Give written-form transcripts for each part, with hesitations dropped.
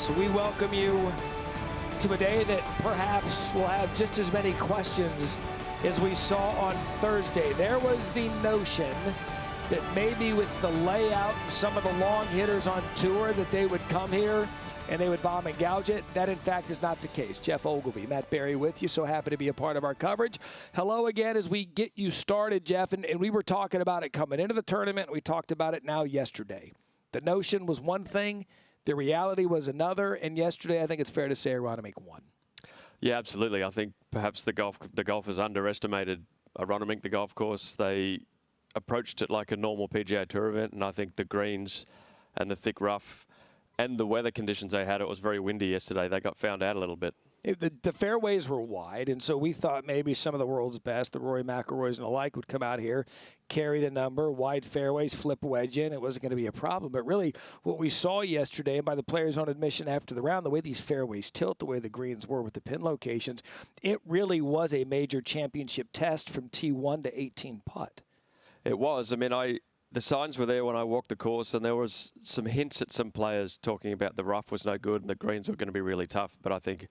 So we welcome you to a day that perhaps will have just as many questions as we saw on Thursday. There was the notion that maybe with the layout and some of the long hitters on tour that they would come here and they would bomb and gouge it. That, in fact, is not the case. Jeff Ogilvy, Matt Berry with you. So happy to be a part of our coverage. Hello again as we get you started, Jeff. And we were talking about it coming into the tournament. We talked about it now yesterday. The notion was one thing. The reality was another. And yesterday, I think it's fair to say Aronimink won. Yeah, absolutely. I think perhaps the golfers underestimated Aronimink, the golf course. They approached it like a normal PGA Tour event. And I think the greens and the thick rough and the weather conditions they had, it was very windy yesterday. They got found out a little bit. The fairways were wide, and so we thought maybe some of the world's best, the Rory McIlroys and the like, would come out here, carry the number, wide fairways, flip a wedge in. It wasn't going to be a problem. But really, what we saw yesterday, and by the players' own admission after the round, the way these fairways tilt, the way the greens were with the pin locations, it really was a major championship test from T1 to 18 putt. It was. I mean, the signs were there when I walked the course, and there was some hints at some players talking about the rough was no good and the greens were going to be really tough. But I think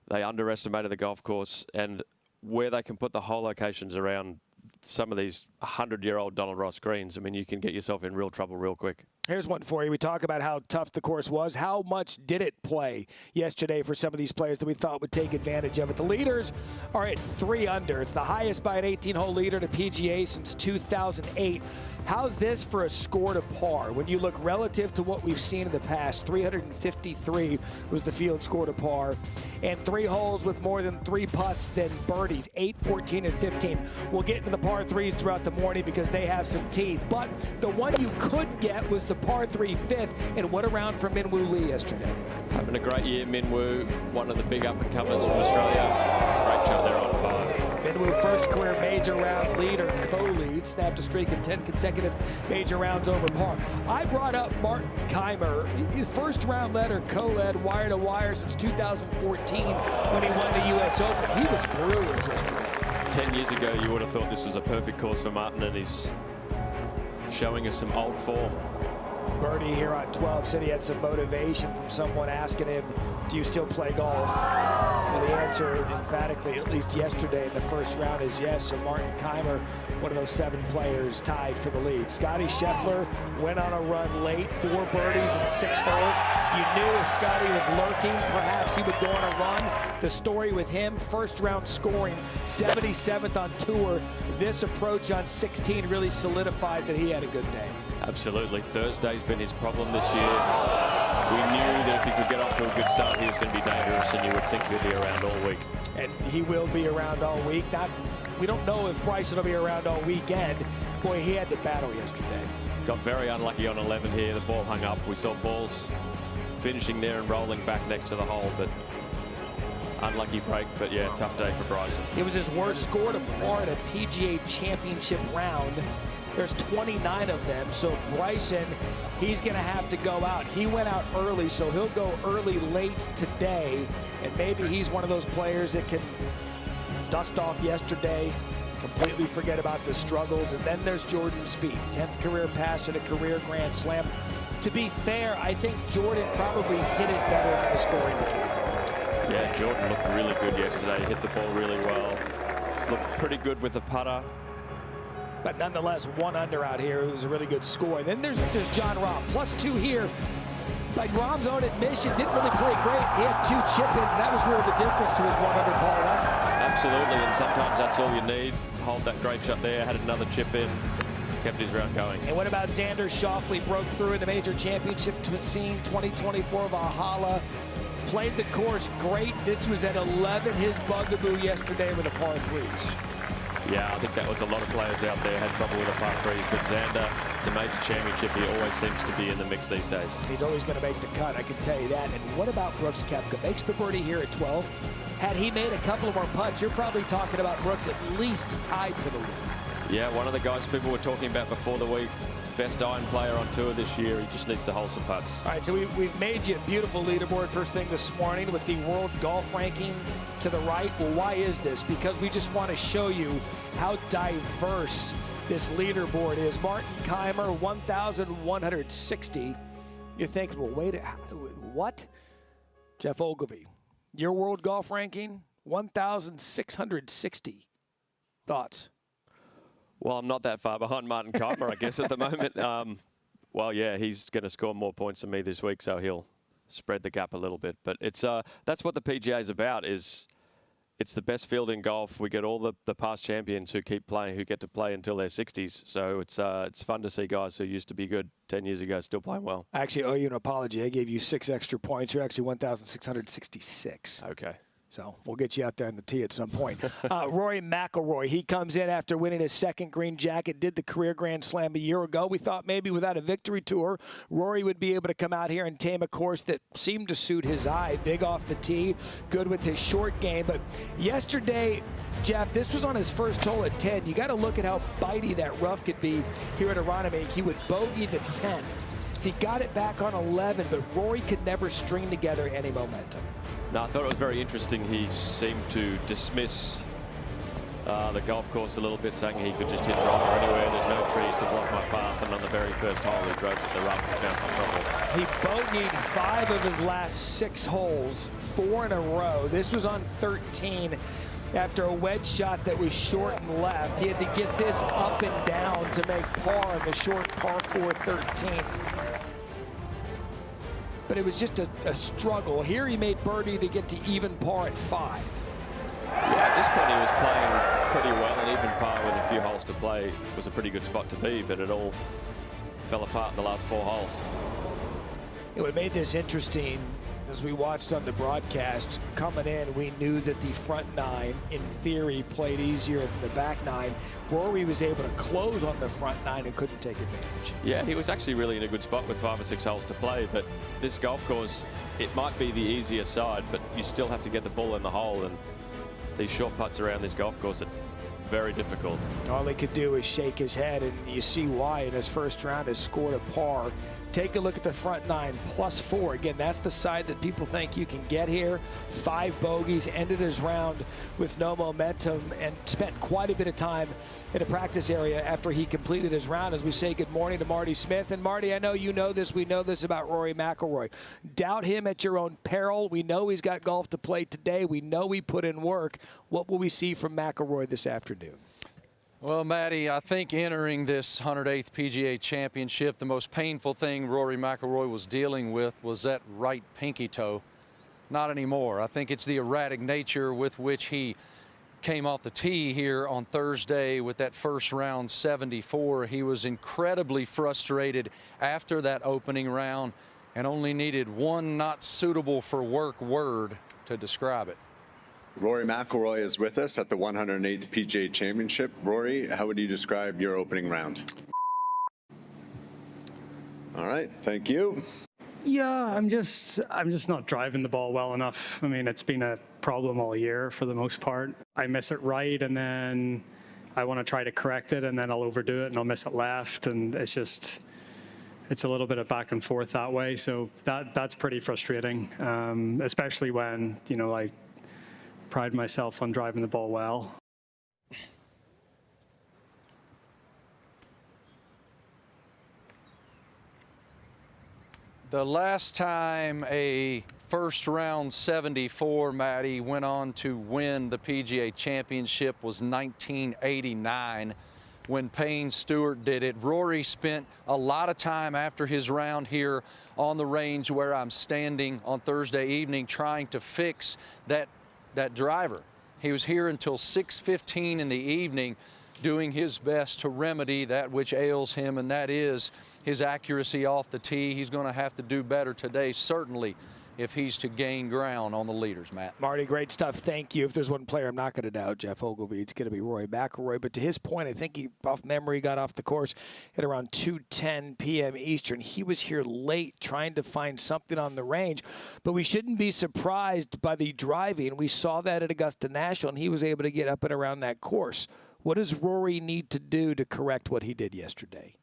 they underestimated the golf course and where they can put the hole locations around some of these 100-year-old Donald Ross greens. I mean, you can get yourself in real trouble real quick. Here's one for you. We talk about how tough the course was. How much did it play yesterday for some of these players that we thought would take advantage of it? The leaders are at 3 under. It's the highest by an 18-hole leader to PGA since 2008. How's this for a score to par? When you look relative to what we've seen in the past, 353 was the field score to par, and 3 holes with more than 3 putts than birdies, 8, 14, and 15. We'll get into the par 3s throughout the morning because they have some teeth, but the one you could get was the par 3 fifth, and what a round for Minwoo Lee yesterday. Having a great year, Minwoo, one of the big up-and-comers from Australia. Great job there on 5. Minwoo, first career major round leader, co-lead, snapped a streak of 10 consecutive major rounds over par. I brought up Martin Kaymer, his first round leader, co-led wire to wire since 2014 when he won the US Open. He was brilliant yesterday. 10 years ago, you would have thought this was a perfect course for Martin, and he's showing us some old form. Birdie here on 12 said he had some motivation from someone asking him, do you still play golf? Well, the answer emphatically, at least yesterday in the first round, is yes. So Martin Kaymer, one of those 7 players tied for the lead. Scotty Scheffler went on a run late, 4 birdies in 6 holes. You knew if Scotty was lurking, perhaps he would go on a run. The story with him, first round scoring, 77th on tour. This approach on 16 really solidified that he had a good day. Absolutely. Thursday's been his problem this year. We knew that if he could get off to a good start, he was going to be dangerous, and you would think he'd be around all week. And he will be around all week. We don't know if Bryson will be around all weekend. Boy, he had to battle yesterday. Got very unlucky on 11 here. The ball hung up. We saw balls finishing there and rolling back next to the hole, but unlucky break. But yeah, tough day for Bryson. It was his worst score to par at a PGA Championship round. There's 29 of them, so Bryson, he's going to have to go out. He went out early, so he'll go early late today, and maybe he's one of those players that can dust off yesterday, completely forget about the struggles. And then there's Jordan Spieth, 10th career pass at a career Grand Slam. To be fair, I think Jordan probably hit it better than the score indicator. Yeah, Jordan looked really good yesterday. Hit the ball really well. Looked pretty good with the putter. But nonetheless, 1 under out here. It was a really good score. And then there's Jon Rahm, +2 here. By Rahm's own admission, didn't really play great. He had 2 chip-ins, and that was really the difference to his 1 under par run. Absolutely, and sometimes that's all you need. Hold that great shot there, had another chip-in, kept his round going. And what about Xander Schauffele? Broke through in the major championship scene, 2024 Valhalla. Played the course great. This was at 11, his bugaboo yesterday with the par 3s. Yeah, I think that was a lot of players out there had trouble with the par 3s, but Xander, it's a major championship. He always seems to be in the mix these days. He's always going to make the cut, I can tell you that. And what about Brooks Koepka? Makes the birdie here at 12. Had he made a couple of more putts, you're probably talking about Brooks at least tied for the lead. Yeah, one of the guys people were talking about before the week, best iron player on tour this year. He just needs to hold some putts. All right, so we've made you a beautiful leaderboard first thing this morning with the world golf ranking to the right. Well, why is this? Because we just want to show you how diverse this leaderboard is. Martin Kaymer, 1,160. You're thinking, well, what? Jeff Ogilvy, your world golf ranking, 1,660. Thoughts? Well, I'm not that far behind Martin Kaymer, I guess, at the moment. Well, yeah, he's going to score more points than me this week, so he'll spread the gap a little bit. But it's that's what the PGA is about. It's the best field in golf. We get all the past champions who keep playing, who get to play until their 60s. So it's fun to see guys who used to be good 10 years ago still playing well. I actually owe you an apology. I gave you 6 extra points. You're actually 1,666. Okay. So we'll get you out there in the tee at some point. Rory McIlroy, he comes in after winning his second green jacket, did the career Grand Slam a year ago. We thought maybe without a victory tour, Rory would be able to come out here and tame a course that seemed to suit his eye. Big off the tee, good with his short game. But yesterday, Jeff, this was on his first hole at 10. You got to look at how bitey that rough could be here at Aronimink. He would bogey the 10th. He got it back on 11, but Rory could never string together any momentum. No, I thought it was very interesting. He seemed to dismiss the golf course a little bit, saying he could just hit driver anywhere. There's no trees to block my path. And on the very first hole, he drove to the rough and found some trouble. He bogeyed 5 of his last 6 holes, 4 in a row. This was on 13. After a wedge shot that was short and left, he had to get this up and down to make par on the short par 4 13th. But it was just a struggle. Here he made birdie to get to even par at 5. Yeah, at this point he was playing pretty well, and even par with a few holes to play was a pretty good spot to be, but it all fell apart in the last 4 holes. What made this interesting, as we watched on the broadcast, coming in, we knew that the front 9, in theory, played easier than the back 9. Rory was able to close on the front 9 and couldn't take advantage. Yeah, he was actually really in a good spot with 5 or 6 holes to play, but this golf course, it might be the easier side, but you still have to get the ball in the hole, and these short putts around this golf course are very difficult. All he could do is shake his head, and you see why in his first round has scored a par. Take a look at the front 9, +4. Again, that's the side that people think you can get here. 5 bogeys, ended his round with no momentum, and spent quite a bit of time in a practice area after he completed his round. As we say good morning to Marty Smith. And Marty, I know you know this. We know this about Rory McIlroy. Doubt him at your own peril. We know he's got golf to play today. We know he put in work. What will we see from McIlroy this afternoon? Well, Matty, I think entering this 108th PGA Championship, the most painful thing Rory McIlroy was dealing with was that right pinky toe. Not anymore. I think it's the erratic nature with which he came off the tee here on Thursday with that first round 74. He was incredibly frustrated after that opening round and only needed one not suitable for work word to describe it. Rory McIlroy is with us at the 108th PGA Championship. Rory, how would you describe your opening round? All right, thank you. Yeah, I'm just not driving the ball well enough. I mean, it's been a problem all year for the most part. I miss it right, and then I want to try to correct it, and then I'll overdo it, and I'll miss it left, and it's a little bit of back and forth that way. So that's pretty frustrating, especially when, you know, I pride myself on driving the ball well. The last time a first round 74, Matty, went on to win the PGA Championship was 1989 when Payne Stewart did it. Rory spent a lot of time after his round here on the range where I'm standing on Thursday evening trying to fix that driver. He was here until 6:15 in the evening doing his best to remedy that which ails him, and that is his accuracy off the tee. He's going to have to do better today, certainly, if he's to gain ground on the leaders, Matt. Marty, great stuff. Thank you. If there's one player I'm not going to doubt, Jeff Ogilvy, it's going to be Rory McIlroy. But to his point, I think he, off memory, got off the course at around 2:10 p.m. Eastern. He was here late trying to find something on the range. But we shouldn't be surprised by the driving. We saw that at Augusta National, and he was able to get up and around that course. What does Rory need to do to correct what he did yesterday?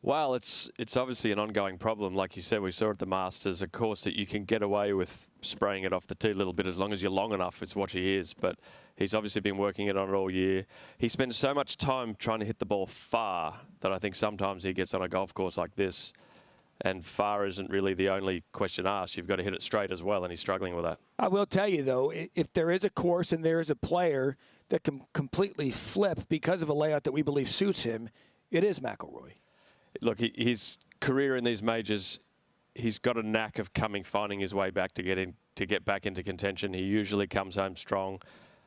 Well, it's obviously an ongoing problem. Like you said, we saw at the Masters, a course that you can get away with spraying it off the tee a little bit as long as you're long enough. It's what he is. But he's obviously been working it on it all year. He spends so much time trying to hit the ball far that I think sometimes he gets on a golf course like this And far isn't really the only question asked. You've got to hit it straight as well, and he's struggling with that. I will tell you, though, if there is a course and there is a player that can completely flip because of a layout that we believe suits him, it is McIlroy. Look, his career in these majors, he's got a knack of finding his way back to get back into contention. He usually comes home strong.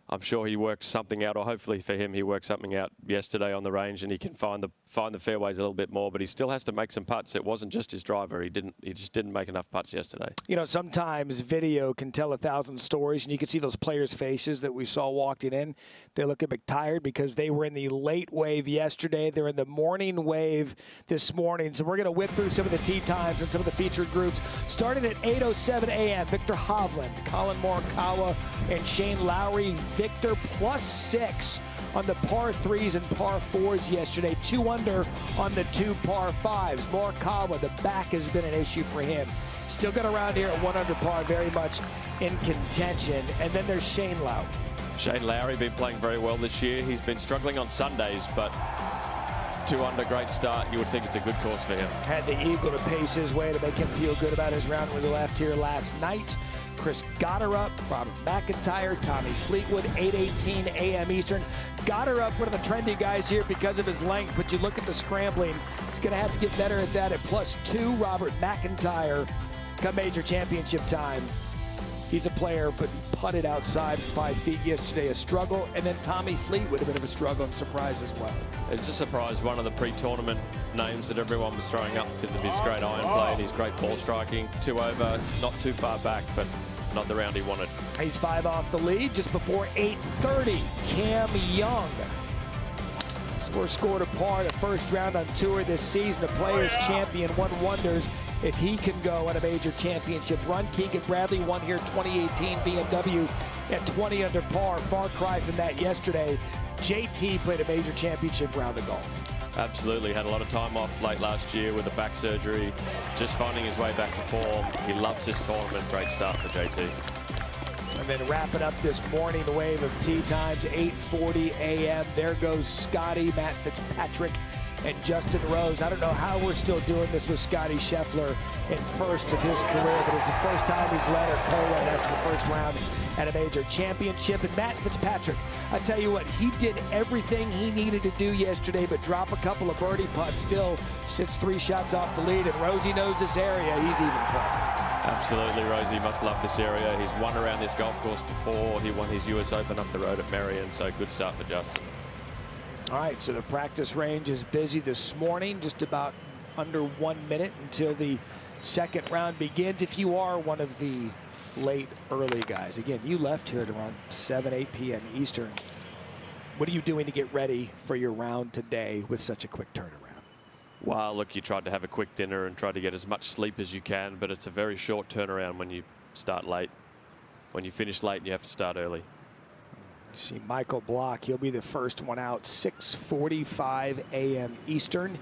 I'm sure he worked something out, or hopefully for him, he worked something out yesterday on the range, and he can find the fairways a little bit more. But he still has to make some putts. It wasn't just his driver. He just didn't make enough putts yesterday. You know, sometimes video can tell 1,000 stories, and you can see those players' faces that we saw walking in. They look a bit tired because they were in the late wave yesterday. They're in the morning wave this morning. So we're going to whip through some of the tee times and some of the featured groups. Starting at 8:07 a.m., Victor Hovland, Colin Morikawa, and Shane Lowry. Victor +6 on the par 3s and par 4s yesterday. 2 under on the 2 par 5s. Morikawa, the back has been an issue for him. Still got around here at 1 under par, very much in contention. And then there's Shane Lowry. Shane Lowry been playing very well this year. He's been struggling on Sundays, but 2 under, great start. You would think it's a good course for him. Had the eagle to pace his way to make him feel good about his round when he left here last night. Chris Gotterup, Robert McIntyre, Tommy Fleetwood, 8:18 a.m. Eastern. Gotterup, one of the trendy guys here because of his length, but you look at the scrambling, he's going to have to get better at that at +2. Robert McIntyre, come major championship time. He's a player, but putted outside 5 feet yesterday, a struggle. And then Tommy Fleetwood, a bit of a struggle and surprise as well. It's a surprise, one of the pre-tournament names that everyone was throwing up because of his great iron play and his great ball striking. 2 over, not too far back, but not the round he wanted. He's 5 off the lead just before 8:30. Cam Young. Scored a par the first round on tour this season. The Players Champion. One wonders if he can go on a major championship run. Keegan Bradley won here 2018 BMW at 20 under par. Far cry from that yesterday. JT played a major championship round of golf. Absolutely, had a lot of time off late last year with the back surgery. Just finding his way back to form. He loves this tournament. Great start for JT. And then wrapping up this morning, the wave of tee times, 8:40 a.m. There goes Scotty, Matt Fitzpatrick, and Justin Rose. I don't know how we're still doing this with Scotty Scheffler in first of his career, but it's the first time he's led or co-led after the first round at a major championship. And Matt Fitzpatrick, I tell you what, he did everything he needed to do yesterday, but drop a couple of birdie putts. Still sits 3 shots off the lead, and Rosie knows this area. He's even playing. Absolutely, Rosie must love this area. He's won around this golf course before. He won his US Open up the road at Merion, so good start for Justin. All right, so the practice range is busy this morning, just about under 1 minute until the second round begins. If you are one of the late, early guys, again, you left here at around 7, 8 p.m. Eastern. What are you doing to get ready for your round today with such a quick turnaround? Well, look, you tried to have a quick dinner and try to get as much sleep as you can, but it's a very short turnaround when you start late. When you finish late, you have to start early. You see Michael Block, he'll be the first one out, 6:45 a.m. Eastern.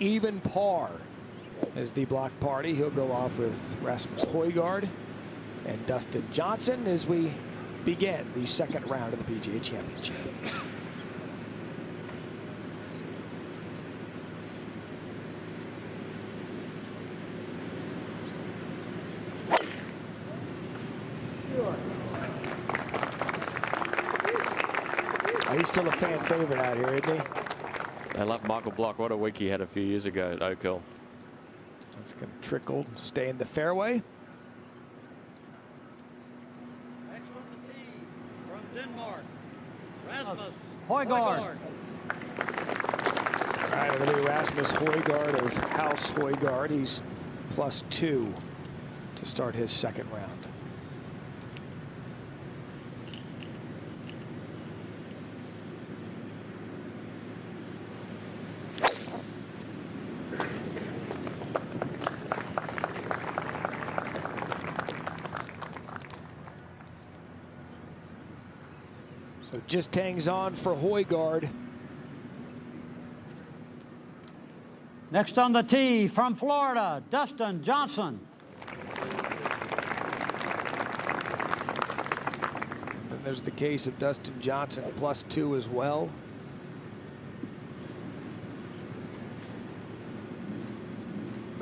Even par as the block party. He'll go off with Rasmus Højgaard and Dustin Johnson as we begin the second round of the PGA Championship. He's still a fan favorite out here, isn't he? I love Michael Block. What a week he had a few years ago at Oak Hill. It's going to trickle, stay in the fairway. Next on the tee from Denmark, Rasmus Højgaard. All right, it'll be Rasmus Højgaard of House Højgaard. He's +2 to start his second round. So just hangs on for Højgaard. Next on the tee from Florida, Dustin Johnson. And there's the case of Dustin Johnson, +2 as well.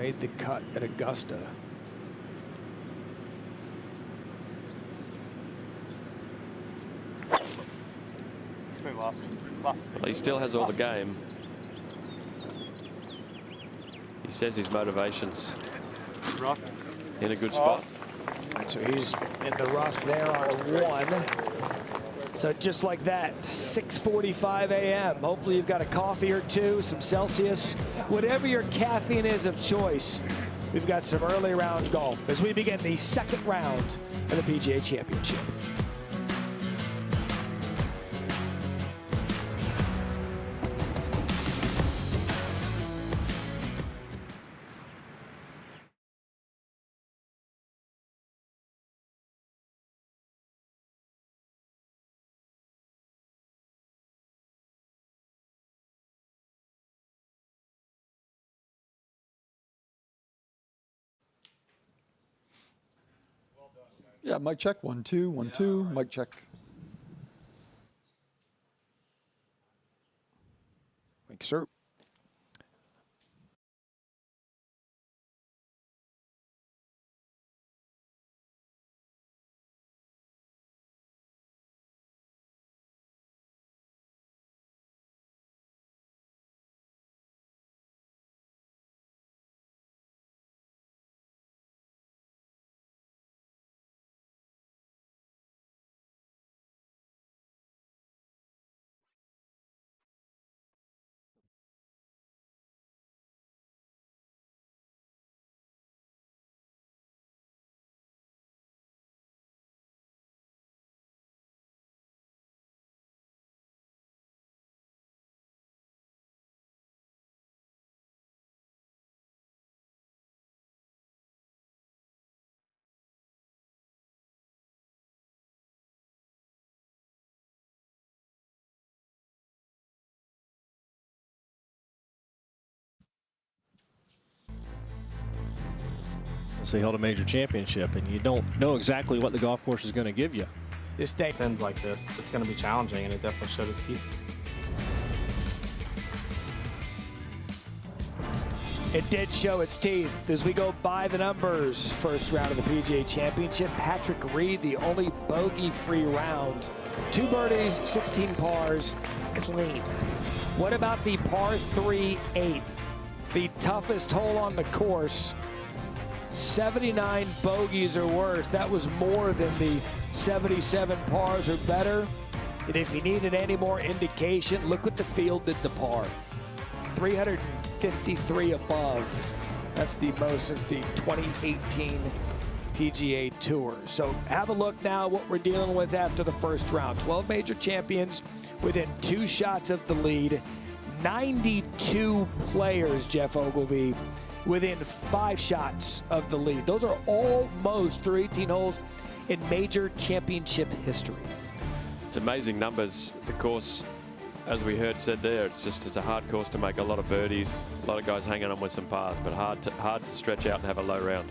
made the cut at Augusta. Well, he still has all the game. He says his motivation's in a good spot. So he's in the rough there on a 1. So just like that, 6:45 a.m. Hopefully you've got a coffee or two, some Celsius, whatever your caffeine is of choice. We've got some early round golf as we begin the second round of the PGA Championship. Yeah, mic check. 1, 2, 1, 2. Mic check. Thanks, sir. So he held a major championship, and you don't know exactly what the golf course is going to give you. This day Things like this, it's going to be challenging, and it definitely showed his teeth. It did show its teeth as we go by the numbers. First round of the PGA Championship. Patrick Reed, the only bogey-free round. 2 birdies, 16 pars, clean. What about the par 3 8th? The toughest hole on the course. 79 bogeys or worse. That was more than the 77 pars or better. And if you needed any more indication, look what the field did to par. 353 above. That's the most since the 2018 PGA Tour. So have a look now what we're dealing with after the first round. 12 major champions within 2 shots of the lead. 92 players, Jeff Ogilvy, within 5 shots of the lead. Those are almost through 18 holes in major championship history. It's amazing numbers. The course, as we heard said there, it's a hard course to make a lot of birdies. A lot of guys hanging on with some pars, but hard to stretch out and have a low round.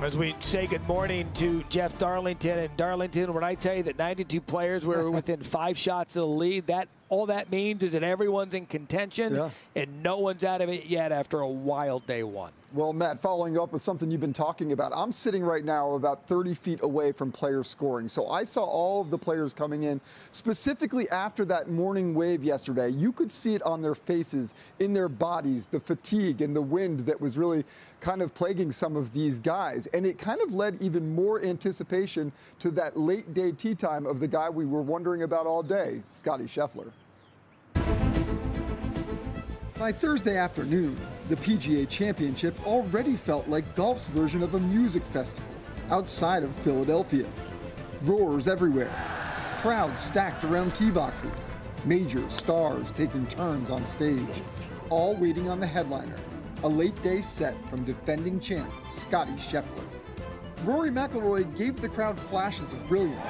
As we say good morning to Jeff Darlington. And Darlington, when I tell you that 92 players were within 5 shots of the lead, all that means is that everyone's in contention and no one's out of it yet after a wild day one. Well, Matt, following up with something you've been talking about, I'm sitting right now about 30 feet away from players scoring. So I saw all of the players coming in, specifically after that morning wave yesterday. You could see it on their faces, in their bodies, the fatigue and the wind that was really kind of plaguing some of these guys. And it kind of led even more anticipation to that late day tee time of the guy we were wondering about all day, Scotty Scheffler. By Thursday afternoon, the PGA Championship already felt like golf's version of a music festival outside of Philadelphia. Roars everywhere, crowds stacked around tee boxes, major stars taking turns on stage, all waiting on the headliner, a late day set from defending champ Scotty Scheffler. Rory McIlroy gave the crowd flashes of brilliance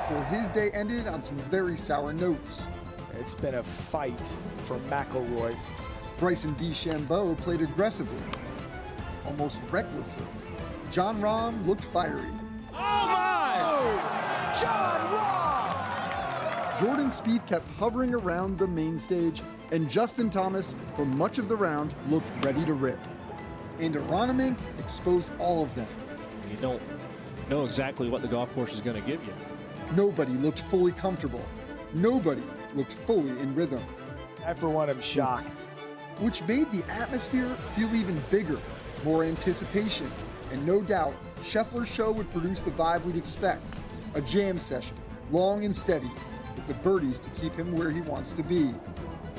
before his day ended on some very sour notes. It's been a fight for McIlroy. Bryson DeChambeau played aggressively, almost recklessly. Jon Rahm looked fiery. Oh my! Jon Rahm! Jordan Spieth kept hovering around the main stage, and Justin Thomas, for much of the round, looked ready to rip. and Aronimink exposed all of them. You don't know exactly what the golf course is going to give you. Nobody looked fully comfortable. Nobody looked fully in rhythm. I, for one, am shocked. Which made the atmosphere feel even bigger, more anticipation, and no doubt, Scheffler's show would produce the vibe we'd expect. A jam session, long and steady, with the birdies to keep him where he wants to be.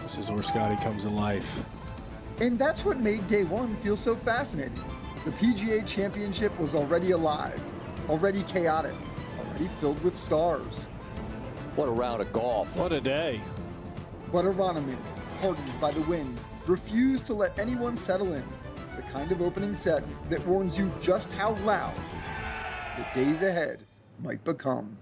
This is where Scotty comes to life. And that's what made day one feel so fascinating. The PGA Championship was already alive, already chaotic, already filled with stars. What a round of golf. What a day. But Aronimink, hardened by the wind, refused to let anyone settle in. The kind of opening set that warns you just how loud the days ahead might become.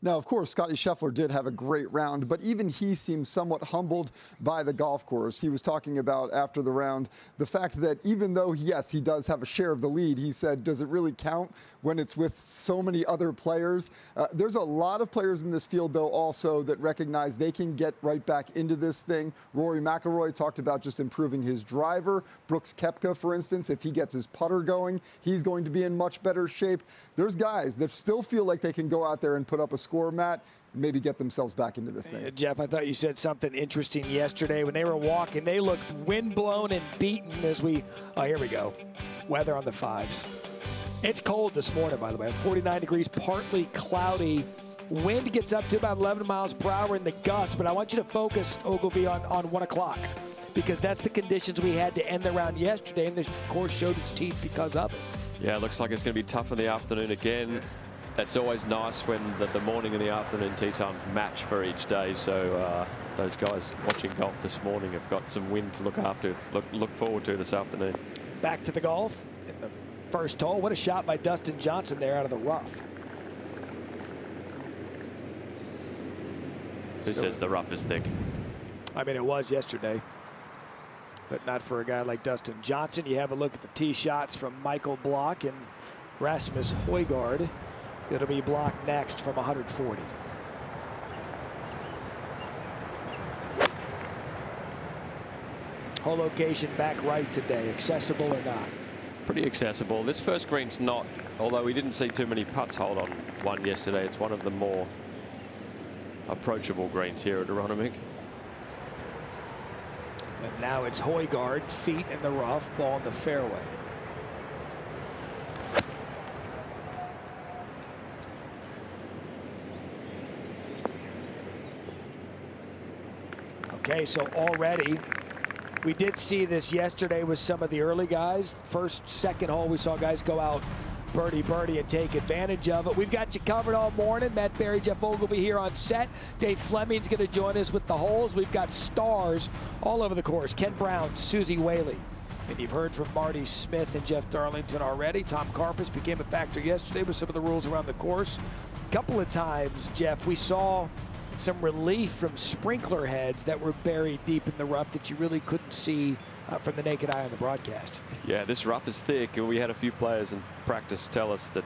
Now, of course, Scotty Scheffler did have a great round, but even he seemed somewhat humbled by the golf course. He was talking about, after the round, the fact that even though, yes, he does have a share of the lead, he said, does it really count when it's with so many other players? There's a lot of players in this field, though, also that recognize they can get right back into this thing. Rory McIlroy talked about just improving his driver. Brooks Koepka, for instance, if he gets his putter going, he's going to be in much better shape. There's guys that still feel like they can go out there and put up a score, Matt, and maybe get themselves back into this thing. Jeff, I thought you said something interesting yesterday when they were walking. They looked windblown and beaten as here we go. Weather on the fives. It's cold this morning, by the way. 49 degrees, partly cloudy. Wind gets up to about 11 miles per hour in the gust, but I want you to focus, Ogilvy, on 1 o'clock, because that's the conditions we had to end the round yesterday, and the course showed its teeth because of it. Yeah, it looks like it's going to be tough in the afternoon again. That's always nice when the morning and the afternoon tee times match for each day. So those guys watching golf this morning have got some wind to look forward to this afternoon. Back to the golf in the first hole. What a shot by Dustin Johnson there out of the rough. Who says the rough is thick? I mean, it was yesterday, but not for a guy like Dustin Johnson. You have a look at the tee shots from Michael Block and Rasmus Højgaard. It'll be blocked next from 140. Hole location back right today. Accessible or not? Pretty accessible. This first green's not, although we didn't see too many putts hold on one yesterday. It's one of the more approachable greens here at Aronimink. And now it's Højgaard, feet in the rough, ball in the fairway. Okay, so already we did see this yesterday with some of the early guys. First, second hole, we saw guys go out birdie and take advantage of it. We've got you covered all morning. Matt Berry, Jeff Ogilvy here on set. Dave Fleming's going to join us with the holes. We've got stars all over the course. Ken Brown, Susie Whaley. And you've heard from Marty Smith and Jeff Darlington already. Tom Karpus became a factor yesterday with some of the rules around the course. A couple of times, Jeff, we saw some relief from sprinkler heads that were buried deep in the rough that you really couldn't see from the naked eye on the broadcast. Yeah, this rough is thick, and we had a few players in practice tell us that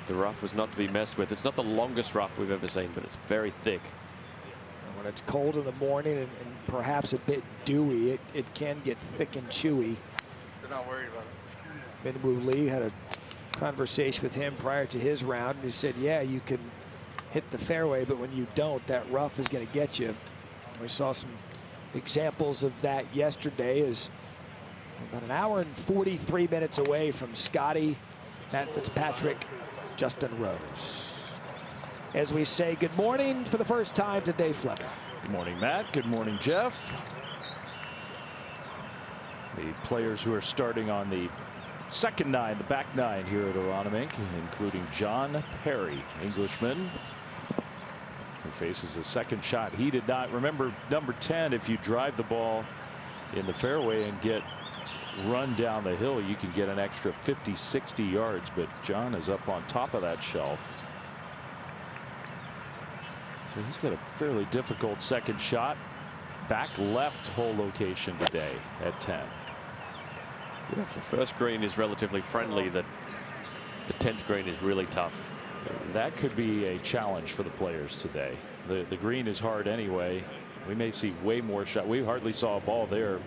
the rough was not to be messed with. It's not the longest rough we've ever seen, but it's very thick. When it's cold in the morning and perhaps a bit dewy, it can get thick and chewy. They're not worried about it. Minwoo Lee had a conversation with him prior to his round, and he said, yeah, you can hit the fairway, but when you don't, that rough is going to get you. We saw some examples of that yesterday as about an hour and 43 minutes away from Scotty, Matt Fitzpatrick, Justin Rose. As we say good morning for the first time to Dave Fleming. Good morning, Matt. Good morning, Jeff. The players who are starting on the second nine, the back nine here at Aronimink, including John Perry, Englishman, who faces a second shot. He did not. Remember, number 10, if you drive the ball in the fairway and get run down the hill, you can get an extra 50, 60 yards. But John is up on top of that shelf. So he's got a fairly difficult second shot. Back left hole location today at 10. Yeah, if the first green is relatively friendly, the 10th green is really tough. That could be a challenge for the players today. The green is hard anyway. We may see way more shots. We hardly saw a ball there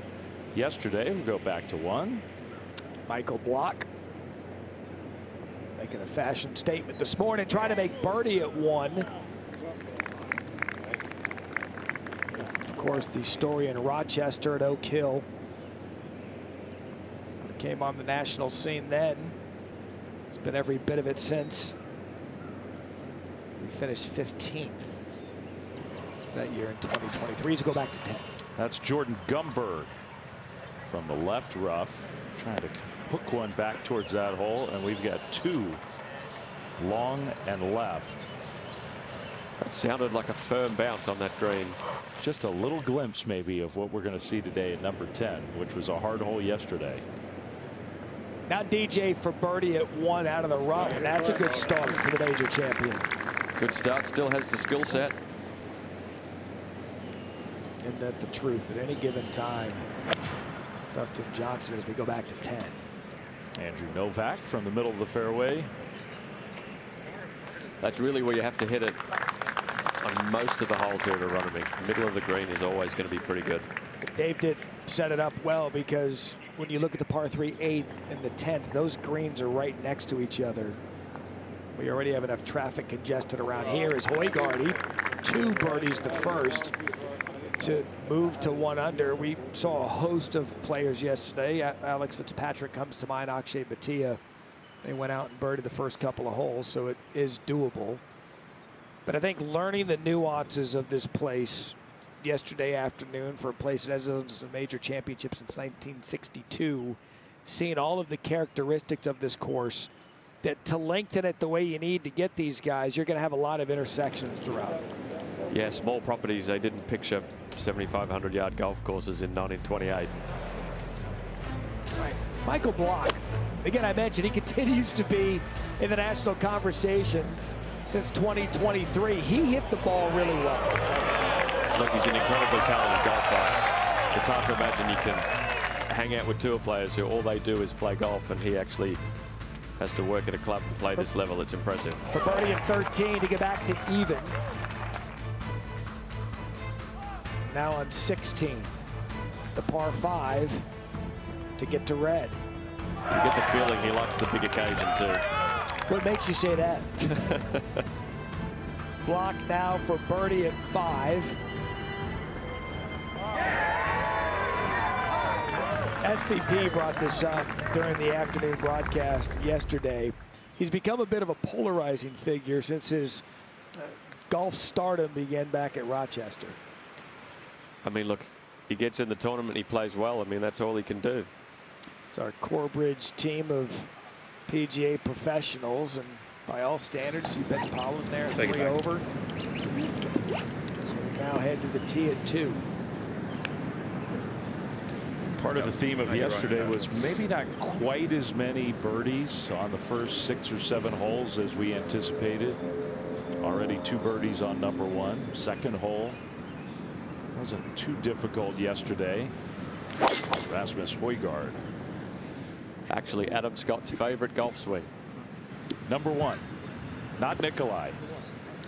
yesterday. We'll go back to one. Michael Block making a fashion statement this morning, trying to make birdie at 1. Of course, the story in Rochester at Oak Hill. Came on the national scene then. It's been every bit of it since. We finished 15th that year in 2023. So go back to 10. That's Jordan Gumberg from the left rough, trying to hook one back towards that hole, and we've got 2 long and left. That sounded like a firm bounce on that green. Just a little glimpse maybe of what we're going to see today at number 10, which was a hard hole yesterday. Now DJ for birdie at 1 out of the rough, and that's a good start for the major champion. Good start, still has the skill set. Isn't that the truth? At any given time, Dustin Johnson as we go back to 10. Andrew Novak from the middle of the fairway. That's really where you have to hit it on most of the holes here at Aronimink. Middle of the green is always going to be pretty good. Dave did set it up well, because when you look at the par 3 8th and the 10th, those greens are right next to each other. We already have enough traffic congested around here as Højgaard, he 2 birdies the first to move to 1 under. We saw a host of players yesterday. Alex Fitzpatrick comes to mind, Akshay Bhatia. They went out and birdied the first couple of holes, so it is doable. But I think learning the nuances of this place yesterday afternoon, for a place that has a major championship since 1962, seeing all of the characteristics of this course, that to lengthen it the way you need to get these guys, you're going to have a lot of intersections throughout it. Yeah, small properties. They didn't picture 7,500-yard golf courses in 1928. Right. Michael Block, again, I mentioned he continues to be in the national conversation since 2023. He hit the ball really well. Look, he's an incredibly talented golfer. It's hard to imagine you can hang out with tour players who all they do is play golf, and he actually has to work at a club and play this level. It's impressive. For birdie at 13 to get back to even. Now on 16, the par 5 to get to red. You get the feeling he likes the big occasion too. What makes you say that? Block now for birdie at 5. SVP brought this up during the afternoon broadcast yesterday. He's become a bit of a polarizing figure since his golf stardom began back at Rochester. I mean, look, he gets in the tournament, he plays well. I mean, that's all he can do. It's our Corebridge team of PGA professionals, and by all standards, you bet Pollen there at 3 over. So we now head to the tee at 2. Part of the theme of yesterday was maybe not quite as many birdies on the first 6 or 7 holes as we anticipated. Already 2 birdies on number 1. Second hole wasn't too difficult yesterday. Rasmus Højgaard. Actually, Adam Scott's favorite golf swing. Number 1, not Nikolai.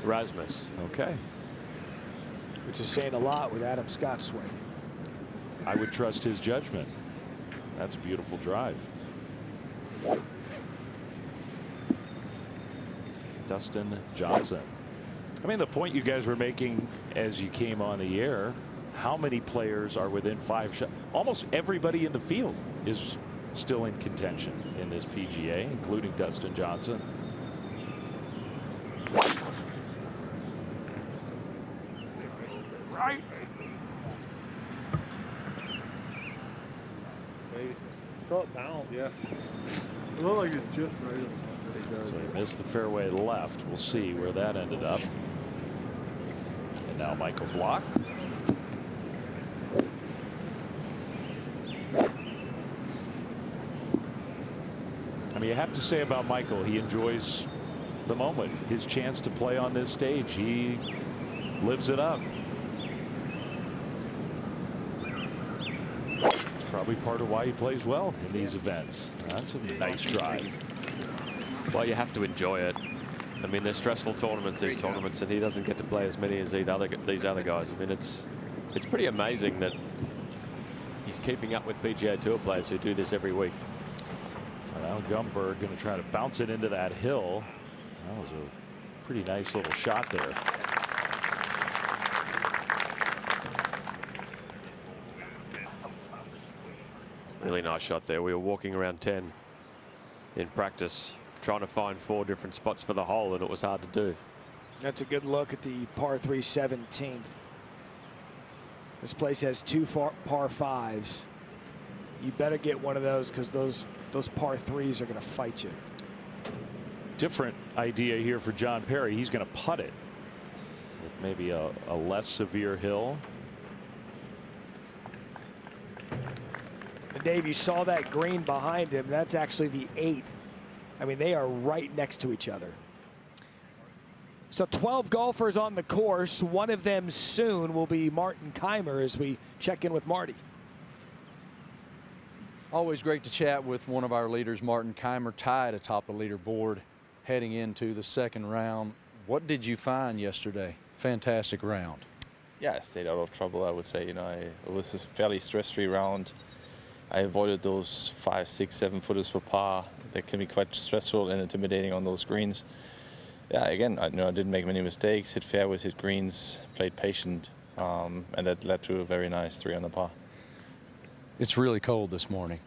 Rasmus. Okay. Which is saying a lot with Adam Scott's swing. I would trust his judgment. That's a beautiful drive. Dustin Johnson. I mean, the point you guys were making as you came on the air, how many players are within 5 shots? Almost everybody in the field is still in contention in this PGA, including Dustin Johnson. Right. Throw it down, yeah. It looked like it's just right. So he missed the fairway left. We'll see where that ended up. And now Michael Block. I mean, you have to say about Michael, he enjoys the moment, his chance to play on this stage. He lives it up. Probably part of why he plays well in these events. That's a nice drive. Well, you have to enjoy it. I mean, they're stressful tournaments, these tournaments, and he doesn't get to play as many as these other guys. I mean, it's It's pretty amazing that he's keeping up with PGA Tour players who do this every week. So now Gumberg going to try to bounce it into that hill. That was a pretty nice little shot there. Really nice shot there. We were walking around 10 in practice, trying to find 4 different spots for the hole, and it was hard to do. That's a good look at the par 3 17th. This place has 2 par 5s. You better get one of those, because those par 3s are going to fight you. Different idea here for John Perry. He's going to putt it with maybe a less severe hill. And Dave, you saw that green behind him. That's actually the 8th. I mean, they are right next to each other. So 12 golfers on the course. One of them soon will be Martin Kaymer as we check in with Marty. Always great to chat with one of our leaders, Martin Kaymer, tied atop the leaderboard heading into the second round. What did you find yesterday? Fantastic round. Yeah, I stayed out of trouble, I would say. You know, it was a fairly stress-free round. I avoided those 5, 6, 7 footers for par. They can be quite stressful and intimidating on those greens. Yeah, again, I didn't make many mistakes, hit fairways, hit greens, played patient, and that led to a very nice 3 under par. It's really cold this morning.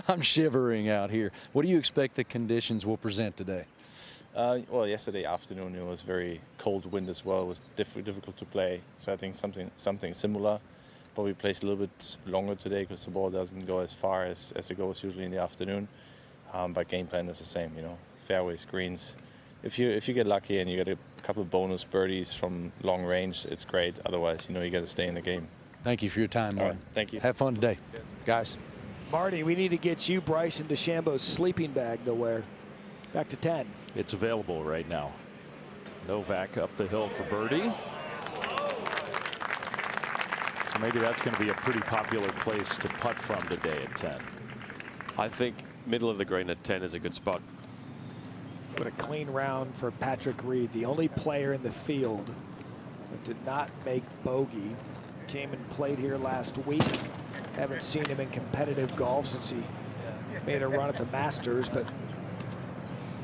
I'm shivering out here. What do you expect the conditions will present today? Well, yesterday afternoon it was very cold wind as well. It was difficult to play, so I think something similar. Probably placed a little bit longer today because the ball doesn't go as far as it goes usually in the afternoon. But game plan is the same, you know, fairways, greens. If you get lucky and you get a couple of bonus birdies from long range, it's great. Otherwise, you know, you got to stay in the game. Thank you for your time, Martin. Right, thank you. Have fun today, guys. Marty, we need to get you Bryson DeChambeau's sleeping bag to wear. Back to 10. It's available right now. Novak up the hill for birdie. So maybe that's going to be a pretty popular place to putt from today at 10. I think middle of the green at 10 is a good spot. What a clean round for Patrick Reed, the only player in the field that did not make bogey. Came and played here last week. Haven't seen him in competitive golf since he made a run at the Masters, but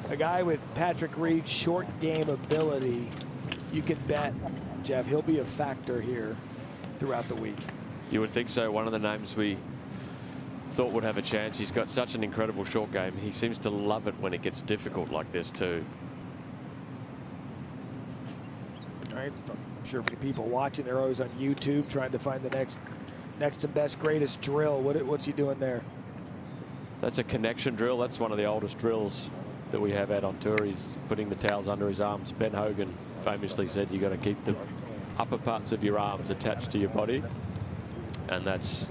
a guy with Patrick Reed's short game ability, you can bet, Jeff, he'll be a factor here throughout the week. You would think so. One of the names we thought would have a chance. He's got such an incredible short game. He seems to love it when it gets difficult like this too. All right, I'm sure for the people watching, they're always on YouTube trying to find the next and best greatest drill. What's he doing there? That's a connection drill. That's one of the oldest drills that we have out on tour. He's putting the towels under his arms. Ben Hogan famously said you got to keep the upper parts of your arms attached to your body, and that's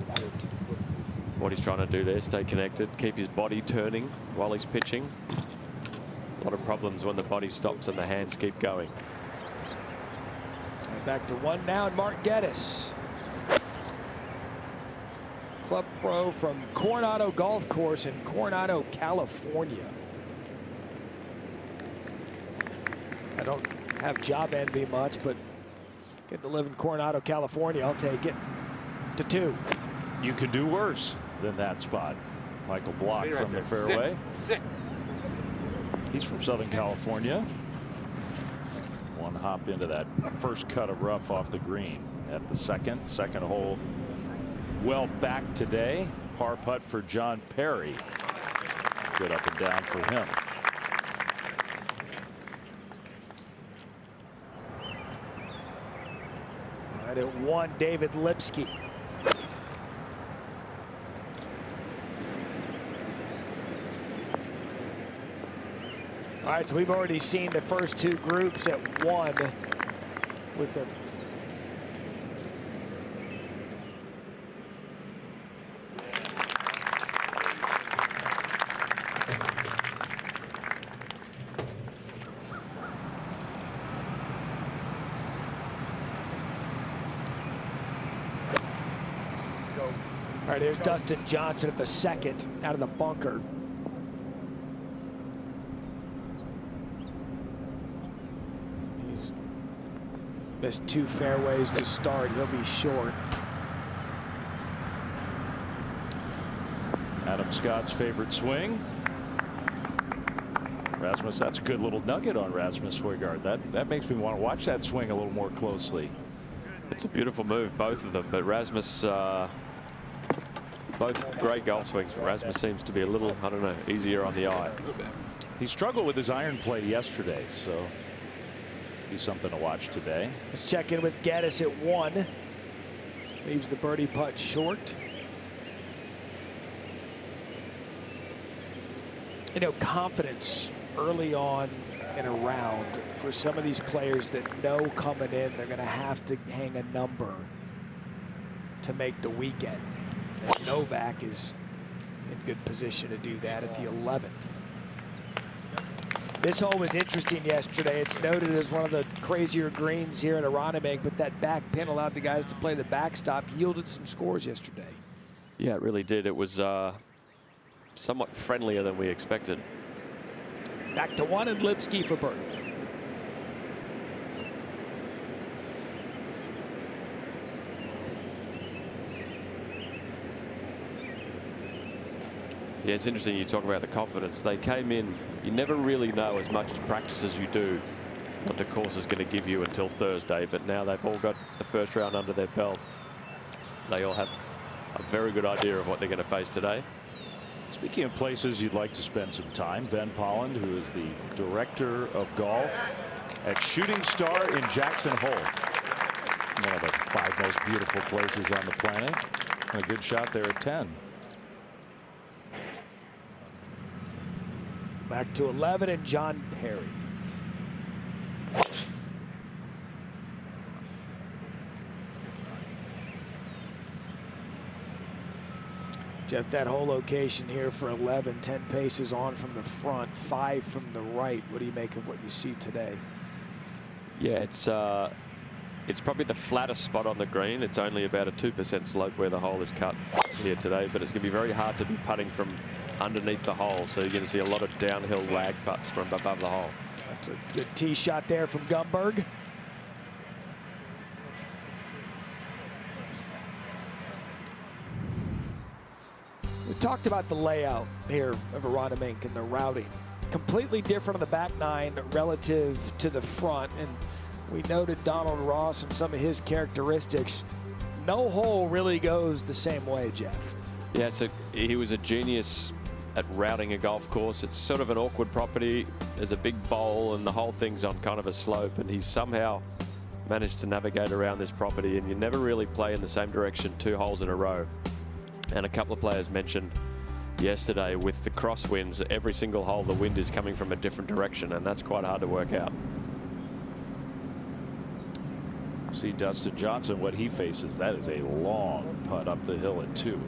what he's trying to do there. Stay connected, keep his body turning while he's pitching. A lot of problems when the body stops and the hands keep going. And back to 1 now, and Mark Geddes, club pro from Coronado Golf Course in Coronado, California. I don't have job envy much, but getting to live in Coronado, California, I'll take it. To 2. You can do worse than that spot. Michael Block from the fairway. Sit. He's from Southern California. One hop into that first cut of rough off the green at the second hole. Well back today. Par putt for John Perry. Good up and down for him. All right, at 1, David Lipsky. All right, so we've already seen the first 2 groups at 1 with the All right, here's Dustin Johnson at the 2nd out of the bunker. He's Missed 2 fairways to start. He'll be short. Adam Scott's favorite swing. Rasmus, that's a good little nugget on Rasmus Højgaard. That makes me want to watch that swing a little more closely. It's a beautiful move, both of them, but Rasmus, both great golf swings. Rasmus seems to be a little, I don't know, easier on the eye. He struggled with his iron play yesterday, so be something to watch today. Let's check in with Gaddis at 1. Leaves the birdie putt short. You know, confidence early on in a round for some of these players that know coming in they're going to have to hang a number to make the weekend. And Novak is in good position to do that at the 11th. This hole was interesting yesterday. It's noted as one of the crazier greens here at Aronimink, but that back pin allowed the guys to play the backstop, yielded some scores yesterday. Yeah, it really did. It was somewhat friendlier than we expected. Back to 1 and Lipsky for birdie. Yeah, it's interesting you talk about the confidence. They came in, you never really know as much as practice as you do what the course is going to give you until Thursday, but now they've all got the first round under their belt. They all have a very good idea of what they're going to face today. Speaking of places you'd like to spend some time, Ben Polland, who is the director of golf at Shooting Star in Jackson Hole, one of the 5 most beautiful places on the planet, and a good shot there at 10. Back to 11 and John Perry. Jeff, that whole location here for 11, 10 paces on from the front, 5 from the right. What do you make of what you see today? Yeah, it's probably the flattest spot on the green. It's only about a 2% slope where the hole is cut here today, but it's going to be very hard to be putting from underneath the hole. So you're going to see a lot of downhill lag putts from above the hole. That's a good tee shot there from Gumberg. We talked about the layout here of Aronimink and the routing. Completely different on the back 9 relative to the front. And we noted Donald Ross and some of his characteristics. No hole really goes the same way, Jeff. Yeah, he was a genius at routing a golf course. It's sort of an awkward property. There's a big bowl and the whole thing's on kind of a slope, and he's somehow managed to navigate around this property, and you never really play in the same direction 2 holes in a row. And a couple of players mentioned yesterday with the crosswinds, every single hole the wind is coming from a different direction, and that's quite hard to work out. See Dustin Johnson, what he faces. That is a long putt up the hill at 2.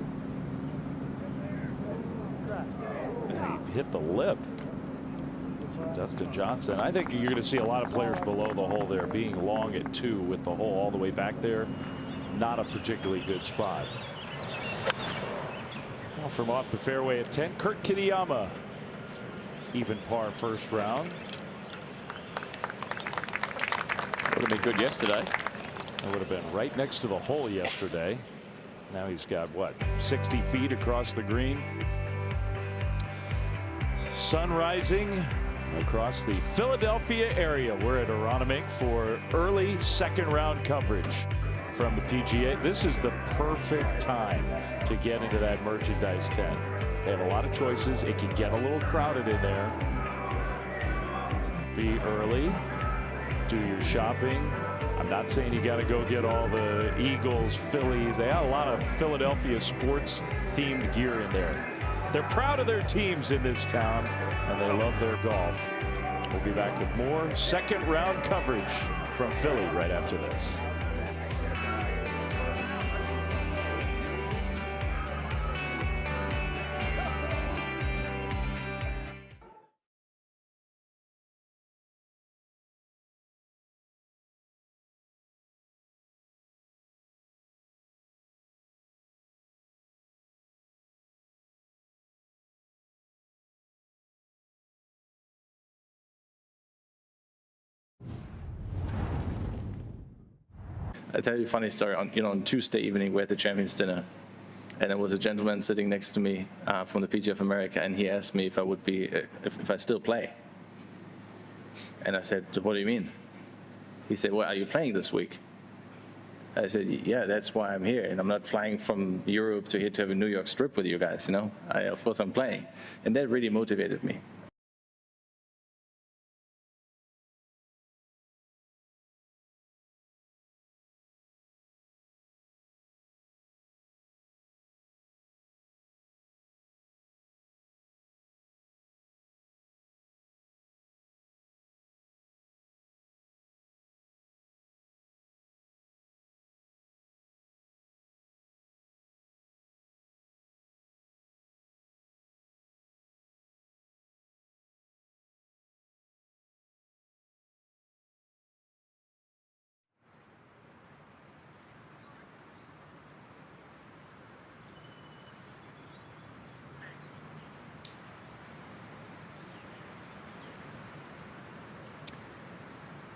And he hit the lip. Dustin Johnson. I think you're going to see a lot of players below the hole there being long at 2 with the hole all the way back there. Not a particularly good spot. Well, from off the fairway at 10, Kurt Kitayama. Even par first round. Would have been good yesterday. That would have been right next to the hole yesterday. Now he's got, what, 60 feet across the green. Sun rising across the Philadelphia area. We're at Aronimink for early 2nd round coverage from the PGA. This is the perfect time to get into that merchandise tent. They have a lot of choices. It can get a little crowded in there. Be early. Do your shopping. I'm not saying you got to go get all the Eagles, Phillies. They have a lot of Philadelphia sports themed gear in there. They're proud of their teams in this town, and they love their golf. We'll be back with more 2nd round coverage from Philly right after this. I tell you a funny story. On Tuesday evening, we had the Champions Dinner, and there was a gentleman sitting next to me from the PGA of America, and he asked me if I would be, if I still play. And I said, "What do you mean?" He said, "Well, are you playing this week?" I said, "Yeah, that's why I'm here, and I'm not flying from Europe to here to have a New York trip with you guys. Of course I'm playing," and that really motivated me.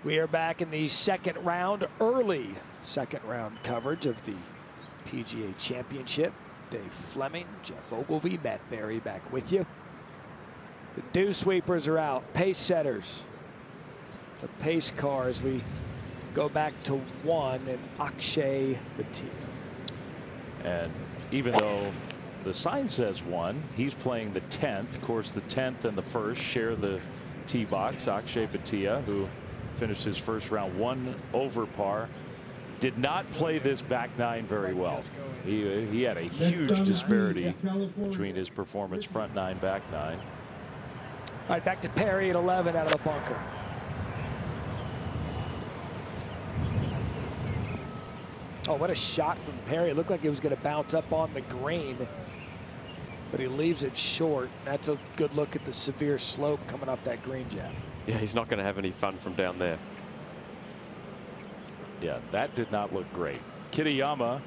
We are back in the second round, early second round coverage of the PGA Championship. Dave Fleming, Jeff Ogilvy, Matt Berry back with you. The dew sweepers are out, pace setters. The pace cars, we go back to 1 and Akshay Bhatia. And even though the sign says 1, he's playing the 10th. Of course, the 10th and the 1st share the tee box. Akshay Bhatia, who finished his first round 1 over par, did not play this back 9 very well. He had a huge disparity between his performance front 9, back 9. All right, back to Perry at 11 out of the bunker. Oh, what a shot from Perry. It looked like it was going to bounce up on the green, but he leaves it short. That's a good look at the severe slope coming off that green, Jeff. Yeah, he's not going to have any fun from down there. Yeah, that did not look great. Kitayama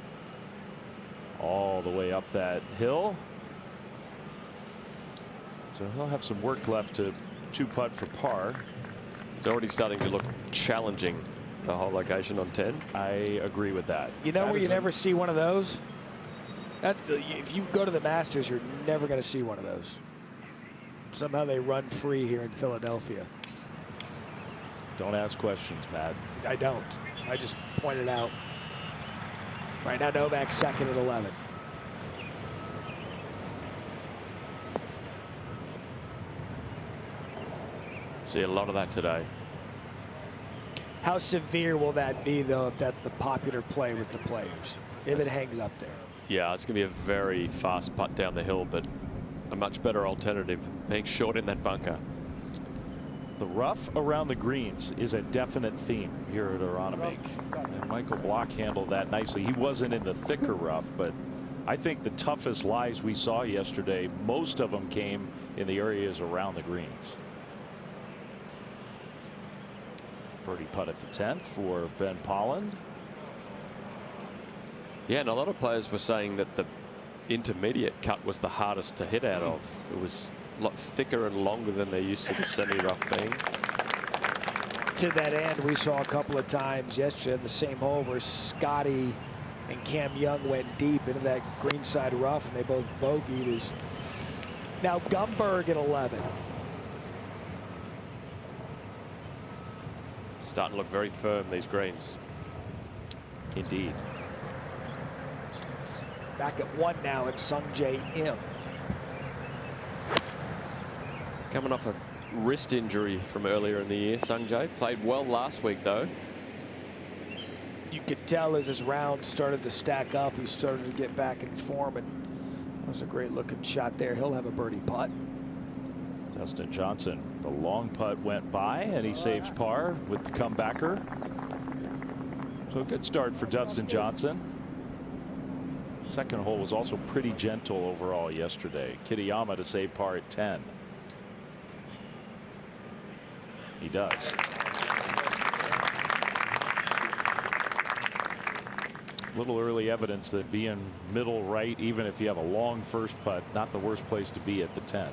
all the way up that hill. So he'll have some work left to 2-putt for par. It's already starting to look challenging, the whole location on 10. I agree with that. You know where you never see one of those? That's if you go to the Masters, you're never going to see one of those. Somehow they run free here in Philadelphia. Don't ask questions, Matt. I don't. I just pointed out. Right now, Novak's second at 11. See a lot of that today. How severe will that be, though, if that's the popular play with the players? If it hangs up there. Yeah, it's going to be a very fast putt down the hill, but a much better alternative being short in that bunker. The rough around the greens is a definite theme here at Aronimink. And Michael Block handled that nicely. He wasn't in the thicker rough, but I think the toughest lies we saw yesterday, most of them came in the areas around the greens. Birdie putt at the 10th for Ben Polland. Yeah, and a lot of players were saying that the intermediate cut was the hardest to hit out of. It was a lot thicker and longer than they're used to the semi-rough being. To that end, we saw a couple of times yesterday in the same hole where Scotty and Cam Young went deep into that greenside rough, and they both bogeyed. Is now Gumberg at 11. Starting to look very firm, these greens. Indeed. Back at 1 now, it's Sungjae Im. Coming off a wrist injury from earlier in the year, Sungjae played well last week, though. You could tell as his round started to stack up, he started to get back in form, and that was a great looking shot there. He'll have a birdie putt. Dustin Johnson, the long putt went by, and he saves par with the comebacker. So a good start for Dustin Johnson. Second hole was also pretty gentle overall yesterday. Kitayama to save par at 10. He does. Little early evidence that being middle right, even if you have a long first putt, not the worst place to be at the 10th.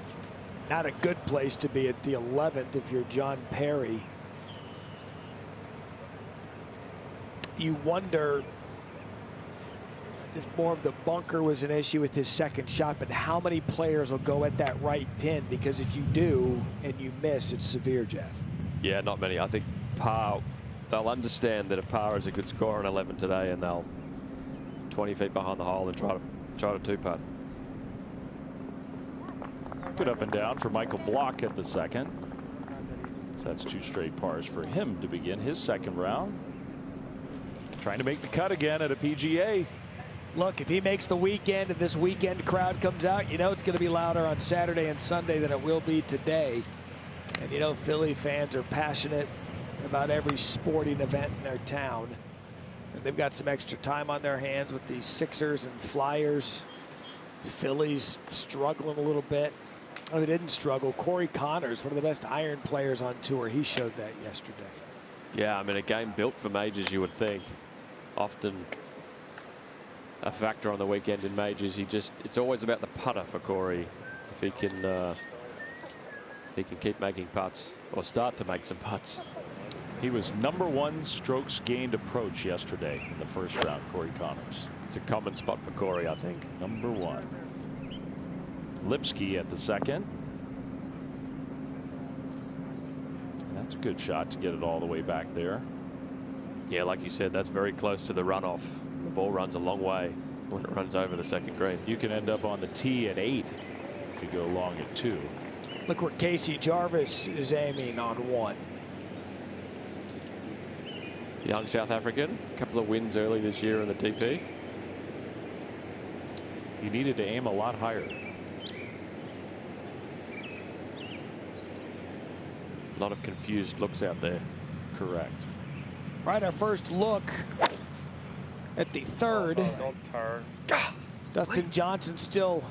Not a good place to be at the 11th if you're John Perry. you wonder if more of the bunker was an issue with his second shot, but how many players will go at that right pin? Because if you do and you miss, it's severe, Jeff. Yeah, not many. I think par, they'll understand that a par is a good score on 11 today, and they'll 20 feet behind the hole and try to two-putt. Good up and down for Michael Block at the second. So that's 2 straight pars for him to begin his second round. Trying to make the cut again at a PGA. Look, if he makes the weekend and this weekend crowd comes out, you know it's going to be louder on Saturday and Sunday than it will be today. And you know Philly fans are passionate about every sporting event in their town. And they've got some extra time on their hands with these Sixers and Flyers. Philly's struggling a little bit. Oh, they didn't struggle. Corey Connors, one of the best iron players on tour. He showed that yesterday. Yeah, I mean, a game built for majors, you would think. Often a factor on the weekend in majors. It's always about the putter for Corey. If he can keep making putts or start to make some putts. He was #1 strokes gained approach yesterday in the first round, Corey Connors. It's a common spot for Corey, I think. #1. Lipsky at the second. That's a good shot to get it all the way back there. Yeah, like you said, that's very close to the runoff. The ball runs a long way when it runs over the second green. You can end up on the tee at 8 if you go long at 2. Look where Casey Jarvis is aiming on 1. Young South African, a couple of wins early this year in the TP. You needed to aim a lot higher. A lot of confused looks out there. Correct. Right, our first look at the third. Don't turn. Dustin Johnson still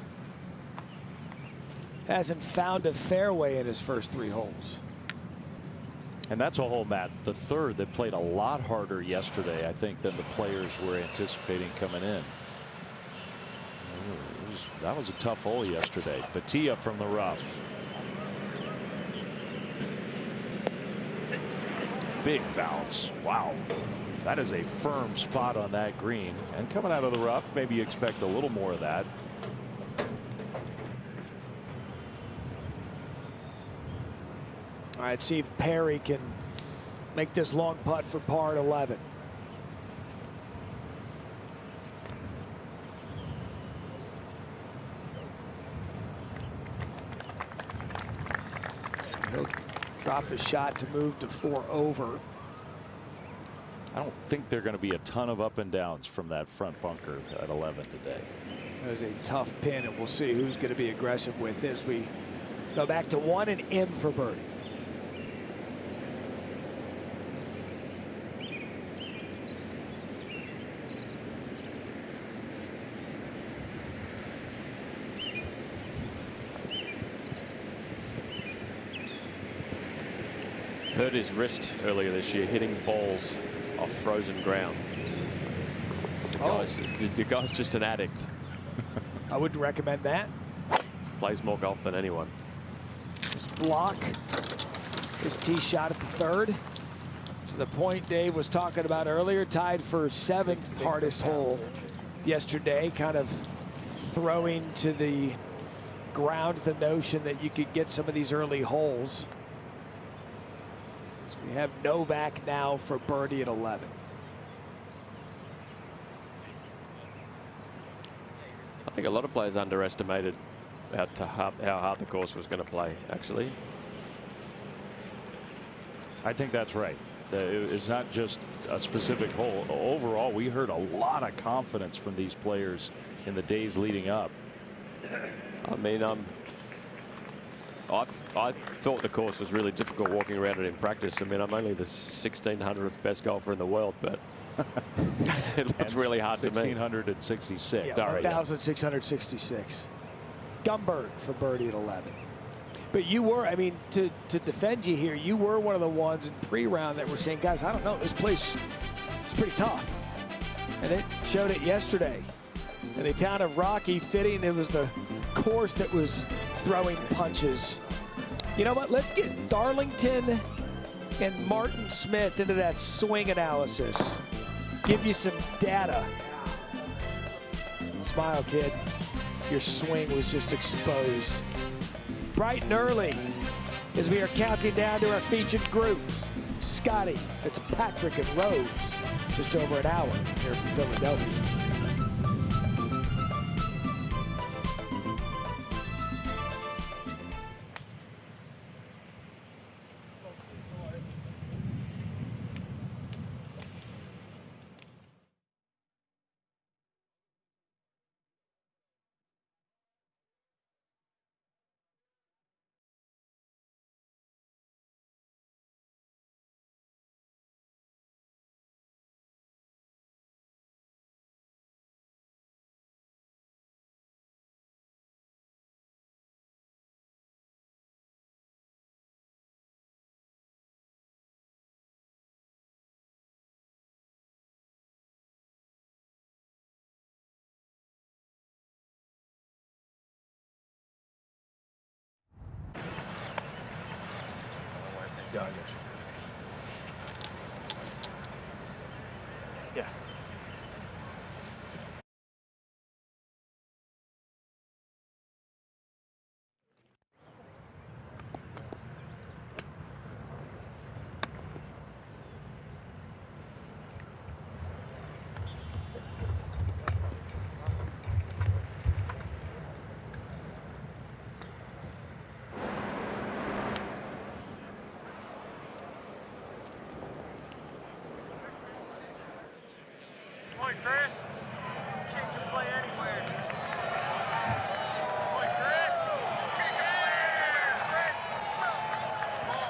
hasn't found a fairway in his first 3 holes. And that's a hole, Matt, the third that played a lot harder yesterday, I think, than the players were anticipating coming in. That was a tough hole yesterday. Batia from the rough. Big bounce. Wow. That is a firm spot on that green. And coming out of the rough, maybe you expect a little more of that. All right, see if Perry can make this long putt for par at 11. He'll drop the shot to move to 4 over. I don't think there are going to be a ton of up and downs from that front bunker at 11 today. That was a tough pin, and we'll see who's going to be aggressive with it as we go back to 1 and in for birdie. Hurt his wrist earlier this year, hitting balls off frozen ground. The guy's just an addict. I wouldn't recommend that. Plays more golf than anyone. His block. His tee shot at the third. To the point Dave was talking about earlier, tied for 7th hardest hole yesterday, kind of throwing to the ground the notion that you could get some of these early holes. So we have Novak now for birdie at 11. I think a lot of players underestimated how hard the course was going to play, actually. I think that's right. It's not just a specific hole. Overall, we heard a lot of confidence from these players in the days leading up. I mean, I thought the course was really difficult walking around it in practice. I mean, I'm only the 1600th best golfer in the world, but it looked really hard to me. 1666. Yeah, 1,666. Gumberg for birdie at 11. But you were, I mean, to defend you here, you were one of the ones in pre-round that were saying, guys, I don't know, this place is pretty tough. And it showed it yesterday. In the town of Rocky, fitting, it was the course that was throwing punches. You know what? Let's get Darlington and Martin Smith into that swing analysis. give you some data. Smile, kid. Your swing was just exposed. Bright and early as we are counting down to our featured groups. Scotty, Fitzpatrick, and Rose. Just over an hour here from Philadelphia. Yeah. Come on, Chris. This kid can play anywhere. Come on, Chris. Kick it! Chris. Come on.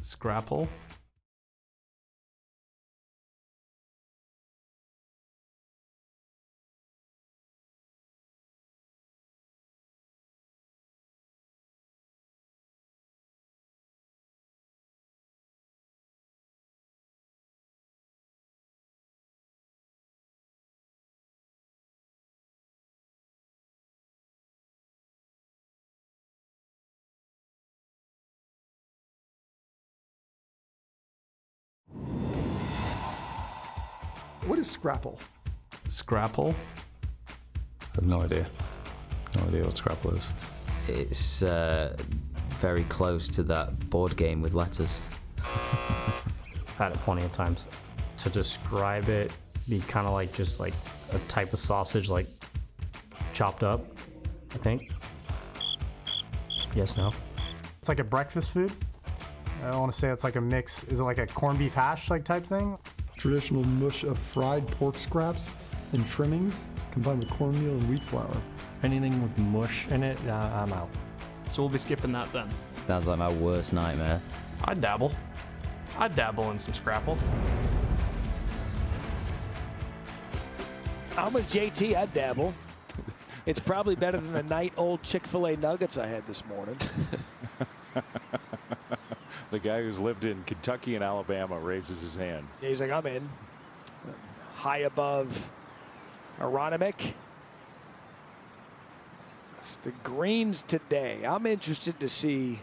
Scrapple. What is Scrapple? Scrapple? I have no idea. No idea what Scrapple is. It's very close to that board game with letters. Had it plenty of times. To describe it, be kind of like just like a type of sausage, like chopped up, I think. Yes, no. It's like a breakfast food. I don't want to say it's like a mix. Is it like a corned beef hash like type thing? Traditional mush of fried pork scraps and trimmings combined with cornmeal and wheat flour. Anything with mush in it, I'm out. So we'll be skipping that then. Sounds like my worst nightmare. I'd dabble. I'd dabble in some Scrapple. I'm with JT, I'd dabble. It's probably better than the night old Chick-fil-A nuggets I had this morning. The guy who's lived in Kentucky and Alabama raises his hand. He's like, I'm in. High above Aronimink. The greens today. I'm interested to see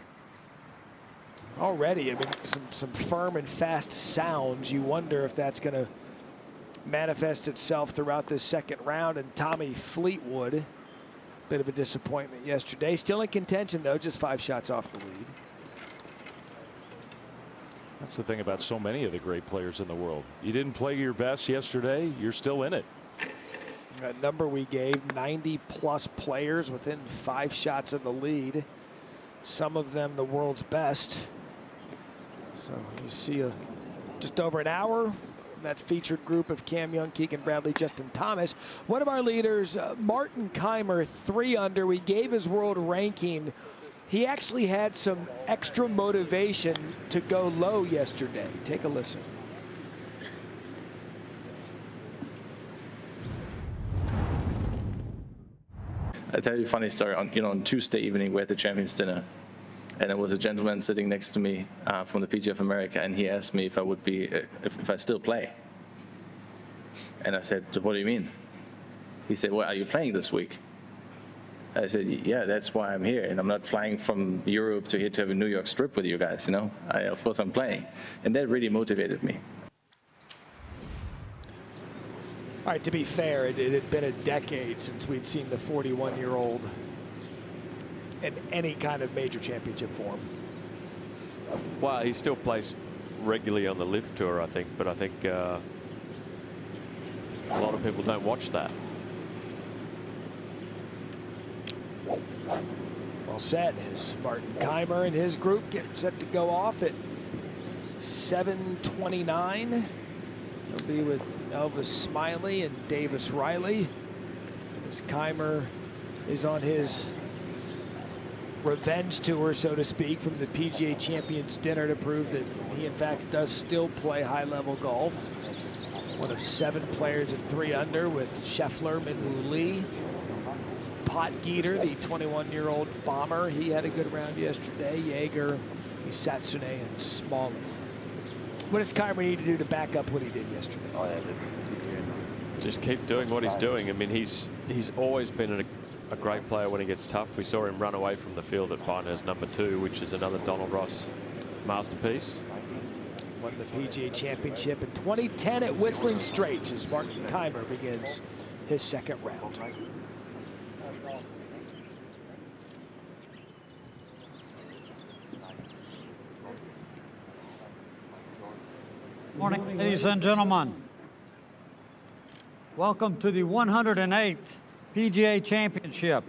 already. I mean, some firm and fast sounds. You wonder if that's going to manifest itself throughout this second round. And Tommy Fleetwood, bit of a disappointment yesterday. Still in contention, though, just 5 shots off the lead. That's the thing about so many of the great players in the world. You didn't play your best yesterday, you're still in it. That number we gave, 90+ players within 5 shots of the lead. Some of them the world's best. So you see just over an hour, that featured group of Cam Young, Keegan Bradley, Justin Thomas. One of our leaders, Martin Kaymer, 3 under. We gave his world ranking. He actually had some extra motivation to go low yesterday. Take a listen. I'll tell you a funny story. On Tuesday evening, we had the Champions Dinner, and there was a gentleman sitting next to me from the PGA of America, and he asked me if I would be, if I still play. And I said, "What do you mean?" He said, "Well, are you playing this week?" I said, "Yeah, that's why I'm here, and I'm not flying from Europe to here to have a New York strip with you guys. Of course I'm playing," and that really motivated me. All right, to be fair, it had been a decade since we'd seen the 41-year-old in any kind of major championship form. Well, he still plays regularly on the Live Tour, I think, but I think a lot of people don't watch that. Well said. As Martin Kaymer and his group get set to go off at 7:29. He'll be with Elvis Smiley and Davis Riley. As Kaymer is on his revenge tour, so to speak, from the PGA Champions Dinner to prove that he, in fact, does still play high-level golf. One of 7 players at 3 under with Scheffler, Minwoo Lee. Potgieter, the 21-year-old bomber, he had a good round yesterday. Jaeger, Satsune, and Smalley. What does Kaymer need to do to back up what he did yesterday? Just keep doing what he's doing. I mean, he's always been a great player when he gets tough. We saw him run away from the field at Pinehurst #2, which is another Donald Ross masterpiece. Won the PGA Championship in 2010 at Whistling Straits as Martin Kaymer begins his 2nd round. Morning, ladies and gentlemen. Welcome to the 108th PGA Championship.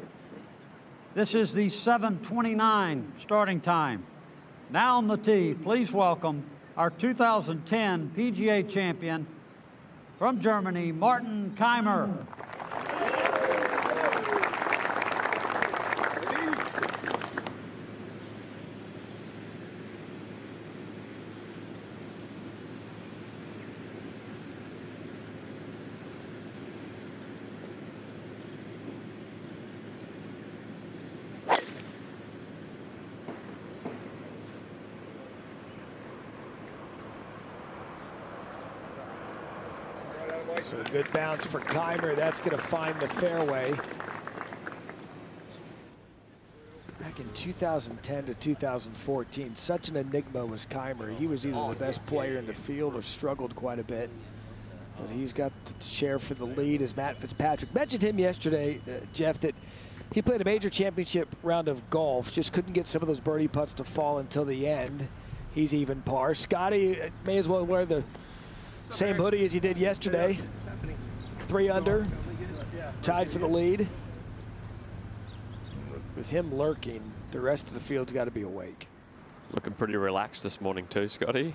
This is the 7:29 starting time. Now on the tee, please welcome our 2010 PGA champion from Germany, Martin Kaymer. So a good bounce for Kaymer. That's going to find the fairway. Back in 2010 to 2014, such an enigma was Kaymer. He was either the best player in the field or struggled quite a bit. But he's got the share for the lead, as Matt Fitzpatrick mentioned him yesterday, Jeff, that he played a major championship round of golf, just couldn't get some of those birdie putts to fall until the end. He's even par. Scotty may as well wear the same hoodie as he did yesterday. 3 under, tied for the lead. With him lurking, the rest of the field's got to be awake. Looking pretty relaxed this morning too, Scotty.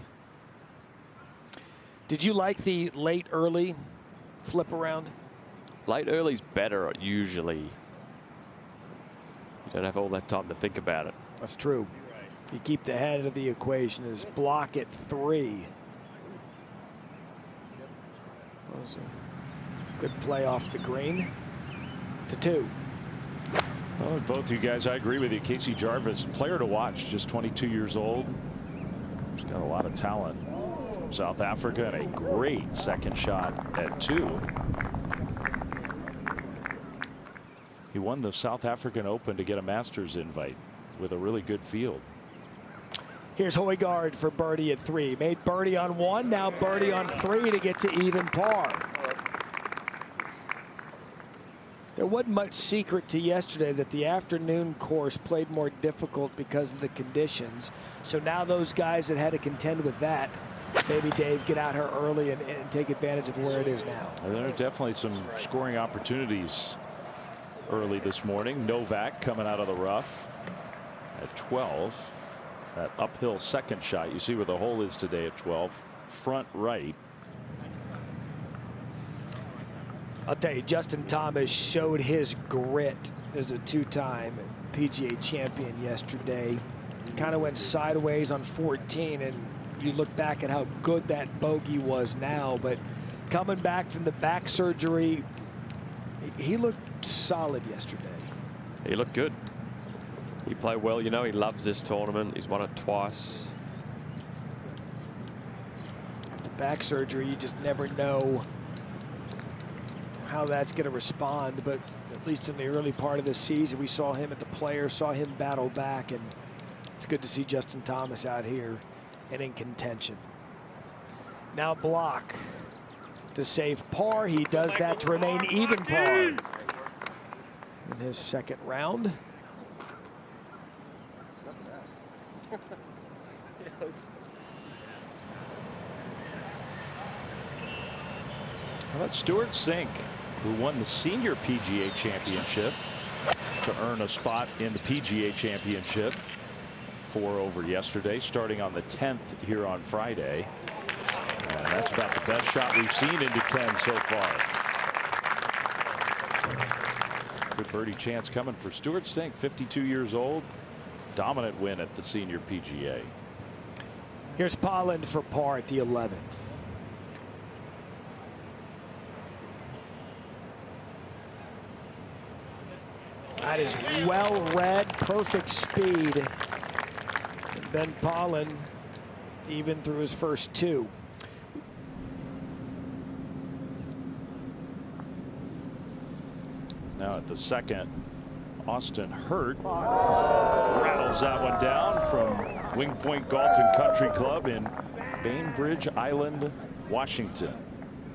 Did you like the late early flip around? Late early's better usually. You don't have all that time to think about it. That's true. You keep the head of the equation. Is block at 3. That was a good play off the green to 2. Well, both you guys, I agree with you. Casey Jarvis, player to watch, just 22 years old. He's got a lot of talent from South Africa and a great second shot at 2. He won the South African Open to get a Masters invite with a really good field. Here's Højgaard for birdie at 3. Made birdie on 1, now birdie on 3 to get to even par. There wasn't much secret to yesterday that the afternoon course played more difficult because of the conditions. So now those guys that had to contend with that, maybe Dave, get out here early and take advantage of where it is now. And there are definitely some scoring opportunities early this morning. Novak coming out of the rough at 12. That uphill second shot. You see where the hole is today at 12. Front right. I'll tell you, Justin Thomas showed his grit as a two-time PGA champion yesterday. Kind of went sideways on 14, and you look back at how good that bogey was now, but coming back from the back surgery, he looked solid yesterday. He looked good. He played well. You know, he loves this tournament. He's won it twice. The back surgery, you just never know how that's going to respond, but at least in the early part of the season, we saw him at the Players, saw him battle back, and it's good to see Justin Thomas out here and in contention. Now Block to save par. He does that to remain even par in his second round. How about Stuart Sink, who won the Senior PGA Championship to earn a spot in the PGA Championship. 4 over yesterday, starting on the 10th here on Friday. And that's about the best shot we've seen into 10 so far. Good birdie chance coming for Stuart Sink, 52 years old. Dominant win at the Senior PGA. Here's Polland for par at the 11th. That is well read, perfect speed. And Ben Polland even through his first 2. Now at the second, Austin Hurt rattles that one down from Wing Point Golf and Country Club in Bainbridge Island, Washington,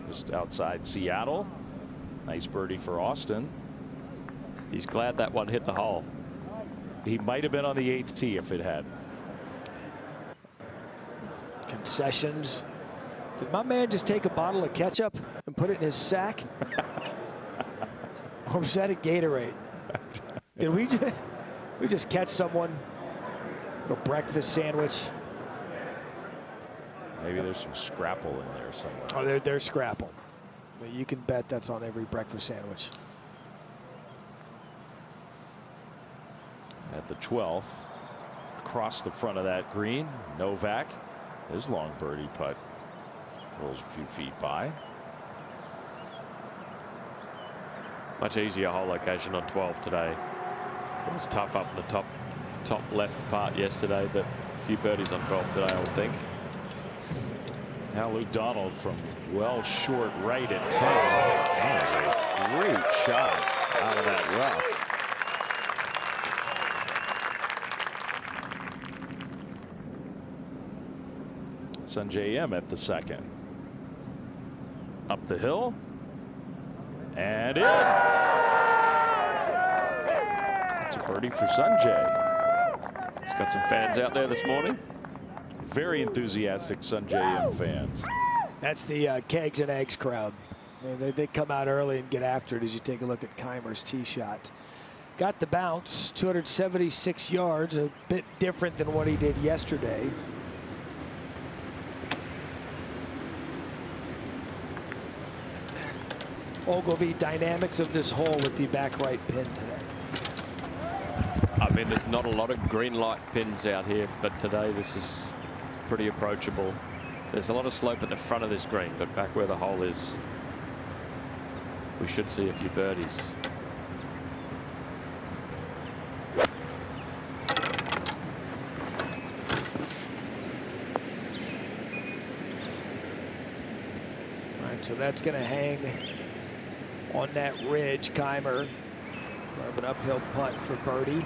just outside Seattle. Nice birdie for Austin. He's glad that one hit the hole. He might have been on the 8th tee if it had. Concessions. Did my man just take a bottle of ketchup and put it in his sack? Or was that a Gatorade? Did we just catch someone? A breakfast sandwich. Maybe there's some scrapple in there somewhere. Oh, there's scrapple. You can bet that's on every breakfast sandwich. At the 12th, across the front of that green, Novak, his long birdie putt rolls a few feet by. Much easier hole location on 12 today. It was tough up in the top left part yesterday, but a few birdies on 12 today, I would think. Now Luke Donald from well short right at 10. That was a great shot out of that rough. Sungjae M at the second. Up the hill. And in. It's a birdie for Sungjae. He's got some fans out there this morning. Very enthusiastic Sungjae M fans. That's the Kegs and Eggs crowd. They come out early and get after it as you take a look at Kaymer's tee shot. Got the bounce, 276 yards, a bit different than what he did yesterday. Ogilvy, dynamics of this hole with the back right pin today. I mean, there's not a lot of green light pins out here, but today this is pretty approachable. There's a lot of slope at the front of this green, but back where the hole is, we should see a few birdies. All right, so that's going to hang on that ridge. Kaymer of an uphill putt for birdie.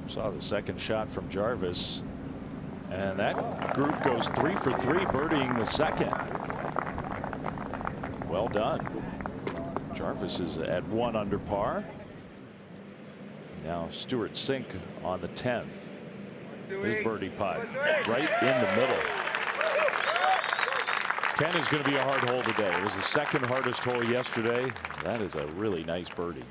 Saw the second shot from Jarvis And that group goes 3 for 3, birdieing the second. Well done. Jarvis is at 1 under par. Now Stewart Cink on the 10th. His birdie putt right in the middle. 10 is going to be a hard hole today. It was the second hardest hole yesterday. That is a really nice birdie.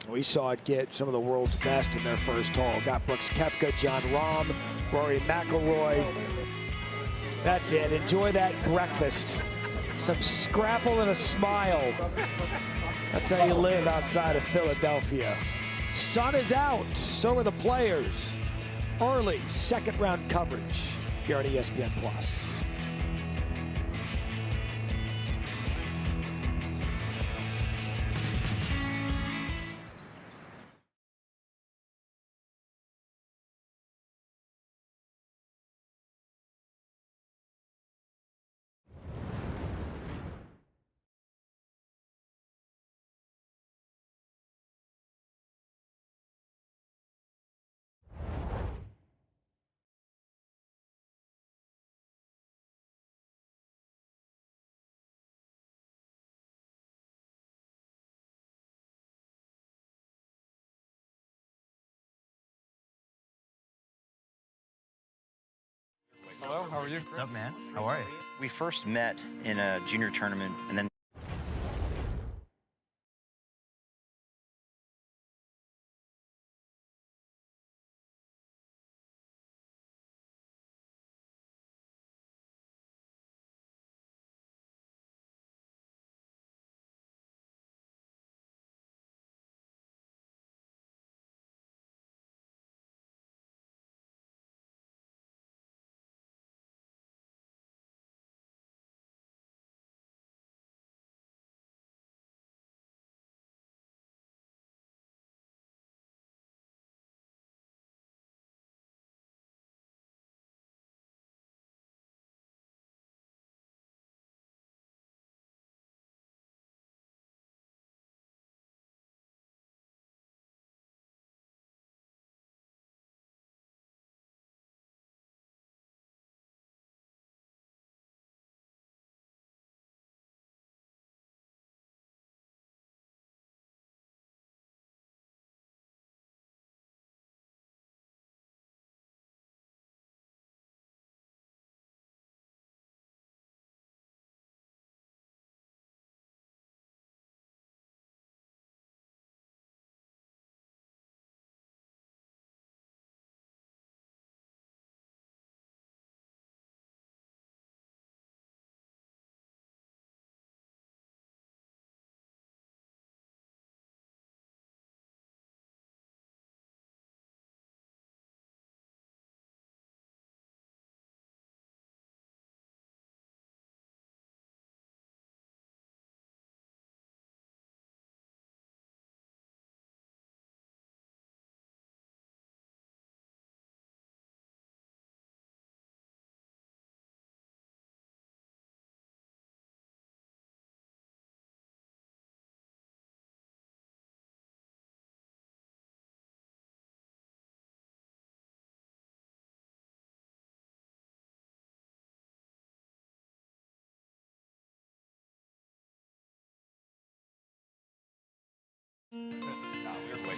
We saw it get some of the world's best in their first hole. Got Brooks Koepka, John Rahm, Rory McIlroy. That's it. Enjoy that breakfast. Some scrapple and a smile. That's how you live outside of Philadelphia. Sun is out. So are the players. Early second round coverage here on ESPN+. Hello, how are you? What's up, man? How are you? We first met in a junior tournament, and then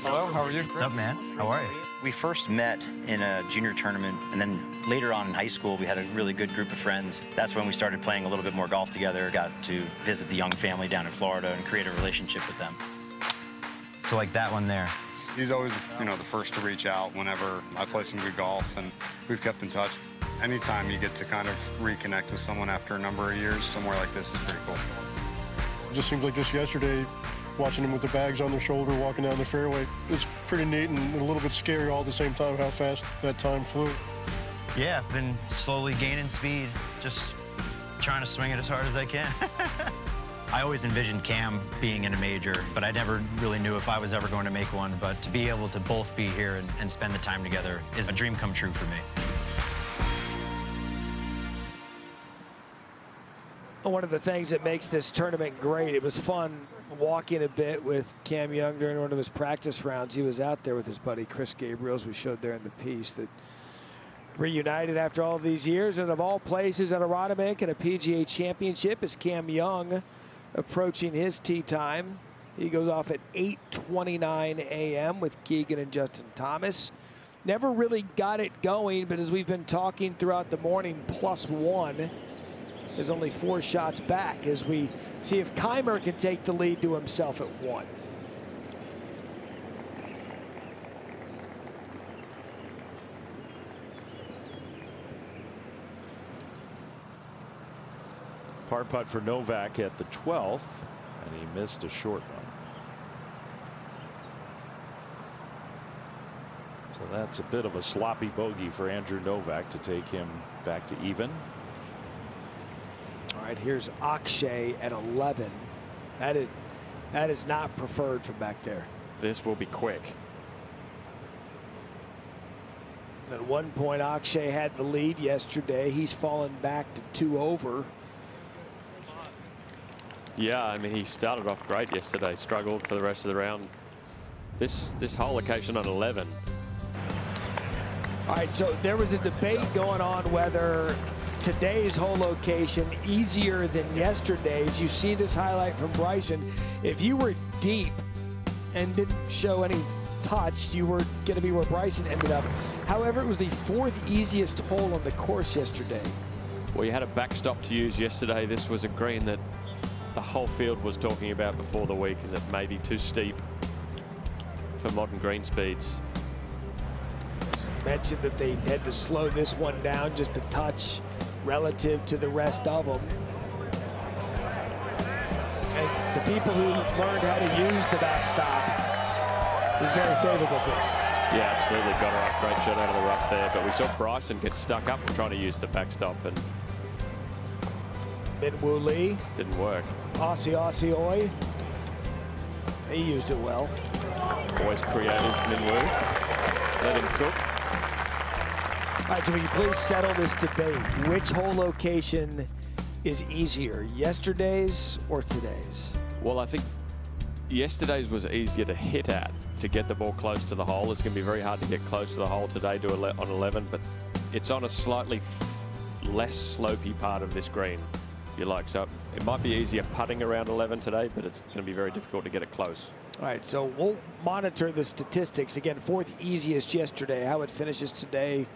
Hello, how are you? What's up, man? How are you? We first met in a junior tournament, and then later on in high school, we had a really good group of friends. That's when we started playing a little bit more golf together, got to visit the Young family down in Florida and create a relationship with them. So like that one there. He's always, the first to reach out whenever I play some good golf, and we've kept in touch. Anytime you get to kind of reconnect with someone after a number of years, somewhere like this is pretty cool. It just seems like just yesterday, watching them with the bags on their shoulder, walking down the fairway, it's pretty neat and a little bit scary all at the same time how fast that time flew. Yeah, I've been slowly gaining speed, just trying to swing it as hard as I can. I always envisioned Cam being in a major, but I never really knew if I was ever going to make one. But to be able to both be here and spend the time together is a dream come true for me. One of the things that makes this tournament great, it was fun walking a bit with Cam Young during one of his practice rounds. He was out there with his buddy Chris Gabriel, as we showed there in the piece, that reunited after all of these years, and of all places at Aronimink and a PGA Championship is Cam Young approaching his tee time. He goes off at 8:29 a.m. with Keegan and Justin Thomas. Never really got it going, but as we've been talking throughout the morning, +1 is only 4 shots back as we see if Kaymer can take the lead to himself at 1. Par putt for Novak at the 12th, and he missed a short one. So that's a bit of a sloppy bogey for Andrew Novak to take him back to even. All right, here's Akshay at 11. That is not preferred from back there. This will be quick. At one point, Akshay had the lead yesterday. He's fallen back to 2 over. Yeah, I mean, he started off great yesterday, struggled for the rest of the round. This whole location on 11. All right, so there was a debate going on whether today's hole location easier than yesterday's. You see this highlight from Bryson. If you were deep and didn't show any touch, you were going to be where Bryson ended up. However, it was the 4th easiest hole on the course yesterday. Well, you had a backstop to use yesterday. This was a green that the whole field was talking about before the week. Is it maybe too steep for modern green speeds? Mentioned that they had to slow this one down just a touch relative to the rest of them. And the people who learned how to use the backstop is very favorable for them. Yeah, absolutely. Got her up. Great shot out of the rough there. But we saw Bryson get stuck up trying to use the backstop, and Min-Woo Lee. Didn't work. Aussie Oi. He used it well. Always creative, Min-Woo. Let him cook. All right, so will you please settle this debate? Which hole location is easier, yesterday's or today's? Well, I think yesterday's was easier to hit at, to get the ball close to the hole. It's going to be very hard to get close to the hole today on 11, but it's on a slightly less slopey part of this green, if you like. So it might be easier putting around 11 today, but it's going to be very difficult to get it close. All right, so we'll monitor the statistics. Again, 4th easiest yesterday. How it finishes today,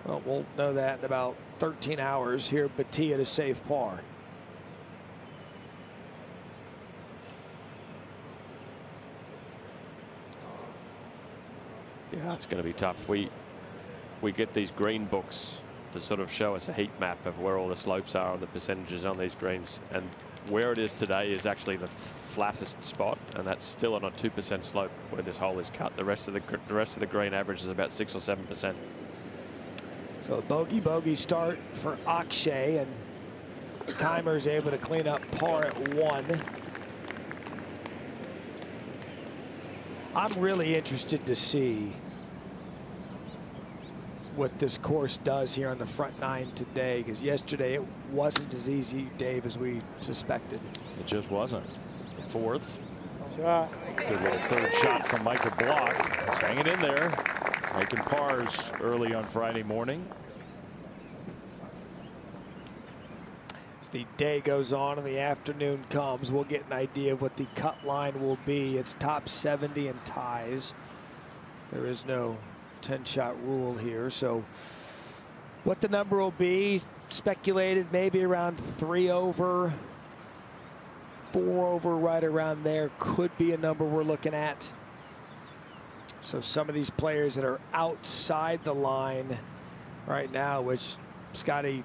well, we'll know that in about 13 hours. Here, Batia at a safe par. Yeah, it's going to be tough. We get these green books to sort of show us a heat map of where all the slopes are and the percentages on these greens. And where it is today is actually the flattest spot, and that's still on a 2% slope where this hole is cut. The rest of the green average is about 6 or 7%. So a bogey start for Akshay, and Kaymer's able to clean up par at 1. I'm really interested to see what this course does here on the front 9 today, because yesterday it wasn't as easy, Dave, as we suspected. It just wasn't. The 4th. Good little 3rd shot from Michael Block. It's hanging in there, making pars early on Friday morning. As the day goes on and the afternoon comes, we'll get an idea of what the cut line will be. It's top 70 and ties. There is no 10-shot rule here, so what the number will be, speculated maybe around 3 over, 4 over, right around there could be a number we're looking at. So some of these players that are outside the line right now, which Scotty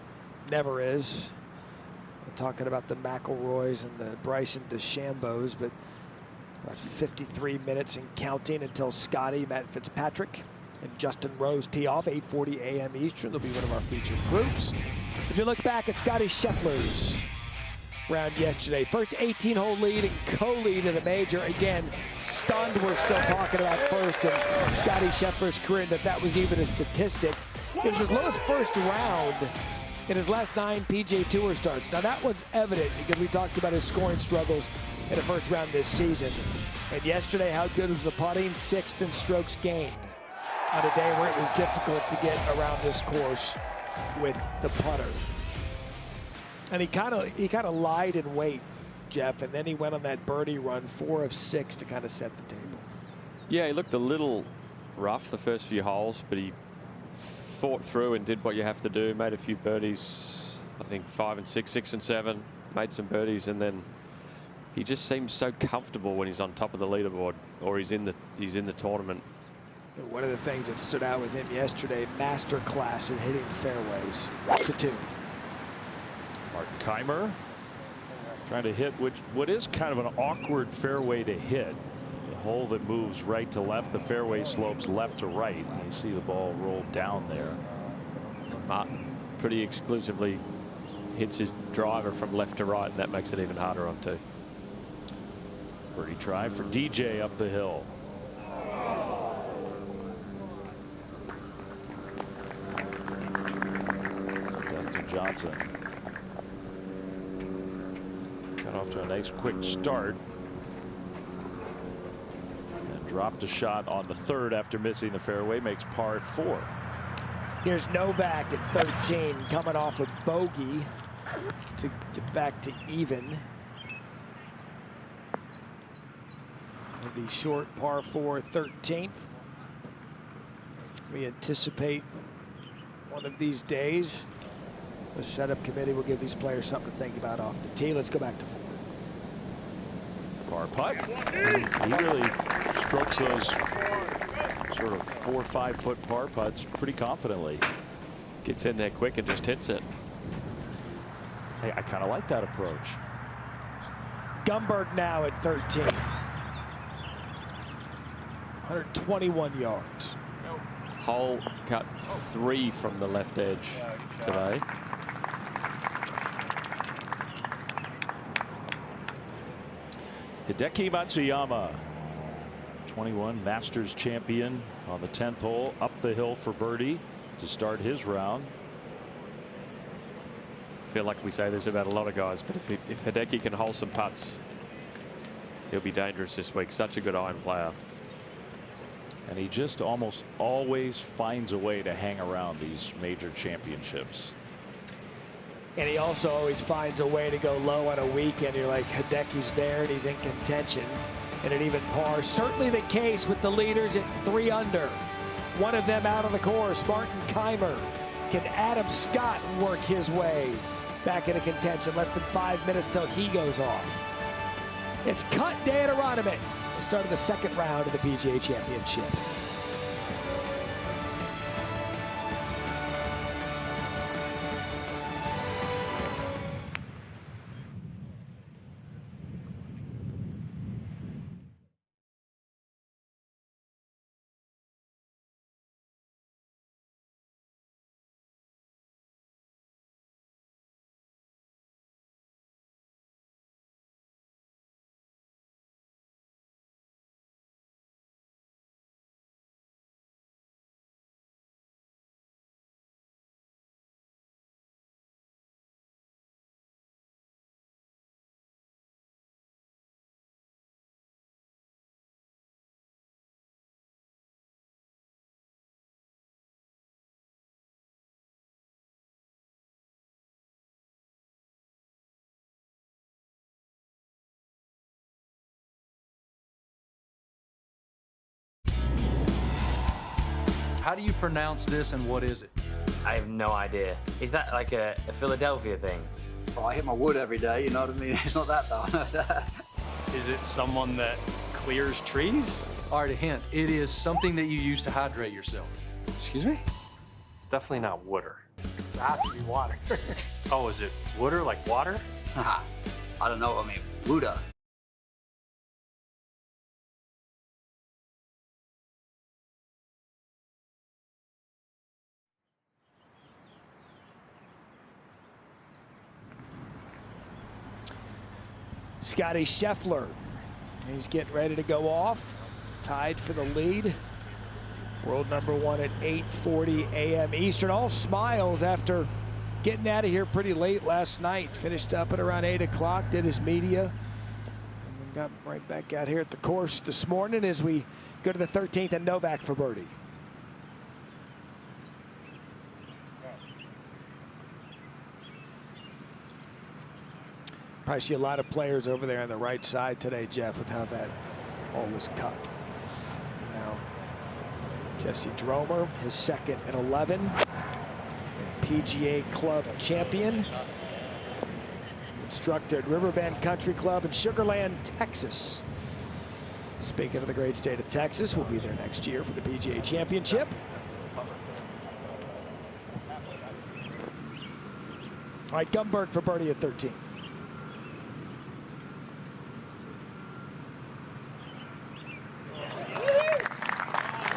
never is. I'm talking about the McIlroys and the Bryson DeChambos, but about 53 minutes and counting until Scotty, Matt Fitzpatrick, and Justin Rose tee off, 8:40 a.m. Eastern. They'll be one of our featured groups. As we look back at Scotty Scheffler's round yesterday, first 18-hole lead and co-lead in the major. Again, stunned we're still talking about first in Scotty Scheffler's career, that was even a statistic. It was his lowest first round in his last 9 PGA Tour starts. Now that was evident because we talked about his scoring struggles in the first round this season. And yesterday, how good was the putting? 6th in strokes gained. on a day where it was difficult to get around this course with the putter. And he kind of lied in wait, Jeff, and then he went on that birdie run, 4 of 6 to kind of set the table. Yeah, he looked a little rough the first few holes, but he fought through and did what you have to do. Made a few birdies, I think 5 and 6, 6 and 7. Made some birdies, and then he just seems so comfortable when he's on top of the leaderboard or he's in the tournament. One of the things that stood out with him yesterday, master class in hitting fairways to 2. Martin Kaymer trying to hit what is kind of an awkward fairway to hit. The hole that moves right to left, the fairway slopes left to right. You see the ball roll down there. And Martin pretty exclusively hits his driver from left to right, and that makes it even harder on 2. Birdie try for DJ up the hill. Dustin Johnson got off to a nice quick start and dropped a shot on the 3rd after missing the fairway. Makes par at 4. Here's Novak at 13, coming off a bogey to get back to even. The short par 4 13th. We anticipate one of these days the setup committee will give these players something to think about off the tee. Let's go back to 4. Par putt. He really strokes those sort of 4 or 5 foot par putts pretty confidently. Gets in there quick and just hits it. Hey, I kind of like that approach. Gumberg now at 13. 121 yards. Hole cut 3 from the left edge today. Hideki Matsuyama, 21 Masters champion, on the 10th hole, up the hill for birdie to start his round. I feel like we say this about a lot of guys, but if Hideki can hole some putts, he'll be dangerous this week. Such a good iron player. And he just almost always finds a way to hang around these major championships. And he also always finds a way to go low on a weekend. You're like, Hideki's there and he's in contention. And an even par. Certainly the case with the leaders at 3 under. One of them out on the course, Martin Kaymer. Can Adam Scott work his way back into contention? Less than 5 minutes till he goes off. It's cut day at Aronimink. The start of the 2nd round of the PGA Championship. How do you pronounce this and what is it? I have no idea. Is that like a Philadelphia thing? Well, I hit my wood every day, you know what I mean? It's not that bad. Is it someone that clears trees? All right, a hint. It is something that you use to hydrate yourself. Excuse me? It's definitely not water. It has to be water. Oh, is it water like water? I don't know what I mean. Wooda. Scotty Scheffler. He's getting ready to go off. Tied for the lead. World *1 at 8:40 a.m. Eastern. All smiles after getting out of here pretty late last night. Finished up at around 8 o'clock, did his media, and then got right back out here at the course this morning as we go to the 13th and Novak for birdie. Probably see a lot of players over there on the right side today, Jeff, with how that hole was cut. Now, Jesse Dromer, his second at 11. PGA Club champion. Instructor at Riverbend Country Club in Sugar Land, Texas. Speaking of the great state of Texas, we'll be there next year for the PGA Championship. All right, Gumberg for birdie at 13.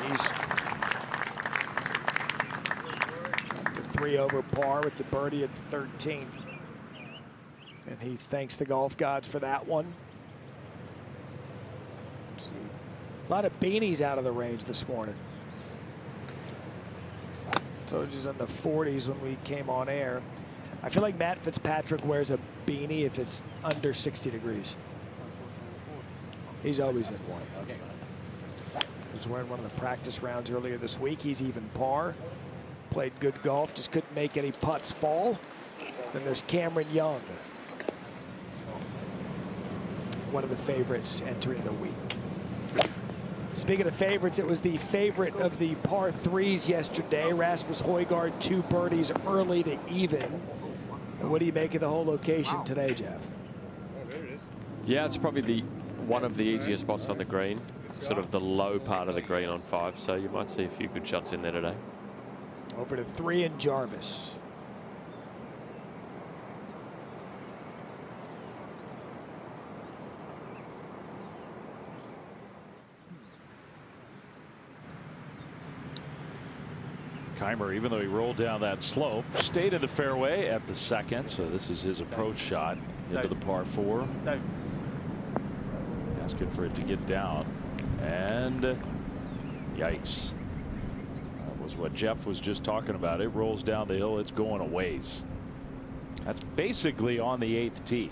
He's up to 3 over par with the birdie at the 13th. And he thanks the golf gods for that one. A lot of beanies out of the range this morning. Told you it was in the 40s when we came on air. I feel like Matt Fitzpatrick wears a beanie if it's under 60 degrees. He's always in one. He was wearing one of the practice rounds earlier this week. He's even par. Played good golf, just couldn't make any putts fall. Then there's Cameron Young, one of the favorites entering the week. Speaking of favorites, it was the favorite of the par 3s yesterday. Rasmus Højgaard, 2 birdies early to even. And what do you make of the whole location today, Jeff? Yeah, it's probably one of the easier spots on the green. Sort of the low part of the green on 5, so you might see a few good shots in there today. Over to 3 and Jarvis. Kaymer, even though he rolled down that slope, stayed in the fairway at the second. So this is his approach shot into the par 4. Asking for it to get down. And yikes. That was what Jeff was just talking about. It rolls down the hill. It's going a ways. That's basically on the 8th tee.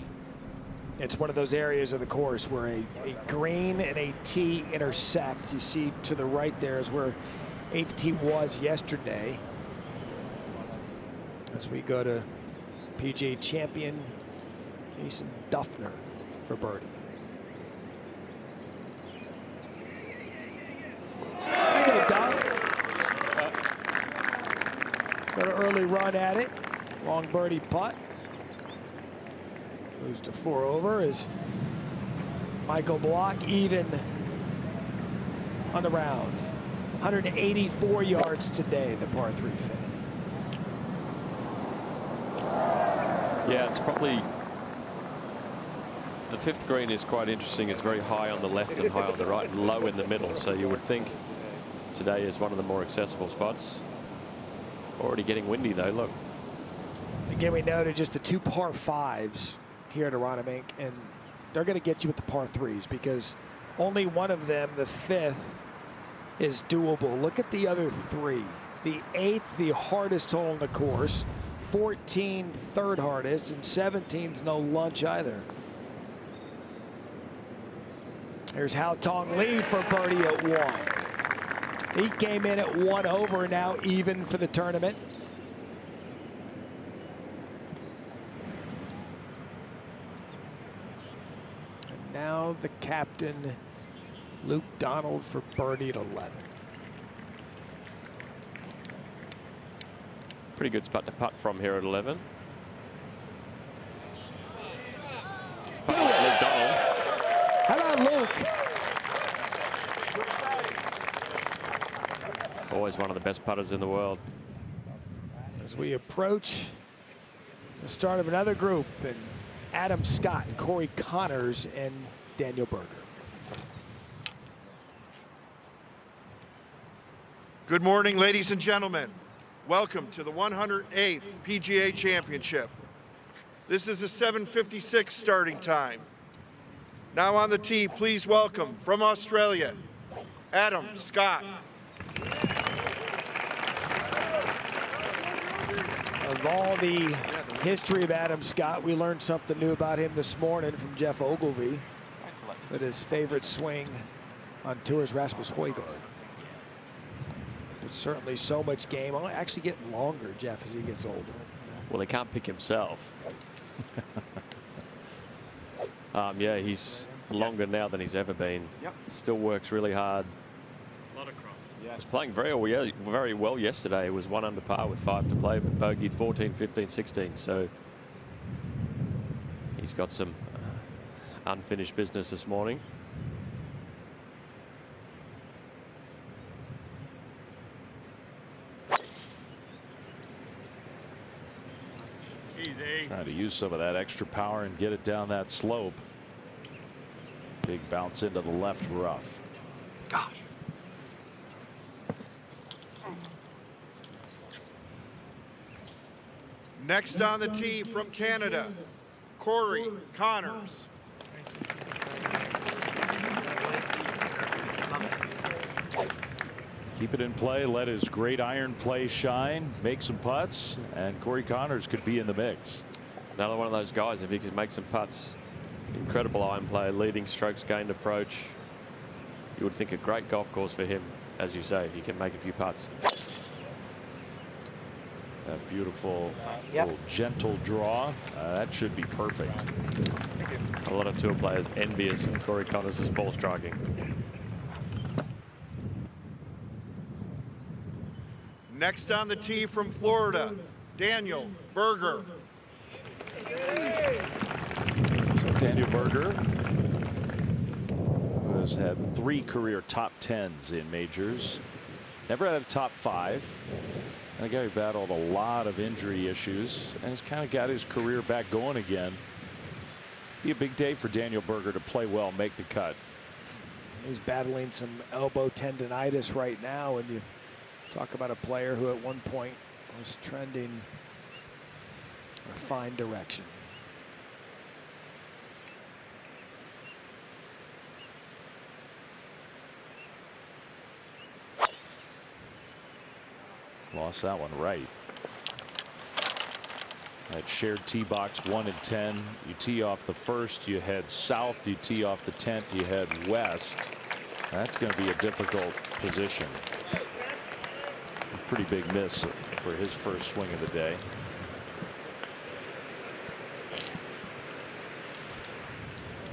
It's one of those areas of the course where a green and a tee intersect. You see to the right there is where 8th tee was yesterday. As we go to PGA champion Jason Duffner for birdie. There you go, Duff. Got an early run at it. Long birdie putt. Moves to 4 over as Michael Block even on the round. 184 yards today, the par 3 fifth. Yeah, it's probably the 5th green is quite interesting. It's very high on the left and high on the right and low in the middle. So you would think today is one of the more accessible spots. Already getting windy though, look. Again, we noted just the 2 par 5s here at Aronimink, and they're going to get you with the par 3s because only one of them, the 5th, is doable. Look at the other 3. The 8th, the hardest hole in the course. 14, 3rd hardest, and 17's no lunch either. Here's Hao Tong Lee for birdie at 1. He came in at 1 over, now even for the tournament. And now the captain, Luke Donald, for birdie at 11. Pretty good spot to putt from here at 11. Luke Donald. How about Luke? Always one of the best putters in the world. As we approach the start of another group, and Adam Scott, Corey Connors, and Daniel Berger. Good morning, ladies and gentlemen. Welcome to the 108th PGA Championship. This is a 7:56 starting time. Now on the tee, please welcome from Australia, Adam Scott. Of all the history of Adam Scott, we learned something new about him this morning from Jeff Ogilvy, that his favorite swing on tour is Rasmus Højgaard. But certainly so much game. I'll actually get longer, Jeff, as he gets older. Well, he can't pick himself. Yeah, he's longer now than he's ever been. Still works really hard. A lot of cross. Was playing very well yesterday. It was 1 under par with 5 to play, but bogeyed 14, 15, 16. So he's got some unfinished business this morning. Easy. Trying to use some of that extra power and get it down that slope. Big bounce into the left rough. Gosh. Next on the tee from Canada, Corey Connors. Keep it in play, let his great iron play shine, make some putts, and Corey Connors could be in the mix. Another one of those guys, if he can make some putts, incredible iron play, leading strokes gained approach. You would think a great golf course for him, as you say, if he can make a few putts. That beautiful little gentle draw, that should be perfect. A lot of tour players envious of Corey Connors' ball striking. Next on the tee from Florida, Daniel Berger. Daniel Berger, who has had 3 career top 10s in majors, never had a top 5. And a guy who battled a lot of injury issues and has kind of got his career back going again. Be a big day for Daniel Berger to play well, make the cut. He's battling some elbow tendonitis right now, and you talk about a player who at one point was trending a fine direction. Lost that one right. That shared tee box 1 and 10. You tee off the first, you head south, you tee off the 10th, you head west. That's going to be a difficult position. A pretty big miss for his first swing of the day.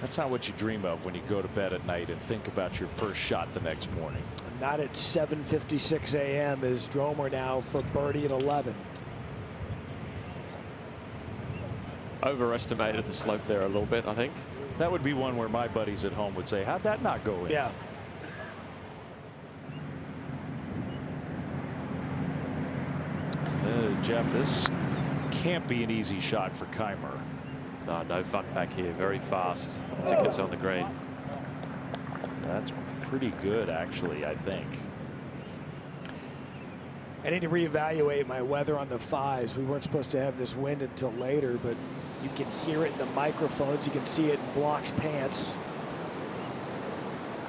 That's not what you dream of when you go to bed at night and think about your first shot the next morning. Not at 7:56 a.m. is Dromer now for birdie at 11. Overestimated the slope there a little bit, I think. That would be one where my buddies at home would say, how'd that not go in? Yeah. Jeff, this can't be an easy shot for Kaymer. No fun back here. Very fast once it gets on the green. That's pretty good, actually, I think. I need to reevaluate my weather on the 5s. We weren't supposed to have this wind until later, but you can hear it in the microphones. You can see it in Block's pants.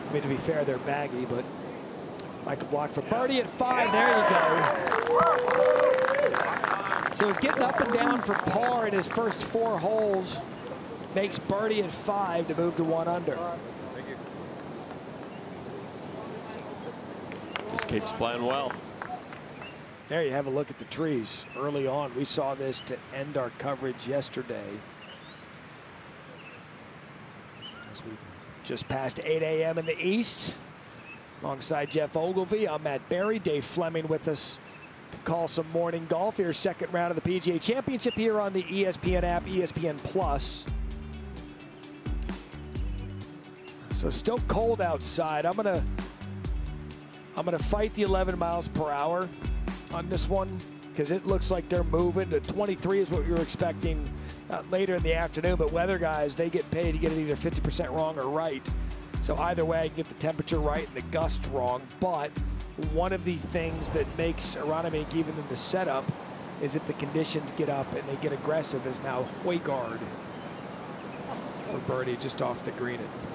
I mean, to be fair, they're baggy, but Michael Block for birdie at 5. There you go. So he's getting up and down for par in his first 4 holes. Makes birdie at 5 to move to 1 under. Just keeps playing well. There you have a look at the trees. Early on, we saw this to end our coverage yesterday. As we just passed 8 a.m. in the east. Alongside Jeff Ogilvy, I'm Matt Barry. Dave Fleming with us to call some morning golf. Here's second round of the PGA Championship here on the ESPN app, ESPN Plus. So still cold outside. I'm gonna fight the 11 miles per hour on this one because it looks like they're moving to 23 is what we were expecting later in the afternoon. But weather guys, they get paid to get it either 50% wrong or right. So either way, I can get the temperature right and the gust wrong. But one of the things that makes Aronimink even in the setup is if the conditions get up and they get aggressive is now Højgaard for birdie just off the green at 3.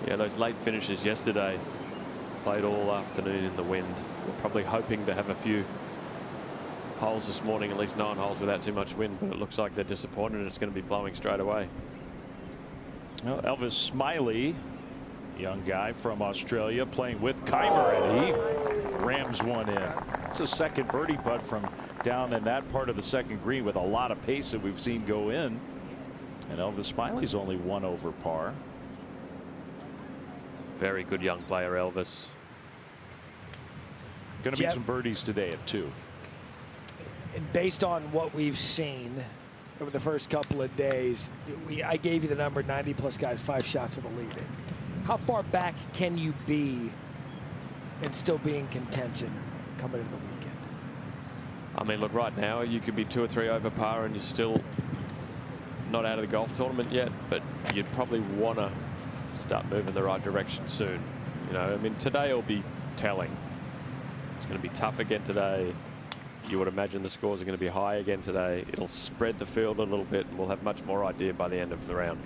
Yeah, those late finishes yesterday played all afternoon in the wind. We're probably hoping to have a few holes this morning, at least 9 holes without too much wind, but it looks like they're disappointed and it's going to be blowing straight away. Well, Elvis Smiley, young guy from Australia, playing with Kaymer, and he rams one in. It's a second birdie putt from down in that part of the second green with a lot of pace that we've seen go in. And Elvis Smiley's only 1 over par. Very good young player, Elvis. Going to be some birdies today at 2. And based on what we've seen over the first couple of days, I gave you the number 90+ guys, 5 shots of the lead. How far back can you be and still be in contention coming into the weekend? I mean, look, right now you could be 2 or 3 over par and you're still not out of the golf tournament yet, but you'd probably want to start moving the right direction soon. You know, I mean, today will be telling. It's going to be tough again today. You would imagine the scores are going to be high again today. It'll spread the field a little bit, and we'll have much more idea by the end of the round.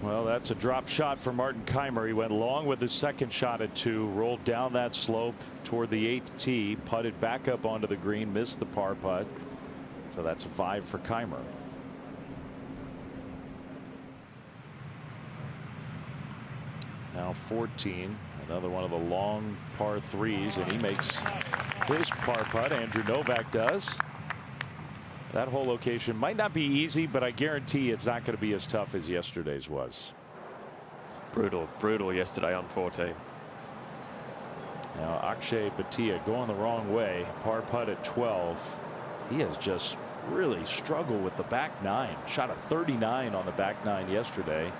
Well, that's a drop shot for Martin Kaymer. He went long with his second shot at 2, rolled down that slope toward the 8th tee, putted back up onto the green, missed the par putt. So that's a 5 for Kaymer. Now 14, another one of the long par 3s, and he makes his par putt. Andrew Novak does. That whole location might not be easy, but I guarantee it's not going to be as tough as yesterday's was. Brutal yesterday on 14. Now Akshay Bhatia going the wrong way. Par putt at 12. He has just really struggled with the back 9. Shot a 39 on the back 9 yesterday.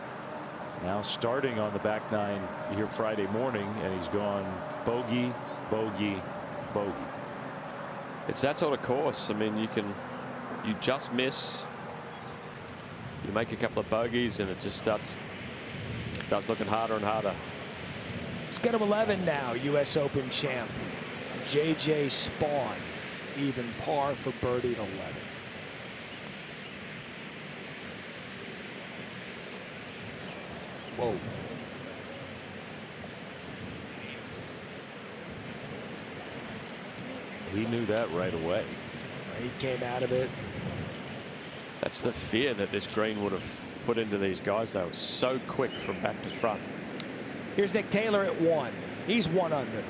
Now starting on the back 9 here Friday morning, and he's gone bogey, bogey, bogey. It's that sort of course. I mean, you just miss, you make a couple of bogeys, and it just starts looking harder and harder. Let's go to 11 now. U.S. Open champ J.J. Spaun, even par for birdie at 11. Whoa. He knew that right away. He came out of it. That's the fear that this green would have put into these guys. They were so quick from back to front. Here's Nick Taylor at 1. He's 1 under.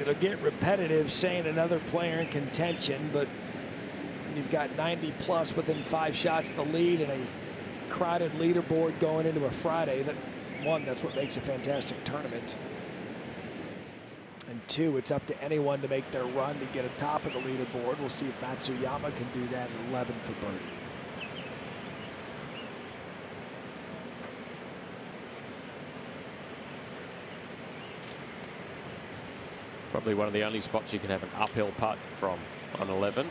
It'll get repetitive saying another player in contention, but you've got 90+ within 5 shots of the lead and a crowded leaderboard going into a Friday. That's what makes a fantastic tournament. And 2, it's up to anyone to make their run to get atop of the leaderboard. We'll see if Matsuyama can do that at 11 for birdie. Probably one of the only spots you can have an uphill putt from on 11.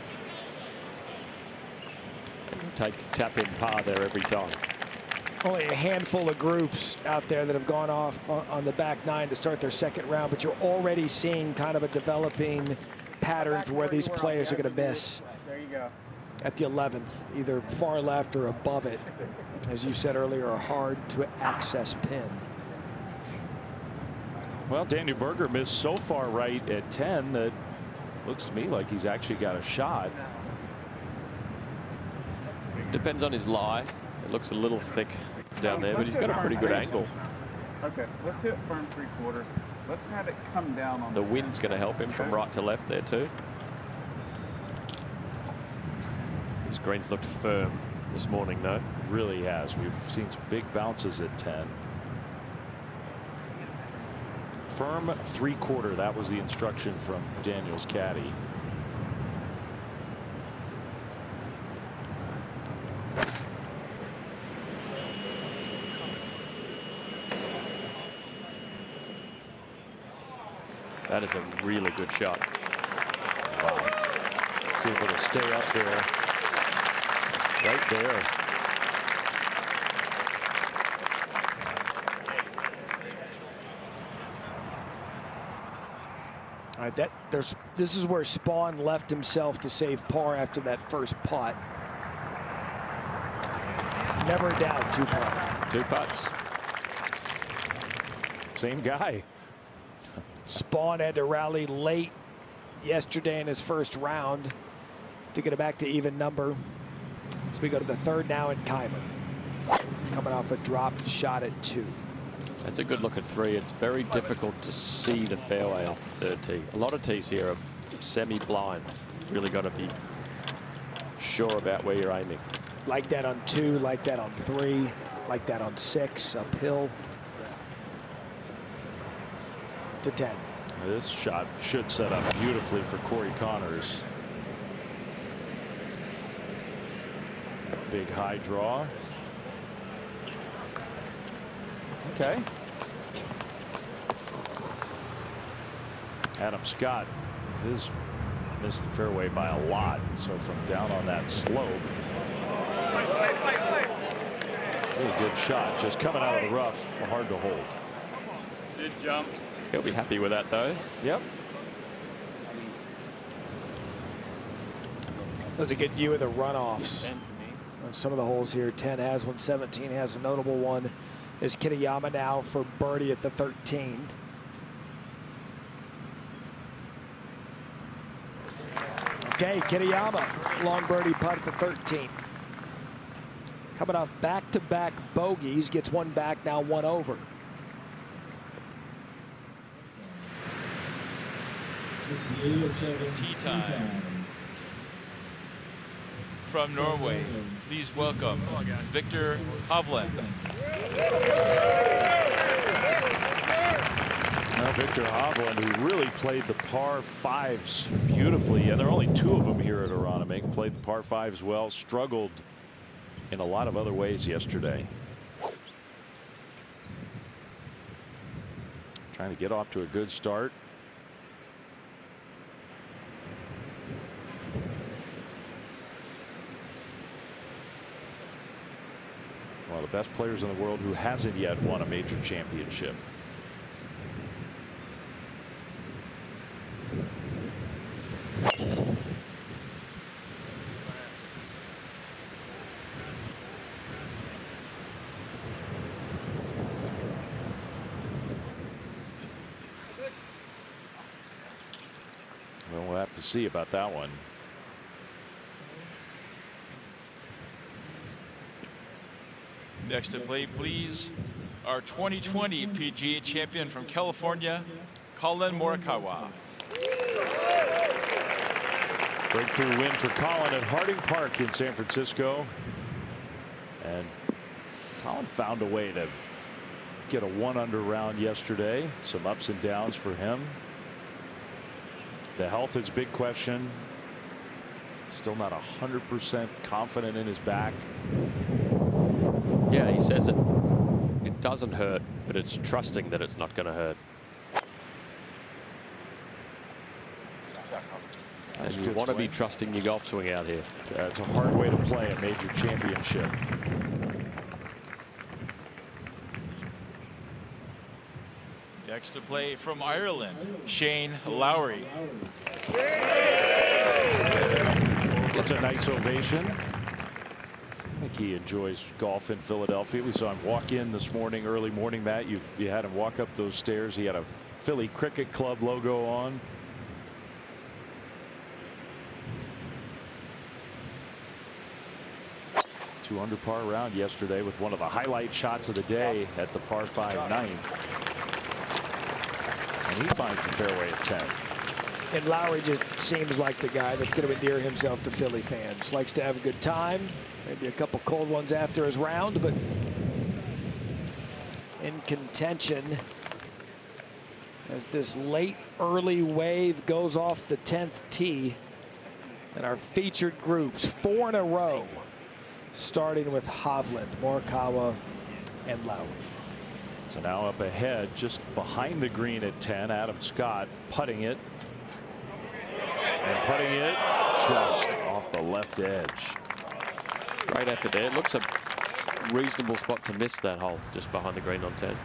And tap in par there every time. Only a handful of groups out there that have gone off on the back 9 to start their second round, but you're already seeing kind of a developing pattern for where these players are going to miss. There you go. At the 11th, either far left or above it. As you said earlier, a hard to access pin. Well, Daniel Berger missed so far right at 10 that looks to me like he's actually got a shot. Depends on his lie. It looks a little thick down there, but he's got a pretty good angle. Okay, let's hit firm 3/4. Let's have it come down on the wind's going to help him from right to left there too. His greens looked firm this morning, though. Really has. We've seen some big bounces at 10. Firm 3/4. That was the instruction from Daniel's caddy. That is a really good shot. Wow. See if it'll stay up there. Right there. All right, this is where Spaun left himself to save par after that first putt. Never a doubt, 2 putt. 2 putts. Same guy. Spaun had to rally late yesterday in his first round to get it back to even number. So we go to the 3rd now in Kaymer. Coming off a dropped shot at 2. That's a good look at 3. It's very difficult to see the fairway off the 3rd tee. A lot of tees here are semi-blind. really got to be sure about where you're aiming. Like that on 2, like that on 3, like that on 6, uphill to 10. This shot should set up beautifully for Corey Connors. Big high draw. Okay. Adam Scott has missed the fairway by a lot. So from down on that slope. Really good shot. Just coming out of the rough. Hard to hold. Good jump. He'll be happy with that, though. Yep. That was a good view of the runoffs on some of the holes here. 10 has one, 17 has a notable one. Is Kitayama now for birdie at the 13th. Okay, Kitayama, long birdie putt at the 13th. Coming off back-to-back bogeys, gets one back, now one over. Tee time. From Norway, please welcome Victor Hovland. Now Victor Hovland, who really played the par 5s beautifully, and there are only 2 of them here at Aronimink. Played the par 5s well, struggled in a lot of other ways yesterday. Trying to get off to a good start. One of the best players in the world who hasn't yet won a major championship. Well, we'll have to see about that one. Next to play, please, our 2020 PGA champion from California, Colin Morikawa. Breakthrough win for Colin at Harding Park in San Francisco. And Colin found a way to get a 1-under round yesterday. Some ups and downs for him. The health is a big question. Still not 100% confident in his back. Yeah, he says it doesn't hurt, but it's trusting that it's not going to hurt. And you want to be trusting your golf swing out here. Yeah, it's a hard way to play a major championship. Next to play from Ireland, Shane Lowry. Gets a nice ovation. I think he enjoys golf in Philadelphia. We saw him walk in this morning, early morning, Matt. You had him walk up those stairs. He had a Philly Cricket Club logo on. Two under par round yesterday with one of the highlight shots of the day at the par 5 ninth. And he finds the fairway at 10. And Lowry just seems like the guy that's going to endear himself to Philly fans. Likes to have a good time. Maybe a couple cold ones after his round, but in contention as this late early wave goes off the 10th tee. And our featured groups, 4 in a row, starting with Hovland, Morikawa, and Lowry. So now up ahead, just behind the green at 10, Adam Scott putting it. And putting it just off the left edge. Great effort there. It looks a reasonable spot to miss that hole, just behind the green on 10.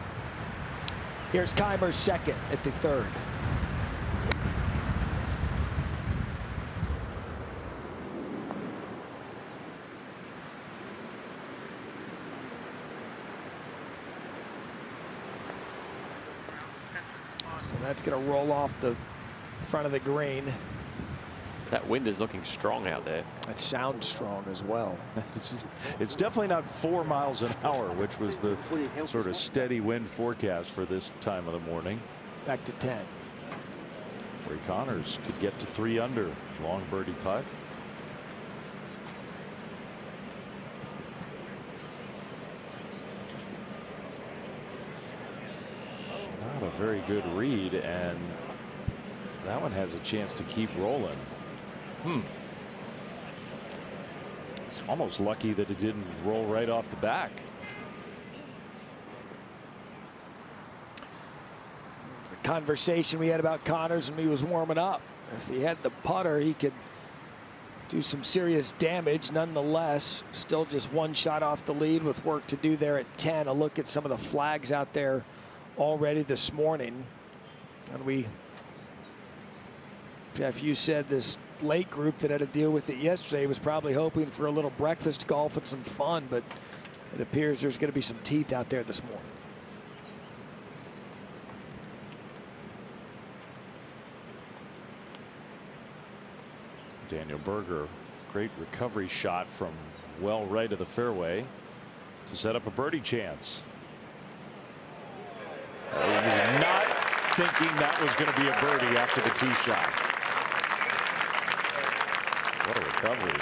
Here's Kaymer second at the 3rd. So that's going to roll off the front of the green. That wind is looking strong out there. It sounds strong as well. It's definitely not 4 miles an hour, which was the sort of steady wind forecast for this time of the morning. Back to 10. Corey Connors could get to 3 under. Long birdie putt. Not a very good read, and that one has a chance to keep rolling. It's almost lucky that it didn't roll right off the back. The conversation we had about Connors when he was warming up. If he had the putter, he could do some serious damage. Nonetheless, still just 1 shot off the lead with work to do there at 10. A look at some of the flags out there already this morning. And Jeff, you said this late group that had to deal with it yesterday was probably hoping for a little breakfast golf and some fun, but it appears there's going to be some teeth out there this morning. Daniel Berger, great recovery shot from well right of the fairway to set up a birdie chance. He was not thinking that was going to be a birdie after the tee shot. What a recovery.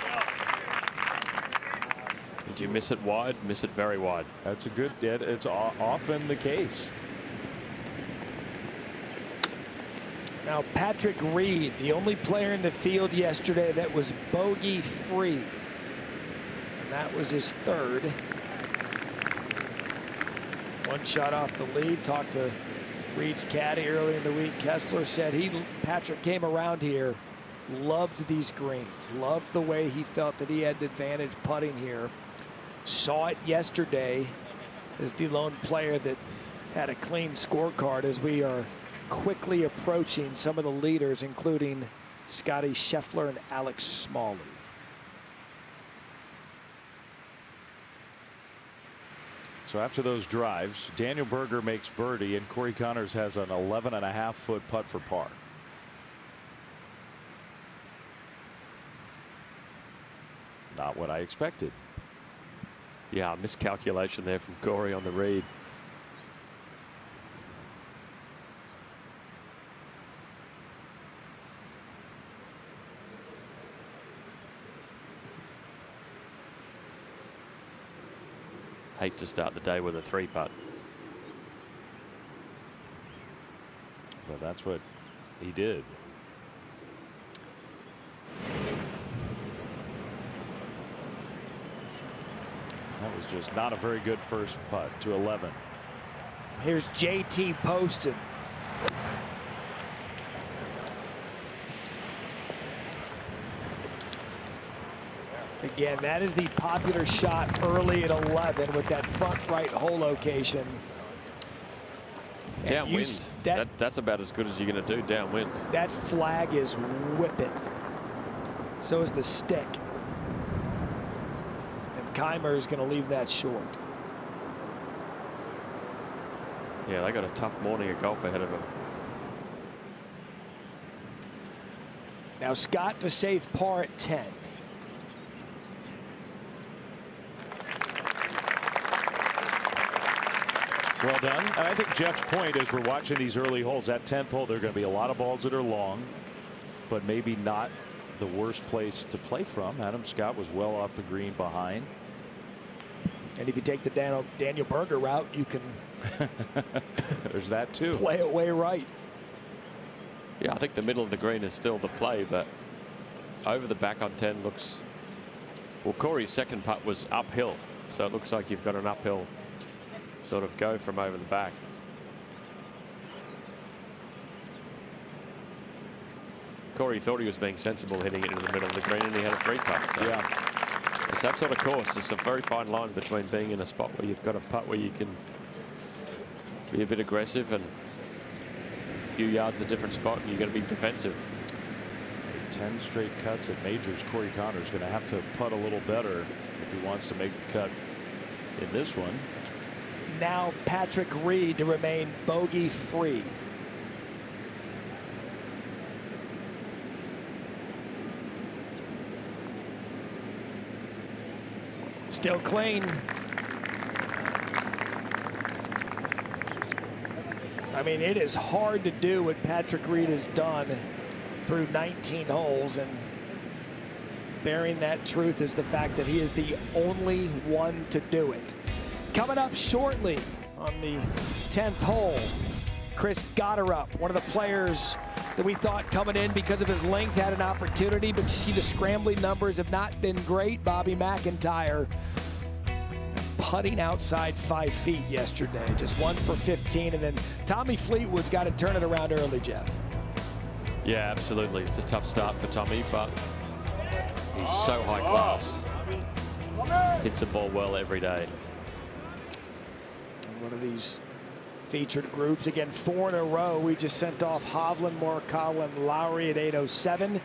Did you miss it wide? Miss it very wide. That's a good, it's often the case. Now Patrick Reed, the only player in the field yesterday that was bogey free. And that was his 3rd. 1 shot off the lead. Talked to Reed's caddy early in the week. Kessler said Patrick came around here, loved these greens, loved the way he felt that he had an advantage putting here. Saw it yesterday as the lone player that had a clean scorecard as we are quickly approaching some of the leaders, including Scotty Scheffler and Alex Smalley. So after those drives, Daniel Berger makes birdie, and Corey Connors has an 11.5-foot putt for par. Not what I expected. Yeah, miscalculation there from Corey on the read. Hate to start the day with a 3-putt. But that's what he did. That was just not a very good first putt to 11. Here's JT Poston. Again, that is the popular shot early at 11 with that front right hole location. Downwind. That's about as good as you're going to do downwind. That flag is whipping. So is the stick. And Kaymer is going to leave that short. Yeah, they got a tough morning of golf ahead of them. Now Scott to save par at 10. Well done. And I think Jeff's point as we're watching these early holes, that 10th hole, there are going to be a lot of balls that are long, but maybe not the worst place to play from. Adam Scott was well off the green behind. And if you take the Daniel Berger route, you can there's that too. Play it way right. Yeah, I think the middle of the green is still the play, but over the back on 10 looks, well, Corey's second putt was uphill, so it looks like you've got an uphill sort of go from over the back. Corey thought he was being sensible hitting it into the middle of the green, and he had a 3-putt. So yeah, it's that sort of course. It's a very fine line between being in a spot where you've got a putt where you can be a bit aggressive and a few yards a different spot, and you're going to be defensive. 10 straight cuts at majors. Corey Connors is going to have to putt a little better if he wants to make the cut in this one. Now Patrick Reed to remain bogey free. Still clean. I mean, it is hard to do what Patrick Reed has done through 19 holes, and bearing that truth is the fact that he is the only one to do it. Coming up shortly on the 10th hole, Chris Gotterup, one of the players that we thought coming in because of his length had an opportunity, but you see the scrambling numbers have not been great. Bobby McIntyre putting outside 5 feet yesterday, just 1 for 15, and then Tommy Fleetwood's got to turn it around early, Jeff. Yeah, absolutely. It's a tough start for Tommy, but he's so high class. Hits the ball well every day. One of these featured groups. Again, 4 in a row. We just sent off Hovland, Morikawa, and Lowry at 8:07.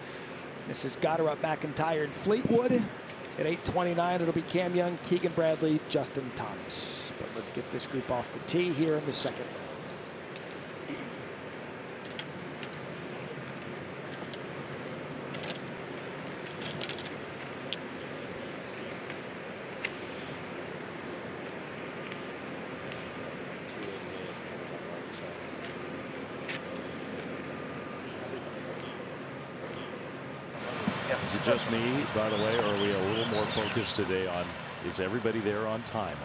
This is Gotterup, McIntyre, and Fleetwood. At 8:29, it'll be Cam Young, Keegan Bradley, Justin Thomas. But let's get this group off the tee here in the second round. Is it just me, by the way, or are we a little more focused today on, is everybody there on time?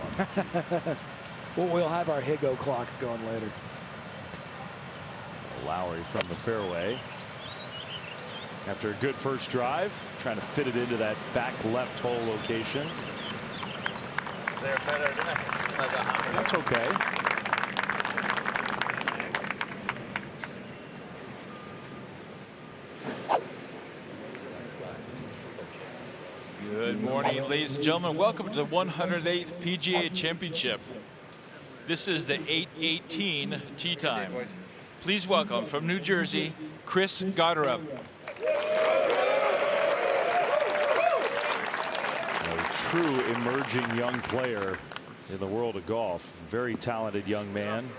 Well, we'll have our Higo clock going later. So Lowry from the fairway. After a good first drive, trying to fit it into that back left hole location. That's okay. Good morning, ladies and gentlemen. Welcome to the 108th PGA Championship. This is the 8:18 tee time. Please welcome from New Jersey, Chris Gotterup. A true emerging young player in the world of golf. Very talented young man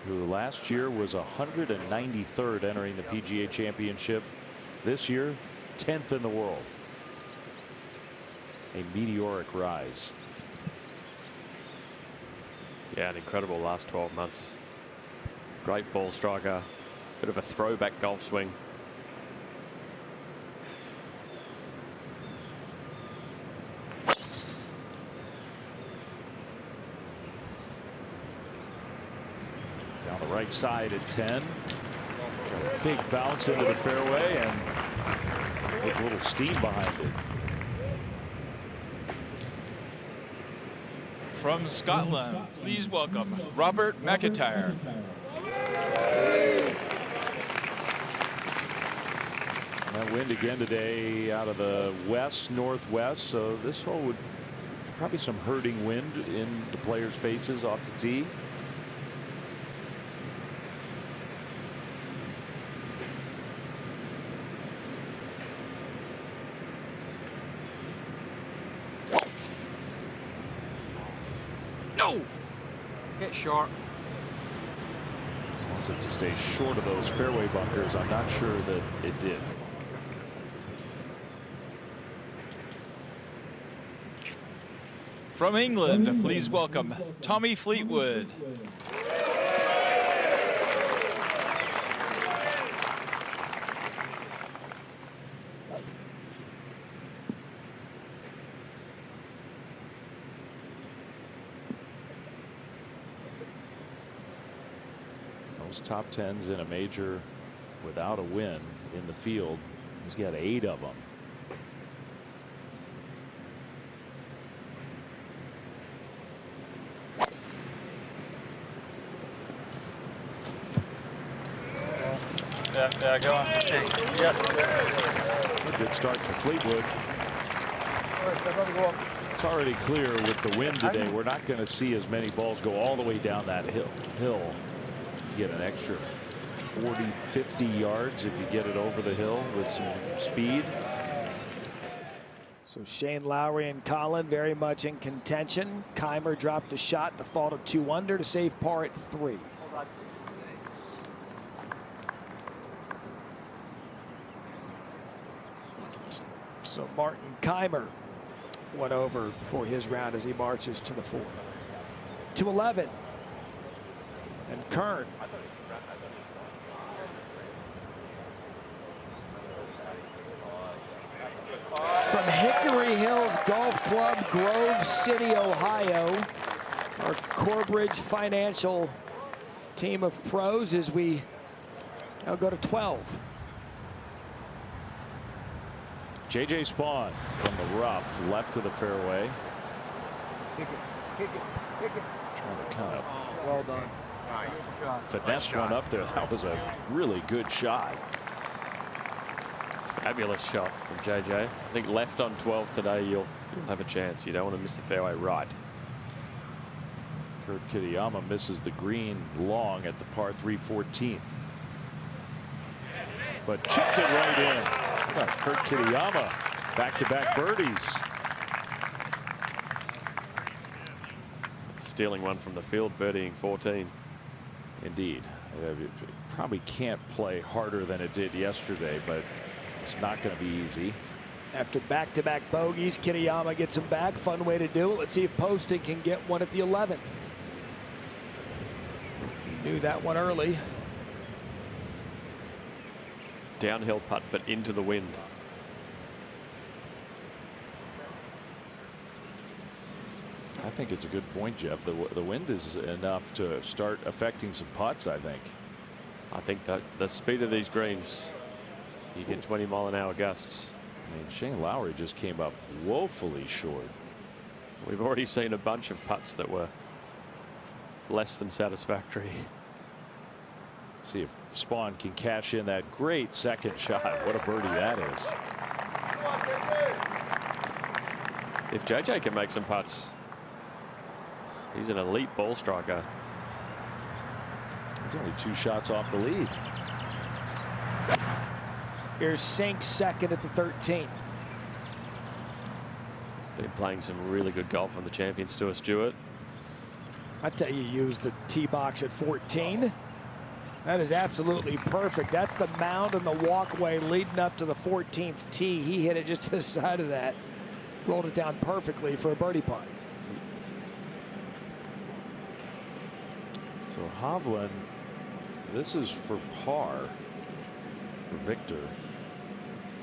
who last year was 193rd entering the PGA Championship. This year, 10th in the world. A meteoric rise. Yeah, an incredible last 12 months. Great ball striker, bit of a throwback golf swing. Down the right side at 10. Got a big bounce into the fairway and with a little steam behind it. From Scotland, please welcome Robert McIntyre. That wind again today out of the west northwest, so this hole would probably some hurting wind in the players' faces off the tee. No! Get short. Wants it to stay short of those fairway bunkers. I'm not sure that it did. From England, please welcome Tommy Fleetwood. Most top 10s in a major without a win in the field. He's got 8 of them. Yeah, go on. Yeah. A good start for Fleetwood. It's already clear with the wind today, we're not going to see as many balls go all the way down that hill. You get an extra 40, 50 yards if you get it over the hill with some speed. So Shane Lowry and Colin very much in contention. Kaymer dropped a shot to fall to 2 under to save par at 3. So Martin Kaymer went over for his round as he marches to the 4th. To 11. And Kern. From Hickory Hills Golf Club, Grove City, Ohio, our Corbridge Financial team of pros as we now go to 12. J.J. Spawn from the rough, left of the fairway. Kick it. Trying to kind of Well done. Nice. finesse one up there. That was a really good shot. Fabulous shot from JJ. I think left on 12 today, you'll have a chance. You don't want to miss the fairway right. Kurt Kitayama misses the green long at the par 3 14th. But chipped it right in. Kurt Kitayama, back-to-back birdies. Stealing one from the field, birdieing 14. Indeed. It probably can't play harder than it did yesterday, but it's not going to be easy. After back-to-back bogeys, Kitayama gets him back. Fun way to do it. Let's see if Poston can get one at the 11th. Knew that one early. Downhill putt, but into the wind. I think it's a good point, Jeff. The wind is enough to start affecting some putts, I think. I think that the speed of these greens, you get 20-mile-an-hour gusts. I mean, Shane Lowry just came up woefully short. We've already seen a bunch of putts that were less than satisfactory. See if Spawn can cash in that great second shot. What a birdie that is. If JJ can make some putts, he's an elite ball striker. He's only 2 shots off the lead. Here's Sink second at the 13th. Been playing some really good golf on the Champions Tour, Stuart. I tell you, use the tee box at 14. That is absolutely perfect. That's the mound and the walkway leading up to the 14th tee. He hit it just to the side of that. Rolled it down perfectly for a birdie putt. So Hovland, this is for par for Victor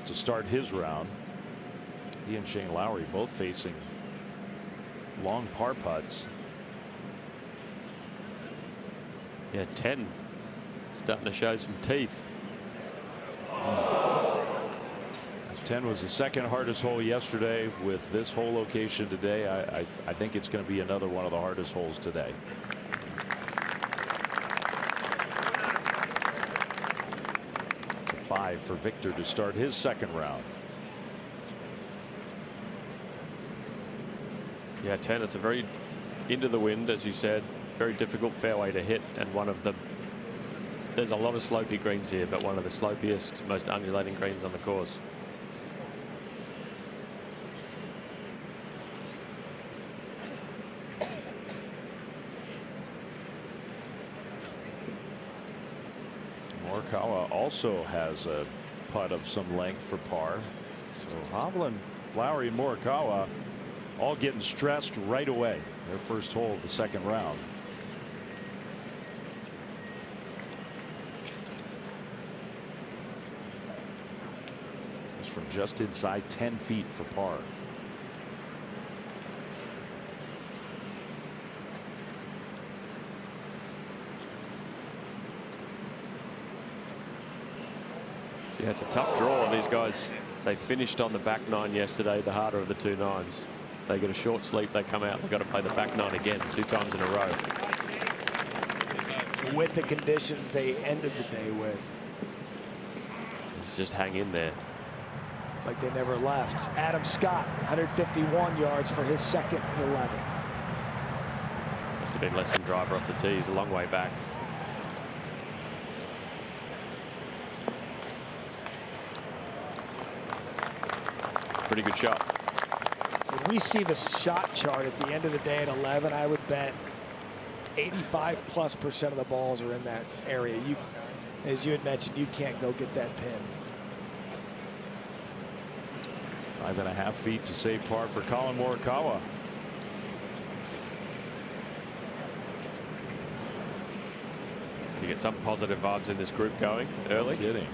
to start his round. He and Shane Lowry both facing long par putts. Yeah, 10. Starting to show some teeth. 10 was the second hardest hole yesterday. With this hole location today, I think it's going to be another one of the hardest holes today. It's a 5 for Victor to start his second round. Yeah, 10. It's a very into the wind, as you said. Very difficult fairway to hit, and one of the there's a lot of slopey greens here, but one of the slopiest, most undulating greens on the course. Morikawa also has a putt of some length for par. So Hovland, Lowry, and Morikawa all getting stressed right away. Their first hole of the second round. It's from just inside 10 feet for par. Yeah, it's a tough draw. These guys, they finished on the back nine yesterday, the harder of the 2 nines. They get a short sleep, they come out, they've got to play the back nine again 2 times in a row. With the conditions they ended the day with. Let's just hang in there. It's like they never left. Adam Scott, 151 yards for his second at 11. Must have been less than driver off the tee. He's a long way back. Pretty good shot. When we see the shot chart at the end of the day at 11, I would bet 85+% of the balls are in that area. You, as you had mentioned, you can't go get that pin. 5.5 feet to save par for Colin Morikawa. You get some positive vibes in this group going early. No kidding.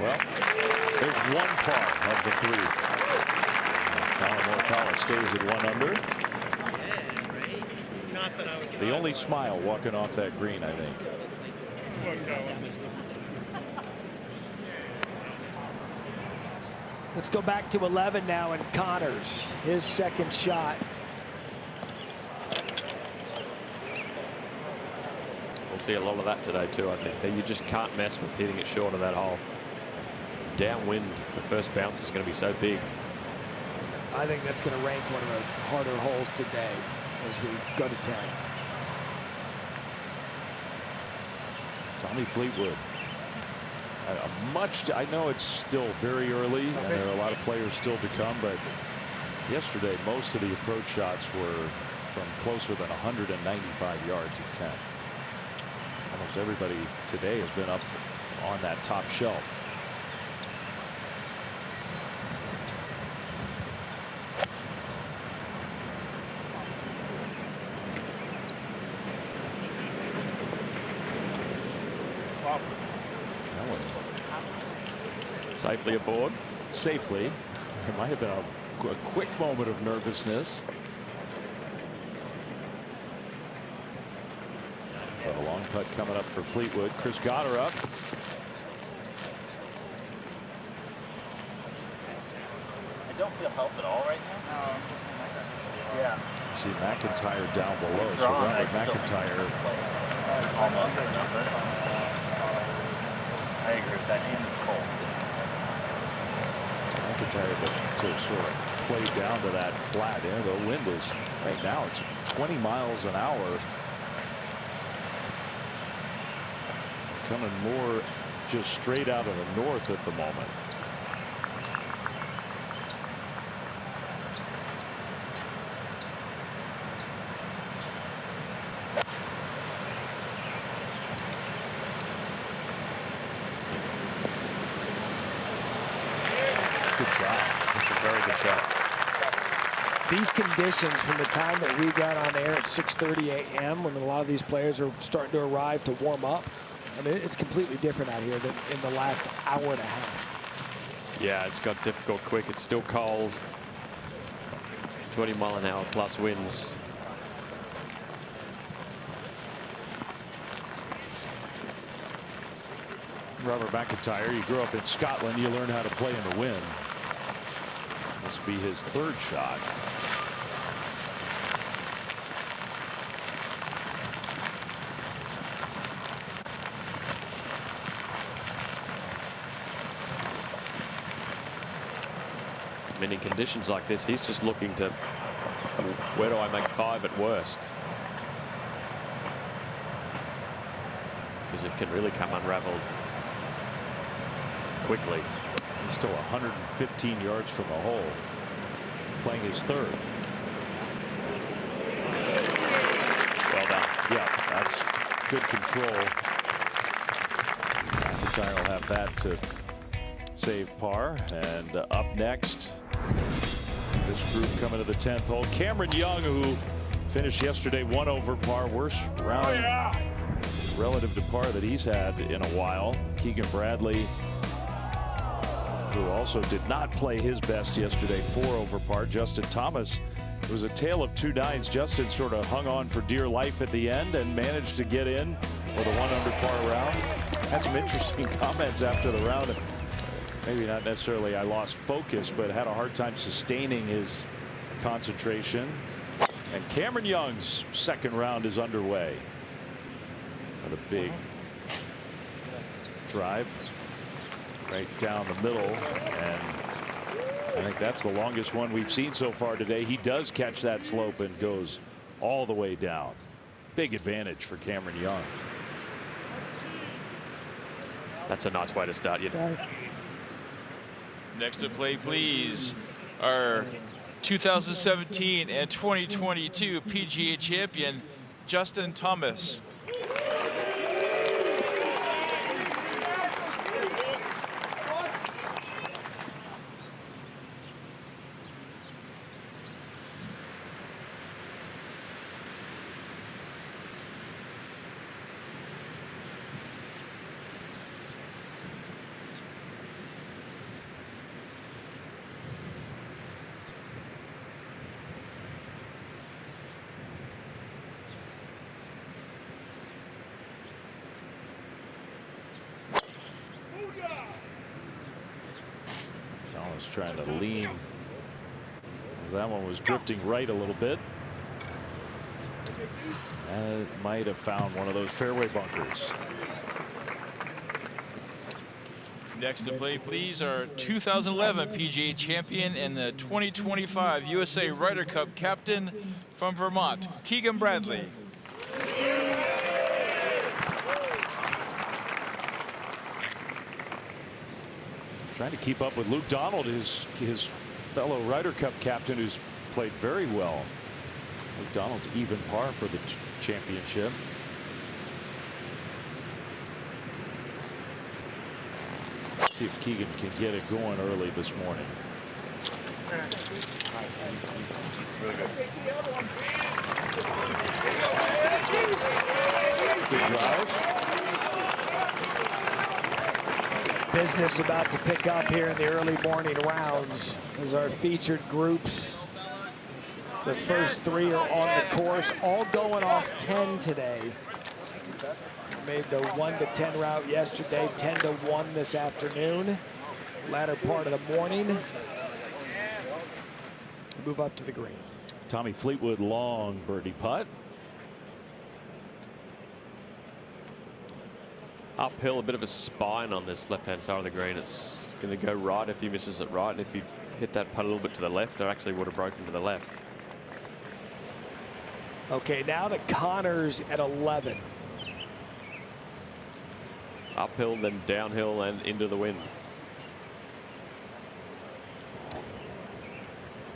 Well, there's one par of the 3. Colin Morikawa stays at 1 under. The only smile walking off that green, I think. Let's go back to 11 now, and Connors, his second shot. We'll see a lot of that today too, I think. That you just can't mess with hitting it short of that hole. Downwind, the first bounce is going to be so big. I think that's going to rank one of the harder holes today as we go to 10. Tommy Fleetwood. I know it's still very early, and there are a lot of players still to come, but yesterday most of the approach shots were from closer than 195 yards at 10. Almost everybody today has been up on that top shelf. Safely aboard. Safely. It might have been a quick moment of nervousness. But a long putt coming up for Fleetwood. Chris Goddard up. I don't feel help at all right now. Yeah. You see McIntyre down below. So Robert McIntyre. Almost a number. I agree with that. And it's cold. McIntyre to sort of play down to that flat. Yeah, the wind is right now it's 20 miles an hour. Coming more just straight out of the north at the moment. These conditions from the time that we got on air at 6:30 a.m. when a lot of these players are starting to arrive to warm up, I mean, it's completely different out here than in the last hour and a half. Yeah, it's got difficult quick. It's still cold. 20-mile-an-hour plus winds. Robert McIntyre, you grew up in Scotland, you learn how to play in the wind. This will be his 3rd shot. I mean, in conditions like this, he's just looking to, where do I make 5 at worst? Because it can really come unraveled quickly. He's still 115 yards from the hole, playing his 3rd. Well done. Yeah, that's good control. McIntyre will have that to save par. And up next, this group coming to the 10th hole. Cameron Young, who finished yesterday 1 over par, worst round relative to par that he's had in a while. Keegan Bradley, who also did not play his best yesterday, 4 over par. Justin Thomas, it was a tale of 2 nines. Justin sort of hung on for dear life at the end and managed to get in with a 1 under par round. Had some interesting comments after the round. Maybe not necessarily I lost focus, but had a hard time sustaining his concentration. And Cameron Young's 2nd round is underway. With a big drive right down the middle, and I think that's the longest one we've seen so far today. He does catch that slope and goes all the way down. Big advantage for Cameron Young. That's a nice way to start your day. Next to play, please, our 2017 and 2022 PGA champion, Justin Thomas. was trying to lean. That one was drifting right a little bit. And it might have found one of those fairway bunkers. Next to play, please, our 2011 PGA champion and the 2025 USA Ryder Cup captain from Vermont, Keegan Bradley. Trying to keep up with Luke Donald, his fellow Ryder Cup captain, who's played very well. Luke Donald's even par for the championship. Let's see if Keegan can get it going early this morning. Good drive. Business about to pick up here in the early morning rounds as our featured groups. The first 3 are on the course, all going off 10 today. Made the 1 to 10 route yesterday, 10 to 1 this afternoon. Latter part of the morning. Move up to the green. Tommy Fleetwood, long birdie putt. Uphill, a bit of a spine on this left-hand side of the green. It's going to go right if he misses it right. And if you hit that putt a little bit to the left, it actually would have broken to the left. Okay, now to Connors at 11. Uphill, then downhill and into the wind.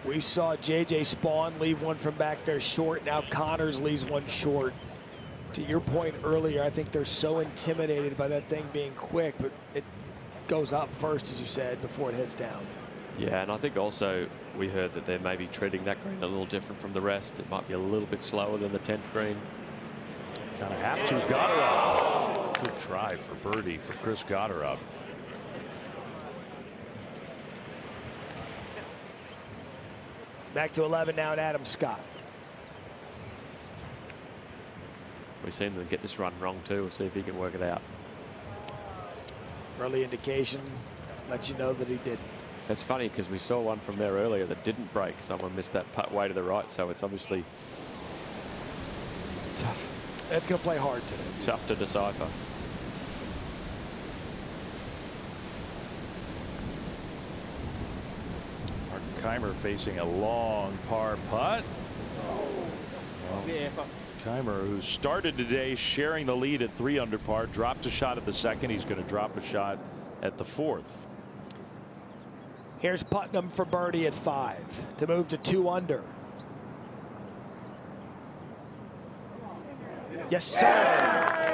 We saw JJ Spawn leave one from back there short. Now Connors leaves one short. To your point earlier, I think they're so intimidated by that thing being quick, but it goes up first, as you said, before it heads down. Yeah, and I think also we heard that they may be treating that green a little different from the rest. It might be a little bit slower than the 10th green. Kind of have to. Gotterup. Good try for birdie for Chris Gotterup. Back to 11 now, and Adam Scott. We've seen them get this run wrong too. We'll see if he can work it out. Early indication lets you know that he didn't. It's funny because we saw one from there earlier that didn't break. Someone missed that putt way to the right, so it's obviously tough. It's going to play hard today. Tough to decipher. Kaymer facing a long par putt. Kaymer, who started today sharing the lead at 3 under par, dropped a shot at the second. He's going to drop a shot at the 4th. Here's Putnam for birdie at 5 to move to 2 under. Yes, sir.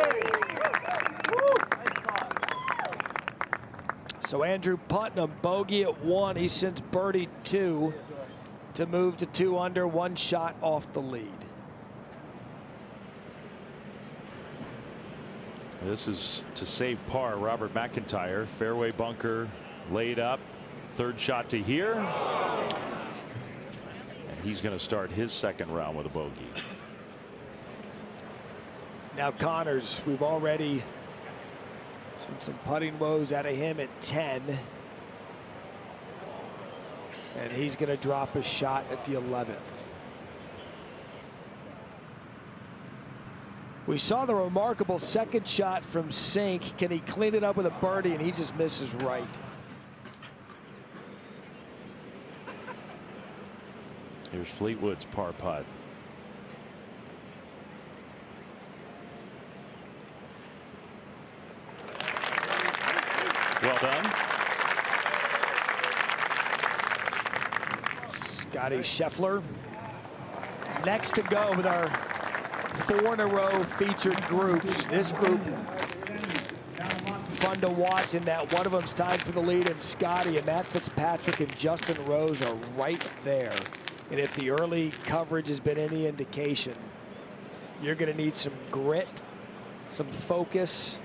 So Andrew Putnam, bogey at 1. He's since birdied 2 to move to 2 under, 1 shot off the lead. This is to save par. Robert McIntyre, fairway bunker, laid up, 3rd shot to here. And he's going to start his 2nd round with a bogey. Now Connors, we've already seen some putting woes out of him at 10. And he's going to drop a shot at the 11th. We saw the remarkable 2nd shot from Sink. Can he clean it up with a birdie? And he just misses right. Here's Fleetwood's par putt. Well done. Scotty Scheffler next to go with our 4 in a row featured groups. This group fun to watch in that one of them's tied for the lead, and Scotty and Matt Fitzpatrick and Justin Rose are right there. And if the early coverage has been any indication, you're going to need some grit, some focus,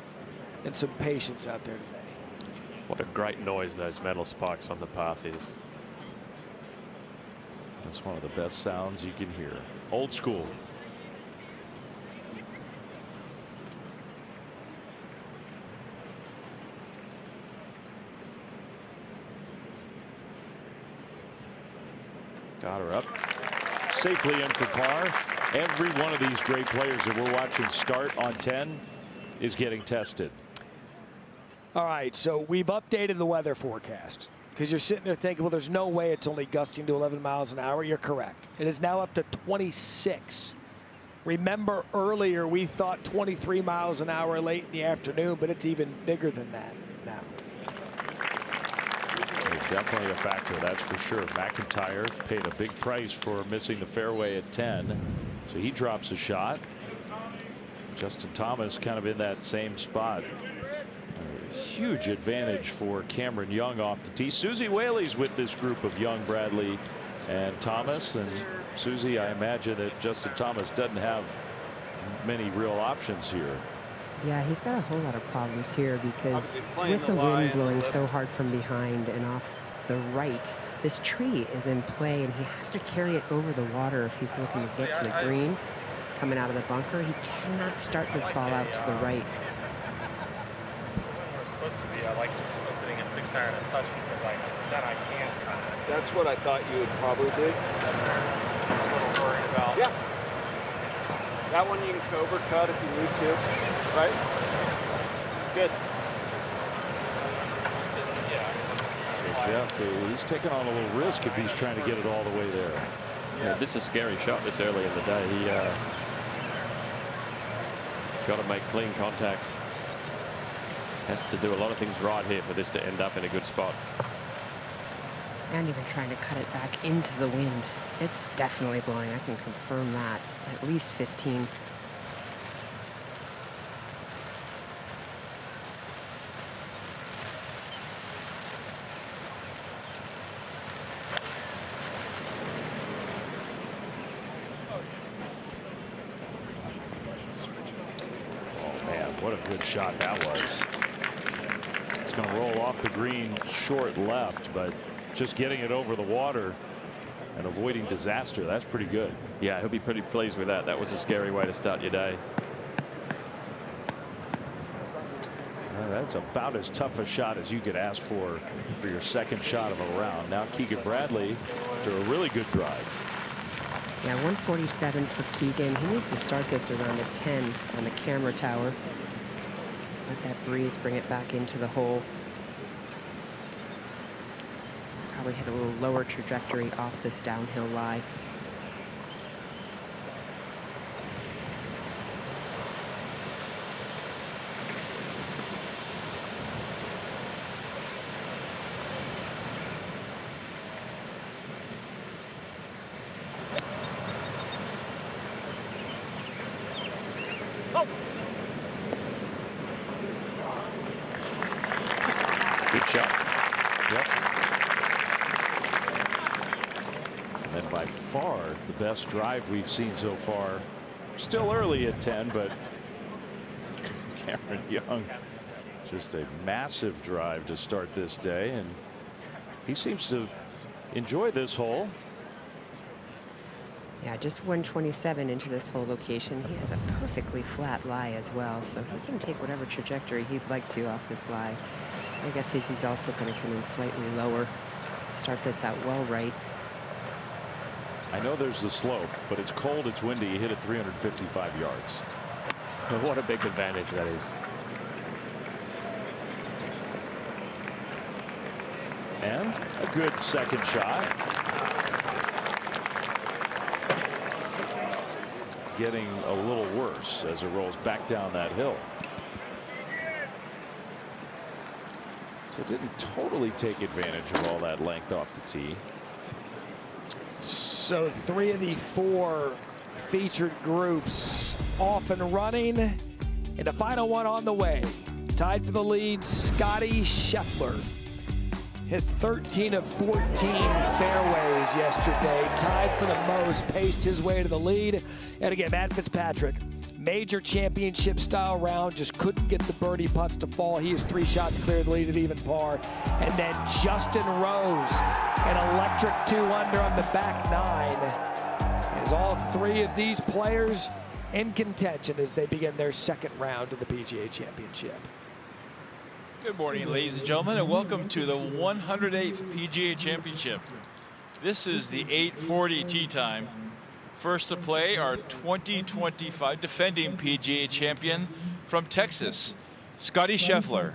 and some patience out there today. What a great noise those metal spikes on the path is. That's one of the best sounds you can hear. Old school. Got her up safely in for par. Every one of these great players that we're watching start on 10 is getting tested. All right, so we've updated the weather forecast because you're sitting there thinking, well, there's no way it's only gusting to 11 miles an hour. You're correct. It is now up to 26. Remember earlier we thought 23 miles an hour late in the afternoon, but it's even bigger than that now. Definitely a factor, that's for sure. McIntyre paid a big price for missing the fairway at 10, so he drops a shot. Justin Thomas kind of in that same spot. A huge advantage for Cameron Young off the tee. Susie Whaley's with this group of Young, Bradley, and Thomas. And Susie, I imagine that Justin Thomas doesn't have many real options here. Yeah, he's got a whole lot of problems here because with the wind blowing so hard from behind and off the right, this tree is in play and he has to carry it over the water if he's looking to get to the green. Coming out of the bunker, he cannot start this ball out to the right. Supposed to be, I like just opening a 6-iron and touch because then I can't cut it. That's what I thought you would probably do. I'm a little worried about. Yeah. That one you can overcut if you need to, right? Good. So Jeff, he's taking on a little risk if he's trying to get it all the way there. Yeah, this is a scary shot this early in the day. He got to make clean contact. Has to do a lot of things right here for this to end up in a good spot. And even trying to cut it back into the wind. It's definitely blowing. I can confirm that. At least 15. Oh man, what a good shot that was. It's going to roll off the green short left, but just getting it over the water and avoiding disaster, that's pretty good. Yeah, he'll be pretty pleased with that. That was a scary way to start your day. That's about as tough a shot as you could ask for your second shot of a round. Now Keegan Bradley after a really good drive. Yeah, 147 for Keegan. He needs to start this around a 10 on the camera tower. Let that breeze bring it back into the hole. Probably hit a little lower trajectory off this downhill lie. Good shot. Yep. And then by far the best drive we've seen so far. Still early at 10, but Cameron Young, just a massive drive to start this day, and he seems to enjoy this hole. Yeah, just 127 into this whole location. He has a perfectly flat lie as well, so he can take whatever trajectory he'd like to off this lie. My guess is he's also going to come in slightly lower, start this out well right. I know there's the slope, but it's cold, it's windy. You hit it 355 yards. What a big advantage that is. And a good second shot. Getting a little worse as it rolls back down that hill. So it didn't totally take advantage of all that length off the tee. So 3 of the 4 featured groups off and running, and the final one on the way. Tied for the lead, Scotty Scheffler. Hit 13 of 14 fairways yesterday, tied for the most, paced his way to the lead. And again, Matt Fitzpatrick, major championship style round, just couldn't get the birdie putts to fall. He is 3 shots clear of the lead at even par. And then Justin Rose, an electric 2 under on the back 9. As all 3 of these players in contention as they begin their second round of the PGA Championship. Good morning, ladies and gentlemen, and welcome to the 108th PGA Championship. This is the 8:40 tee time. First to play, our 2025 defending PGA champion from Texas, Scotty Scheffler.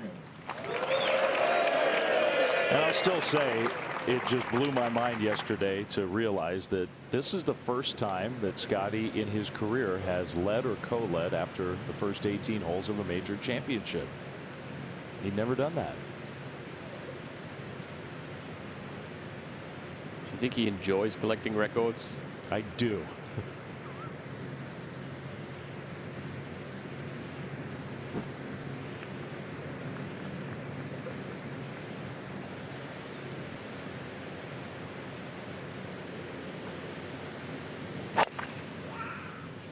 And I'll still say it just blew my mind yesterday to realize that this is the first time that Scotty in his career has led or co-led after the first 18 holes of a major championship. He'd never done that. Do you think he enjoys collecting records? I do.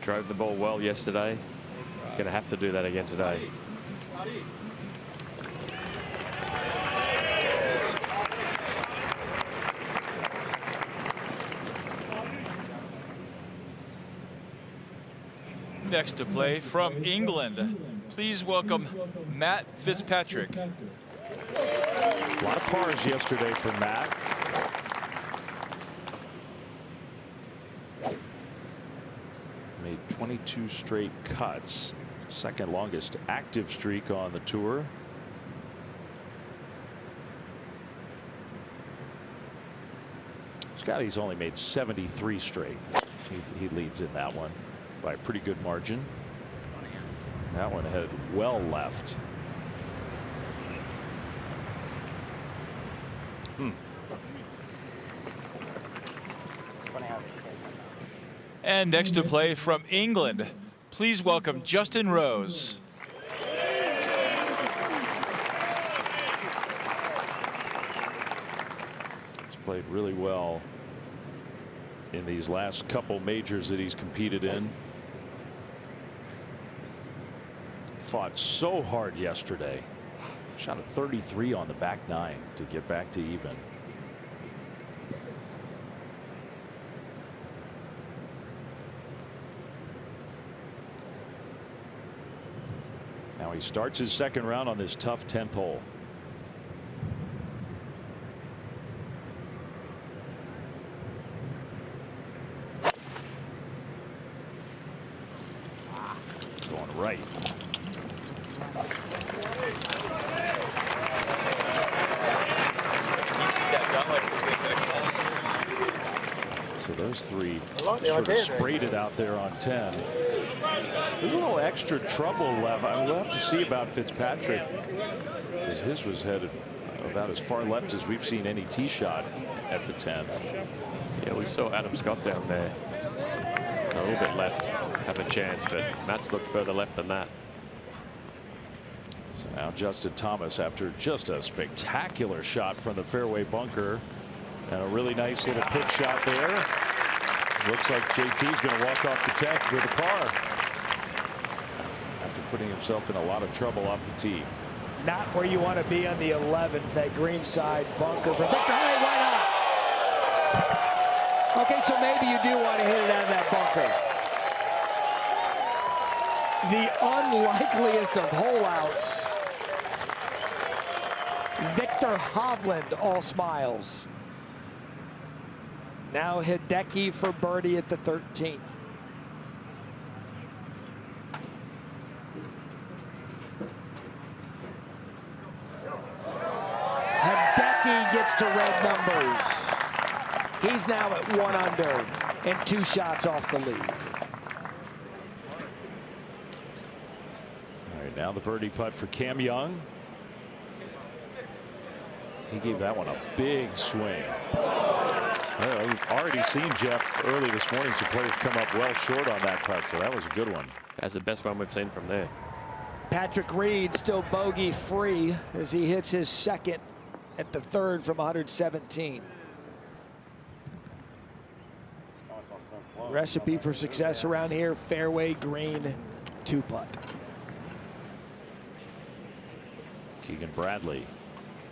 Drove the ball well yesterday. Going to have to do that again today. Next to play from England, please welcome Matt Fitzpatrick. A lot of pars yesterday for Matt. Made 22 straight cuts, second longest active streak on the tour. Scotty's only made 73 straight. He leads in that one by a pretty good margin. That one headed well left. And next to play from England, please welcome Justin Rose. He's played really well in these last couple majors that he's competed in. Fought so hard yesterday. Shot a 33 on the back nine to get back to even. Now he starts his second round on this tough 10th hole. Going right. So those three sort of sprayed it out there on 10. There's a little extra trouble left. We'll have to see about Fitzpatrick, because his was headed about as far left as we've seen any tee shot at the 10th. Yeah, we saw Adam Scott down there a little bit left have a chance, but Matt's looked further left than that. So now Justin Thomas, after just a spectacular shot from the fairway bunker and a really nice little pitch shot there. Looks like JT's going to walk off the 10th with a par after putting himself in a lot of trouble off the tee. Not where you want to be on the 11th, that greenside bunker for Victor. Hey, why not? Okay, so maybe you do want to hit it out of that bunker. The unlikeliest of hole outs. Victor Hovland all smiles. Now Hideki for birdie at the 13th. Hideki gets to red numbers. He's now at 1 under and 2 shots off the lead. All right, now the birdie putt for Cam Young. He gave that one a big swing. Well, we've already seen Jeff early this morning some players come up well short on that putt, so that was a good one. That's the best one we've seen from there. Patrick Reed still bogey free as he hits his second at the 3rd from 117. Recipe for success around here, fairway green 2-putt. Keegan Bradley.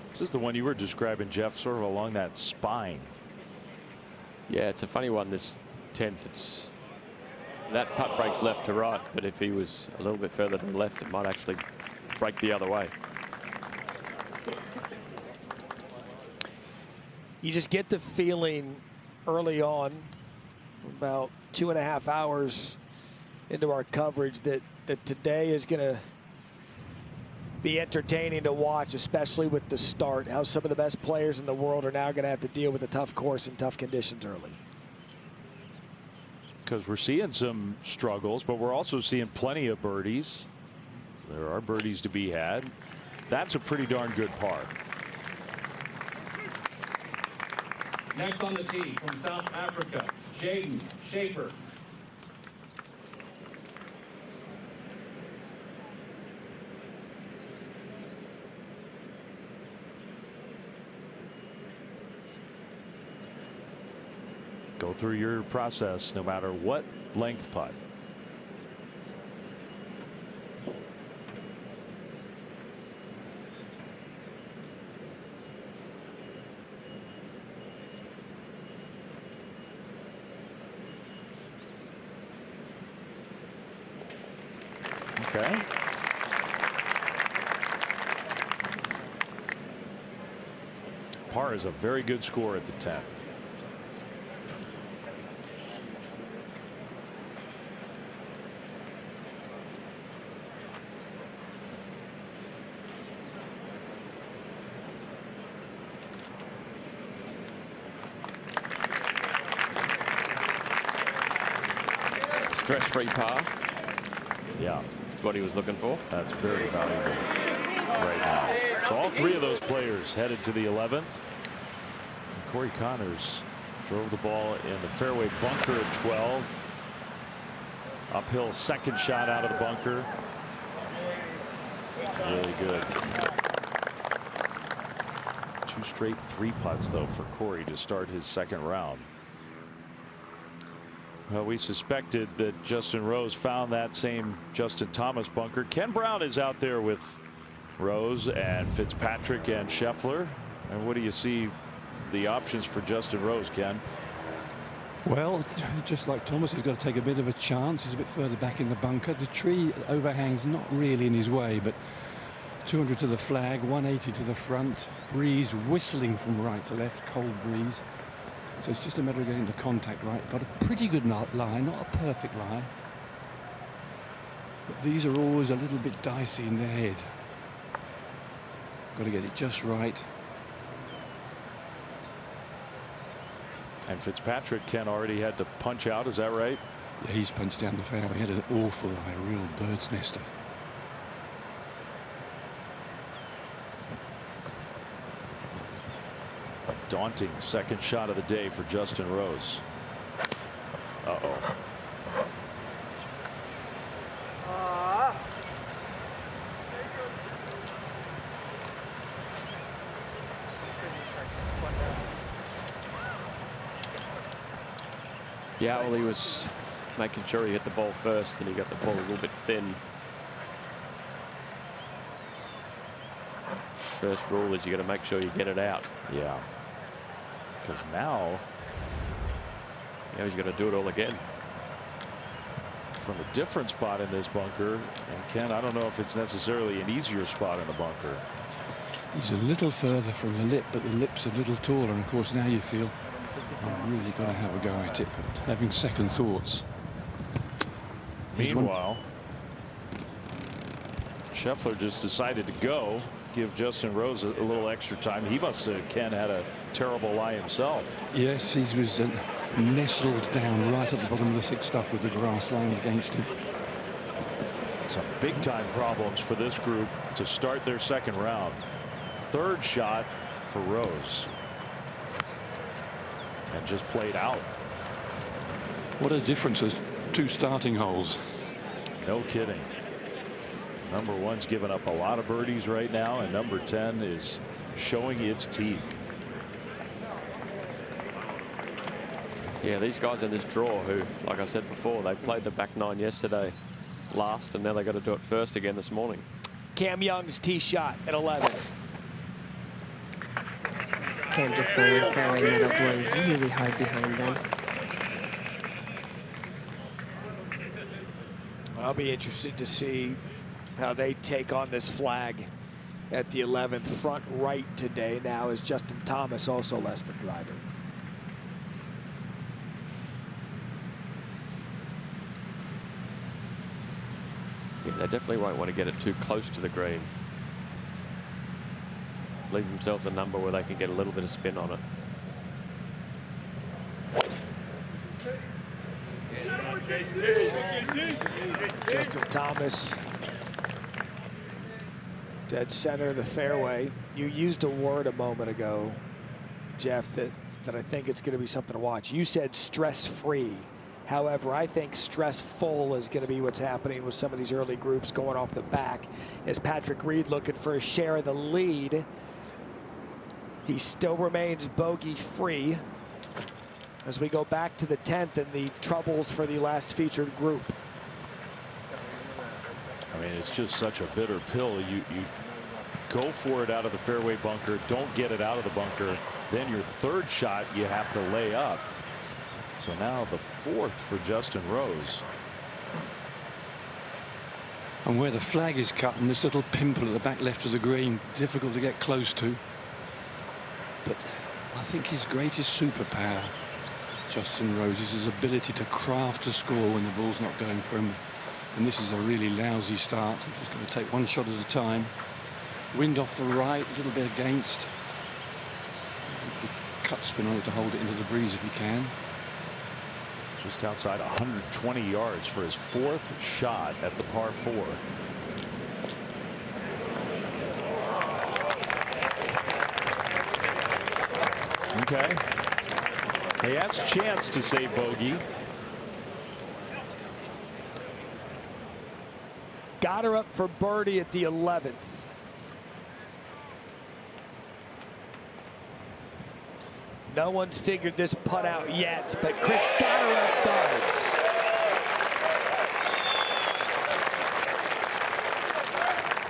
This is the one you were describing, Jeff, sort of along that spine. Yeah, it's a funny one, this 10th. It's that putt breaks left to right, but if he was a little bit further to the left, it might actually break the other way. You just get the feeling early on, about 2.5 hours into our coverage, that today is going to be entertaining to watch, especially with the start, how some of the best players in the world are now going to have to deal with a tough course and tough conditions early. Because we're seeing some struggles, but we're also seeing plenty of birdies. There are birdies to be had. That's a pretty darn good par. Next on the tee from South Africa, Jaden Schaefer. Go through your process no matter what length putt. Okay. Par is a very good score at the 10th. Stress-free par. Yeah. That's what he was looking for. That's very valuable right now. So all three of those players headed to the 11th. And Corey Connors drove the ball in the fairway bunker at 12. Uphill second shot out of the bunker. Really good. 2 straight 3 putts though for Corey to start his second round. Well, we suspected that Justin Rose found that same Justin Thomas bunker. Ken Brown is out there with Rose and Fitzpatrick and Scheffler. And what do you see the options for Justin Rose, Ken? Well, just like Thomas, he's got to take a bit of a chance. He's a bit further back in the bunker. The tree overhangs not really in his way, but 200 to the flag, 180 to the front. Breeze whistling from right to left, cold breeze. So it's just a matter of getting the contact right. Got a pretty good lie, not a perfect lie. But these are always a little bit dicey in their head. Got to get it just right. And Fitzpatrick, Ken, already had to punch out, is that right? Yeah, he's punched down the fairway. He had an awful lie, a real bird's nester. A daunting second shot of the day for Justin Rose. Uh-oh. Yeah, well, he was making sure he hit the ball first, and he got the ball a little bit thin. First rule is you got to make sure you get it out. Yeah. Because now he's got to do it all again. From a different spot in this bunker. And Ken, I don't know if it's necessarily an easier spot in the bunker. He's a little further from the lip, but the lip's a little taller. And of course, now you feel you've really got to have a go at it, but having second thoughts. Meanwhile, Scheffler just decided to go, give Justin Rose a little extra time. He must have, Ken, had a terrible lie himself. Yes, he was nestled down right at the bottom of the thick stuff with the grass lying against him. Some big time problems for this group to start their second round. Third shot for Rose. And just played out. What a difference as 2 starting holes. No kidding. Number 1's given up a lot of birdies right now, and number 10 is showing its teeth. Yeah, these guys in this draw who, like I said before, they played the back 9 yesterday last, and now they got to do it first again this morning. Cam Young's tee shot at 11. Cam just going with fairway middle, blowing really hard behind them. I'll be interested to see how they take on this flag at the 11th. Front right today now is Justin Thomas, also less than driver. Yeah, they definitely won't want to get it too close to the green. Leave themselves a number where they can get a little bit of spin on it. Justin Thomas, dead center of the fairway. You used a word a moment ago, Jeff, that I think it's going to be something to watch. You said stress-free. However, I think stressful is going to be what's happening with some of these early groups going off the back. As Patrick Reed looking for a share of the lead. He still remains bogey-free as we go back to the 10th and the troubles for the last featured group. I mean, it's just such a bitter pill. You go for it out of the fairway bunker, don't get it out of the bunker, then your third shot you have to lay up. So now the fourth for Justin Rose. And where the flag is cut and this little pimple at the back left of the green, difficult to get close to. But I think his greatest superpower, Justin Rose, is his ability to craft a score when the ball's not going for him. And this is a really lousy start. He's just going to take one shot at a time. Wind off the right, a little bit against. The cut spin on it to hold it into the breeze if he can. Just outside 120 yards for his fourth shot at the par 4. Okay. He has a chance to say bogey. Got her up for birdie at the 11th. No one's figured this putt out yet, but Chris Gotterup does.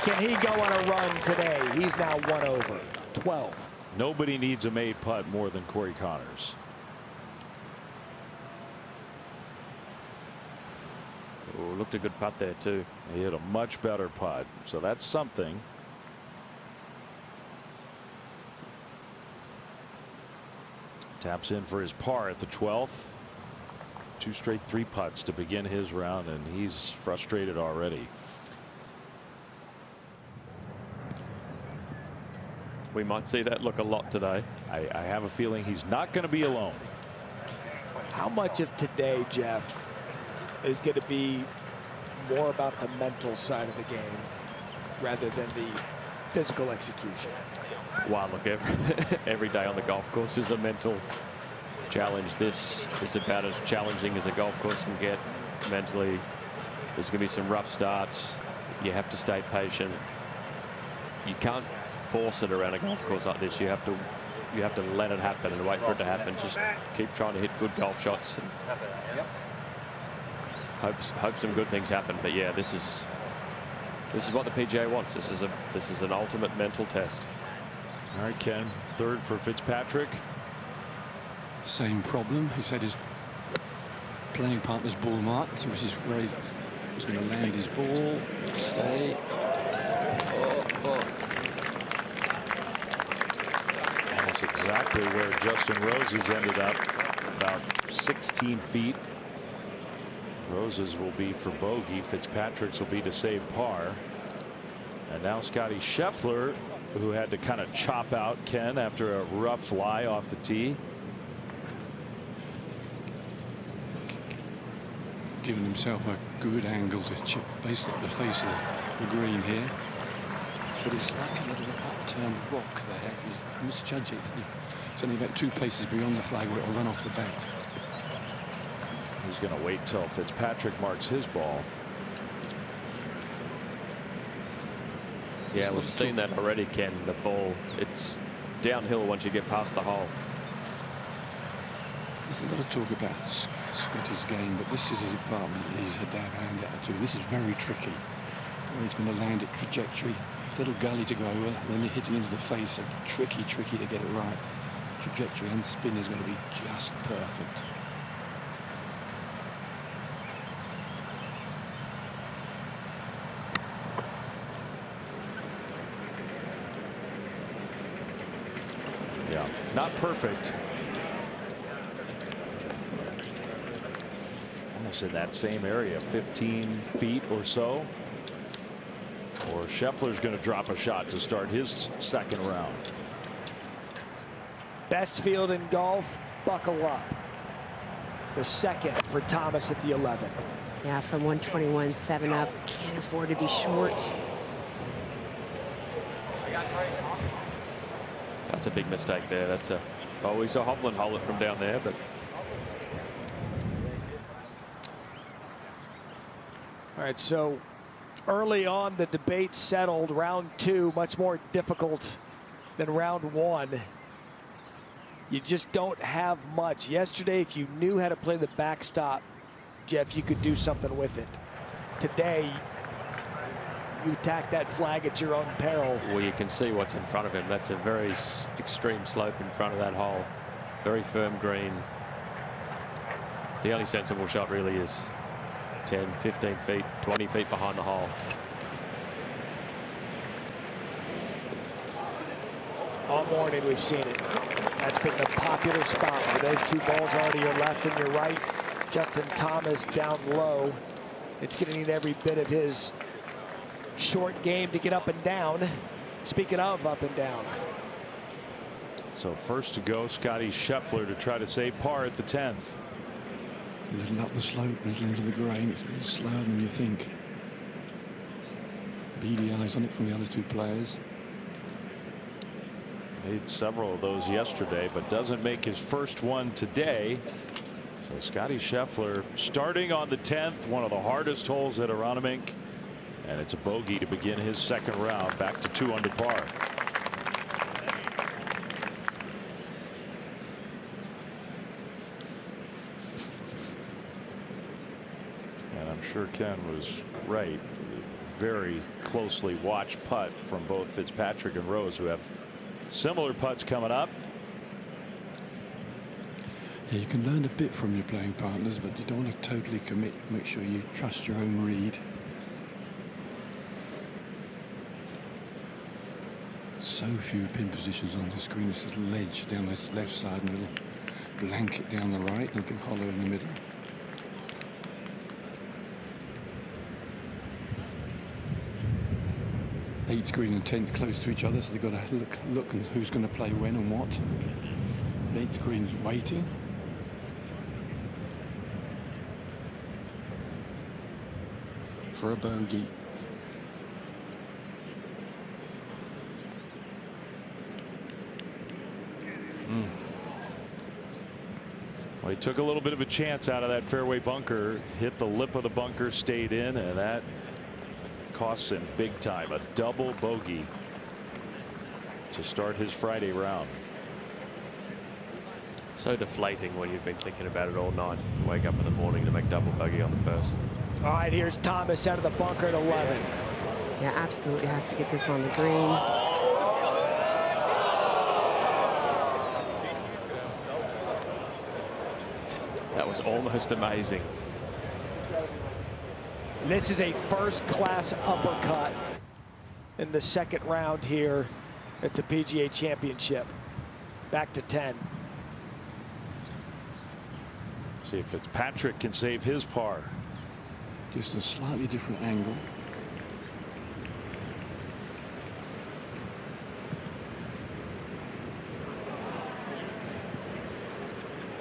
Can he go on a run today? He's now 1 over, 12. Nobody needs a made putt more than Corey Connors. Oh, looked a good putt there too. He hit a much better putt, so that's something. Taps in for his par at the 12th. 2 straight 3 putts to begin his round, and he's frustrated already. We might see that look a lot today. I have a feeling he's not going to be alone. How much of today, Jeff, is going to be more about the mental side of the game rather than the physical execution? Wow, look, every day on the golf course is a mental challenge. This is about as challenging as a golf course can get mentally. There's going to be some rough starts. You have to stay patient. You can't force it around a golf course like this. You have to let it happen and wait for it to happen. Just keep trying to hit good golf shots and hope some good things happen. But yeah, this is what the PGA wants. This is an ultimate mental test. All right, Ken, third for Fitzpatrick. Same problem. He's had his playing partner's ball marked, which is where he was going to land his ball. Stay. That's exactly where Justin Roses ended up, about 16 feet. Roses will be for bogey. Fitzpatrick's will be to save par. And now Scotty Scheffler, who had to kind of chop out Ken after a rough fly off the tee. Giving himself a good angle to chip basically the face of the green here. But it's like a little upturned rock there. If you misjudge it, it's only about 2 paces beyond the flag where it'll run off the back. He's going to wait till Fitzpatrick marks his ball. Yeah, we've seen that already, Ken. The ball, it's downhill once you get past the hole. There's a lot of talk about Scotty's game, but this is a department that he's a dab hand attitude. This is very tricky. Where he's going to land at trajectory, little gully to go over, and then you're hitting into the face. So tricky to get it right. Trajectory and spin is going to be just perfect. Yeah, not perfect. Almost in that same area, 15 feet or so. Scheffler's going to drop a shot to start his second round. Best field in golf, buckle up. The second for Thomas at the 11th. Yeah, from 121, 7 up. Can't afford to be short. That's a big mistake there. That's a, oh, we saw Hovland hole it from down there, but. All right, so early on the debate settled. Round 2 much more difficult than round 1. You just don't have much. Yesterday, if you knew how to play the backstop, Jeff, you could do something with it. Today, you attack that flag at your own peril. Well, you can see what's in front of him. That's a very extreme slope in front of that hole. Very firm green. The only sensible shot really is 10, 15 feet, 20 feet behind the hole. All morning we've seen it. That's been the popular spot where those two balls are to your left and your right. Justin Thomas down low. It's going to need every bit of his short game to get up and down. Speaking of up and down. So first to go, Scotty Scheffler to try to save par at the 10th. A little up the slope, a little into the grain. It's a little slower than you think. Beady eyes on it from the other two players. Made several of those yesterday, but doesn't make his first one today. So Scotty Scheffler starting on the 10th, one of the hardest holes at Aronimink, and it's a bogey to begin his second round, back to 2 under par. And I'm sure Ken was right. Very closely watched putt from both Fitzpatrick and Rose, who have similar putts coming up. Yeah, you can learn a bit from your playing partners, but you don't want to totally commit. Make sure you trust your own read. So few pin positions on the screen. This little ledge down this left side and a little blanket down the right and a big hollow in the middle. Eighth green and 10th close to each other, so they've got to look and who's going to play when and what. The 8th green's waiting. For a bogey. Well, he took a little bit of a chance out of that fairway bunker, hit the lip of the bunker, stayed in, and that costs him big time. A double bogey to start his Friday round. So deflating when you've been thinking about it all night. Wake up in the morning to make double bogey on the first. All right, here's Thomas out of the bunker at 11. Yeah, absolutely has to get this on the green. That was almost amazing. This is a first-class uppercut in the second round here at the PGA Championship. Back to 10. See if Fitzpatrick can save his par. Just a slightly different angle.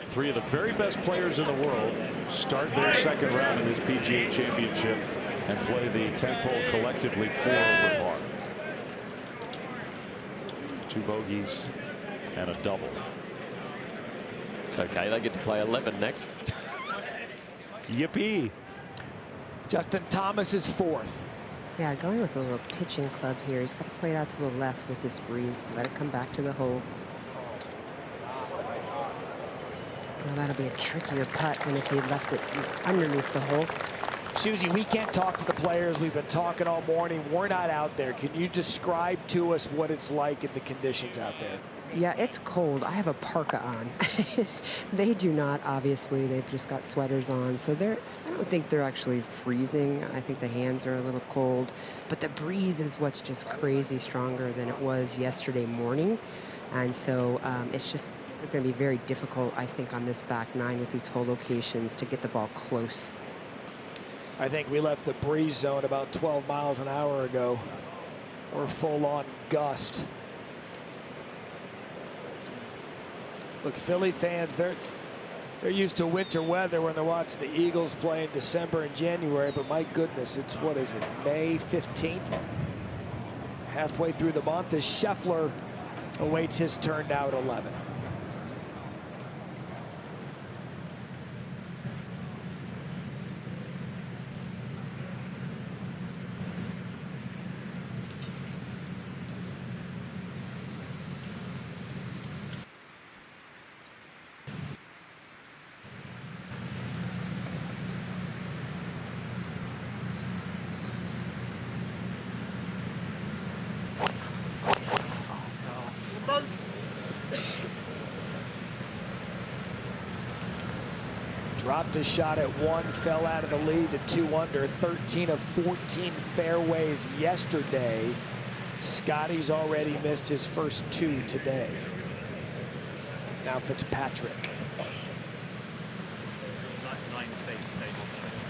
Three of the very best players in the world start their second round in this PGA Championship and play the 10th hole collectively 4 over par. 2 bogeys and a double. It's okay. They get to play 11 next. Yippee. Justin Thomas is 4th. Yeah, going with a little pitching club here. He's got to play it out to the left with this breeze, but let it come back to the hole. Now that'll be a trickier putt than if he left it underneath the hole. Susie, we can't talk to the players. We've been talking all morning. We're not out there. Can you describe to us what it's like in the conditions out there? Yeah, it's cold. I have a parka on. They do not, obviously. They've just got sweaters on. So I don't think they're actually freezing. I think the hands are a little cold. But the breeze is what's just crazy stronger than it was yesterday morning. And so it's just going to be very difficult, I think, on this back nine with these hole locations to get the ball close. I think we left the breeze zone about 12 miles an hour ago. or full-on gust. Look, Philly fans, they're used to winter weather when they're watching the Eagles play in December and January, but my goodness, it's, what is it, May 15th? Halfway through the month as Scheffler awaits his turn now at 11. Dropped his shot at 1, fell out of the lead to 2 under, 13 of 14 fairways yesterday. Scotty's already missed his first 2 today. Now Fitzpatrick.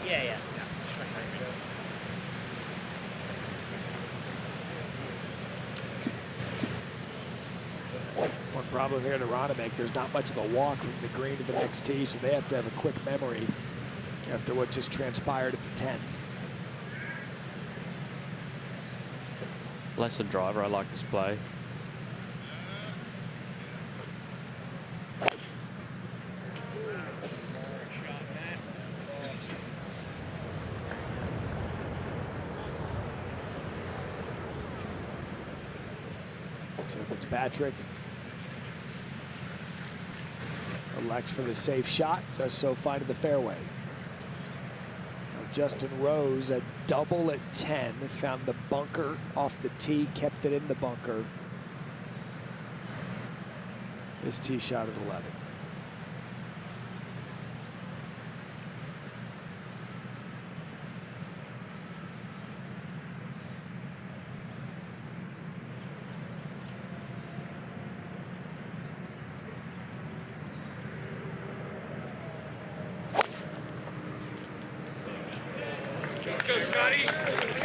Yeah. One problem here at Aronimink, there's not much of a walk from the green to the next tee, so they have to have a quick memory after what just transpired at the 10th. Lesson driver, I like this play. So Fitzpatrick elects for the safe shot, does so finding the fairway. Now Justin Rose, a double at 10, found the bunker off the tee, kept it in the bunker. His tee shot at 11.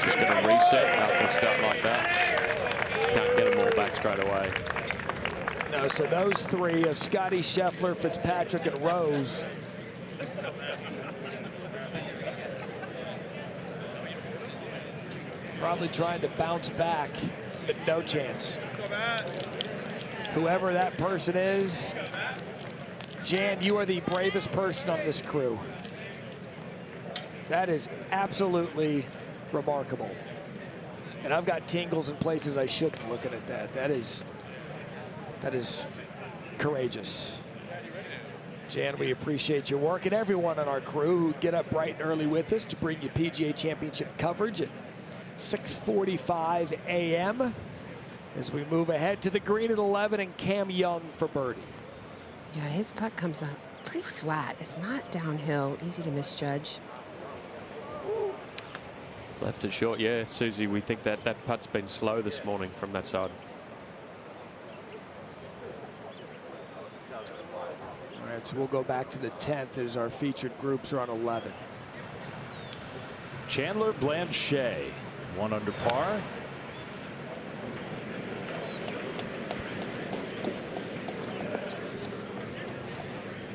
Just going to reset after a start like that. Can't get them all back straight away. No, so those 3 of Scotty, Scheffler, Fitzpatrick, and Rose. Probably trying to bounce back, but no chance. Whoever that person is, Jan, you are the bravest person on this crew. That is absolutely remarkable. And I've got tingles in places I shouldn't looking at that. That is courageous. Jan, we appreciate your work, and everyone on our crew who get up bright and early with us to bring you PGA Championship coverage at 6:45 a.m. as we move ahead to the green at 11 and Cam Young for birdie. Yeah, his putt comes up pretty flat. It's not downhill, easy to misjudge. Left and short, yeah, Susie, we think that putt's been slow this morning from that side. All right, so we'll go back to the 10th as our featured groups are on 11. Chandler Blanchet, 1 under par.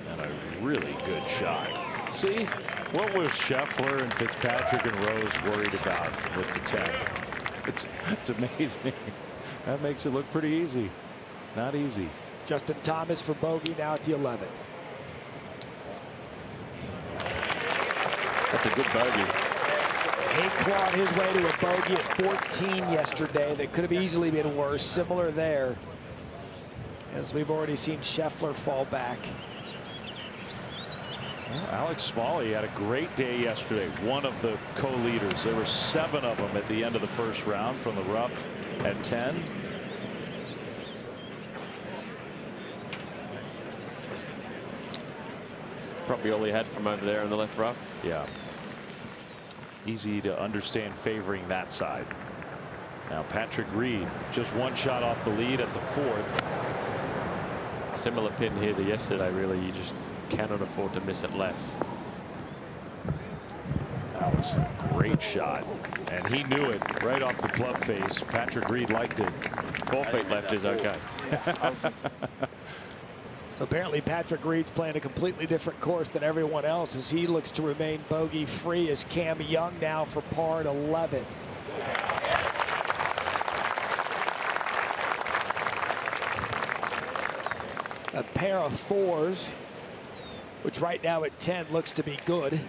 And a really good shot. See, what was Scheffler and Fitzpatrick and Rose worried about with the 10th? It's amazing. That makes it look pretty easy. Not easy. Justin Thomas for bogey now at the 11th. That's a good bogey. He clawed his way to a bogey at 14 yesterday. That could have easily been worse. Similar there, as we've already seen Scheffler fall back. Well, Alex Smalley had a great day yesterday. One of the co-leaders. There were 7 of them at the end of the first round from the rough at 10. Probably all he had from over there in the left rough. Yeah. Easy to understand favoring that side. Now Patrick Reed, just 1 shot off the lead at the 4th. Similar pin here to yesterday, really. You just cannot afford to miss it left. Alex It's a great shot, and he knew it right off the club face. Patrick Reed liked it. 4 feet left is okay. So apparently Patrick Reed's playing a completely different course than everyone else as he looks to remain bogey free as Cam Young now for par at 11. A pair of fours, which right now at 10 looks to be good.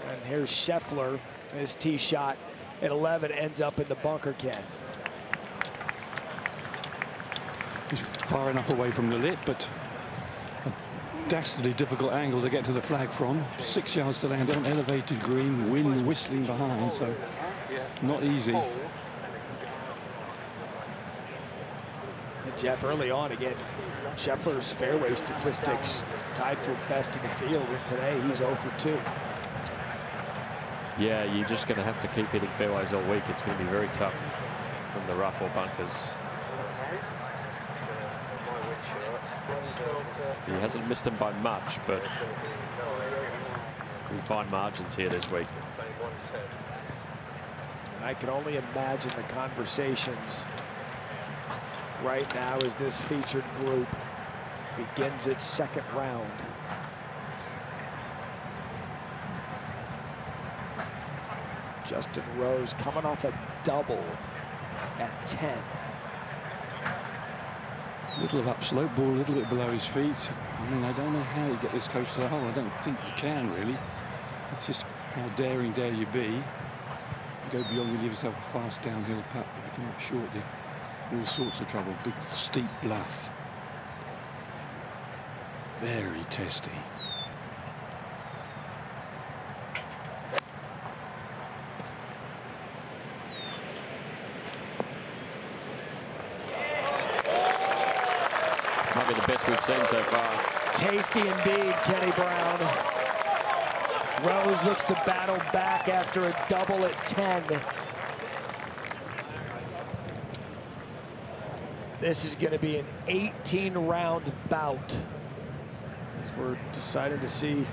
And here's Scheffler. His tee shot at 11 ends up in the bunker, Ken. He's far enough away from the lip, but a dastardly difficult angle to get to the flag from. 6 yards to land on elevated green, wind whistling behind, so not easy. And Jeff, early on again, Scheffler's fairway statistics tied for best in the field, and today he's 0 for 2. Yeah, you're just going to have to keep hitting fairways all week. It's going to be very tough from the rough or bunkers. He hasn't missed them by much, but we find margins here this week. And I can only imagine the conversations right now as this featured group begins its second round. Justin Rose coming off a double at 10. A little of upslope, ball a little bit below his feet. I mean, I don't know how you get this close to the hole. I don't think you can, really. It's just how daring dare you be. If you go beyond, you leave yourself a fast downhill putt. If you come up short, you're in all sorts of trouble. Big, steep bluff. Very testy. Might be the best we've seen so far. Tasty indeed, Kenny Brown. Rose looks to battle back after a double at 10. This is going to be an 18-round bout as we're deciding to see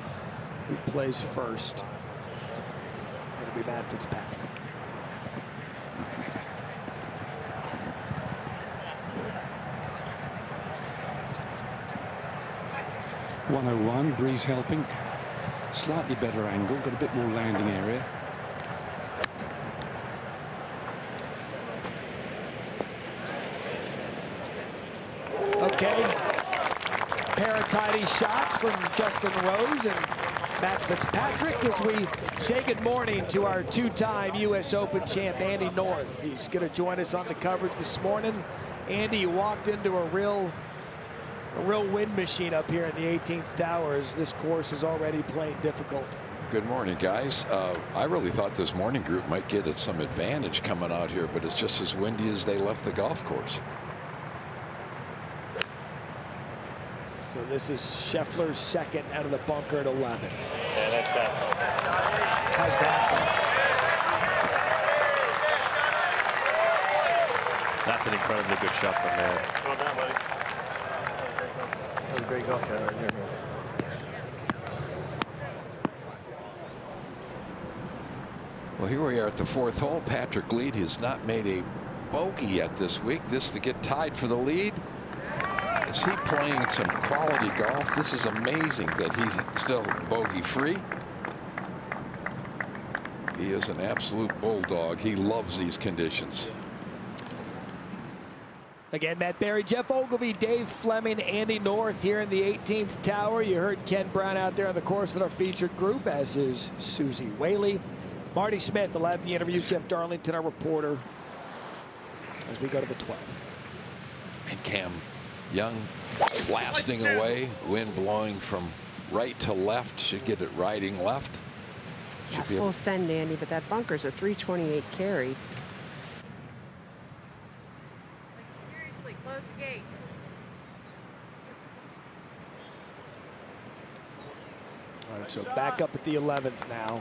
who plays first. It'll be Matt Fitzpatrick. .101, breeze helping. Slightly better angle, got a bit more landing area. Okay. Pair of tidy shots from Justin Rose and Matt Fitzpatrick as we say good morning to our two-time U.S. Open champ, Andy North. He's going to join us on the coverage this morning. Andy, you walked into a real wind machine up here in the 18th tower as this course is already playing difficult. Good morning, guys. I really thought this morning group might get some advantage coming out here, but it's just as windy as they left the golf course. So this is Scheffler's second out of the bunker at 11. Yeah, that's that. How's that? That's an incredibly good shot from there. Well done, buddy. That was a great golf shot right here. Well, here we are at the fourth hole. Patrick Reed has not made a bogey yet this week. This to get tied for the lead. Is he playing some quality golf? This is amazing that he's still bogey free. He is an absolute bulldog. He loves these conditions. Again, Matt Barry, Jeff Ogilvy, Dave Fleming, Andy North here in the 18th tower. You heard Ken Brown out there on the course with our featured group, as is Susie Whaley. Marty Smith will have the interviews. Jeff Darlington, our reporter, as we go to the 12th. And Cam Young blasting away, wind blowing from right to left, should get it riding left. Yeah, full send, Andy, but that bunker's a 328 carry. Seriously, close the gate. All right, so back up at the 11th now.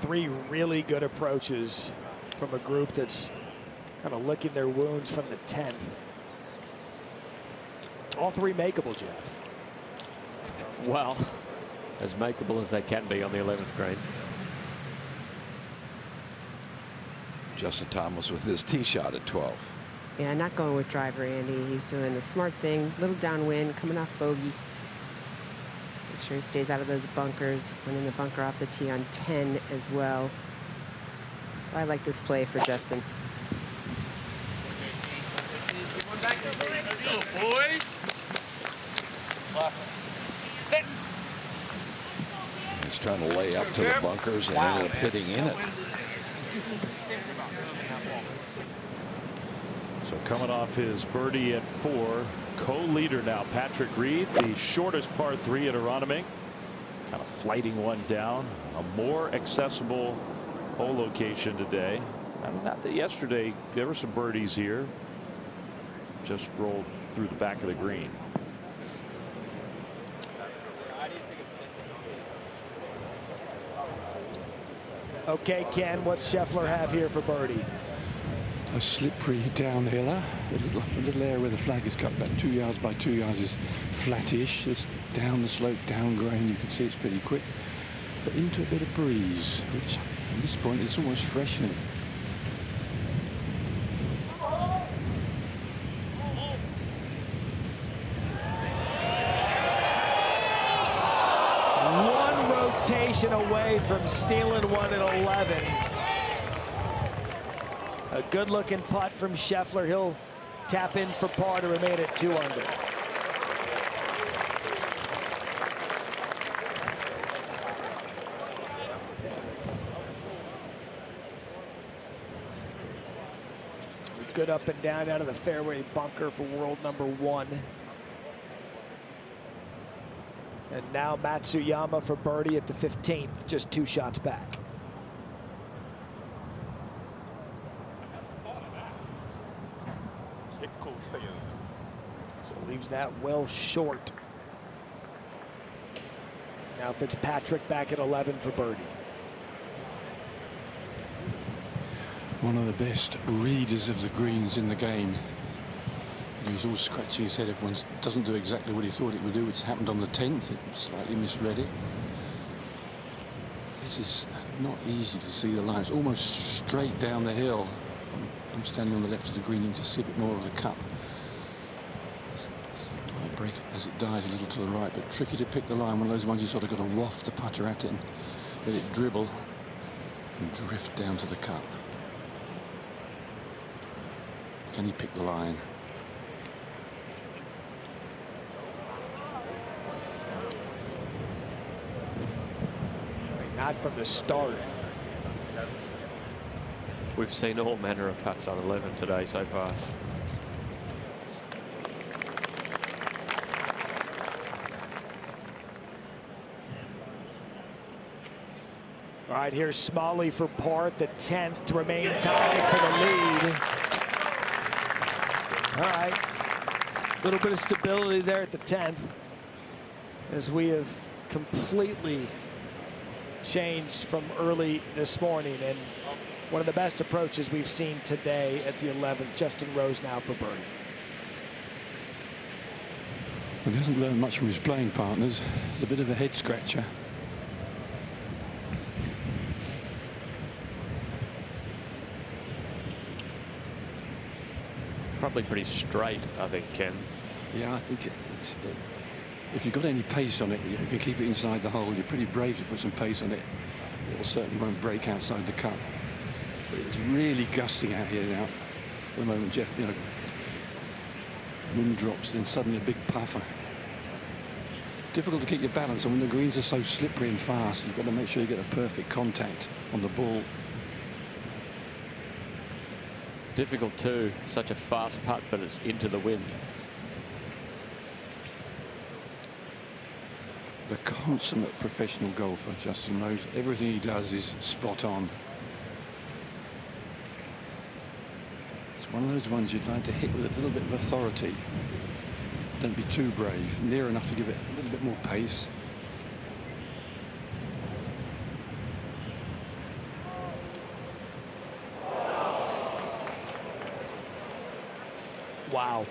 3 really good approaches from a group that's kind of licking their wounds from the 10th. All 3 makeable, Jeff. Well, as makeable as they can be on the 11th green. Justin Thomas with his tee shot at 12. Yeah, not going with driver, Andy. He's doing the smart thing. Little downwind, coming off bogey. Make sure he stays out of those bunkers. Went in the bunker off the tee on 10 as well. So I like this play for Justin. Let's go, boys. He's trying to lay up to the bunkers and ended up hitting in it. So coming off his birdie at 4, co-leader now Patrick Reed, the shortest par 3 at Aronimink, kind of flighting one down. A more accessible hole location today. I mean, not that yesterday there were some birdies here, just rolled through the back of the green. Okay, Ken, what's Scheffler have here for birdie? A slippery downhiller, a little area where the flag is cut back 2 yards by 2 yards is flattish. It's down the slope, down grain. You can see it's pretty quick, but into a bit of breeze, which at this point is almost freshening. One rotation away from stealing one at 11. A good-looking putt from Scheffler. He'll tap in for par to remain at 2 under. Good up and down out of the fairway bunker for world number 1. And now Matsuyama for birdie at the 15th, just 2 shots back. So leaves that well short. Now Fitzpatrick back at 11 for birdie. One of the best readers of the greens in the game. He's always scratching his head. Everyone doesn't do exactly what he thought it would do, which happened on the 10th. It slightly misread it. This is not easy to see the line. It's almost straight down the hill. I'm standing on the left of the green. You can see a bit more of the cup. So it might break as it dies a little to the right, but tricky to pick the line. One of those ones you sort of got to waft the putter at it and let it dribble and drift down to the cup. Can he pick the line? Not from the start. We've seen all manner of putts on 11 today so far. All right, here's Smalley for par at the 10th to remain tied for the lead. All right, a little bit of stability there at the 10th as we have completely changed from early this morning, and one of the best approaches we've seen today at the 11th. Justin Rose now for birdie. Well, he hasn't learned much from his playing partners. It's a bit of a head scratcher. Probably pretty straight, I think, Ken. Yeah, I think if you've got any pace on it, if you keep it inside the hole, you're pretty brave to put some pace on it. It certainly won't break outside the cup. But it's really gusting out here now. At the moment, Jeff, you know, wind drops, then suddenly a big puffer. Difficult to keep your balance, and when the greens are so slippery and fast, you've got to make sure you get a perfect contact on the ball. Difficult too. Such a fast putt, but it's into the wind. The consummate professional golfer, Justin Rose. Everything he does is spot on. It's one of those ones you'd like to hit with a little bit of authority. Don't be too brave. Near enough to give it a little bit more pace. Wow.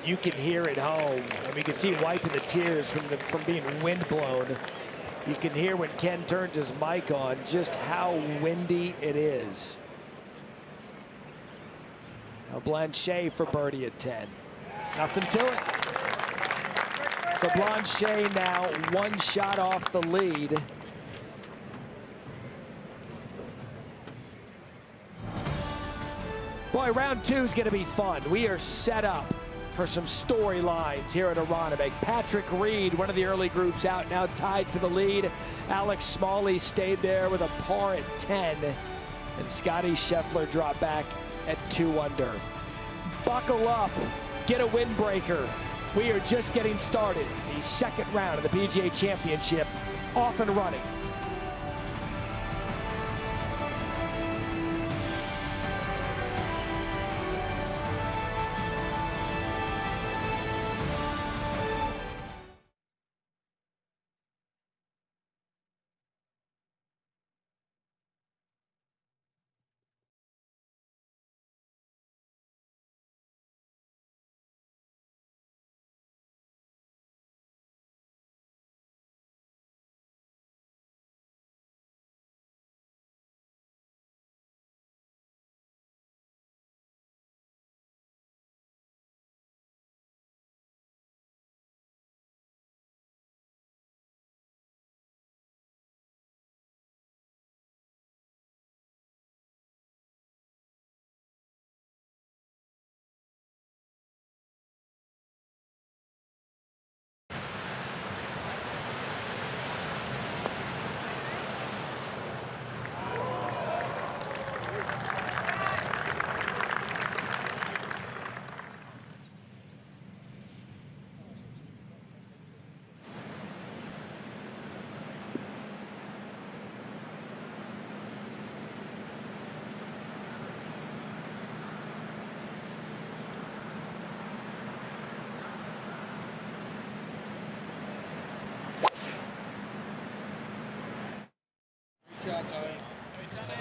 you can hear it home. And we can see him wiping the tears from being windblown. You can hear when Ken turns his mic on just how windy it is. Now Blanchet for birdie at 10. Nothing to it. So Blanchet now 1 shot off the lead. Boy, round 2 is going to be fun. We are set up for some storylines here at Aronimink. Patrick Reed, one of the early groups out, now tied for the lead. Alex Smalley stayed there with a par at 10. And Scotty Scheffler dropped back at 2 under. Buckle up, get a windbreaker. We are just getting started. The second round of the PGA Championship off and running.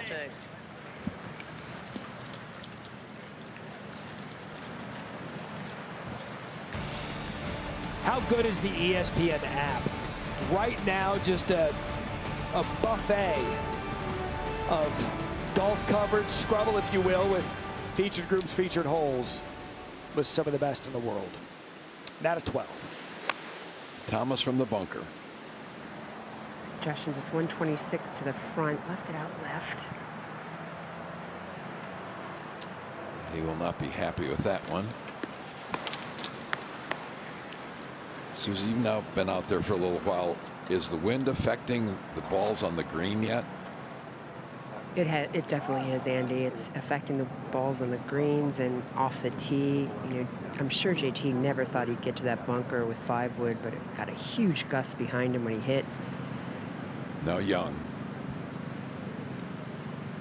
Thanks. How good is the ESPN app? Right now, just a buffet of golf coverage, scrubble, if you will, with featured groups, featured holes, with some of the best in the world. Not a 12. Thomas from the bunker. Justin just 126 to the front, left it out left. He will not be happy with that one. Susie, you've now been out there for a little while. Is the wind affecting the balls on the green yet? It definitely is, Andy. It's affecting the balls on the greens and off the tee. You know, I'm sure JT never thought he'd get to that bunker with 5-wood, but it got a huge gust behind him when he hit. No, Young.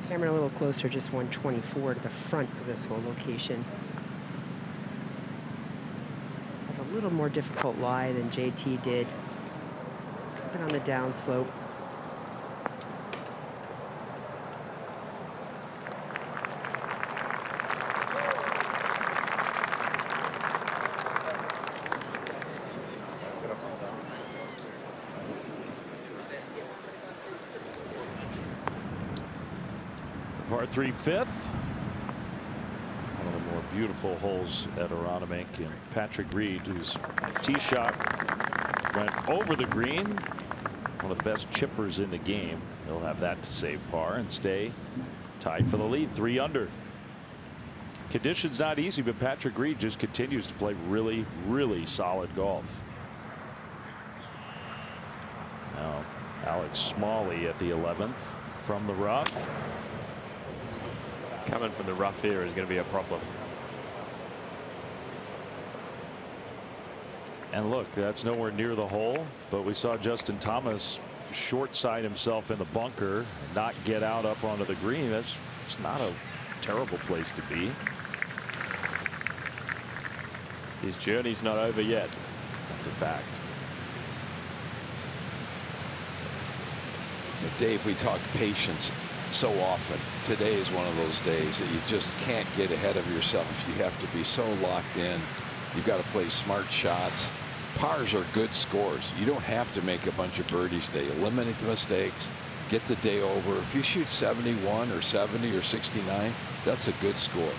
Kaymer a little closer, just 124 to the front of this whole location. Has a little more difficult lie than JT did. But on the downslope. Par 3 fifth. One of the more beautiful holes at Aronimink, and Patrick Reed, whose tee shot went over the green. One of the best chippers in the game. He'll have that to save par and stay tied for the lead, 3 under. Conditions not easy, but Patrick Reed just continues to play really, really solid golf. Now Alex Smalley at the 11th from the rough. Coming from the rough here is going to be a problem. And look, that's nowhere near the hole, but we saw Justin Thomas short side himself in the bunker, not get out up onto the green. That's it's not a terrible place to be. His journey's not over yet. That's a fact. But Dave, we talk patience so often. Today is one of those days that you just can't get ahead of yourself. You have to be so locked in You've got to play smart shots. Pars are good scores. You don't have to make a bunch of birdies today. Eliminate the mistakes. Get the day over. If you shoot 71 or 70 or 69, that's a good score.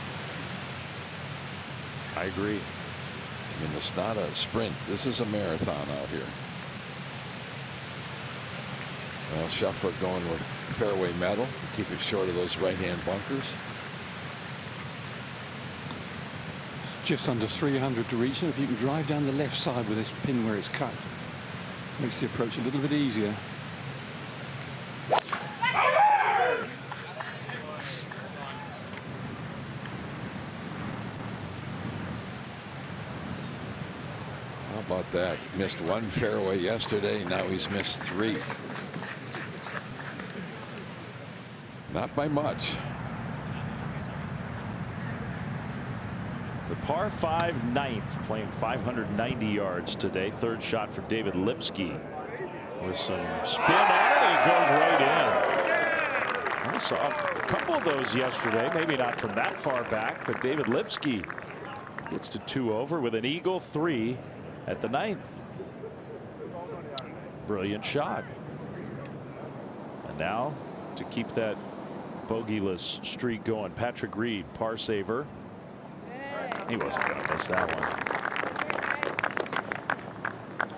I agree. I mean, it's not a sprint. This is a marathon out here. Well, Scheffler going with fairway metal to keep it short of those right-hand bunkers. Just under 300 to reach, and if you can drive down the left side with this pin where it's cut, makes the approach a little bit easier. How about that? Missed one fairway yesterday. Now he's missed 3. Not by much. The par 5 ninth, playing 590 yards today. Third shot for David Lipsky with some spin on it, and it goes right in. I saw a couple of those yesterday, maybe not from that far back, but David Lipsky gets to 2 over with an eagle 3 at the 9th. Brilliant shot. And now to keep that bogeyless streak going, Patrick Reed, par saver. He wasn't going to miss that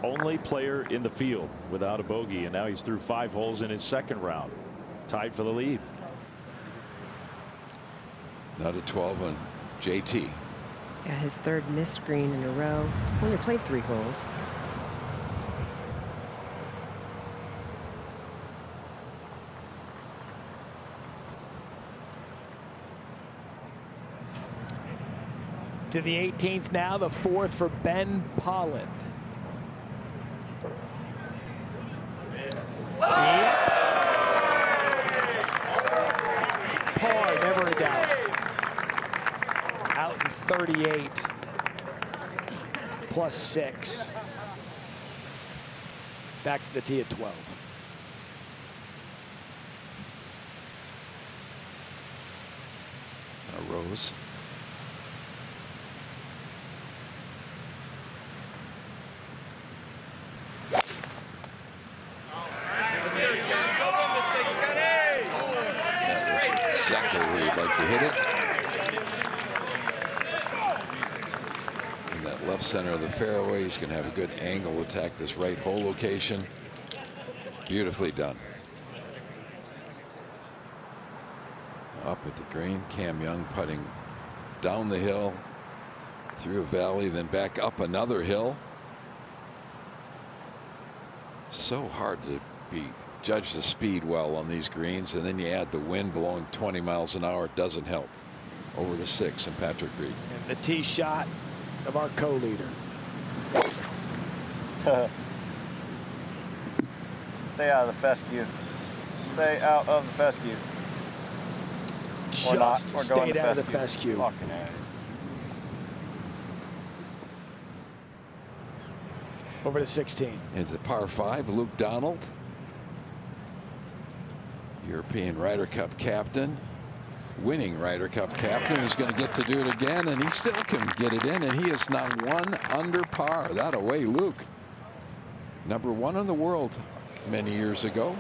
one. Only player in the field without a bogey, and now he's through 5 holes in his second round, tied for the lead. Now to 12 on JT. Yeah, his 3rd missed green in a row. Only played 3 holes. To the 18th now, the 4th for Ben Polland. Par, never a doubt. Out in 38. Plus 6. Back to the tee at 12. Now Rose. Exactly where you'd like to hit it. In that left center of the fairway, he's going to have a good angle to attack this right hole location. Beautifully done. Up at the green, Cam Young putting down the hill, through a valley, then back up another hill. So hard to judge the speed well on these greens, and then you add the wind blowing 20 miles an hour. It doesn't help. Over to 6 and Patrick Reed. And the tee shot of our co-leader. Stay out of the fescue. Stay out of the fescue. Just stayed out of the fescue. Fucking A. Over to 16. Into the par 5, Luke Donald. European Ryder Cup captain, winning Ryder Cup captain, is going to get to do it again, and he still can get it in, and he is now 1 under par. That away, Luke. Number 1 in the world many years ago.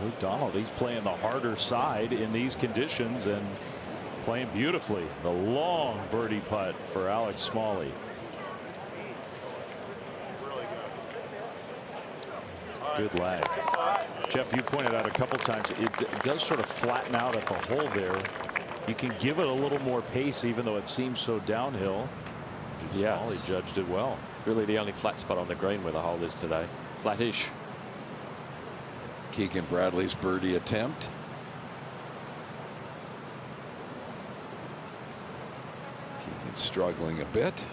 Luke Donald, he's playing the harder side in these conditions and playing beautifully. The long birdie putt for Alex Smalley. Good lag. Jeff, you pointed out a couple times it does sort of flatten out at the hole there. You can give it a little more pace even though it seems so downhill. Yeah, Smalley judged it well. Really the only flat spot on the green where the hole is today. Flattish. Keegan Bradley's birdie attempt. Keegan struggling a bit.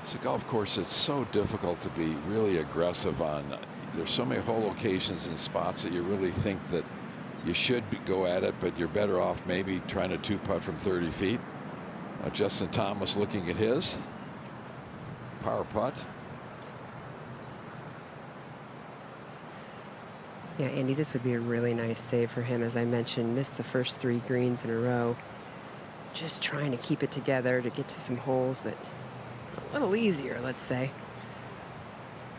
It's a golf course that's so difficult to be really aggressive on. There's so many hole locations and spots that you really think that you should go at it, but you're better off maybe trying to 2-putt from 30 feet. Justin Thomas looking at his power putt. Yeah, Andy, this would be a really nice save for him. As I mentioned, missed the first 3 greens in a row. Just trying to keep it together to get to some holes that a little easier, let's say.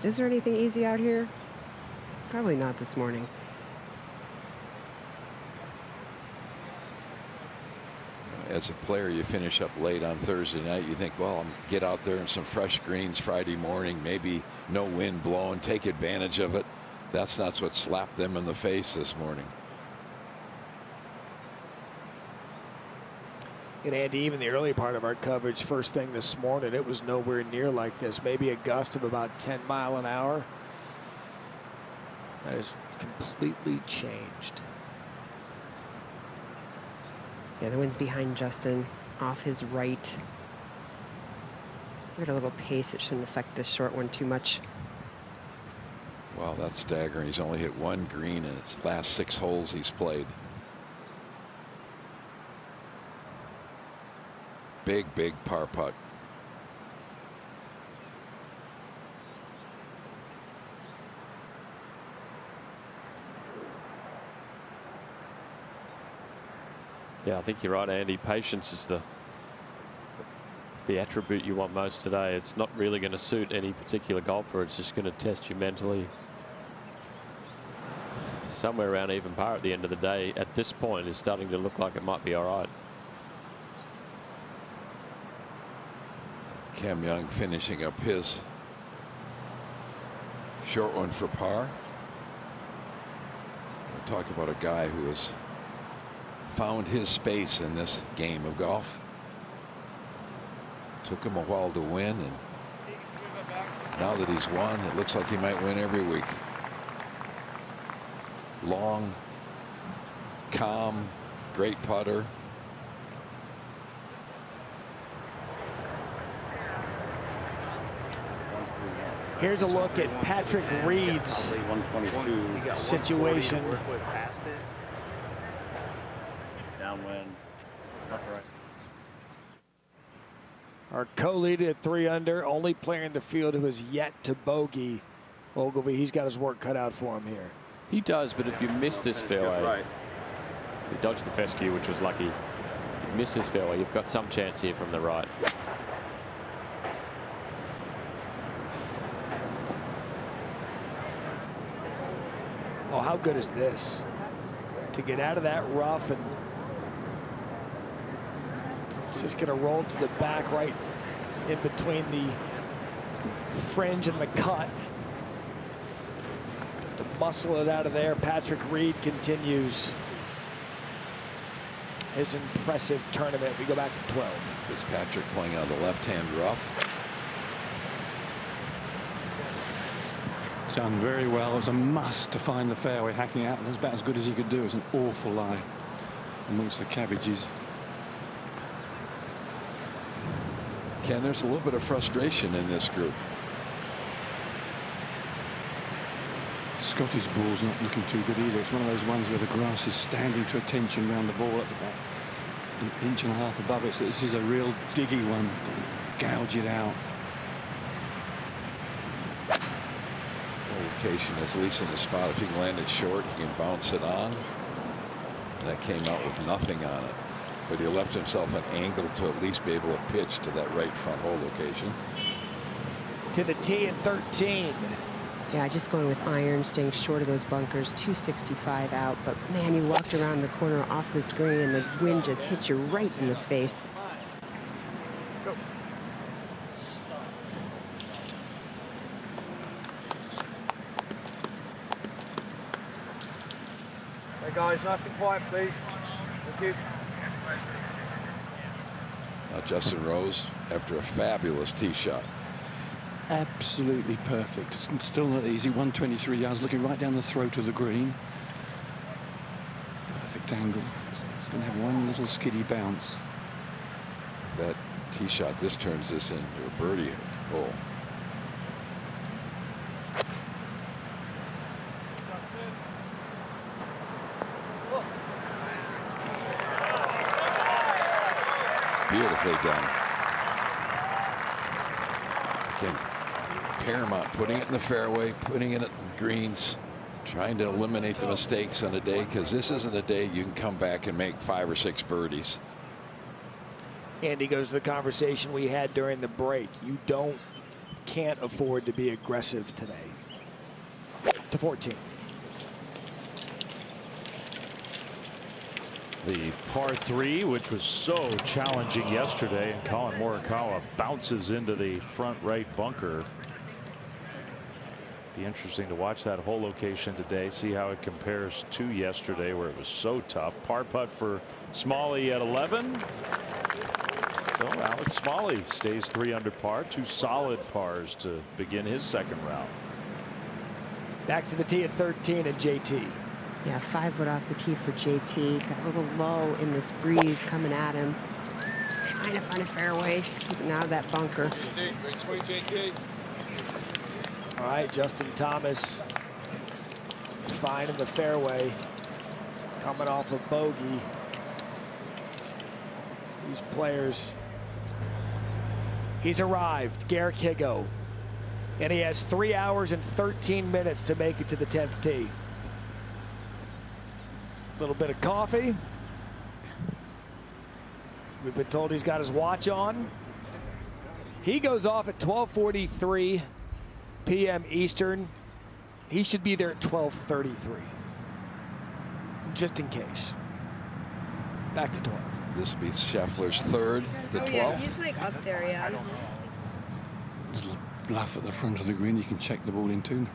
Is there anything easy out here? Probably not this morning. As a player, you finish up late on Thursday night. You think, well, I'll get out there in some fresh greens Friday morning, maybe no wind blowing, take advantage of it. That's not what slapped them in the face this morning. And Andy, even the early part of our coverage, first thing this morning, it was nowhere near like this. Maybe a gust of about 10 miles an hour. That has completely changed. Yeah, the wind's behind Justin, off his right. Get a little pace. It shouldn't affect this short one too much. Wow, that's staggering. He's only hit 1 green in his last 6 holes he's played. Big, big par putt. Yeah, I think you're right, Andy. Patience is the attribute you want most today. It's not really going to suit any particular golfer. It's just going to test you mentally. Somewhere around even par at the end of the day at this point is starting to look like it might be all right. Cam Young finishing up his short one for par. We'll talk about a guy who has found his space in this game of golf. Took him a while to win, and now that he's won, it looks like he might win every week. Long, calm, great putter. Here's a look at Patrick Reed's situation. Downwind. Our co-lead at 3 under, only player in the field who has yet to bogey. Ogilvy, he's got his work cut out for him here. He does, but if you miss this fairway, he dodged the fescue, which was lucky. If you miss this fairway, you've got some chance here from the right. Oh, how good is this? To get out of that rough, and just going to roll to the back right in between the fringe and the cut. To muscle it out of there, Patrick Reed continues his impressive tournament. We go back to 12. Fitzpatrick playing on the left-hand rough. Done very well. It was a must to find the fairway, hacking out. It was about as good as he could do. It was an awful lie amongst the cabbages. Ken, there's a little bit of frustration in this group. Scotty's ball's not looking too good either. It's one of those ones where the grass is standing to attention around the ball. That's about an inch and a half above it. So this is a real diggy one. Gouge it out. Location is at least in the spot. If he can land it short, he can bounce it on. And that came out with nothing on it. But he left himself an angle to at least be able to pitch to that right front hole location. To the tee at 13. Yeah, just going with iron, staying short of those bunkers, 265 out. But man, you walked around the corner off the screen and the wind just hit you right in the face. Go. Hey guys, nice and quiet, please. Thank you. Now Justin Rose after a fabulous tee shot. Absolutely perfect. Still not easy. 123 yards, looking right down the throat of the green. Perfect angle. It's going to have one little skiddy bounce. That tee shot, this turns this into a birdie hole. Beautifully done. Again, Paramount putting it in the fairway, putting it in the greens. Trying to eliminate the mistakes on a day, because this isn't a day you can come back and make 5 or 6 birdies. Andy goes to the conversation we had during the break. You can't afford to be aggressive today. To 14. The par 3, which was so challenging yesterday, and Colin Morikawa bounces into the front right bunker. Be interesting to watch that whole location today, see how it compares to yesterday, where it was so tough. Par putt for Smalley at 11. So Alex Smalley stays 3 under par, 2 solid pars to begin his second round. Back to the tee at 13 and JT. Yeah, 5 wood off the tee for JT. Got a little low in this breeze coming at him. Trying to find a fairway, keeping out of that bunker. Great swing, JT. All right, Justin Thomas finding the fairway, coming off a bogey. These players, he's arrived, Garrick Higgo, and he has 3 hours and 13 minutes to make it to the 10th tee. A little bit of coffee. We've been told he's got his watch on. He goes off at 12:43 p.m. Eastern. He should be there at 12:33, just in case. Back to 12. This beats Scheffler's 3rd, the 12th. Yeah, he's like up there, yeah. There's a bluff at the front of the green. You can check the ball in too.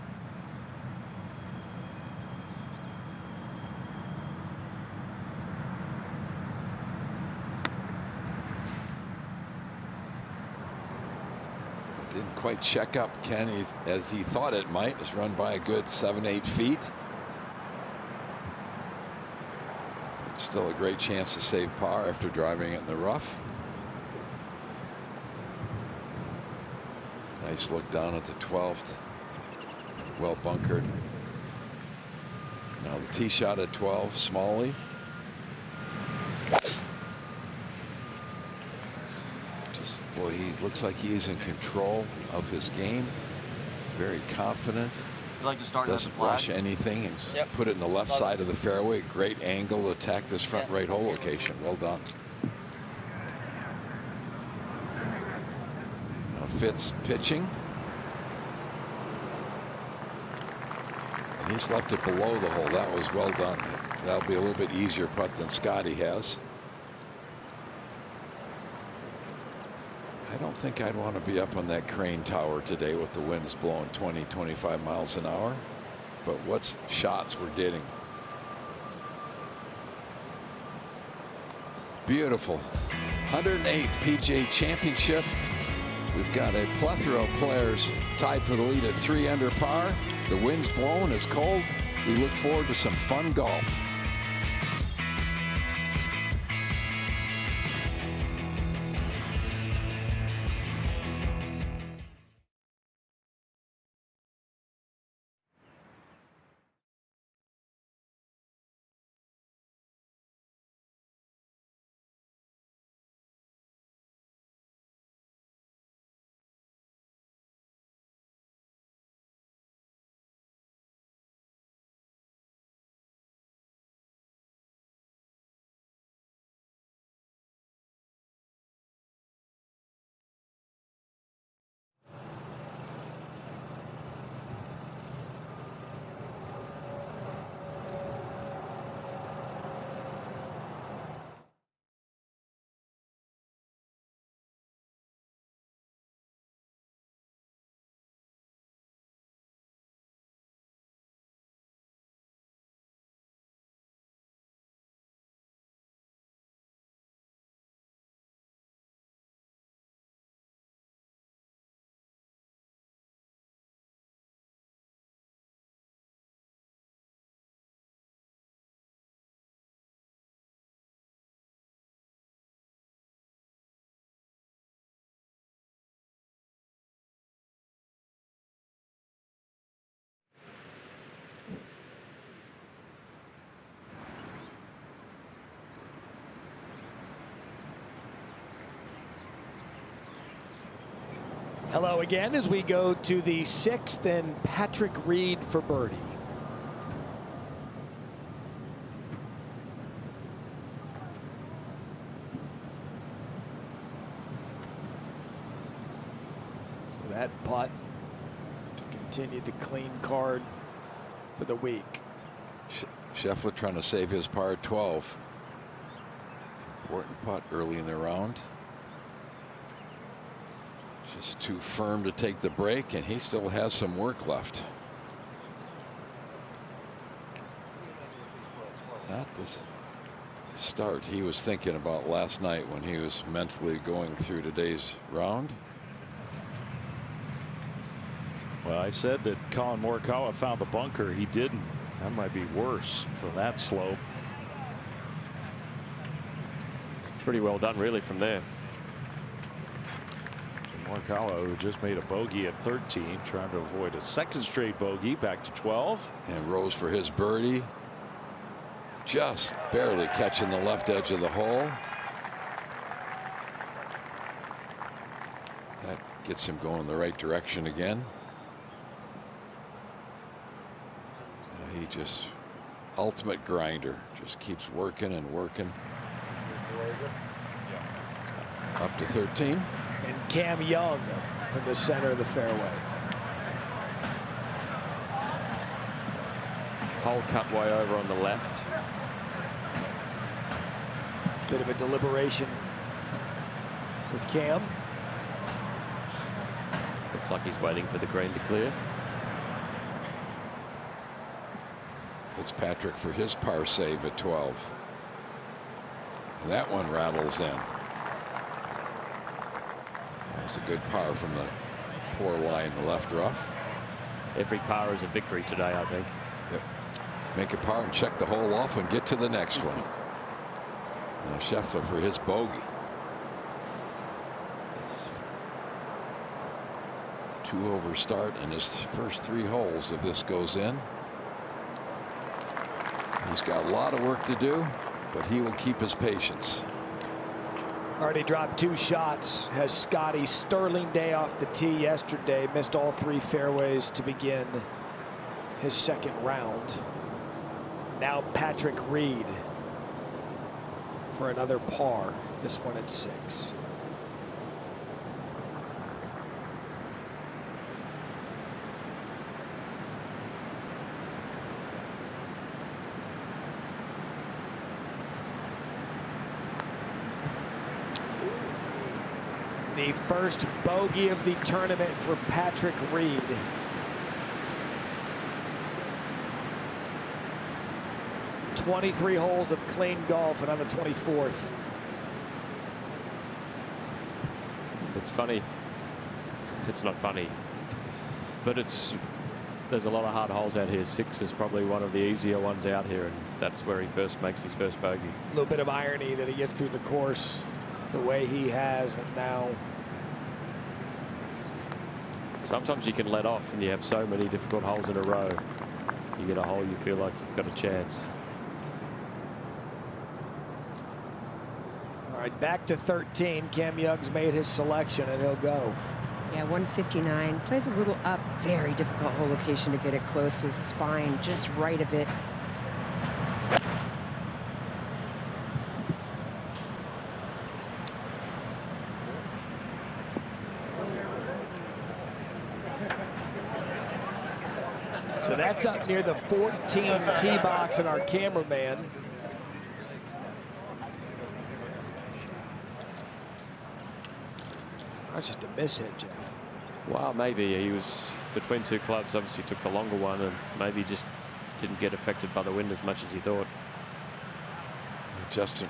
Didn't quite check up Ken as he thought it might. It's run by a good 7-8 feet. Still a great chance to save par after driving it in the rough. Nice look down at the 12th. Well bunkered. Now the tee shot at 12, Smalley. Boy, he looks like he's in control of his game. Very confident. You like to start Doesn't rush anything and put it in the left side of the fairway. Great angle to attack this front right hole location. Well done. Now Fitz pitching. And he's left it below the hole. That was well done. That'll be a little bit easier putt than Scotty has. I don't think I'd want to be up on that crane tower today with the winds blowing 20-25 miles an hour. But what shots we're getting. Beautiful. 108th PGA Championship. We've got a plethora of players tied for the lead at 3 under par. The wind's blowing, it's cold. We look forward to some fun golf. Hello again as we go to the 6th and Patrick Reed for birdie. putt to continue the clean card for the week. Scheffler trying to save his par 12. Important putt early in the round. Just too firm to take the break, and he still has some work left. Not this start he was thinking about last night when he was mentally going through today's round. Well, I said that Colin Morikawa found the bunker. He didn't. That might be worse from that slope. Pretty well done, really, from there. Morikawa, who just made a bogey at 13, trying to avoid a second straight bogey, back to 12. And rose for his birdie. Just barely catching the left edge of the hole. That gets him going the right direction again. He just ultimate grinder, just keeps working and working. Up to 13. And Cam Young from the center of the fairway. Hole cut way over on the left. Bit of a deliberation with Cam. Looks like he's waiting for the green to clear. Fitzpatrick for his par save at 12. And that one rattles in. That's a good par from the poor lie in the left rough. Every par is a victory today, I think. Yep. Make a par and check the hole off and get to the next one. Now Scheffler for his bogey. 2-over start in his first 3 holes if this goes in. He's got a lot of work to do, but he will keep his patience. Already dropped 2 shots. Has Scotty sterling day off the tee yesterday. Missed all 3 fairways to begin his second round. Now Patrick Reed for another par. This one at 6. The first bogey of the tournament for Patrick Reed. "23 holes of clean golf and on the 24th. It's funny. It's not funny, but there's a lot of hard holes out here. 6 is probably one of the easier ones out here, and that's where he first makes his first bogey. A little bit of irony that he gets through the course the way he has, and now sometimes you can let off and you have so many difficult holes in a row. You get a hole you feel like you've got a chance. All right, back to 13. Cam Young's made his selection and he'll go. Yeah, 159. Plays a little up. Very difficult hole location to get it close with spine just right of it. So that's up near the 14 tee box, and our cameraman that's just a miss hit, Jeff. Well, maybe he was between 2 clubs. Obviously took the longer one and maybe just didn't get affected by the wind as much as he thought. Justin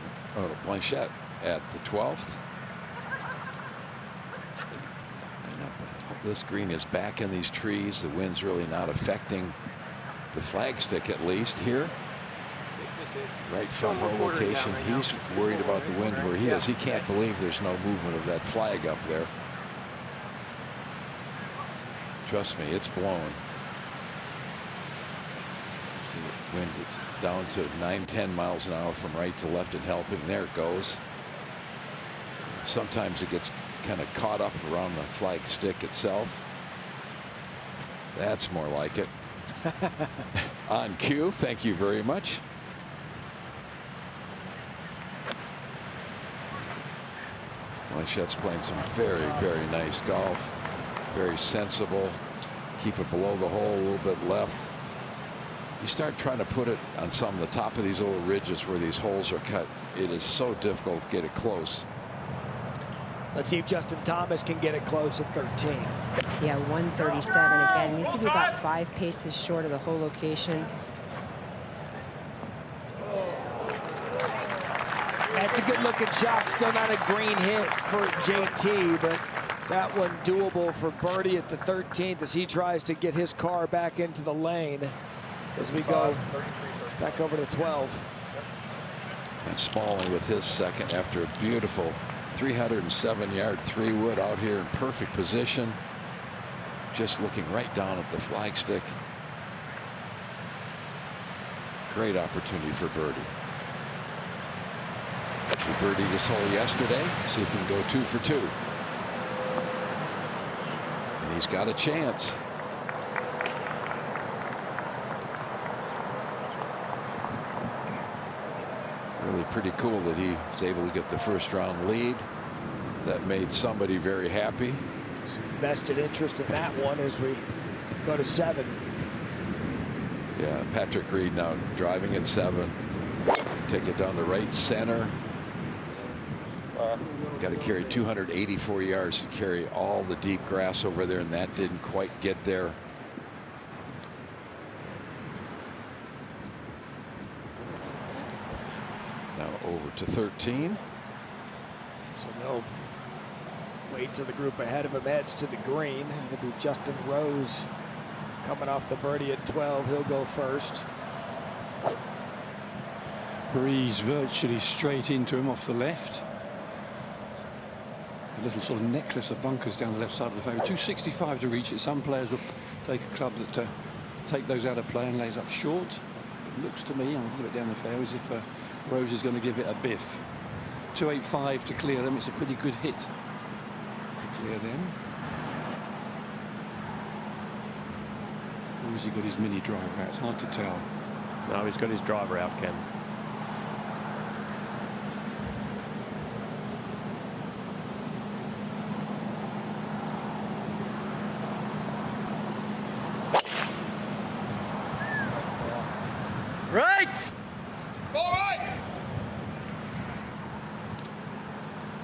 Blanchette at the 12th. This green is back in these trees. The wind's really not affecting the flagstick, at least here. Right front hole location. He's worried about the wind where he is. He can't believe there's no movement of that flag up there. Trust me, it's blowing. See, the wind is down to 9-10 miles an hour from right to left and helping. There it goes. Sometimes it gets kind of caught up around the flag stick itself. That's more like it. On cue. Thank you very much. Blanchette's playing some very, very nice golf. Very sensible. Keep it below the hole, a little bit left. You start trying to put it on some of the top of these little ridges where these holes are cut. It is so difficult to get it close. Let's see if Justin Thomas can get it close at 13. Yeah, 137 again. Needs to be about 5 paces short of the hole location. That's a good looking shot. Still not a green hit for JT, but that one doable for birdie at the 13th as he tries to get his car back into the lane as we go back over to 12. And Smalling with his second after a beautiful 307-yard 3-wood out here in perfect position. Just looking right down at the flagstick. Great opportunity for birdie. He birdied this hole yesterday. See if he can go 2 for 2. And he's got a chance. Really pretty cool that he was able to get the first round lead. That made somebody very happy. Some vested interest in that one as we go to 7. Yeah, Patrick Reed now driving at 7. Take it down the right center. Got to carry 284 yards to carry all the deep grass over there, and that didn't quite get there. Now over to 13. So they'll wait till the group ahead of him heads to the green. It'll be Justin Rose coming off the birdie at 12. He'll go first. Breeze virtually straight into him off the left. A little sort of necklace of bunkers down the left side of the fairway. 265 to reach it. Some players will take a club that take those out of play and lays up short. It looks to me, I'm looking at it down the fairway, as if Rose is going to give it a biff. 285 to clear them. It's a pretty good hit to clear them. Or has he got his mini driver out? It's hard to tell. No, he's got his driver out, Ken. Right. Go right.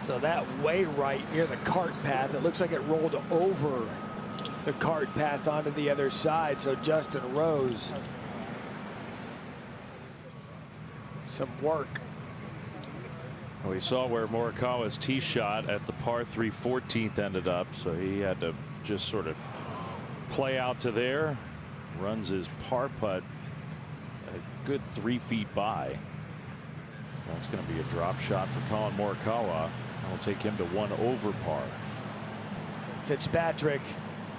So that way right near the cart path, it looks like it rolled over the cart path onto the other side. So Justin Rose, some work. We saw where Morikawa's tee shot at the par 3 14th ended up, so he had to just sort of play out to there. Runs his par putt a good 3 feet by. That's going to be a drop shot for Colin Morikawa. That'll take him to 1 over par. Fitzpatrick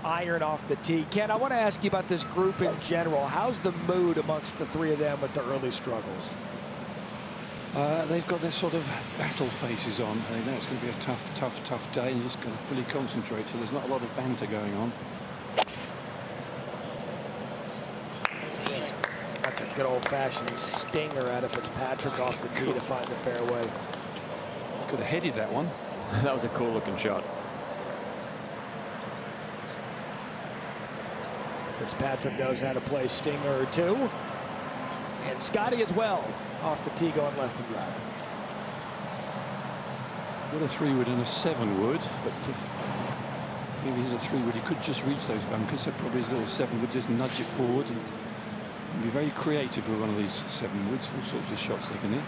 iron off the tee. Ken, I want to ask you about this group in general. How's the mood amongst the 3 of them with the early struggles? They've got their sort of battle faces on. They know it's going to be a tough day, and just going to fully concentrate, so there's not a lot of banter going on. That's a good old-fashioned stinger out of Fitzpatrick off the tee to find the fairway. Could have headed that one. That was a cool looking shot. Fitzpatrick knows how to play stinger or 2. And Scotty as well, off the tee going less than driver. Got a 3-wood and a 7-wood, but I think he's a 3-wood. He could just reach those bunkers, so probably his little 7-wood just nudge it forward. And be very creative with one of these 7-woods. All sorts of shots they can hit.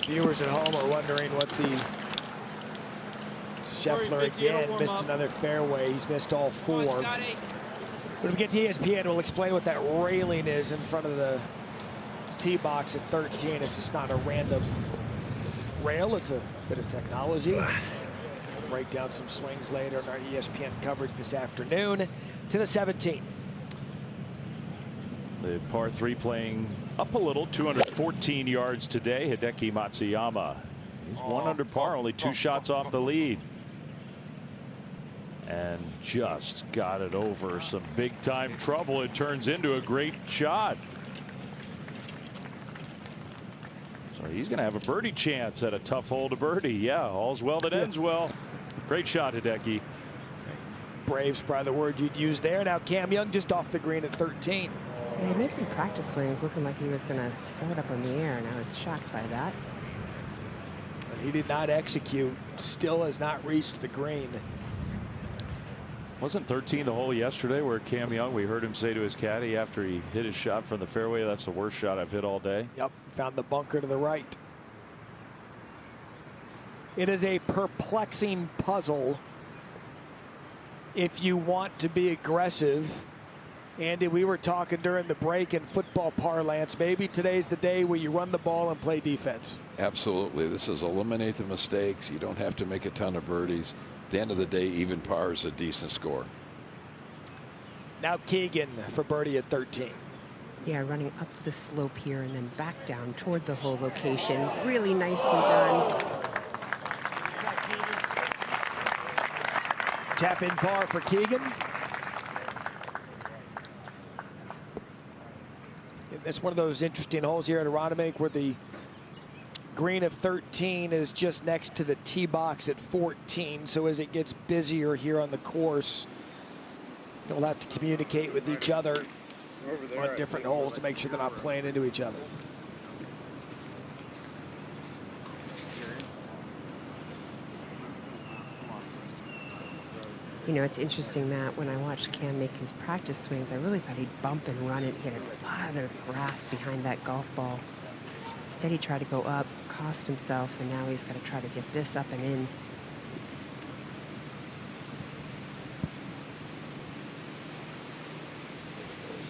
Viewers at home are wondering what the Scheffler again missed another fairway. He's missed all 4. When we get to ESPN, we'll explain what that railing is in front of the tee box at 13. It's just not a random rail. It's a bit of technology. We'll break down some swings later in our ESPN coverage this afternoon to the 17th. The par 3 playing up a little, 214 yards today. Hideki Matsuyama. He's 1 under par, only 2 shots off the lead. and just got it over some big time trouble. It turns into a great shot. So he's going to have a birdie chance at a tough hole to birdie. Yeah, all's well that ends well. Great shot, Hideki. Brave's probably the word you'd use there. Now Cam Young just off the green at 13. Yeah, he made some practice swings looking like he was going to throw it up in the air, and I was shocked by that. He did not execute. Still has not reached the green. Wasn't 13 the hole yesterday where Cam Young, we heard him say to his caddy after he hit his shot from the fairway, that's the worst shot I've hit all day? Yep, found the bunker to the right. It is a perplexing puzzle if you want to be aggressive. Andy, we were talking during the break in football parlance. Maybe today's the day where you run the ball and play defense. Absolutely. This is eliminate the mistakes. You don't have to make a ton of birdies. At the end of the day, even par is a decent score. Now Keegan for birdie at 13. Yeah, running up the slope here and then back down toward the hole location. Really nicely done. Tap in par for Keegan. It's one of those interesting holes here at Aronimink where the green of 13 is just next to the tee box at 14. So as it gets busier here on the course, they'll have to communicate with each other on different holes to make sure they're not playing into each other. You know, it's interesting, Matt, when I watched Cam make his practice swings, I really thought he'd bump and run it. He had a lot of grass behind that golf ball. Instead, he tried to go up, cost himself, and now he's got to try to get this up and in.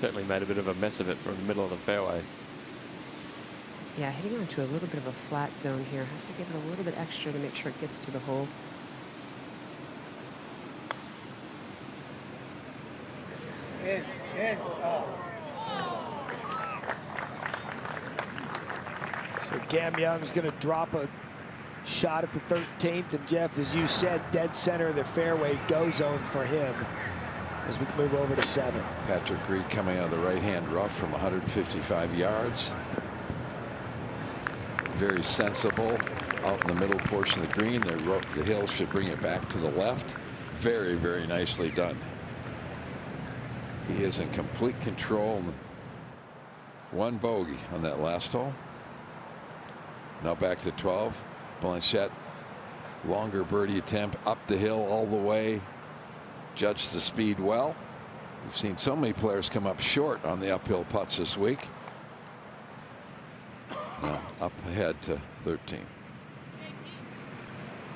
Certainly made a bit of a mess of it from the middle of the fairway. Yeah, hitting onto a little bit of a flat zone here. Has to give it a little bit extra to make sure it gets to the hole. So Cam Young's going to drop a shot at the 13th, and Jeff, as you said, dead center of the fairway, go zone for him as we move over to 7. Patrick Reed coming out of the right-hand rough from 155 yards. Very sensible out in the middle portion of the green. The hill should bring it back to the left. Very, very nicely done. He is in complete control. One bogey on that last hole. Now back to 12. Blanchette, longer birdie attempt up the hill all the way. Judged the speed well. We've seen so many players come up short on the uphill putts this week. Now up ahead to 13.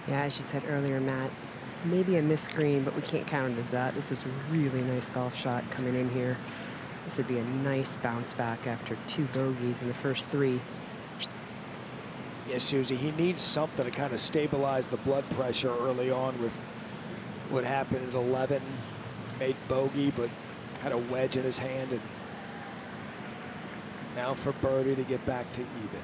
Yeah, as you said earlier, Matt, maybe a missed green, but we can't count it as that. This is a really nice golf shot coming in here. This would be a nice bounce back after 2 bogeys in the first 3. Yes, Susie, he needs something to kind of stabilize the blood pressure early on with what happened at 11. Made bogey, but had a wedge in his hand, and now for birdie to get back to even.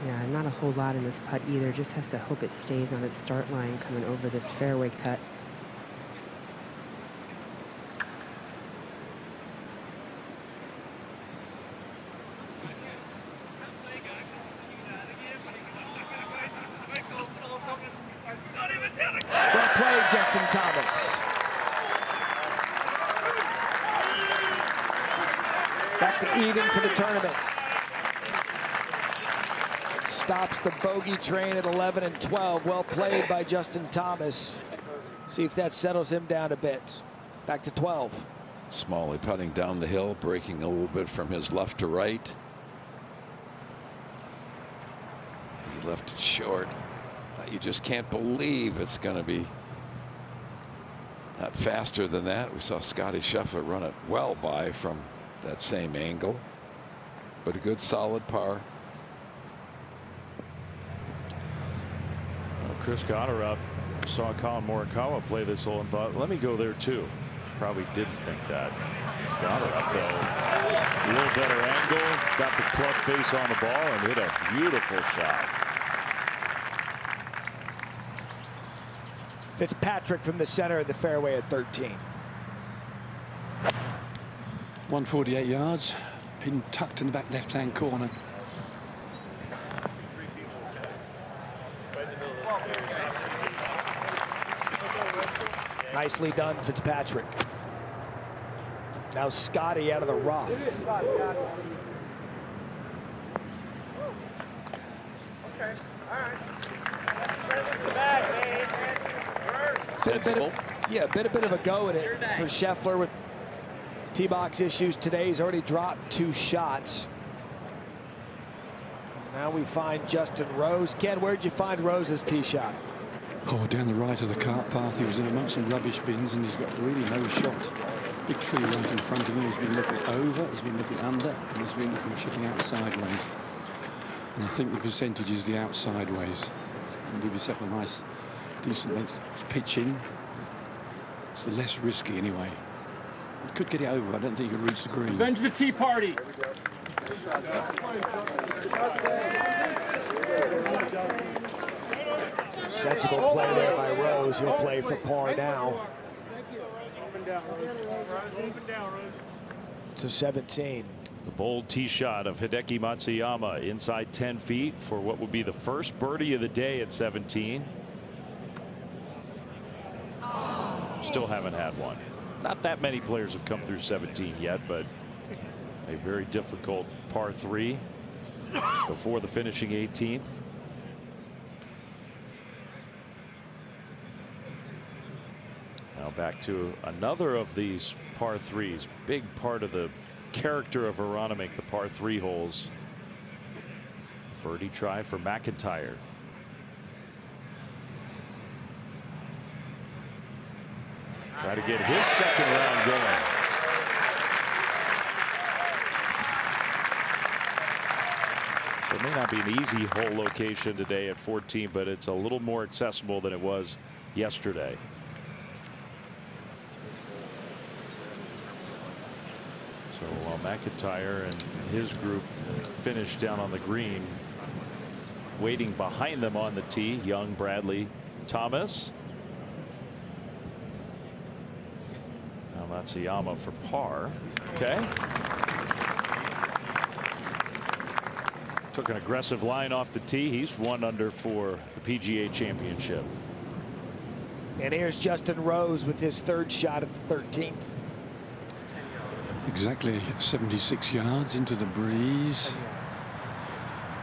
Yeah, not a whole lot in this putt either. Just has to hope it stays on its start line coming over this fairway cut. Well played, Justin Thomas. Back to even for the tournament. Stops the bogey train at 11 and 12. Well played by Justin Thomas. See if that settles him down a bit. Back to 12. Smalley putting down the hill, breaking a little bit from his left to right. He left it short. You just can't believe it's going to be not faster than that. We saw Scotty Scheffler run it well by from that same angle, but a good solid par. Well, Chris Goddard saw Colin Morikawa play this hole and thought, let me go there too. Probably didn't think that. Goddard up though, a little better angle, got the club face on the ball and hit a beautiful shot. Fitzpatrick from the center of the fairway at 13. 148 yards, pin tucked in the back left-hand corner. Nicely done, Fitzpatrick. Now Scotty out of the rough. Sensible. A bit of a go at it for Scheffler with tee box issues today. He's already dropped 2 shots. Now we find Justin Rose. Ken, where'd you find Rose's tee shot? Oh, down the right of the cart path. He was in amongst some rubbish bins, and he's got really no shot. Big tree right in front of him. He's been looking over, he's been looking under, and he's been looking chipping out sideways. And I think the percentage is the outside ways. Give yourself a nice, decent pitch in. It's the less risky anyway. You could get it over. I don't think you could reach the green. Revenge the tea party. Sensible play there by Rose. He'll play for par now. To 17. The bold tee shot of Hideki Matsuyama inside 10 feet for what would be the first birdie of the day at 17. Still haven't had one. Not that many players have come through 17 yet, but a very difficult par 3 before the finishing 18th. Now back to another of these par 3s. Big part of the character of Aronimink, the par 3 holes. Birdie try for McIntyre. Try to get his second round going. So it may not be an easy hole location today at 14, but it's a little more accessible than it was yesterday. So while McIntyre and his group finished down on the green, waiting behind them on the tee, Young, Bradley, Thomas. Now Matsuyama for par. Okay. Took an aggressive line off the tee. He's 1 under for the PGA Championship. And here's Justin Rose with his 3rd shot at the 13th. Exactly 76 yards into the breeze.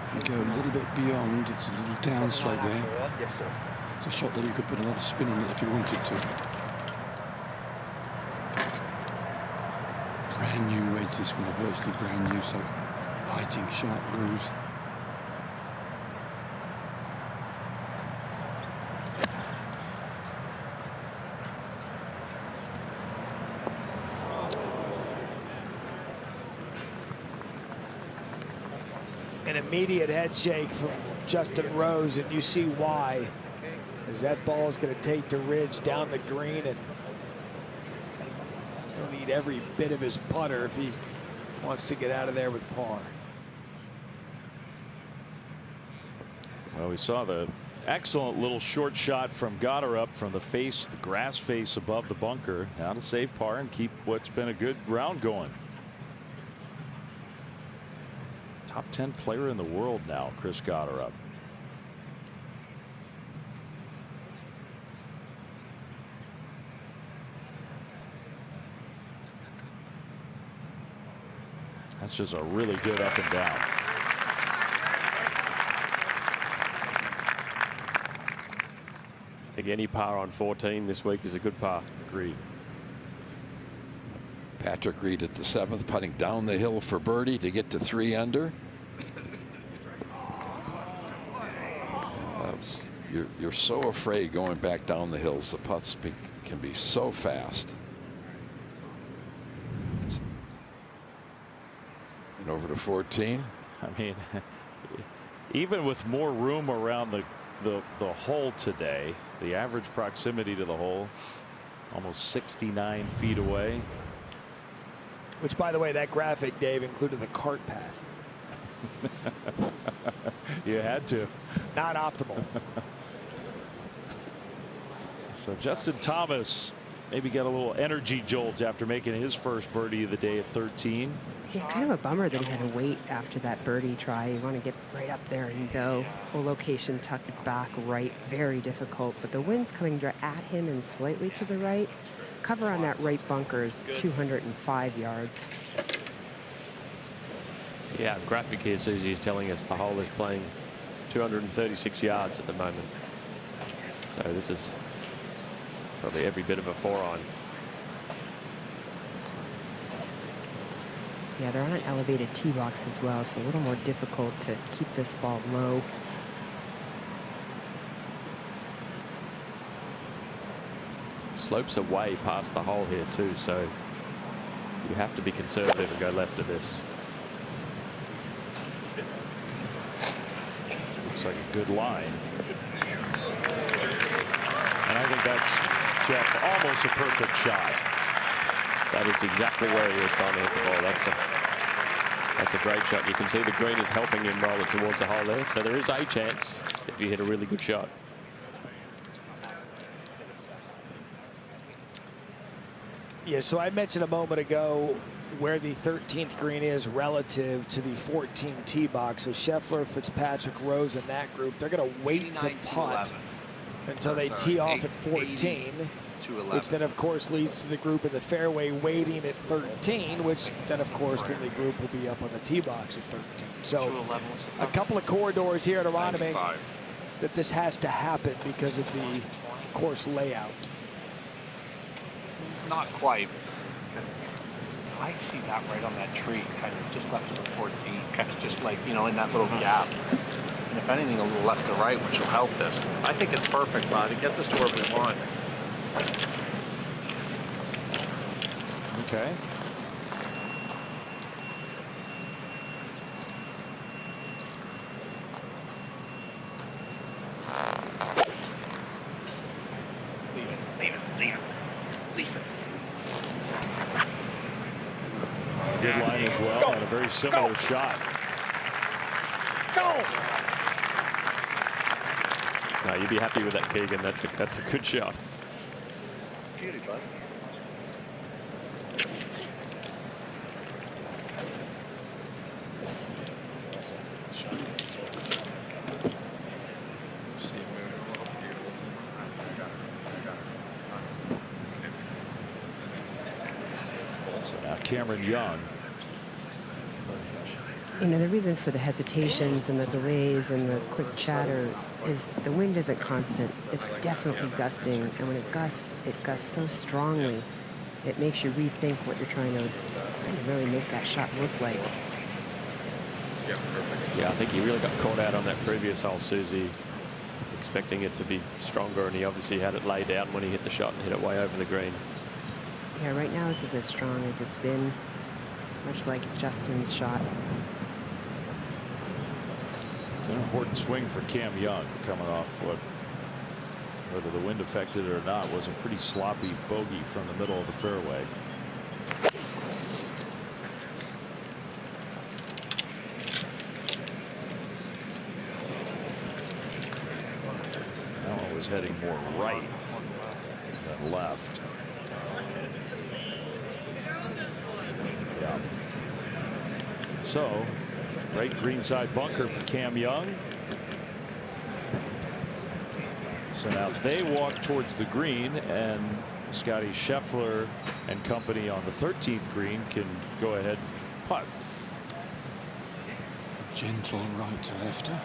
If you go a little bit beyond, it's a little downslope there. It's a shot that you could put a lot of spin on it if you wanted to. Brand new wedge, this one, virtually brand new, so biting, sharp grooves. An immediate head shake from Justin Rose, and you see why, as that ball is going to take the ridge down the green, and he'll need every bit of his putter if he wants to get out of there with par. Well, we saw the excellent little short shot from Goddard from the face, the grass face above the bunker. Now to save par and keep what's been a good round going. Top 10 player in the world now, Chris Goddard. That's just a really good up and down. I think any par on 14 this week is a good par. Agreed. Patrick Reed at the 7th, putting down the hill for birdie to get to 3 under. You're so afraid going back down the hills. The putts can be so fast. And over to 14. I mean, even with more room around the hole today, the average proximity to the hole almost 69 feet away. Which, by the way, that graphic, Dave, included the cart path. You had to. Not optimal. So Justin Thomas maybe got a little energy jolt after making his first birdie of the day at 13. Yeah, kind of a bummer that he had to wait after that birdie try. You want to get right up there and go. Full location, tucked back right, very difficult. But the wind's coming at him and slightly to the right. Cover on that right bunker is 205 yards. Yeah, graphic here, Susie is telling us the hole is playing 236 yards at the moment. So this is probably every bit of a 4-iron. Yeah, they're on an elevated tee box as well, so a little more difficult to keep this ball low. Slopes away past the hole here too, so you have to be conservative and go left of this. Looks like a good line. And I think that's, Jeff, almost a perfect shot. That is exactly where he was trying to hit the ball. That's a great shot. You can see the green is helping him roll it towards the hole there. So there is a chance if you hit a really good shot. Yeah, so I mentioned a moment ago where the 13th green is relative to the 14 tee box. So Scheffler, Fitzpatrick, Rose, and that group, they're going to wait to putt until they tee off at 14, which then, of course, leads to the group in the fairway waiting at 13, which then, of course, then the group will be up on the tee box at 13. So a couple of corridors here at Aronimink that this has to happen because of the course layout. Not quite. I see that right on that tree, kind of just left of the 14, kind of just like, you know, in that little gap. And if anything, a little left to right, which will help this. I think it's perfect, Rod. It gets us to where we want. Okay. Leave it. Good line as well, and a very similar shot. Go! No, you'd be happy with that, Keegan. That's a good shot. Beauty, bud. Cameron Young. You know, the reason for the hesitations and the delays and the quick chatter is the wind isn't constant. It's definitely gusting, and when it gusts so strongly, it makes you rethink what you're trying to really make that shot look like. Yeah, I think he really got caught out on that previous hole, Susie, expecting it to be stronger, and he obviously had it laid down when he hit the shot and hit it way over the green. Yeah, right now this is as strong as it's been, much like Justin's shot. It's an important swing for Cam Young, coming off whether the wind affected it or not, was a pretty sloppy bogey from the middle of the fairway. That one was heading more right than left. Yeah. So, right greenside bunker for Cam Young. So now they walk towards the green, and Scotty Scheffler and company on the 13th green can go ahead and putt. Gentle right to lefter.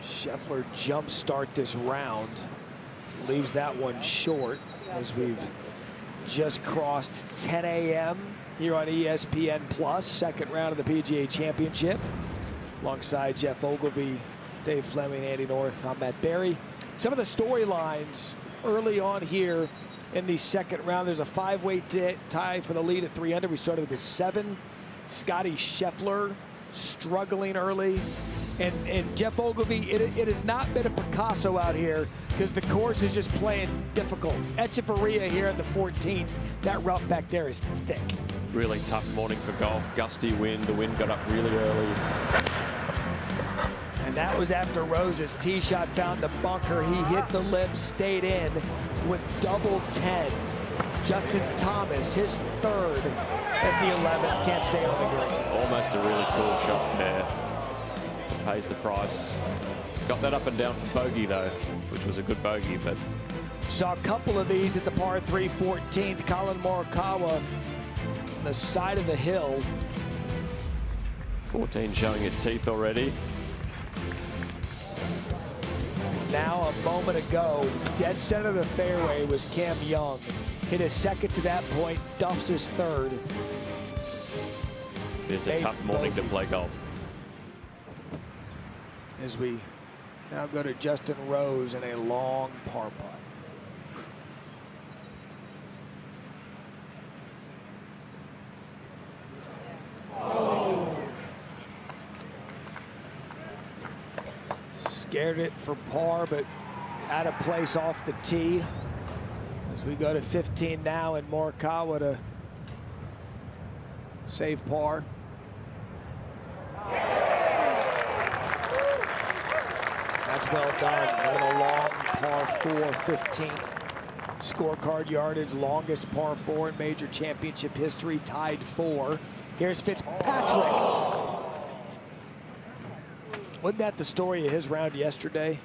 Scheffler jump start this round, leaves that one short as we've just crossed 10 a.m. here on ESPN Plus, second round of the PGA Championship. Alongside Jeff Ogilvy, Dave Fleming, Andy North, I'm Matt Barry. Some of the storylines early on here in the second round. There's a 5-way tie for the lead at 3 under. We started with 7. Scotty Scheffler struggling early. And Jeff Ogilvy, it has not been a Picasso out here because the course is just playing difficult. Echeverria here in the 14th. That rough back there is thick. Really tough morning for golf. Gusty wind. The wind got up really early. That was after Rose's tee shot found the bunker. He hit the lip, stayed in with double 10. Justin Thomas, his third at the 11th, can't stay on the green. Almost a really cool shot there. Pays the price. Got that up and down for bogey though, which was a good bogey, but saw a couple of these at the par 3 14th. Colin Morikawa on the side of the hill. 14 showing its teeth already. Now a moment ago, dead center of the fairway was Cam Young. Hit his second to that point, duffs his third. It's a tough morning to play golf. As we now go to Justin Rose in a long par putt. Scared it for par, but out of place off the tee. As we go to 15 now, and Morikawa to save par. That's well done. Another long par 4, 15th. Scorecard yardage, longest par 4 in major championship history, tied 4. Here's Fitzpatrick. Wasn't that the story of his round yesterday?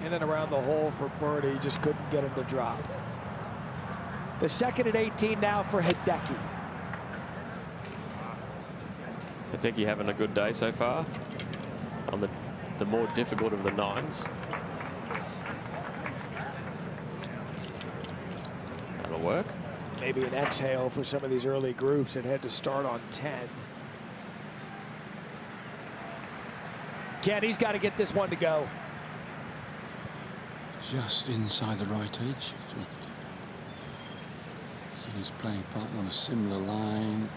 In and around the hole for birdie, he just couldn't get him to drop. The second at 18 now for Hideki. Hideki having a good day so far on the more difficult of the 9s. That'll work. Maybe an exhale for some of these early groups that had to start on 10. Kenny's got to get this one to go. Just inside the right edge. See his playing partner on a similar line.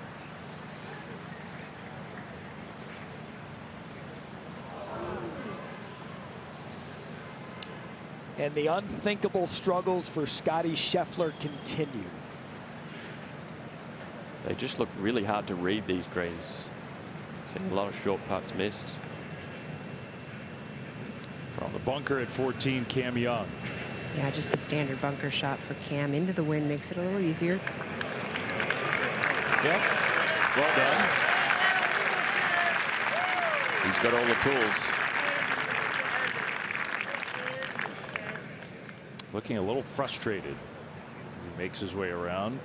And the unthinkable struggles for Scotty Scheffler continue. They just look really hard to read, these greens. Seeing a lot of short putts missed. From the bunker at 14, Cam Young. Yeah, just a standard bunker shot for Cam. Into the wind makes it a little easier. Yep. Well done. He's got all the tools. Looking a little frustrated as he makes his way around.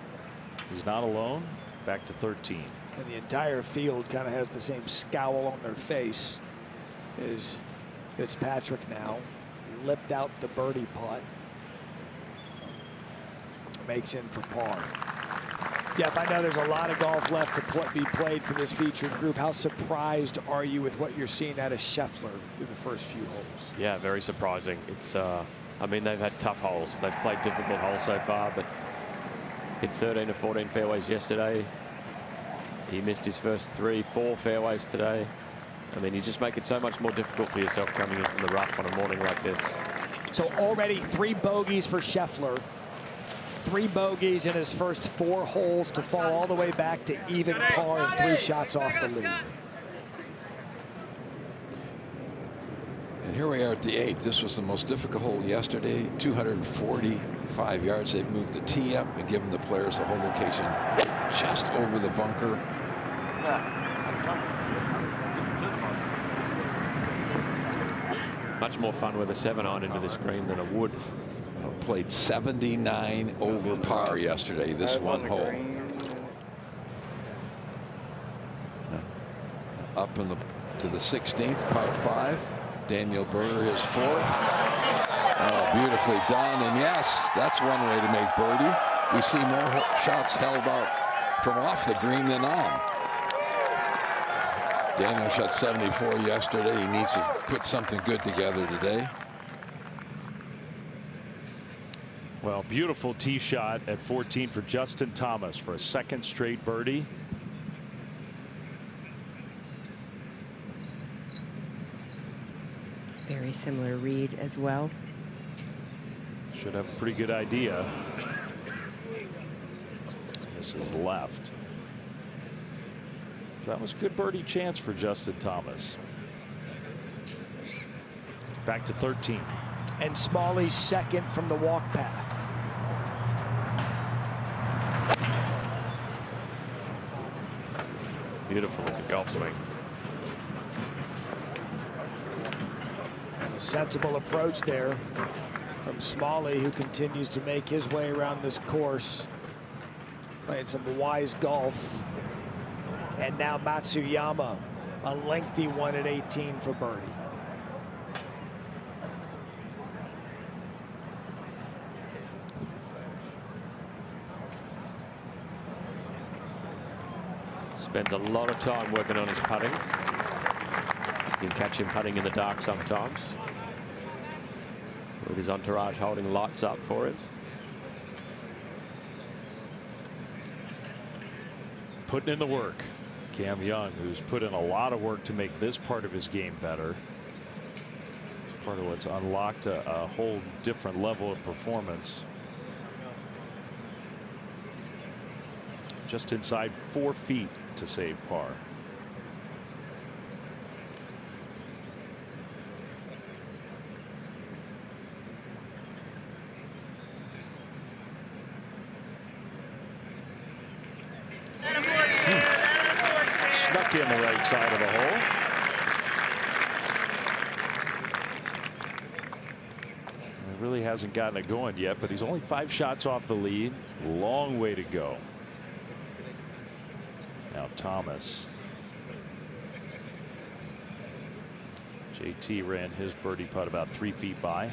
He's not alone. Back to 13. And the entire field kind of has the same scowl on their face as Fitzpatrick now. Lipped out the birdie putt. Makes in for par. Jeff, I know there's a lot of golf left to be played for this featured group. How surprised are you with what you're seeing out of Scheffler through the first few holes? Yeah, very surprising. It's I mean, they've had tough holes. They've played difficult holes so far, but hit 13 to 14 fairways yesterday. He missed his first 3-4 fairways today. I mean, you just make it so much more difficult for yourself coming in from the rough on a morning like this. So already 3 bogeys for Scheffler. 3 bogeys in his first 4 holes to fall all the way back to even par and 3 shots off the lead. And here we are at the 8th. This was the most difficult hole yesterday. 245 yards. They've moved the tee up and given the players a hole location just over the bunker. Much more fun with a 7-iron into this green than a wood. Played 79 over par yesterday, this one hole. Up in to the 16th, par 5. Daniel Berger, his 4th. Oh, beautifully done. And yes, that's one way to make birdie. We see more shots held out from off the green than on. Daniel shot 74 yesterday. He needs to put something good together today. Well, beautiful tee shot at 14 for Justin Thomas for a second straight birdie. Very similar read as well. Should have a pretty good idea. This is left. So that was a good birdie chance for Justin Thomas. Back to 13. And Smalley's second from the walk path. Beautiful looking golf swing. And a sensible approach there from Smalley, who continues to make his way around this course, playing some wise golf. And now Matsuyama, a lengthy one at 18 for birdie. Spends a lot of time working on his putting. You can catch him putting in the dark sometimes, with his entourage holding lights up for him. Putting in the work. Cam Young, who's put in a lot of work to make this part of his game better. It's part of what's unlocked a whole different level of performance. Just inside 4 feet to save par. Snuck in the right side of the hole. He really hasn't gotten it going yet, but he's only 5 shots off the lead. Long way to go. Now Thomas. JT ran his birdie putt about 3 feet by.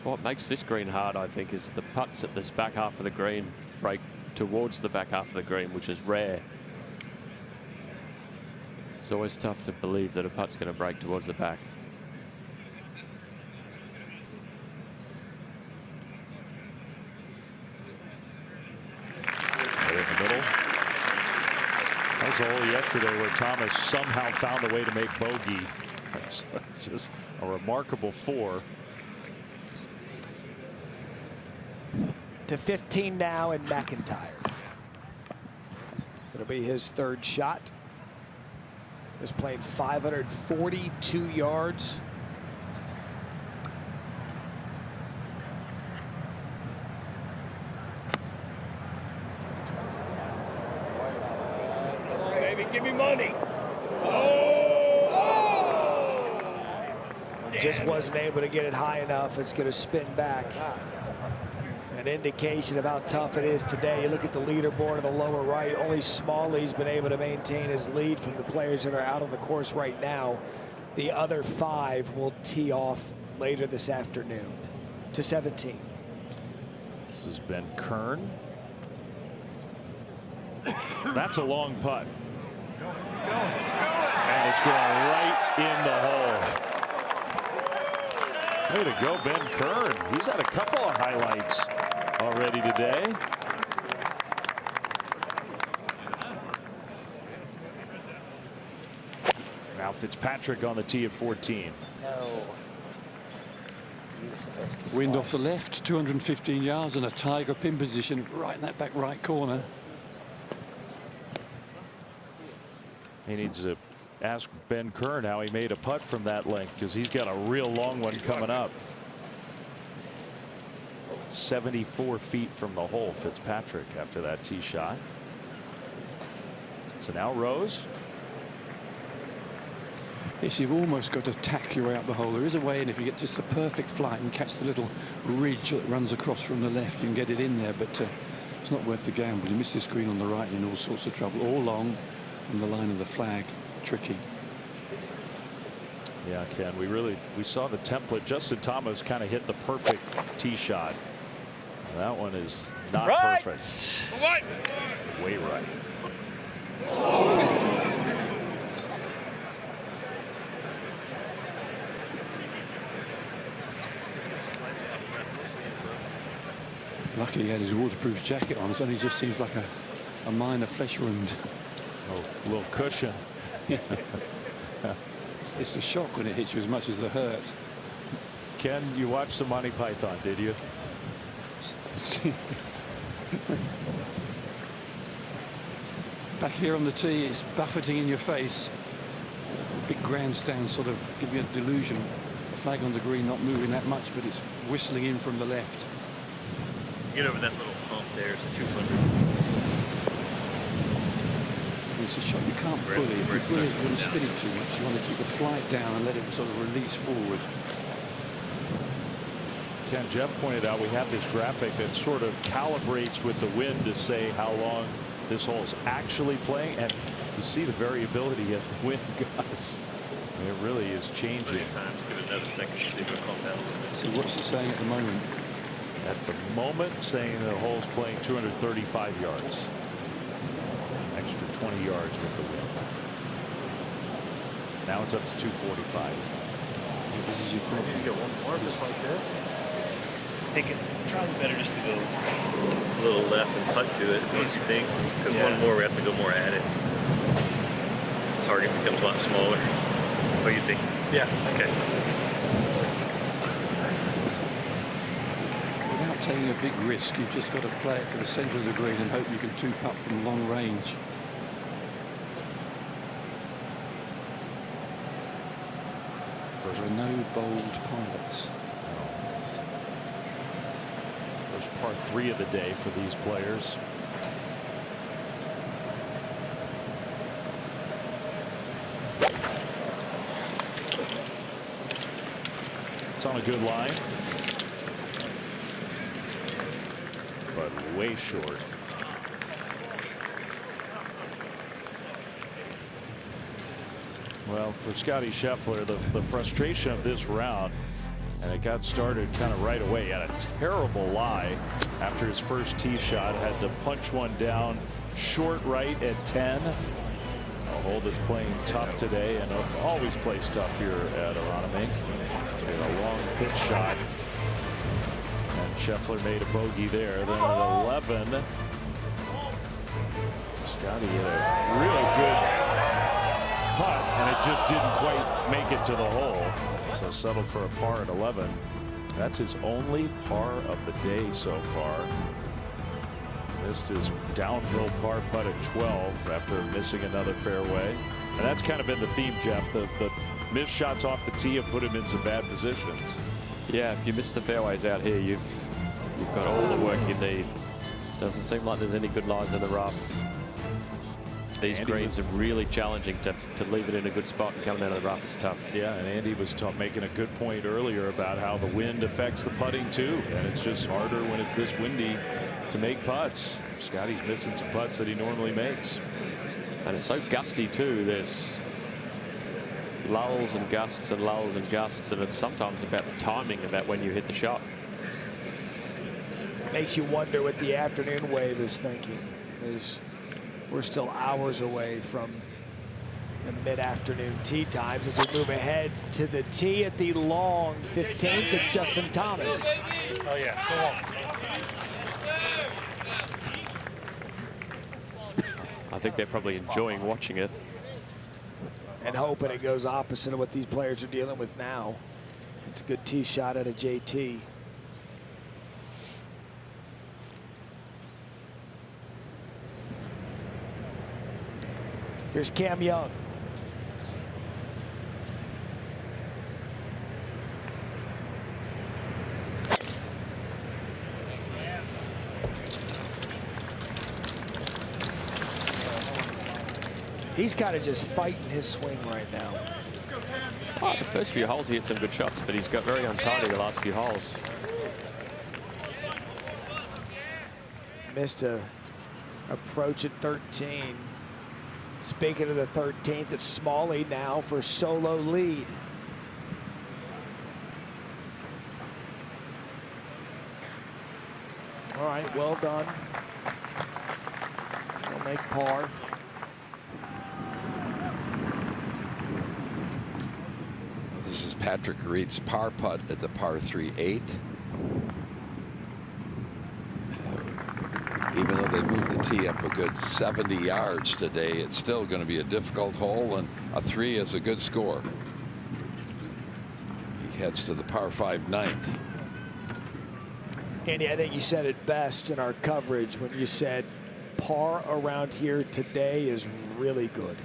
What makes this green hard, I think, is the putts at this back half of the green break towards the back half of the green, which is rare. It's always tough to believe that a putt's going to break towards the back. That was a hole yesterday where Thomas somehow found a way to make bogey. It's just a remarkable 4. To 15 now, and McIntyre. It'll be his 3rd shot. He's playing 542 yards. Give me money. Just wasn't able to get it high enough. It's going to spin back. An indication of how tough it is today. You look at the leaderboard in the lower right. Only Smalley's been able to maintain his lead from the players that are out on the course right now. The other 5 will tee off later this afternoon. To 17. This has been Kern. That's a long putt. And it's going right in the hole. Way to go, Ben Kern. He's had a couple of highlights already today. Now Fitzpatrick on the tee at 14. No. Wind off the left, 215 yards, and a tiger pin position right in that back right corner. He needs to ask Ben Kern how he made a putt from that length, because he's got a real long one coming up. 74 feet from the hole, Fitzpatrick, after that tee shot. So now Rose. Yes, you've almost got to tack your way up the hole. There is a way, and if you get just the perfect flight and catch the little ridge that runs across from the left, you can get it in there, but it's not worth the gamble. You miss the screen on the right, you're in all sorts of trouble. All long on the line of the flag. Tricky. Yeah, Ken, we saw the template. Justin Thomas kind of hit the perfect tee shot. That one is not perfect. What? Way right. Lucky he had his waterproof jacket on. It only just seems like a minor flesh wound. Oh, a little cushion. It's the shock when it hits you as much as the hurt. Ken, you watched some Monty Python, did you? Back here on the tee, it's buffeting in your face. Big grandstand sort of give you a delusion. The flag on the green not moving that much, but it's whistling in from the left. Get over that little hump there. It's 200. It's a shot you can't bully. If you bully it, you want to spin it too much. You want to keep the flight down and let it sort of release forward. Ken, Jeff pointed out we have this graphic that sort of calibrates with the wind to say how long this hole is actually playing, and you see the variability as the wind goes. It really is changing. Give it another second to see if it'll calm down a little bit. So what's it saying at the moment? At the moment, saying the hole's playing 235 yards. Extra 20 yards with the wind. Now it's up to 245. This is your problem. You get one more just like that. I think it's probably better just to go a little left and putt to it. What do you think? Because one more, we have to go more at it. Target becomes a lot smaller. What do you think? Yeah. Okay. Without taking a big risk, you've just got to play it to the center of the green and hope you can two-putt from long range. There are no bold pilots. First par 3 of the day for these players. It's on a good line, but way short. Well, for Scotty Scheffler, the frustration of this round, and it got started kind of right away. He had a terrible lie after his first tee shot, had to punch one down short right at 10. A hole that's playing tough today and always plays tough here at Aronimink. A long pitch shot, and Scheffler made a bogey there. Then at 11, Scotty had a really good putt, and it just didn't quite make it to the hole. So settled for a par at 11. That's his only par of the day so far. Missed his downhill par putt at 12 after missing another fairway. And that's kind of been the theme, Jeff. The missed shots off the tee have put him in some bad positions. Yeah, if you miss the fairways out here, you've got all the work you need. Doesn't seem like there's any good lines in the rough. These greens are really challenging to leave it in a good spot, and coming out of the rough is tough. Yeah, and Andy was making a good point earlier about how the wind affects the putting too, and it's just harder when it's this windy to make putts. Scotty's missing some putts that he normally makes. And it's so gusty too. There's lulls and gusts and lulls and gusts, and it's sometimes about the timing about when you hit the shot. Makes you wonder what the afternoon wave is thinking. We're still hours away from the mid-afternoon tee times as we move ahead to the tee at the long 15th. It's Justin Thomas. Oh yeah, go on. I think they're probably enjoying watching it. And hoping it goes opposite of what these players are dealing with now. It's a good tee shot at a JT. Here's Cam Young. He's kind of just fighting his swing right now. Oh, the first few holes he hit some good shots, but he's got very untidy the last few holes. Missed a approach at 13. Speaking of the 13th, it's Smalley now for solo lead. All right, well done. He'll make par. This is Patrick Reed's par putt at the par 3/8. Even though they moved the tee up a good 70 yards today, it's still going to be a difficult hole, and a 3 is a good score. He heads to the par 5 9th. Andy, I think you said it best in our coverage when you said par around here today is really good.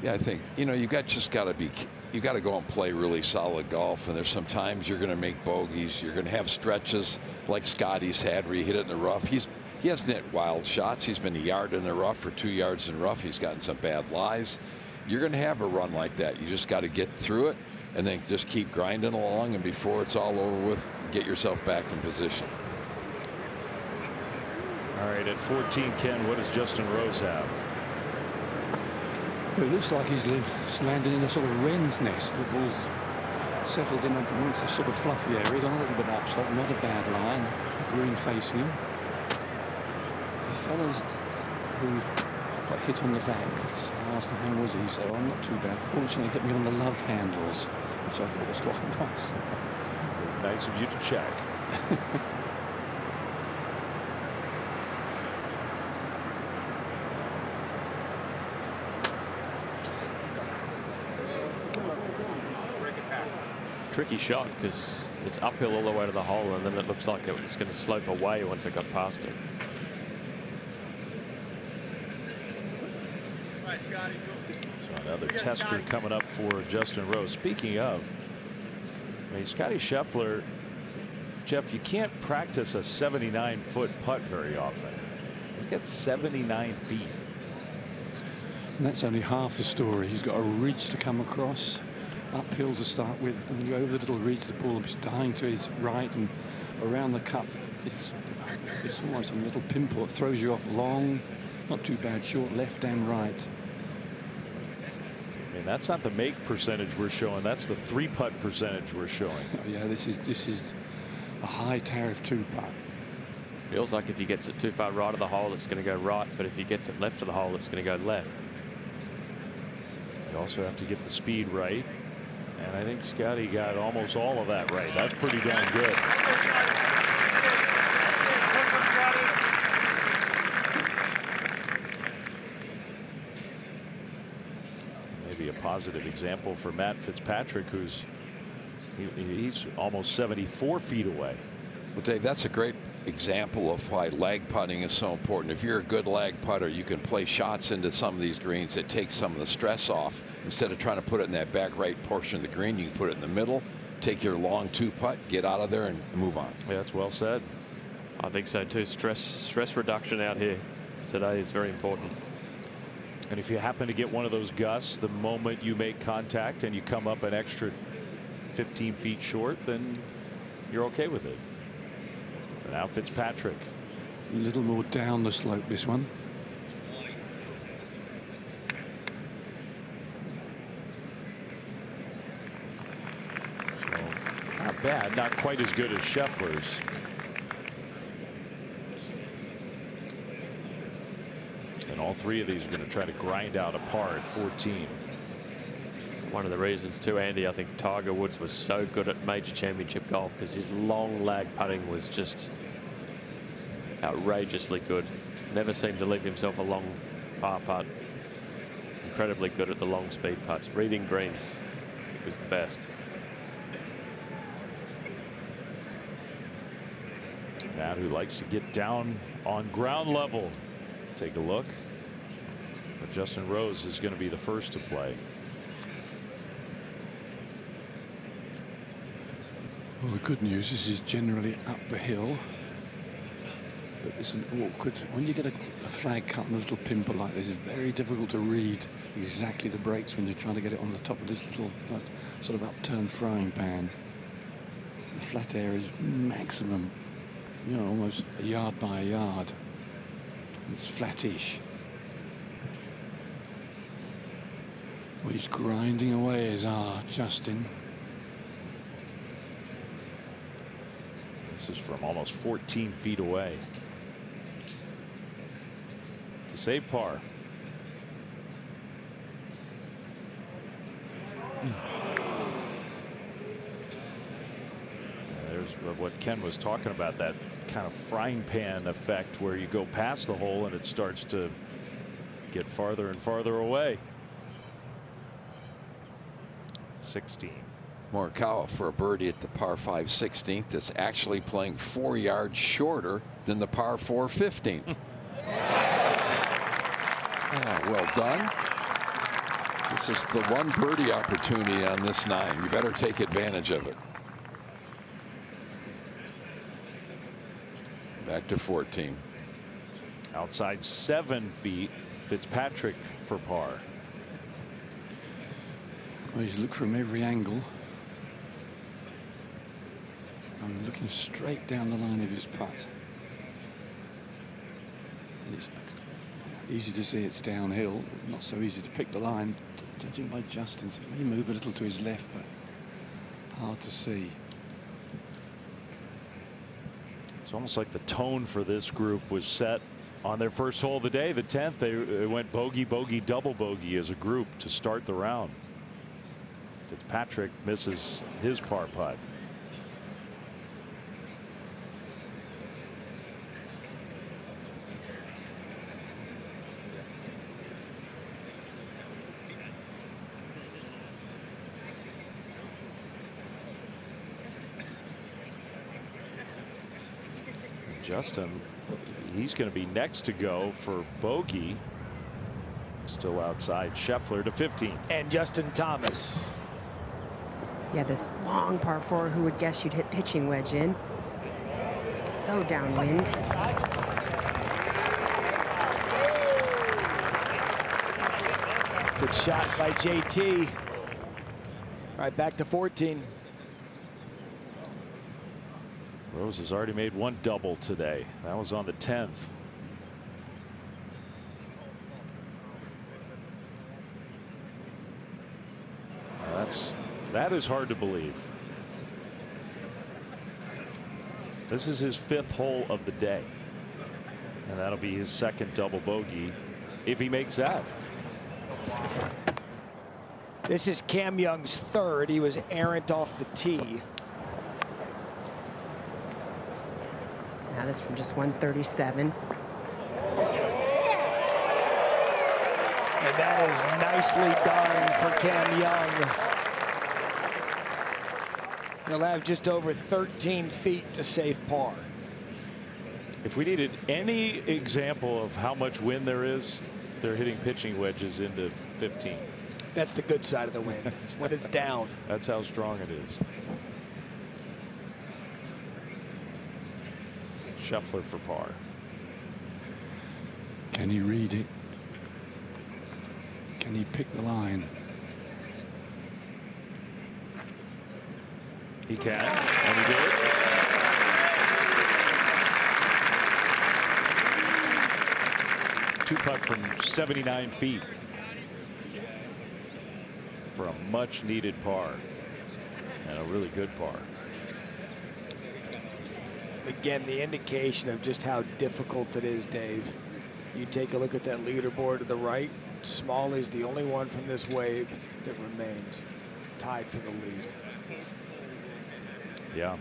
Yeah, I think, you know, you got to go and play really solid golf, and there's some times you're going to make bogeys. You're going to have stretches like Scotty's had where he hit it in the rough. He hasn't hit wild shots. He's been a yard in the rough or 2 yards in the rough. He's gotten some bad lies. You're going to have a run like that. You just got to get through it and then just keep grinding along, and before it's all over with, get yourself back in position. All right, at 14, Ken, what does Justin Rose have? Well, it looks like he's landed in a sort of wren's nest. The ball's settled in amongst the sort of fluffy areas on a little bit upslope. Not a bad line. Green facing him. The fellas who got hit on the back, I asked him how was he, so I'm not too bad. Fortunately, hit me on the love handles, which I thought was quite nice. It's nice of you to check. Tricky shot because it's uphill all the way to the hole, and then it looks like it was going to slope away once it got past it. So another tester coming up for Justin Rose. Speaking of, I mean, Scotty Scheffler, Jeff, you can't practice a 79-foot putt very often. He's got 79 feet. And that's only half the story. He's got a ridge to come across, uphill to start with, and then you go over the little ridge, the ball is dying to his right, and around the cup it's almost a little pimple. It throws you off long, not too bad, short left and right. I mean, that's not the make percentage we're showing, that's the 3-putt percentage we're showing. Yeah, this is a high tariff 2-putt. Feels like if he gets it too far right of the hole, it's going to go right, but if he gets it left of the hole, it's going to go left. You also have to get the speed right. And I think Scotty got almost all of that right. That's pretty darn good. Maybe a positive example for Matt Fitzpatrick, who's he's almost 74 feet away. Well, Dave, that's a great example of why lag putting is so important. If you're a good lag putter, you can play shots into some of these greens that take some of the stress off. Instead of trying to put it in that back right portion of the green, you can put it in the middle, take your long 2-putt, get out of there, and move on. Yeah, that's well said. I think so too. Stress reduction out here today is very important. And if you happen to get one of those gusts the moment you make contact and you come up an extra 15 feet short, then you're okay with it. But now Fitzpatrick. A little more down the slope, this one. So, not bad, not quite as good as Scheffler's. And all three of these are going to try to grind out a par at 14. One of the reasons too, Andy, I think Tiger Woods was so good at major championship golf because his long lag putting was just outrageously good. Never seemed to leave himself a long par putt. Incredibly good at the long speed putts. Reading greens, he was the best. Matt, who likes to get down on ground level. Take a look. But Justin Rose is going to be the first to play. Well, the good news is he's generally up the hill, but it's an awkward, when you get a flag cut and a little pimple like this, it's very difficult to read exactly the breaks when you're trying to get it on the top of this little sort of upturned frying pan. The flat air is maximum, you know, almost a yard by a yard. It's flattish. Well, he's grinding away as Justin. This is from almost 14 feet away. To save par. There's what Ken was talking about, that kind of frying pan effect where you go past the hole and it starts to get farther and farther away. 16. Morikawa for a birdie at the par 5 16th. That's actually playing 4 yards shorter than the par 4 15th. Well done. This is the one birdie opportunity on this 9. You better take advantage of it. Back to 14. Outside 7 feet. Fitzpatrick for par. Well, he's looked from every angle. I'm looking straight down the line of his putt. And it's easy to see it's downhill, not so easy to pick the line. Judging by Justin, it may move a little to his left, but hard to see. It's almost like the tone for this group was set on their first hole of the day, the 10th. They went bogey, bogey, double bogey as a group to start the round. Fitzpatrick misses his par putt. Justin, he's going to be next to go for bogey. Still outside Scheffler to 15. And Justin Thomas. Yeah, this long par 4, who would guess you'd hit pitching wedge in? So downwind. Good shot by JT. Right back to 14. Rose has already made 1 double today. That was on the 10th. That is hard to believe. This is his 5th hole of the day, and that'll be his 2nd double bogey if he makes that. This is Cam Young's 3rd. He was errant off the tee. Now this from just 137. And that is nicely done for Cam Young. He'll have just over 13 feet to save par. If we needed any example of how much wind there is, they're hitting pitching wedges into 15. That's the good side of the wind. When it's down. That's how strong it is. Scheffler for par. Can he read it? Can he pick the line? He can, and he did. Two putt from 79 feet for a much needed par, and a really good par. Again, the indication of just how difficult it is, Dave. You take a look at that leaderboard to the right. Small is the only one from this wave that remains tied for the lead. Yeah.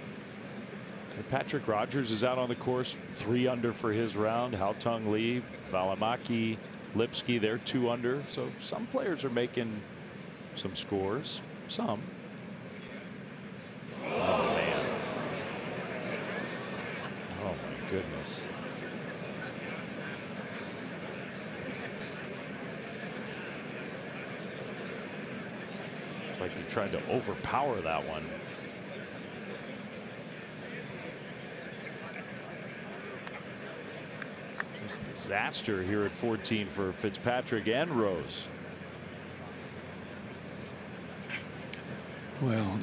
And Patrick Rogers is out on the course, 3 under for his round. Haotong Lee, Valimaki, Lipsky, they're 2 under. So some players are making some scores. Some. Oh, man. Oh, my goodness. It's like he tried to overpower that one. Just disaster here at 14 for Fitzpatrick and Rose. Well,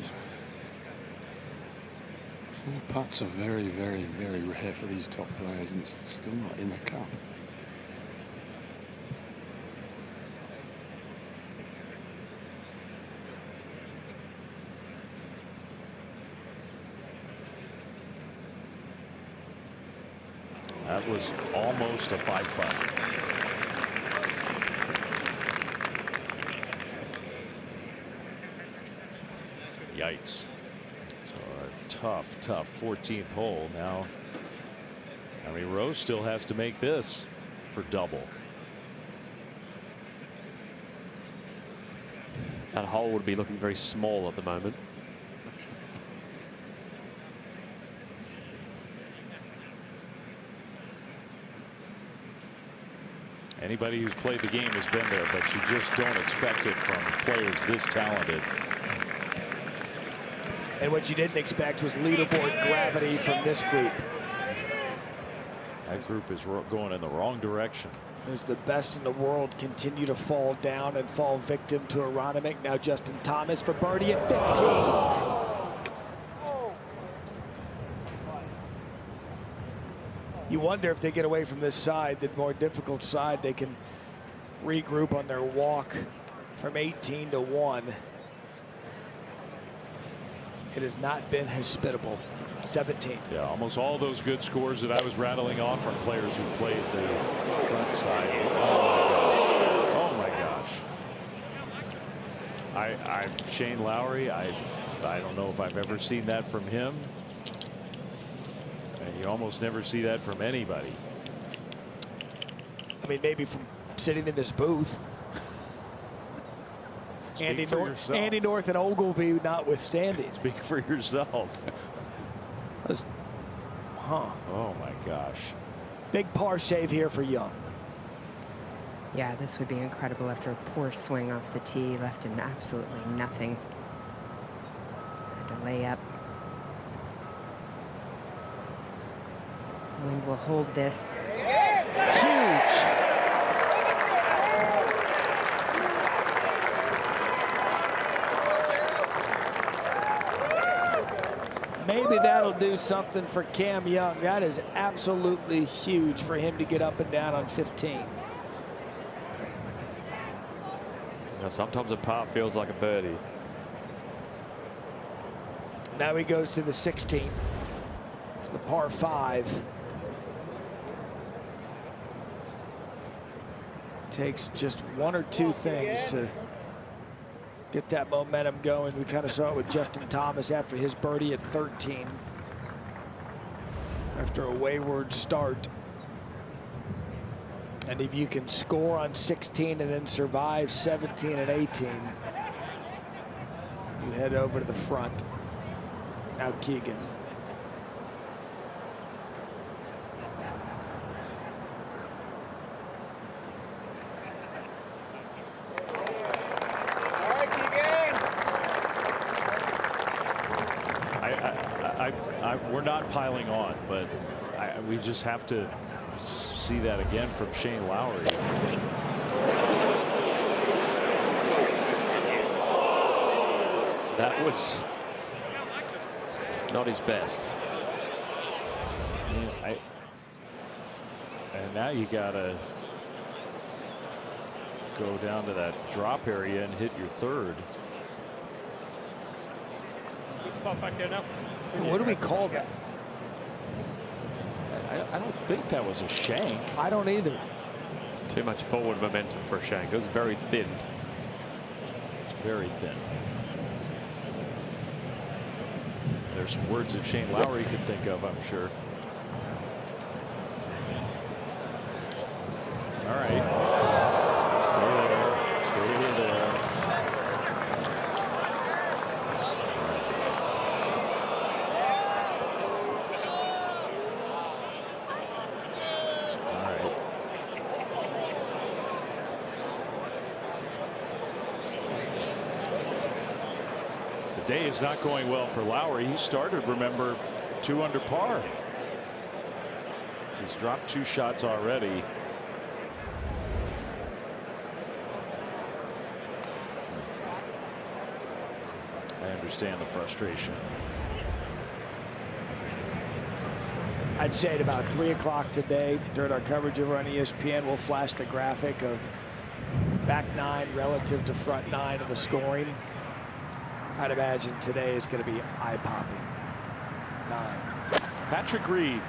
4 putts are very, very, very rare for these top players, and it's still not in the cup. That was almost a 5-putt. Yikes. So a tough 14th hole now. I mean, Rose still has to make this for double. That hole would be looking very small at the moment. Anybody who's played the game has been there, but you just don't expect it from players this talented. And what you didn't expect was leaderboard gravity from this group. That group is going in the wrong direction. As the best in the world continue to fall down and fall victim to Aronimink. Now Justin Thomas for birdie at 15. You wonder if they get away from this side, the more difficult side, they can regroup on their walk from 18 to 1. It has not been hospitable. 17. Yeah, almost all those good scores that I was rattling off are players who played the front side. Oh my gosh. I'm Shane Lowry. I don't know if I've ever seen that from him. And you almost never see that from anybody. I mean, maybe from sitting in this booth. Andy North and Ogilvy notwithstanding. Speak for yourself. Huh. Oh my gosh. Big par save here for Young. Yeah, this would be incredible after a poor swing off the tee. Left him absolutely nothing. And a layup. Wind will hold this. Huge. Maybe that'll do something for Cam Young. That is absolutely huge for him to get up and down on 15. Now, sometimes a par feels like a birdie. Now he goes to the 16th, the par 5. Takes just one or two things to get that momentum going. We kind of saw it with Justin Thomas after his birdie at 13. After a wayward start. And if you can score on 16 and then survive 17 and 18, you head over to the front. Now Keegan. We're not piling on, but we just have to see that again from Shane Lowry. That was not his best. And now you gotta go down to that drop area and hit your third. Spot back there now. What do we call that? I don't think that was a shank. I don't either. Too much forward momentum for a shank. It was very thin. Very thin. There's some words that Shane Lowry could think of, I'm sure. All right. Stay there. Stay there. Day is not going well for Lowry. He started, remember, 2 under par. He's dropped 2 shots already. I understand the frustration. I'd say at about 3 o'clock today, during our coverage over on ESPN, we'll flash the graphic of back 9 relative to front 9 of the scoring. I'd imagine today is going to be eye-popping. 9. Patrick Reed.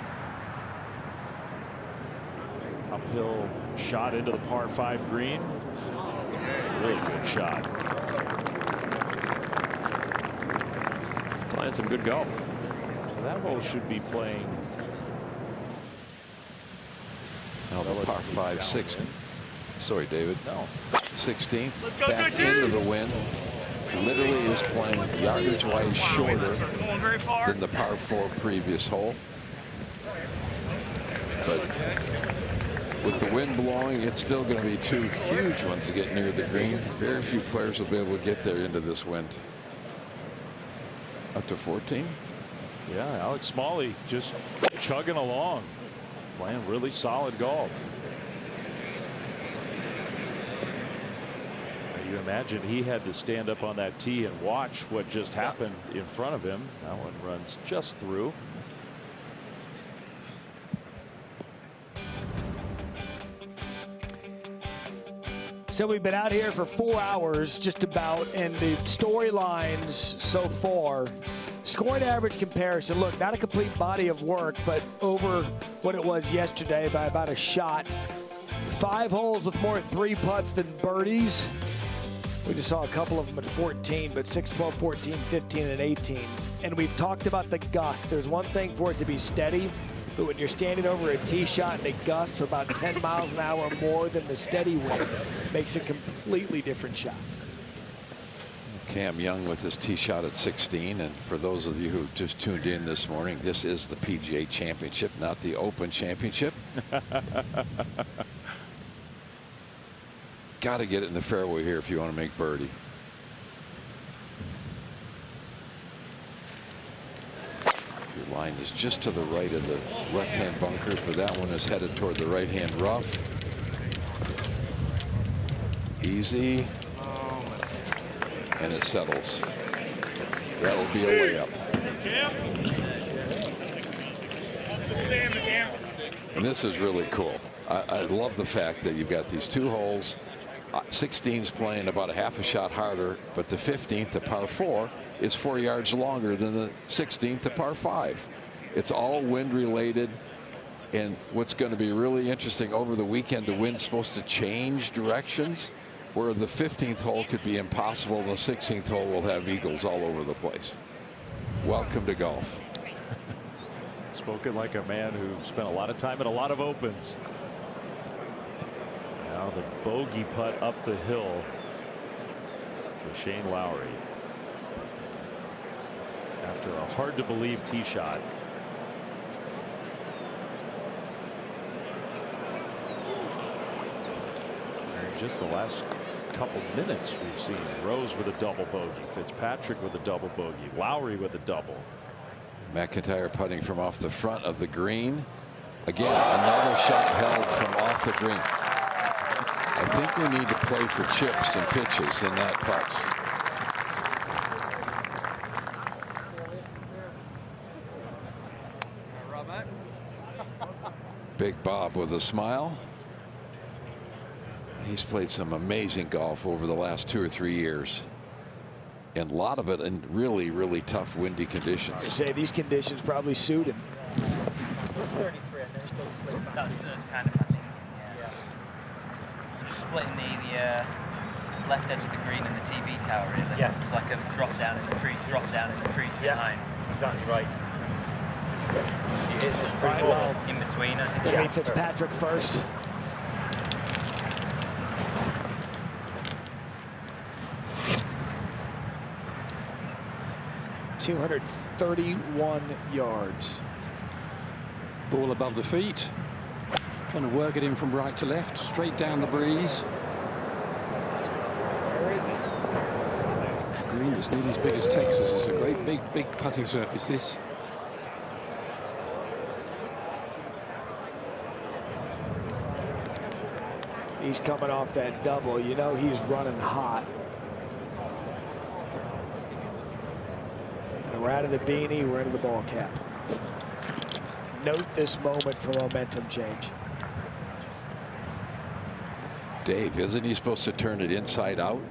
Uphill shot into the par 5 green. Really good shot. He's playing some good golf. So that hole should be playing. Now the par 5 6. Sorry, David. No. 16th. Back into the wind. Literally is playing yardage wise shorter than the par 4 previous hole. But With the wind blowing, it's still going to be two huge ones to get near the green. Very few players will be able to get there into this wind. Up to 14. Yeah, Alex Smalley just chugging along, playing really solid golf. You imagine he had to stand up on that tee and watch what just happened in front of him. That one runs just through. So we've been out here for 4 hours just about, and the storylines so far, scoring average comparison, look, not a complete body of work, but over what it was yesterday by about a shot. 5 holes with more 3 putts than birdies. We just saw a couple of them at 14, but 6, 12, 14, 15, and 18. And we've talked about the gust. There's one thing for it to be steady, but when you're standing over a tee shot and it gusts about 10 miles an hour more than the steady wind, makes a completely different shot. Cam Young with his tee shot at 16. And for those of you who just tuned in this morning, this is the PGA Championship, not the Open Championship. Got to get it in the fairway here if you want to make birdie. Your line is just to the right of the left-hand bunkers, but that one is headed toward the right-hand rough. Easy. And it settles. That will be a layup. And this is really cool. I love the fact that you've got these 2 holes. 16's playing about a half a shot harder, but the 15th, the par 4, is 4 yards longer than the 16th, the par 5. It's all wind related. And what's going to be really interesting over the weekend, the wind's supposed to change directions, where the 15th hole could be impossible. The 16th hole will have eagles all over the place. Welcome to golf. Spoken like a man who spent a lot of time at a lot of opens. Now the bogey putt up the hill for Shane Lowry after a hard to believe tee shot. And just the last couple minutes we've seen Rose with a double bogey, Fitzpatrick with a double bogey, Lowry with a double. McIntyre putting from off the front of the green. Again, another shot held from off the green. I think we need to play for chips and pitches and not putts. Big Bob with a smile. He's played some amazing golf over the last 2 or 3 years. And a lot of it in really, really tough windy conditions. I say these conditions probably suit him. That's kind of matching. Yeah. Splitting the left edge of the green and the TV tower, really. Yes. It's like a drop down in the trees, behind. Exactly right. It is just pretty well in between us. Yeah. Fitzpatrick first. .231 yards. Ball above the feet. Trying to work it in from right to left, straight down the breeze. Green is nearly as big as Texas. It's a great big putting surface, this. He's coming off that double. You know he's running hot. And we're out of the beanie, we're into the ball cap. Note this moment for momentum change. Dave, isn't he supposed to turn it inside out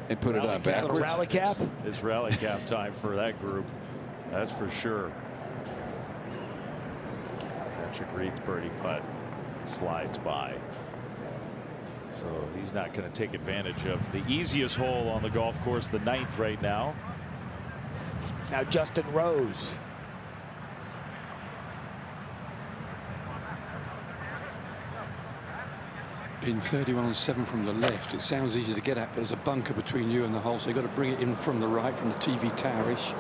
and put it on backwards? Rally cap? It's rally cap time for that group. That's for sure. Patrick Reed's birdie putt slides by. So he's not going to take advantage of the easiest hole on the golf course, the 9th right now. Now Justin Rose. Pin 31 on 7 from the left. It sounds easy to get at, but there's a bunker between you and the hole, so you've got to bring it in from the right, from the TV towerish.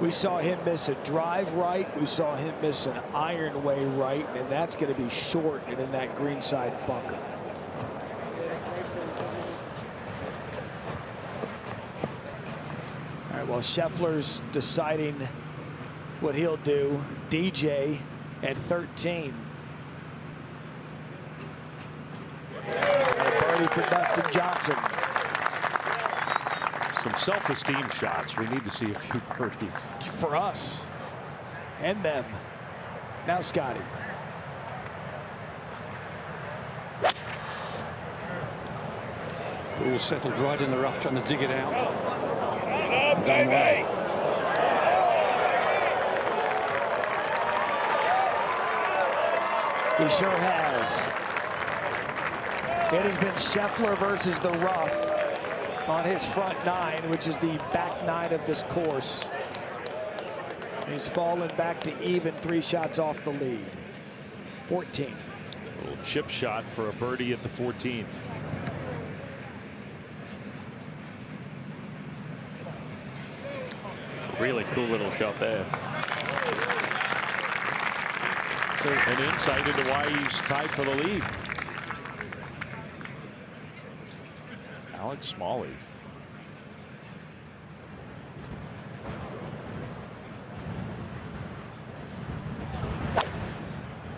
We saw him miss a drive right. We saw him miss an iron way right, and that's going to be short and in that greenside bunker. All right, well, Scheffler's deciding what he'll do. DJ at 13. And a birdie for Dustin Johnson. Some self-esteem shots. We need to see a few birdies. For us and them. Now Scotty. Ball settled right in the rough, trying to dig it out. Done well. He sure has. It has been Scheffler versus the rough on his front nine, which is the back nine of this course. He's fallen back to even, 3 shots off the lead. 14. A little chip shot for a birdie at the 14th. Really cool little shot there. So an insight into why he's tied for the lead. Alex Smalley.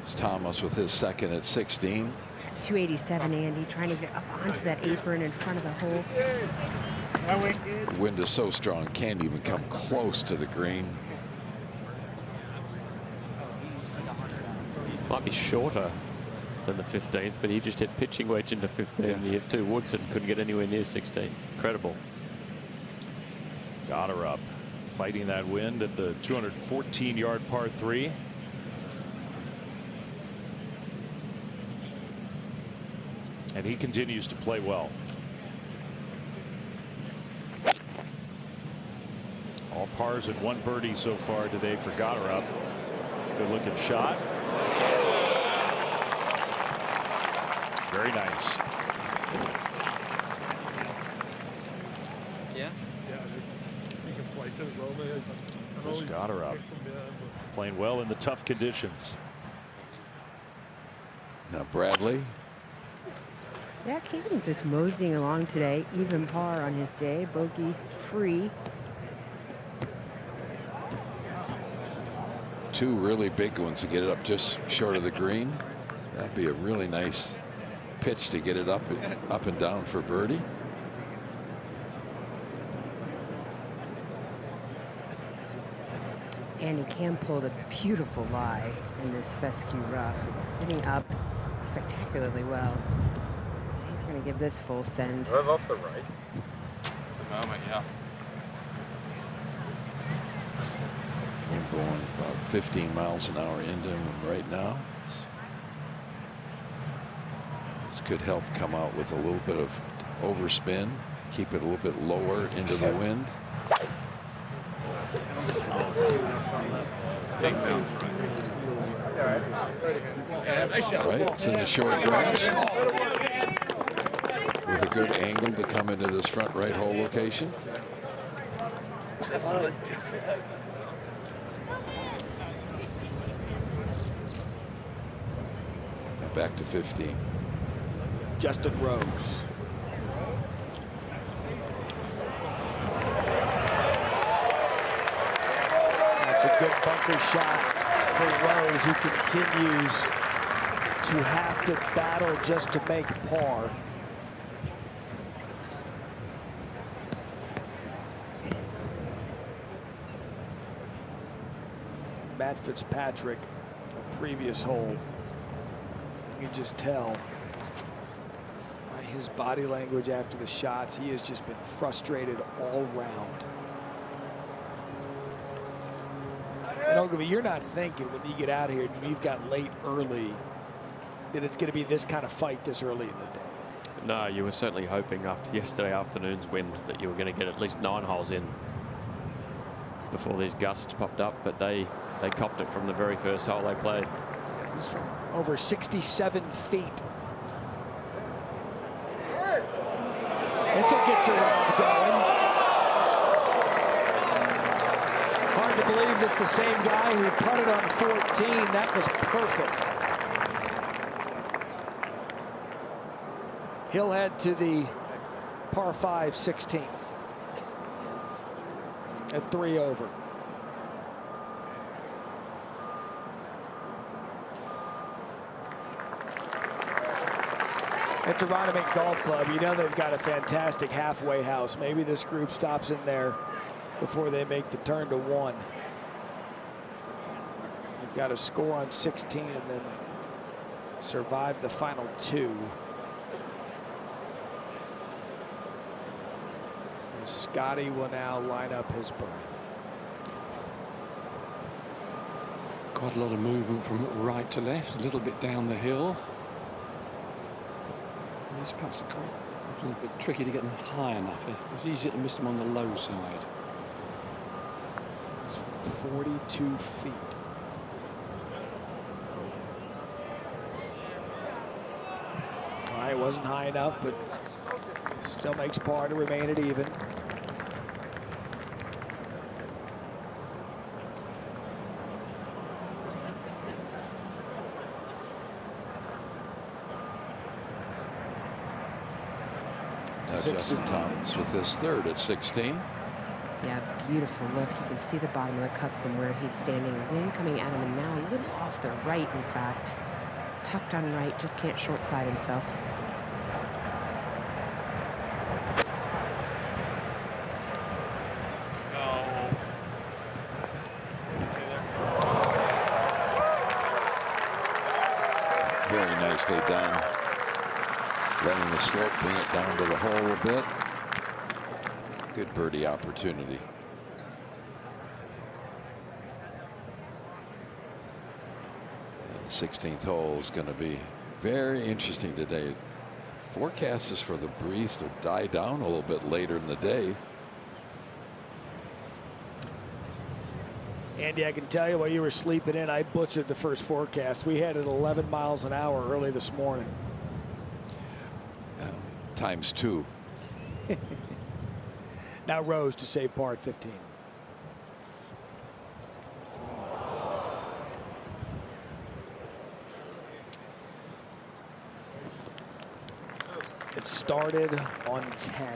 It's Thomas with his second at 16. 287, Andy, trying to get up onto that apron in front of the hole. The wind is so strong, can't even come close to the green. Might be shorter than the 15th, but he just hit pitching wedge into 15. Yeah. He hit 2 woods and couldn't get anywhere near 16. Incredible. Got her up, fighting that wind at the 214-yard par 3. And he continues to play well. All pars and 1 birdie so far today for Goddard. Good looking shot. Very nice. Yeah. There's Goddard playing well in the tough conditions. Now Bradley. Yeah, Kaymer's just moseying along today. Even par on his day. Bogey free. 2 really big ones to get it up just short of the green. That'd be a really nice pitch to get it up and down for birdie. Andy Cam pulled a beautiful lie in this fescue rough. It's sitting up spectacularly well. He's going to give this full send. Right off the right. At the moment, yeah. We're going about 15 miles an hour into him right now. This could help come out with a little bit of overspin, keep it a little bit lower into the wind. Right, it's in the short grass with a good angle to come into this front right hole location. Now back to 15. Justin Rose. That's a good bunker shot for Rose, who continues to have to battle just to make par. Matt Fitzpatrick, a previous hole, you can just tell by his body language after the shots, he has just been frustrated all round. And Ogilvy, you're not thinking when you get out here and you've got late early that it's going to be this kind of fight this early in the day. No, you were certainly hoping after yesterday afternoon's wind that you were going to get at least 9 holes in before these gusts popped up, but they copped it from the very first hole they played. He's from over 67 feet. This will get your round going. Hard believe this is the same guy who putted on 14. That was perfect. He'll head to the par 5 16th at 3 over. At Aronimink Golf Club, you know they've got a fantastic halfway house. Maybe this group stops in there before they make the turn to 1. They've got to score on 16 and then survive the final 2. And Scotty will now line up his birdie. Quite a lot of movement from right to left, a little bit down the hill. These putts are a little bit tricky to get them high enough. It's easy to miss them on the low side. It's 42 feet. All right, wasn't high enough, but still makes par to remain at even. Justin Thomas with his 3rd at 16. Yeah, beautiful look. You can see the bottom of the cup from where he's standing. Wind coming at him, and now a little off the right, in fact. Tucked on right, just can't short side himself. Very nicely done. Letting the slope bring it down to the hole a bit. Good birdie opportunity. The 16th hole is going to be very interesting today. Forecast is for the breeze to die down a little bit later in the day. Andy, I can tell you while you were sleeping in, I butchered the first forecast. We had it 11 miles an hour early this morning. Times 2. Now Rose to save par at 15. It started on 10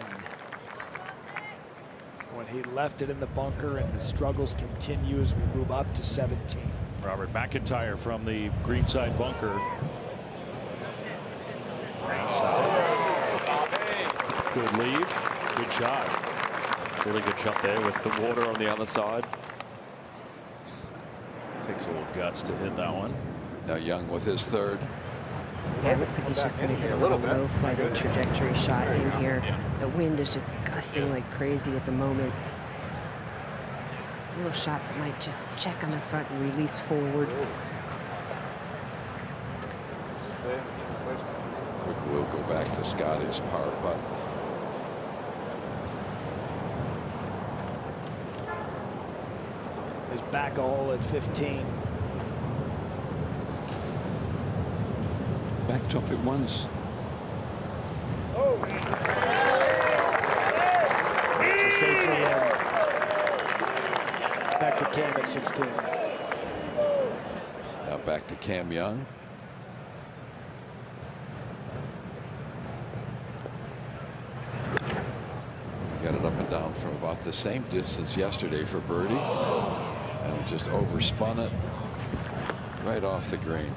when he left it in the bunker, and the struggles continue as we move up to 17. Robert McIntyre from the greenside bunker. Good lead, good shot. Really good shot there with the water on the other side. Takes a little guts to hit that one. Now Young with his 3rd. Yeah, it looks like he's just going to hit a little low-flighted trajectory shot in here. The wind is just gusting like crazy at the moment. Little shot that might just check on the front and release forward. Quick, we'll go back to Scotty's par putt. Is back a hole at 15. Backed off it once. So safely in. Back to Cam at 16. Now back to Cam Young. Got it up and down from about the same distance yesterday for birdie. And just overspun it right off the green.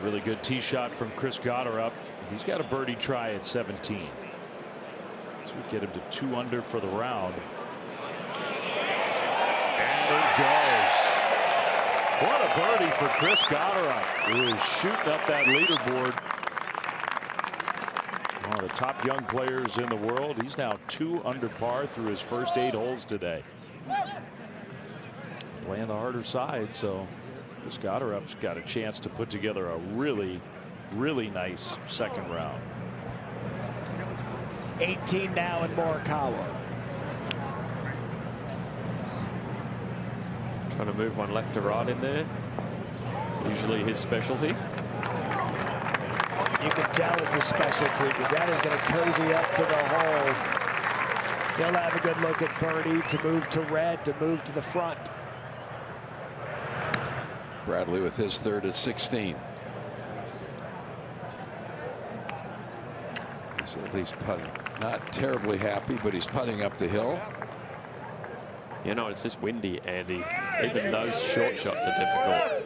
Really good tee shot from Chris Gotterup. He's got a birdie try at 17. So we get him to 2 under for the round. And it goes. What a birdie for Chris Gotterup, who is shooting up that leaderboard. One of the top young players in the world. He's now 2 under par through his first 8 holes today. Playing the harder side, so Chris Gotterup's got a chance to put together a really, really nice second round. 18 now in Morikawa. Trying to move one left to right in there. Usually his specialty. You can tell it's a specialty because that is going to cozy up to the hole. He'll have a good look at birdie to move to red, to move to the front. Bradley with his third at 16. He's at least putting, not terribly happy, but he's putting up the hill. You know, it's just windy, Andy. Even those short shots are difficult.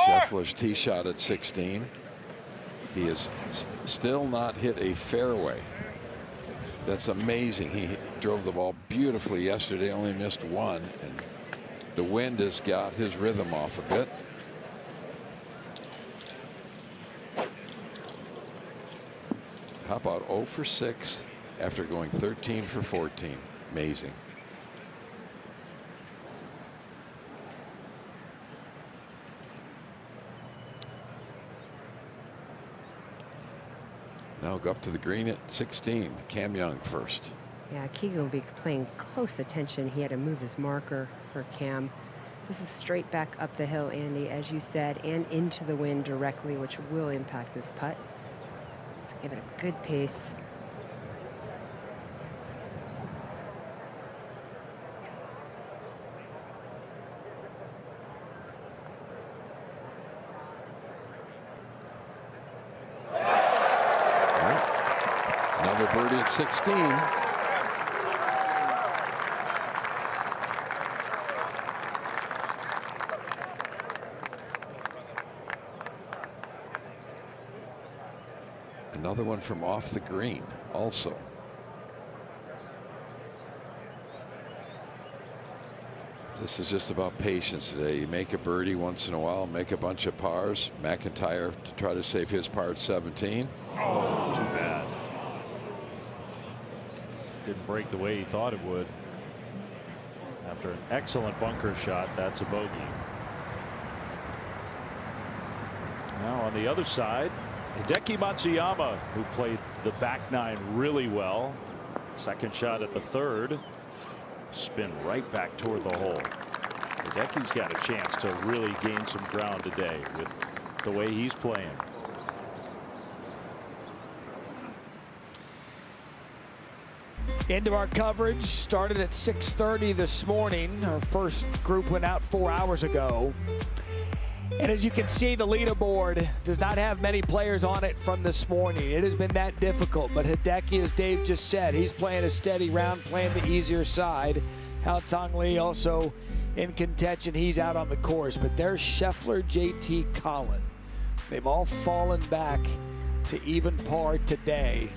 Scheffler's tee shot at 16. He has still not hit a fairway. That's amazing. He drove the ball beautifully yesterday, only missed one, and the wind has got his rhythm off a bit. How about 0 for 6 after going 13 for 14? Amazing. Now go up to the green at 16. Cam Young first. Yeah, Keegan will be paying close attention. He had to move his marker for Cam. This is straight back up the hill, Andy, as you said, and into the wind directly, which will impact this putt. So give it a good pace. Another birdie at 16. Another one from off the green also. This is just about patience today. You make a birdie once in a while, make a bunch of pars. McIntyre to try to save his par at 17. Oh, too bad. Didn't break the way he thought it would. After an excellent bunker shot, that's a bogey. Now on the other side, Hideki Matsuyama, who played the back nine really well. Second shot at the third. Spin right back toward the hole. Hideki's got a chance to really gain some ground today with the way he's playing. Into our coverage, started at 6:30 this morning. Our first group went out 4 hours ago. And as you can see, the leaderboard does not have many players on it from this morning. It has been that difficult, but Hideki, as Dave just said, he's playing a steady round, playing the easier side. Hao Tong Lee also in contention. He's out on the course, but there's Scheffler, JT, Collin. They've all fallen back to even par today.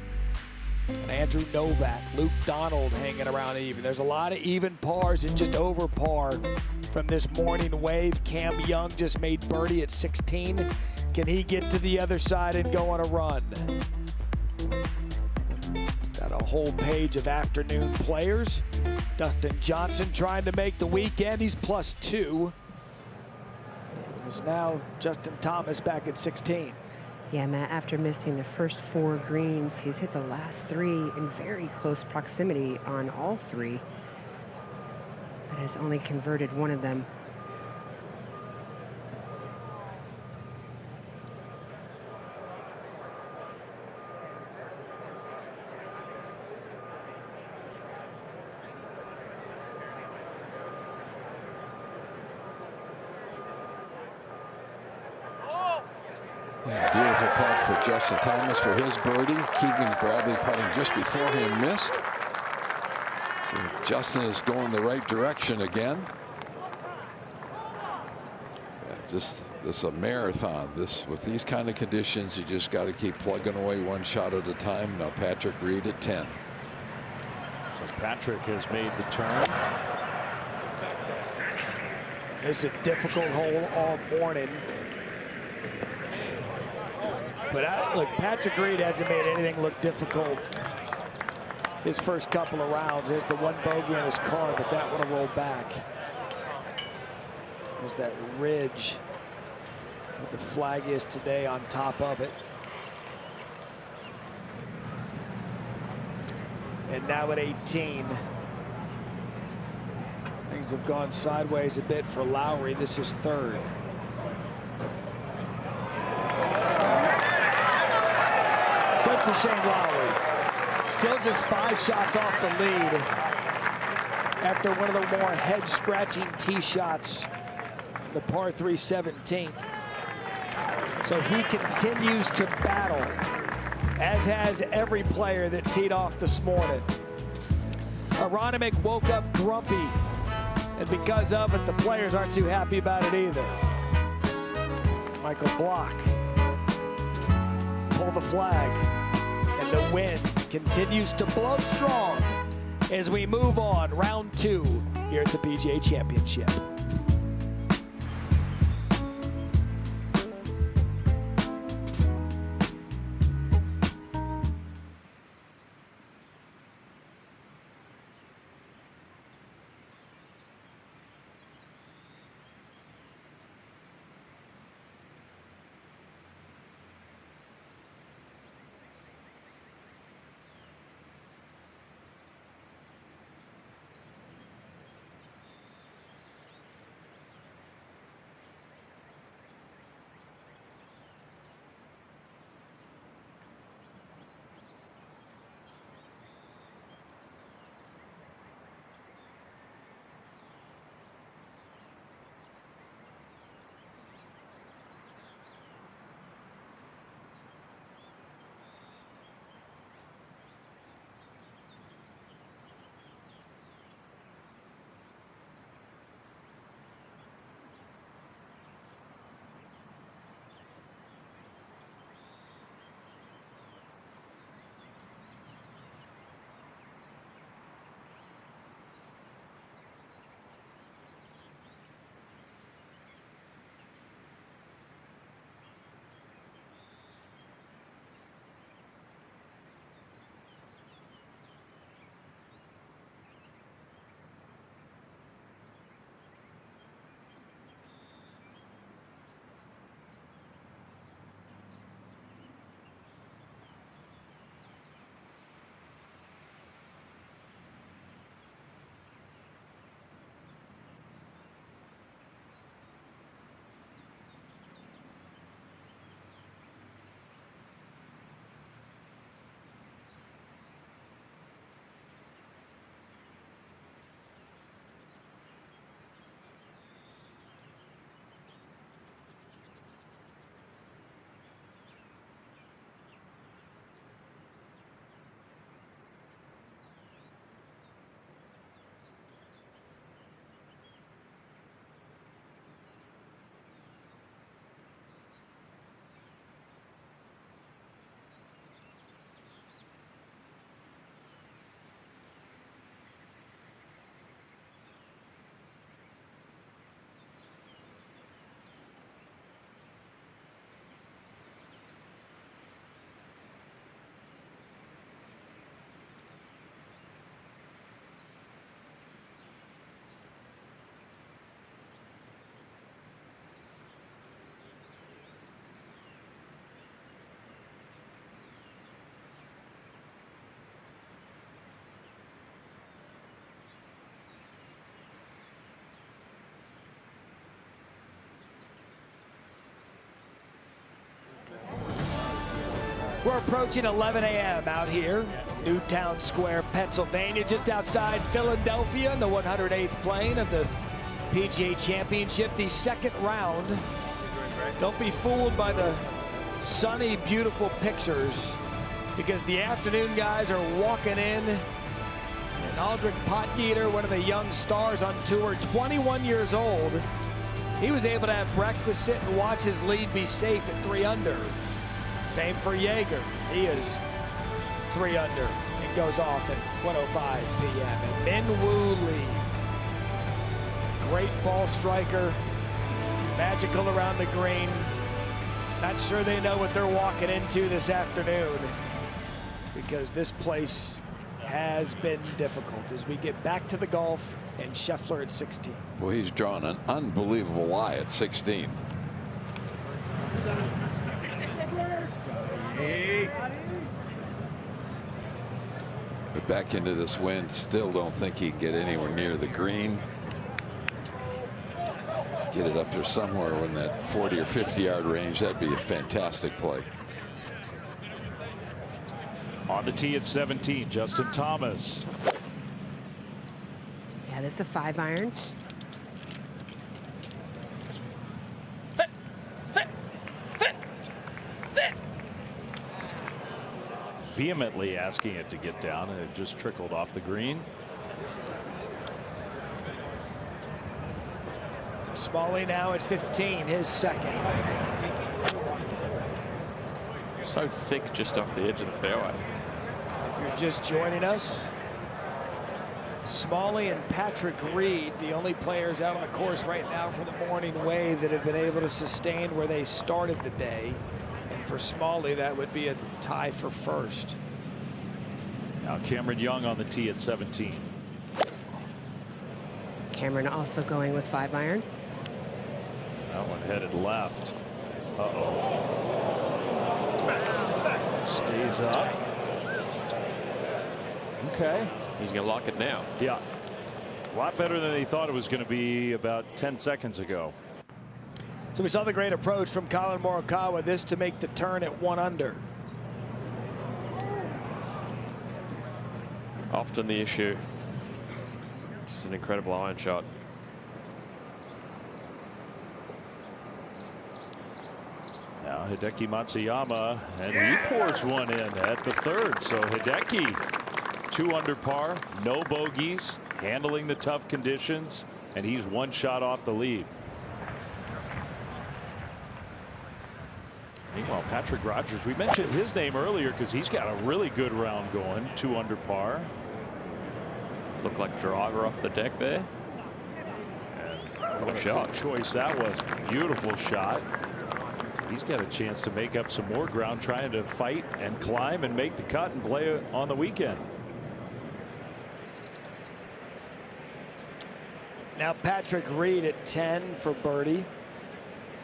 And Andrew Novak, Luke Donald hanging around even. There's a lot of even pars and just over par from this morning wave. Cam Young just made birdie at 16. Can he get to the other side and go on a run? Got a whole page of afternoon players. Dustin Johnson trying to make the weekend. He's +2. There's now Justin Thomas back at 16. Yeah, Matt, after missing the first 4 greens, he's hit the last 3 in very close proximity on all 3, but has only converted 1 of them. Beautiful putt for Justin Thomas for his birdie. Keegan Bradley putting just before him missed. So Justin is going the right direction again. Yeah, just a marathon. With these kind of conditions, you just got to keep plugging away one shot at a time. Now Patrick Reed at 10. So Patrick has made the turn. It's a difficult hole all morning. But look, Patrick Reed hasn't made anything look difficult his first couple of rounds. There's the one bogey in his car, but that one will roll back. There's that ridge where the flag is today on top of it. And now at 18, things have gone sideways a bit for Lowry. This is third. for Shane Lowry. Still just 5 shots off the lead after one of the more head-scratching tee shots, the par 3 17th. So he continues to battle, as has every player that teed off this morning. Aronimink woke up grumpy, and because of it, the players aren't too happy about it either. Michael Block pull the flag, and the wind continues to blow strong as we move on round 2 here at the PGA Championship. We're approaching 11 a.m. out here, Newtown Square, Pennsylvania, just outside Philadelphia in the 108th playing of the PGA Championship, the second round. Don't be fooled by the sunny, beautiful pictures, because the afternoon guys are walking in. And Aldrich Potgieter, one of the young stars on tour, 21 years old, he was able to have breakfast, sit and watch his lead be safe at 3 under. Same for Jaeger. He is 3 under and goes off at 1:05 p.m. And Min-Woo Lee, great ball striker, magical around the green. Not sure they know what they're walking into this afternoon, because this place has been difficult as we get back to the golf and Scheffler at 16. Well, he's drawn an unbelievable lie at 16. But back into this wind, still don't think he can get anywhere near the green. Get it up there somewhere in that 40 or 50 yard range. That'd be a fantastic play. On the tee at 17, Justin Thomas. Yeah, this is a 5-iron. Sit. Sit. Sit. Sit. Vehemently asking it to get down, and it just trickled off the green. Smalley now at 15, his second. So thick just off the edge of the fairway. If you're just joining us, Smalley and Patrick Reed, the only players out on the course right now for the morning wave that have been able to sustain where they started the day. And for Smalley, that would be a tie for first. Now Cameron Young on the tee at 17. Cameron also going with 5-iron. That one headed left. Uh-oh. Stays up. Okay. He's going to lock it now. Yeah. A lot better than he thought it was going to be about 10 seconds ago. So we saw the great approach from Colin Morikawa, this to make the turn at 1 under. Often the issue. Just an incredible iron shot. Now Hideki Matsuyama, and he pours one in at the 3rd. So Hideki, 2 under par, no bogeys, handling the tough conditions, and he's 1 shot off the lead. Meanwhile, Patrick Rogers, we mentioned his name earlier because he's got a really good round going, 2 under par. Looked like driver off the deck there. And what a shot choice that was. Beautiful shot. He's got a chance to make up some more ground, trying to fight and climb and make the cut and play on the weekend. Now Patrick Reed at 10 for birdie.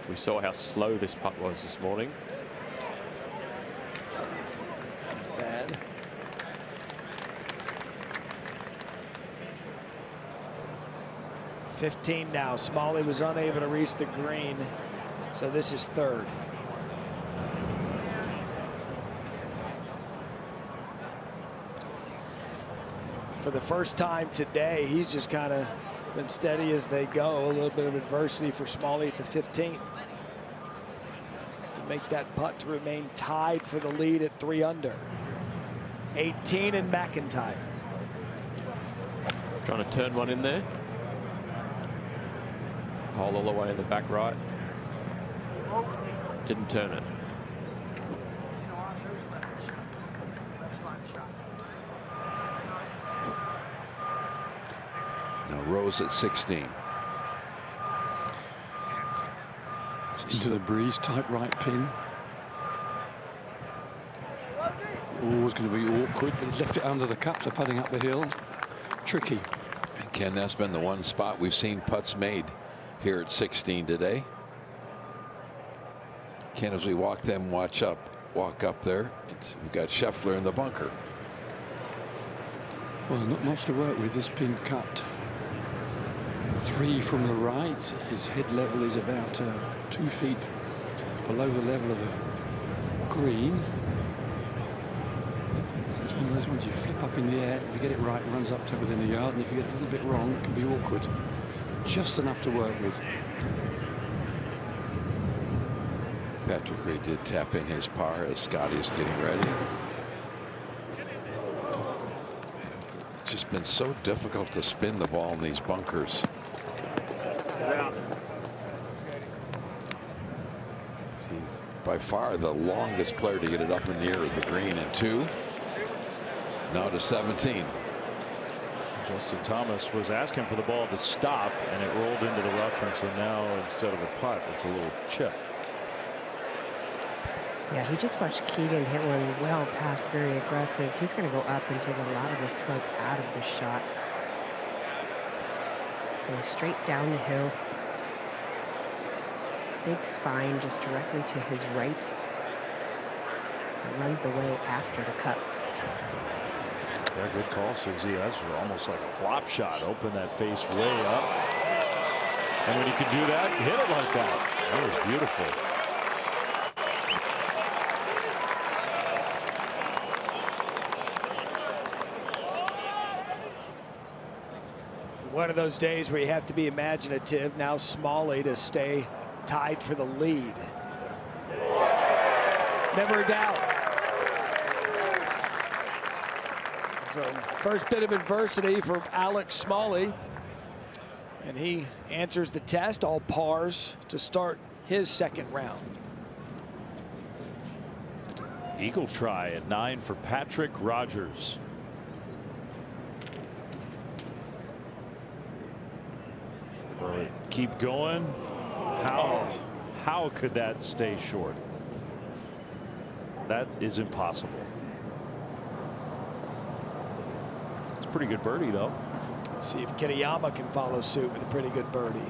We saw how slow this putt was this morning. Bad. $15 now. Smalley was unable to reach the green, so this is 3rd. For the first time today, he's just kind of been steady as they go. A little bit of adversity for Smalley at the 15th to make that putt to remain tied for the lead at 3 under. 18 and McIntyre. Trying to turn one in there. Hole all the way in the back right. Didn't turn it. Now Rose at 16. Into the breeze, tight right pin. Always going to be awkward, but he's left it under the cup, so putting up the hill. Tricky. And Ken, that's been the one spot we've seen putts made here at 16 today. Ken, as we walk up there, we've got Scheffler in the bunker. Well, not much to work with. This pin cut 3 from the right. His head level is about 2 feet below the level of the green. So it's one of those ones you flip up in the air. If you get it right, it runs up to within a yard, and if you get it a little bit wrong, it can be awkward. Just enough to work with. Patrick Reed did tap in his par as Scotty's getting ready. It's just been so difficult to spin the ball in these bunkers. He's by far the longest player to get it up and near the green in 2. Now to 17. Justin Thomas was asking for the ball to stop, and it rolled into the rough, and so now instead of a putt, it's a little chip. Yeah, he just watched Keegan hit one well past, very aggressive. He's going to go up and take a lot of the slope out of the shot. Going straight down the hill. Big spine just directly to his right. He runs away after the cut. Yeah, good call, Susie. That's almost like a flop shot. Open that face way up. And when you can do that, hit it like that. That was beautiful. One of those days where you have to be imaginative. Now Smalley to stay tied for the lead. Never a doubt. So first bit of adversity for Alex Smalley. And he answers the test, all pars to start his second round. Eagle try at 9 for Patrick Rogers. Will it keep going? How could that stay short? That is impossible. It's a pretty good birdie, though. Let's see if Kitayama can follow suit with a pretty good birdie.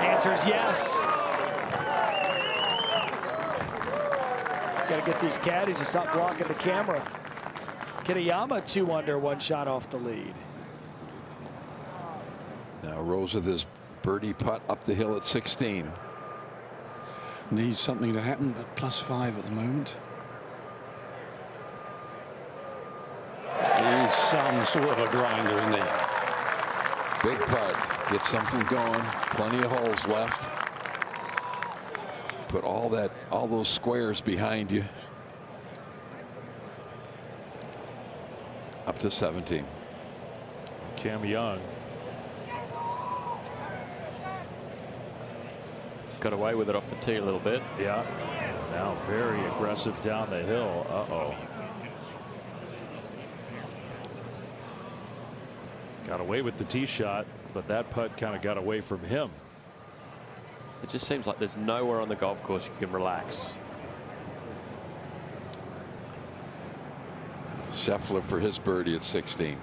Answer is yes. Got to get these caddies to stop blocking the camera. Kitayama 2 under, 1 shot off the lead. Now Rose with his birdie putt up the hill at 16. Needs something to happen, but +5 at the moment. He's some sort of a grinder, isn't he? Big putt. Get something going. Plenty of holes left. Put all those squares behind you. Up to 17. Cam Young got away with it off the tee a little bit. Yeah. Now very aggressive down the hill. Uh-oh. Got away with the tee shot, but that putt kind of got away from him. It just seems like there's nowhere on the golf course you can relax. Scheffler for his birdie at 16.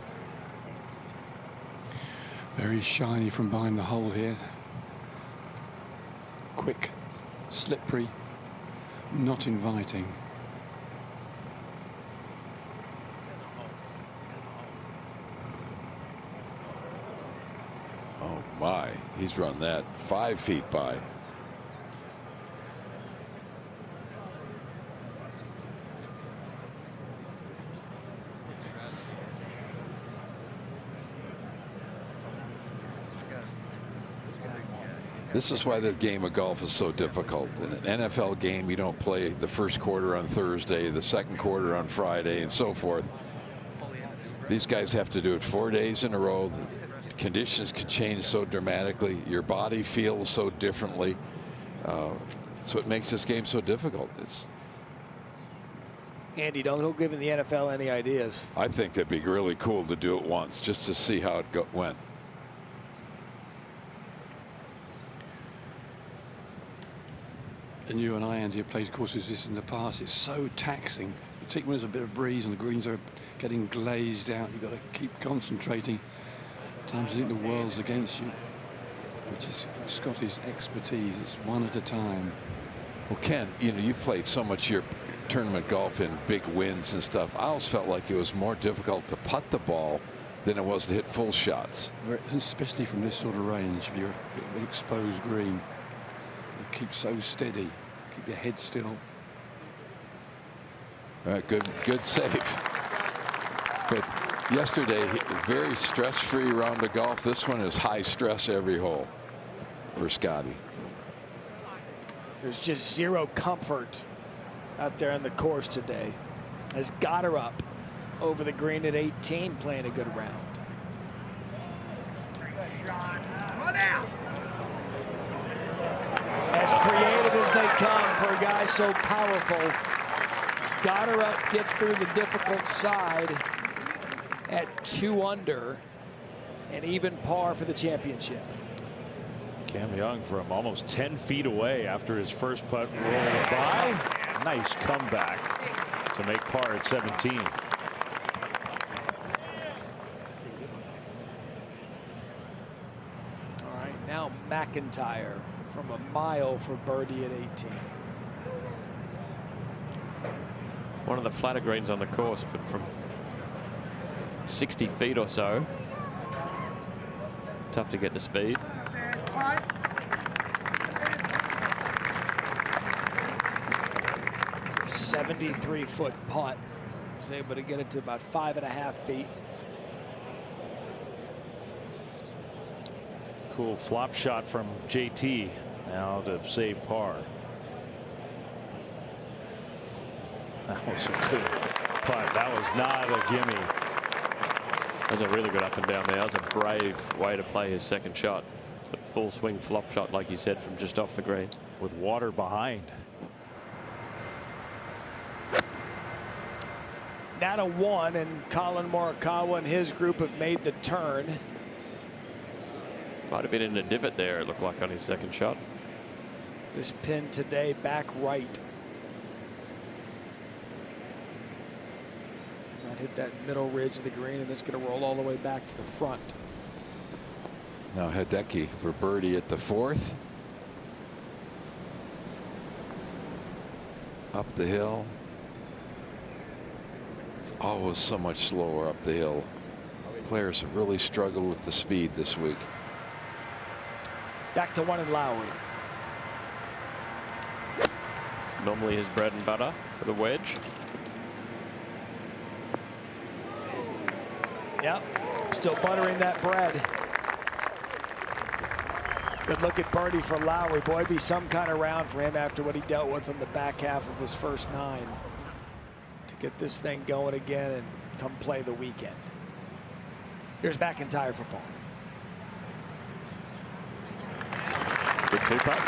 Very shiny from behind the hole here. Quick, slippery, not inviting. Oh my, he's run that 5 feet by. This is why the game of golf is so difficult. In an NFL game, you don't play the first quarter on Thursday, the second quarter on Friday, and so forth. These guys have to do it 4 days in a row. The conditions can change so dramatically. Your body feels so differently. So it makes this game so difficult. Andy, don't give the NFL any ideas. I think that'd be really cool to do it once, just to see how it went. And you and I, Andy, have played courses this in the past. It's so taxing, particularly when there's a bit of breeze and the greens are getting glazed out. You've got to keep concentrating. At times you think the world's against you, which is Scotty's expertise. It's one at a time. Well, Ken, you've played so much your tournament golf in big wins and stuff. I always felt like it was more difficult to putt the ball than it was to hit full shots. Especially from this sort of range, if you're an exposed green. You keep so steady, keep your head still. All right, good save. But yesterday, very stress-free round of golf. This one is high stress every hole for Scotty. There's just zero comfort out there on the course today. Has got her up over the green at 18, playing a good round. Run out. As creative as they come for a guy so powerful. Got her up, gets through the difficult side at 2 under, and even par for the championship. Cam Young from almost 10 feet away after his first putt rolled by. Nice comeback to make par at 17. All right, now McIntyre from a mile for birdie at 18. One of the flatter greens on the course, but from 60 feet or so. Tough to get the speed. It's a 73-foot putt Was able to get it to about 5.5 feet. Cool flop shot from JT now to save par. That was a good putt. That was not a gimme. That was a really good up and down there. That was a brave way to play his second shot. It's a full swing flop shot, like you said, from just off the green. With water behind. Down to 1, and Colin Morikawa and his group have made the turn. Might have been in a divot there, it looked like, on his second shot. This pin today back right. Might hit that middle ridge of the green, and it's going to roll all the way back to the front. Now Hideki for birdie at the 4th. Up the hill. It's always so much slower up the hill. Players have really struggled with the speed this week. Back to 1 in Lowry. Normally his bread and butter for the wedge. Yep, still buttering that bread. Good look at birdie for Lowry. Boy, it'd be some kind of round for him after what he dealt with in the back half of his first 9. To get this thing going again and come play the weekend. Here's McIntyre for par. Good 2-putt.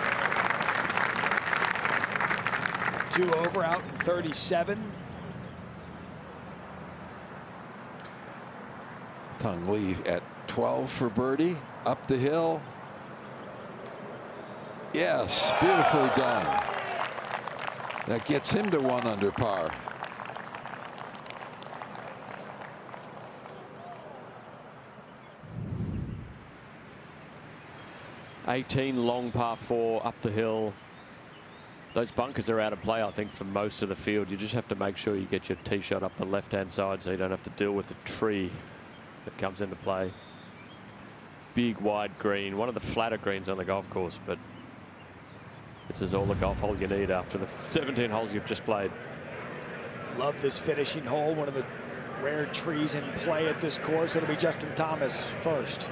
2 over, out in 37. Tung Lee at 12 for birdie. Up the hill. Yes, beautifully done. That gets him to 1 under par. '18 long par 4 up the hill. Those bunkers are out of play, I think, for most of the field. You just have to make sure you get your tee shot up the left-hand side so you don't have to deal with the tree that comes into play. Big wide green, one of the flatter greens on the golf course, but this is all the golf hole you need after the 17 holes you've just played. Love this finishing hole, one of the rare trees in play at this course. It'll be Justin Thomas first.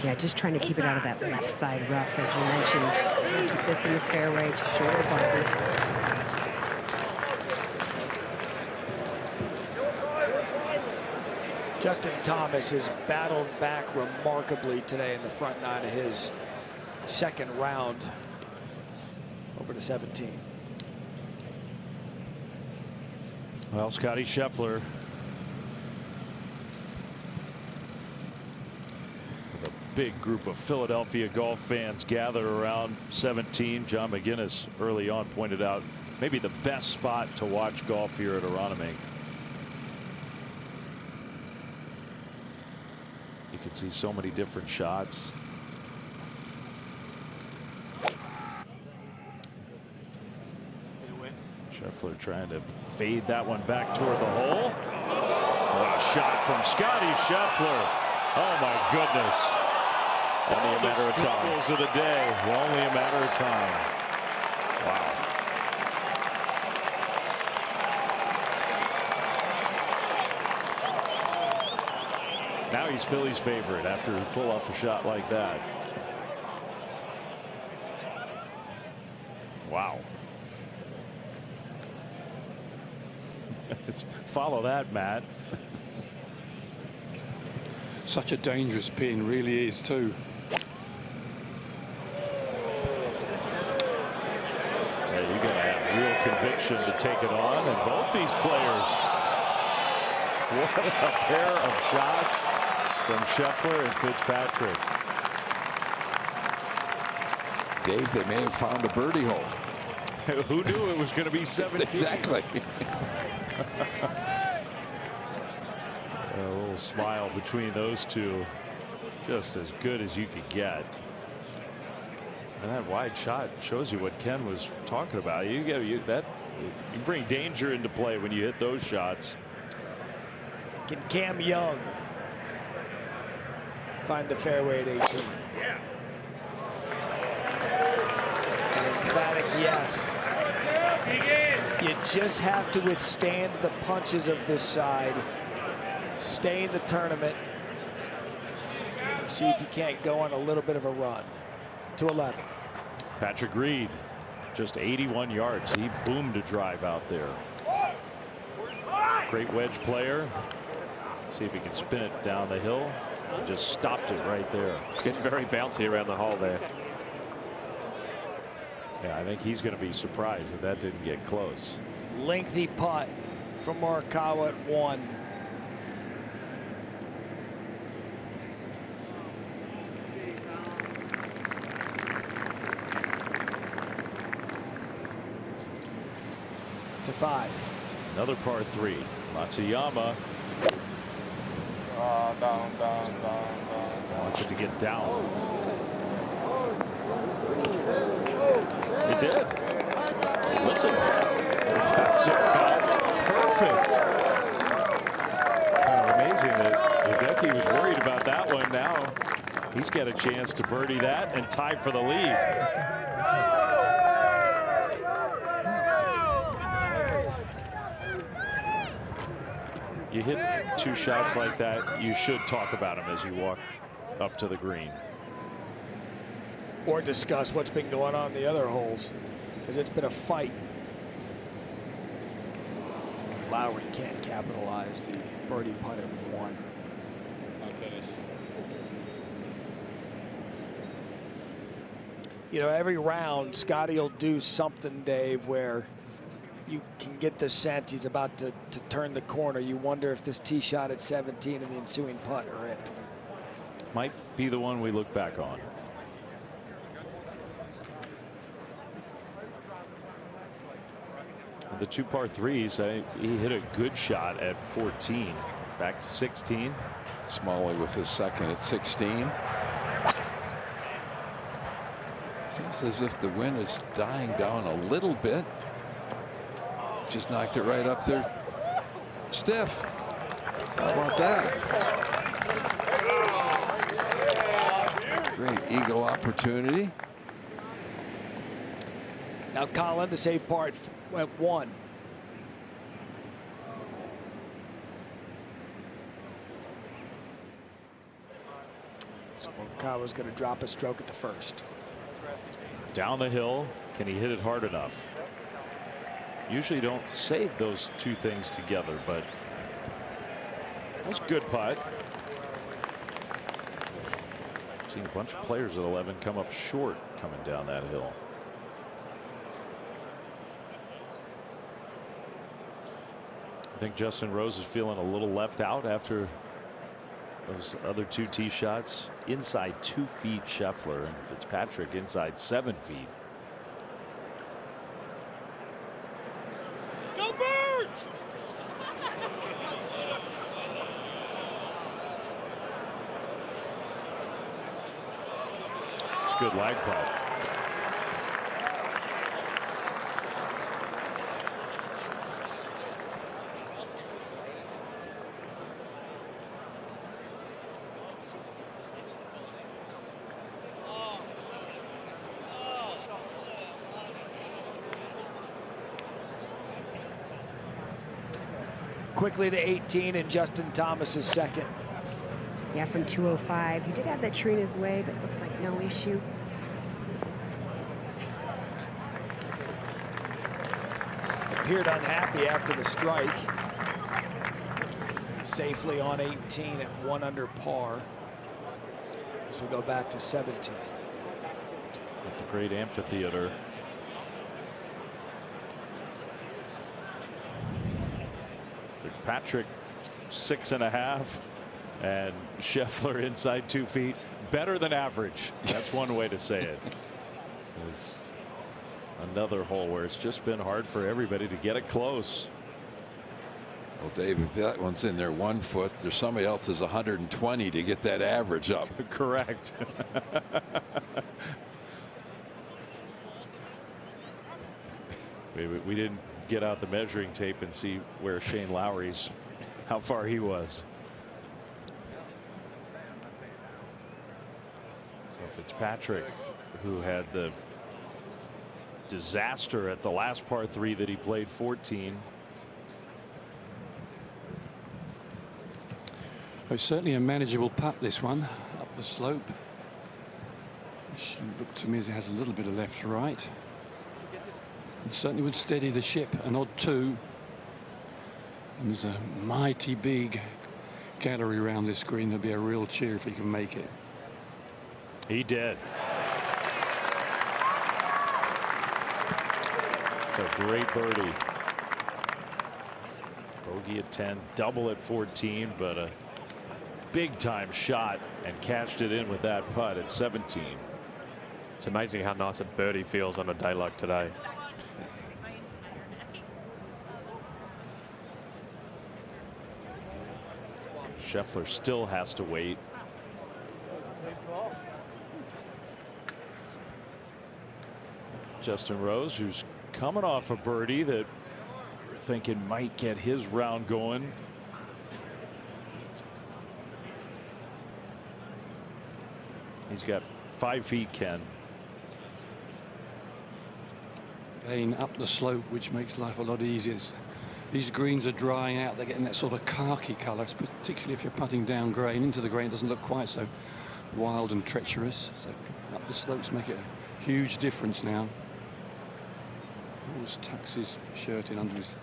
Yeah, just trying to keep it out of that left side rough, as you mentioned. Keep this in the fairway, just short of bunkers. Justin Thomas has battled back remarkably today in the front 9 of his second round over to 17. Well, Scotty Scheffler, with a big group of Philadelphia golf fans gather around 17. John McGinnis early on pointed out maybe the best spot to watch golf here at Aronimink. You can see so many different shots. Scheffler trying to fade that one back toward the hole. What a shot from Scotty Scheffler. Oh my goodness. It's only a matter of time. Struggles of the day. Only a matter of time. Wow. Now he's Philly's favorite after he pull off a shot like that. Wow. Follow that, Matt. Such a dangerous pin, really is too. Yeah, you gotta have real conviction to take it on, and both these players. What a pair of shots from Scheffler and Fitzpatrick. Dave, they may have found a birdie hole. Who knew it was going to be 17? Exactly. A little smile between those two, just as good as you could get. And that wide shot shows you what Ken was talking about. You bring danger into play when you hit those shots. Can Cam Young find the fairway at 18? An emphatic yes. You just have to withstand the punches of this side, stay in the tournament, and see if you can't go on a little bit of a run. To 11. Patrick Reed, just 81 yards. He boomed a drive out there. Great wedge player. See if he can spin it down the hill. Just stopped it right there. It's getting very bouncy around the hole there. Yeah, I think he's going to be surprised that that didn't get close. Lengthy putt from Morikawa at 1. To 5. Another par 3. Matsuyama wants it to get down. He did. Listen. That's about perfect. Kind of amazing that Hideki was worried about that one. Now he's got a chance to birdie that and tie for the lead. You hit 2 shots like that, you should talk about them as you walk up to the green. Or discuss what's been going on in the other holes, because it's been a fight. Lowry can't capitalize the birdie putt at 1. You know, every round, Scotty will do something, Dave, where you can get the sense he's about to turn the corner. You wonder if this tee shot at 17 and the ensuing putt are it. Might be the one we look back on. The 2 par 3s, he hit a good shot at 14. Back to 16. Smalley with his second at 16. Seems as if the wind is dying down a little bit. Just knocked it right up there. Stiff. How about that? Great eagle opportunity. Now Colin to save par at 1. So Morikawa's going to drop a stroke at the first. Down the hill. Can he hit it hard enough? Usually don't say those two things together, but that's a good putt. I've seen a bunch of players at 11 come up short coming down that hill. I think Justin Rose is feeling a little left out after those other 2 tee shots. Inside 2 feet Scheffler, and Fitzpatrick inside 7 feet. Good lag putt. Quickly to 18 and Justin Thomas is second. Yeah, from 205. He did have that tree in his way, but looks like no issue. Appeared unhappy after the strike. Safely on 18 at 1 under par. As we go back to 17. At the great amphitheater. Fitzpatrick 6.5. And Scheffler inside 2 feet. Better than average. That's one way to say it. It's another hole where it's just been hard for everybody to get it close. Well, Dave, if that one's in there 1 foot, there's somebody else is 120 to get that average up. Correct. we didn't get out the measuring tape and see where Shane Lowry's, how far he was. So Fitzpatrick, who had the disaster at the last par 3 that he played 14. It's certainly a manageable putt, this one, up the slope. It looked to me as it has a little bit of left to right. It certainly would steady the ship. An odd 2. And there's a mighty big gallery around this green. There'll be a real cheer if he can make it. He did. It's a great birdie. Bogey at 10, double at 14, but a big time shot, and cashed it in with that putt at 17. It's amazing how nice a birdie feels on a day like today. Scheffler still has to wait. Justin Rose, who's coming off a birdie that we're thinking might get his round going. He's got 5 feet, Ken. Again, up the slope, which makes life a lot easier. These greens are drying out. They're getting that sort of khaki colour, particularly if you're putting down grain into the grain. It doesn't look quite so wild and treacherous. So up the slopes make it a huge difference now. Always tucks his shirt in under his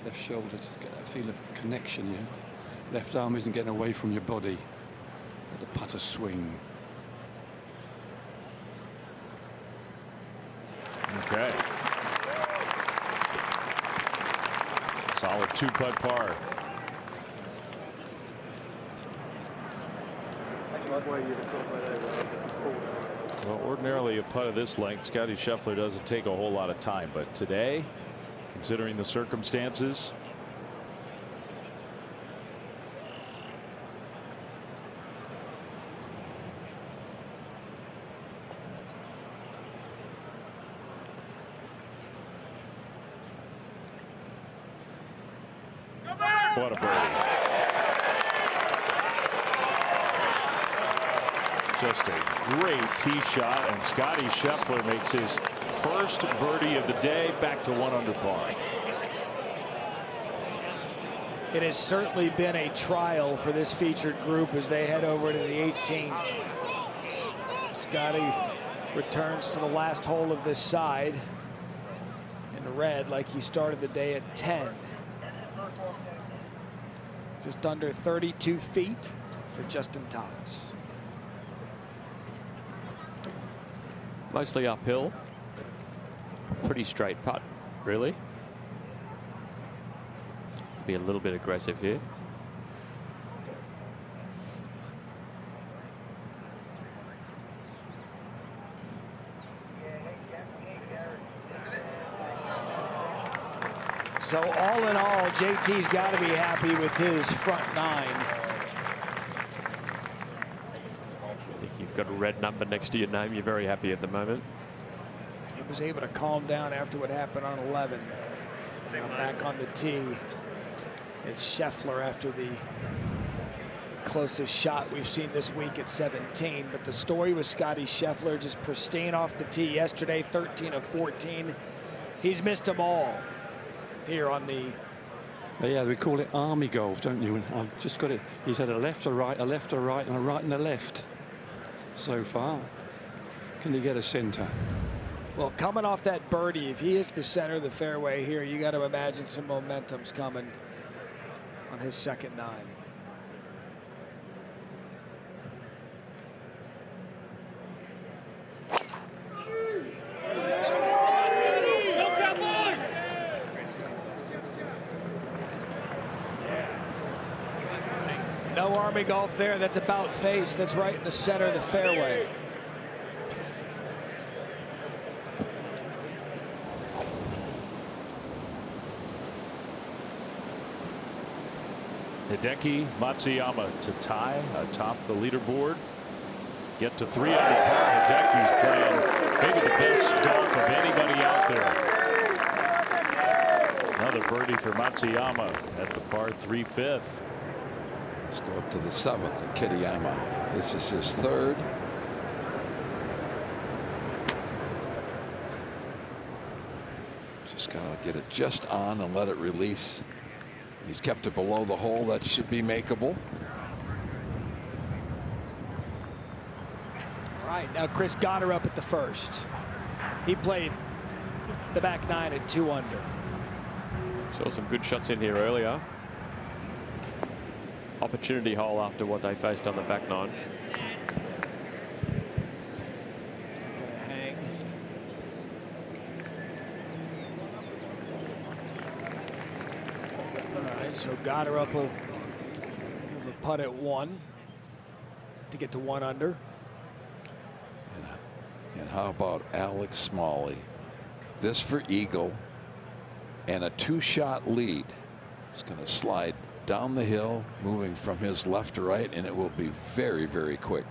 left shoulder to get that feel of connection here. Left arm isn't getting away from your body. Let the putter swing. Okay. Solid 2-putt par. Well, ordinarily a putt of this length, Scotty Scheffler doesn't take a whole lot of time, but today, considering the circumstances, what a birdie. Just a great tee shot, and Scotty Scheffler makes his first birdie of the day, back to 1 under par. It has certainly been a trial for this featured group as they head over to the 18th. Scotty returns to the last hole of this side in red, like he started the day at 10. Just under 32 feet for Justin Thomas. Mostly uphill. Pretty straight putt, really. Be a little bit aggressive here. So all in all, JT's got to be happy with his front 9. I think you've got a red number next to your name. You're very happy at the moment. He was able to calm down after what happened on 11. Now back on the tee. It's Scheffler after the closest shot we've seen this week at 17. But the story with Scotty Scheffler, just pristine off the tee yesterday, 13 of 14. He's missed them all here on the... Yeah, we call it army golf, don't you? And I've just got it. He's had a left, a right, a left, a right, and a right and a left so far. Can he get a center? Well, coming off that birdie, if he hits the center of the fairway here, you got to imagine some momentum's coming on his second 9. No Army golf there. That's about face. That's right in the center of the fairway. Hideki Matsuyama to tie atop the leaderboard. Get to 3 under par. Hideki's playing maybe the best golf of anybody out there. Another birdie for Matsuyama at the par 3 fifth. Let's go up to the 7th at Kitayama. This is his 3rd. Get it just on and let it release. He's kept it below the hole. That should be makeable. All right, now Chris got her up at the first. He played the back 9 at 2 under. Saw some good shots in here earlier. Opportunity hole after what they faced on the back 9. Gonna hang. All right, so got her up a putt at 1 to get to 1 under. And how about Alex Smalley? This for eagle and a 2-shot lead. It's going to slide down the hill, moving from his left to right, and it will be very, very quick.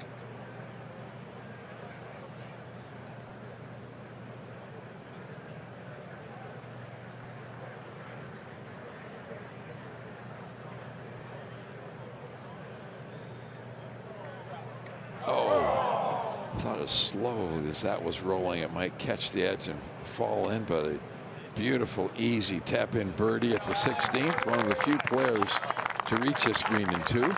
Thought as slow as that was rolling, it might catch the edge and fall in, but a beautiful, easy tap-in birdie at the 16th. One of the few players to reach this green in 2.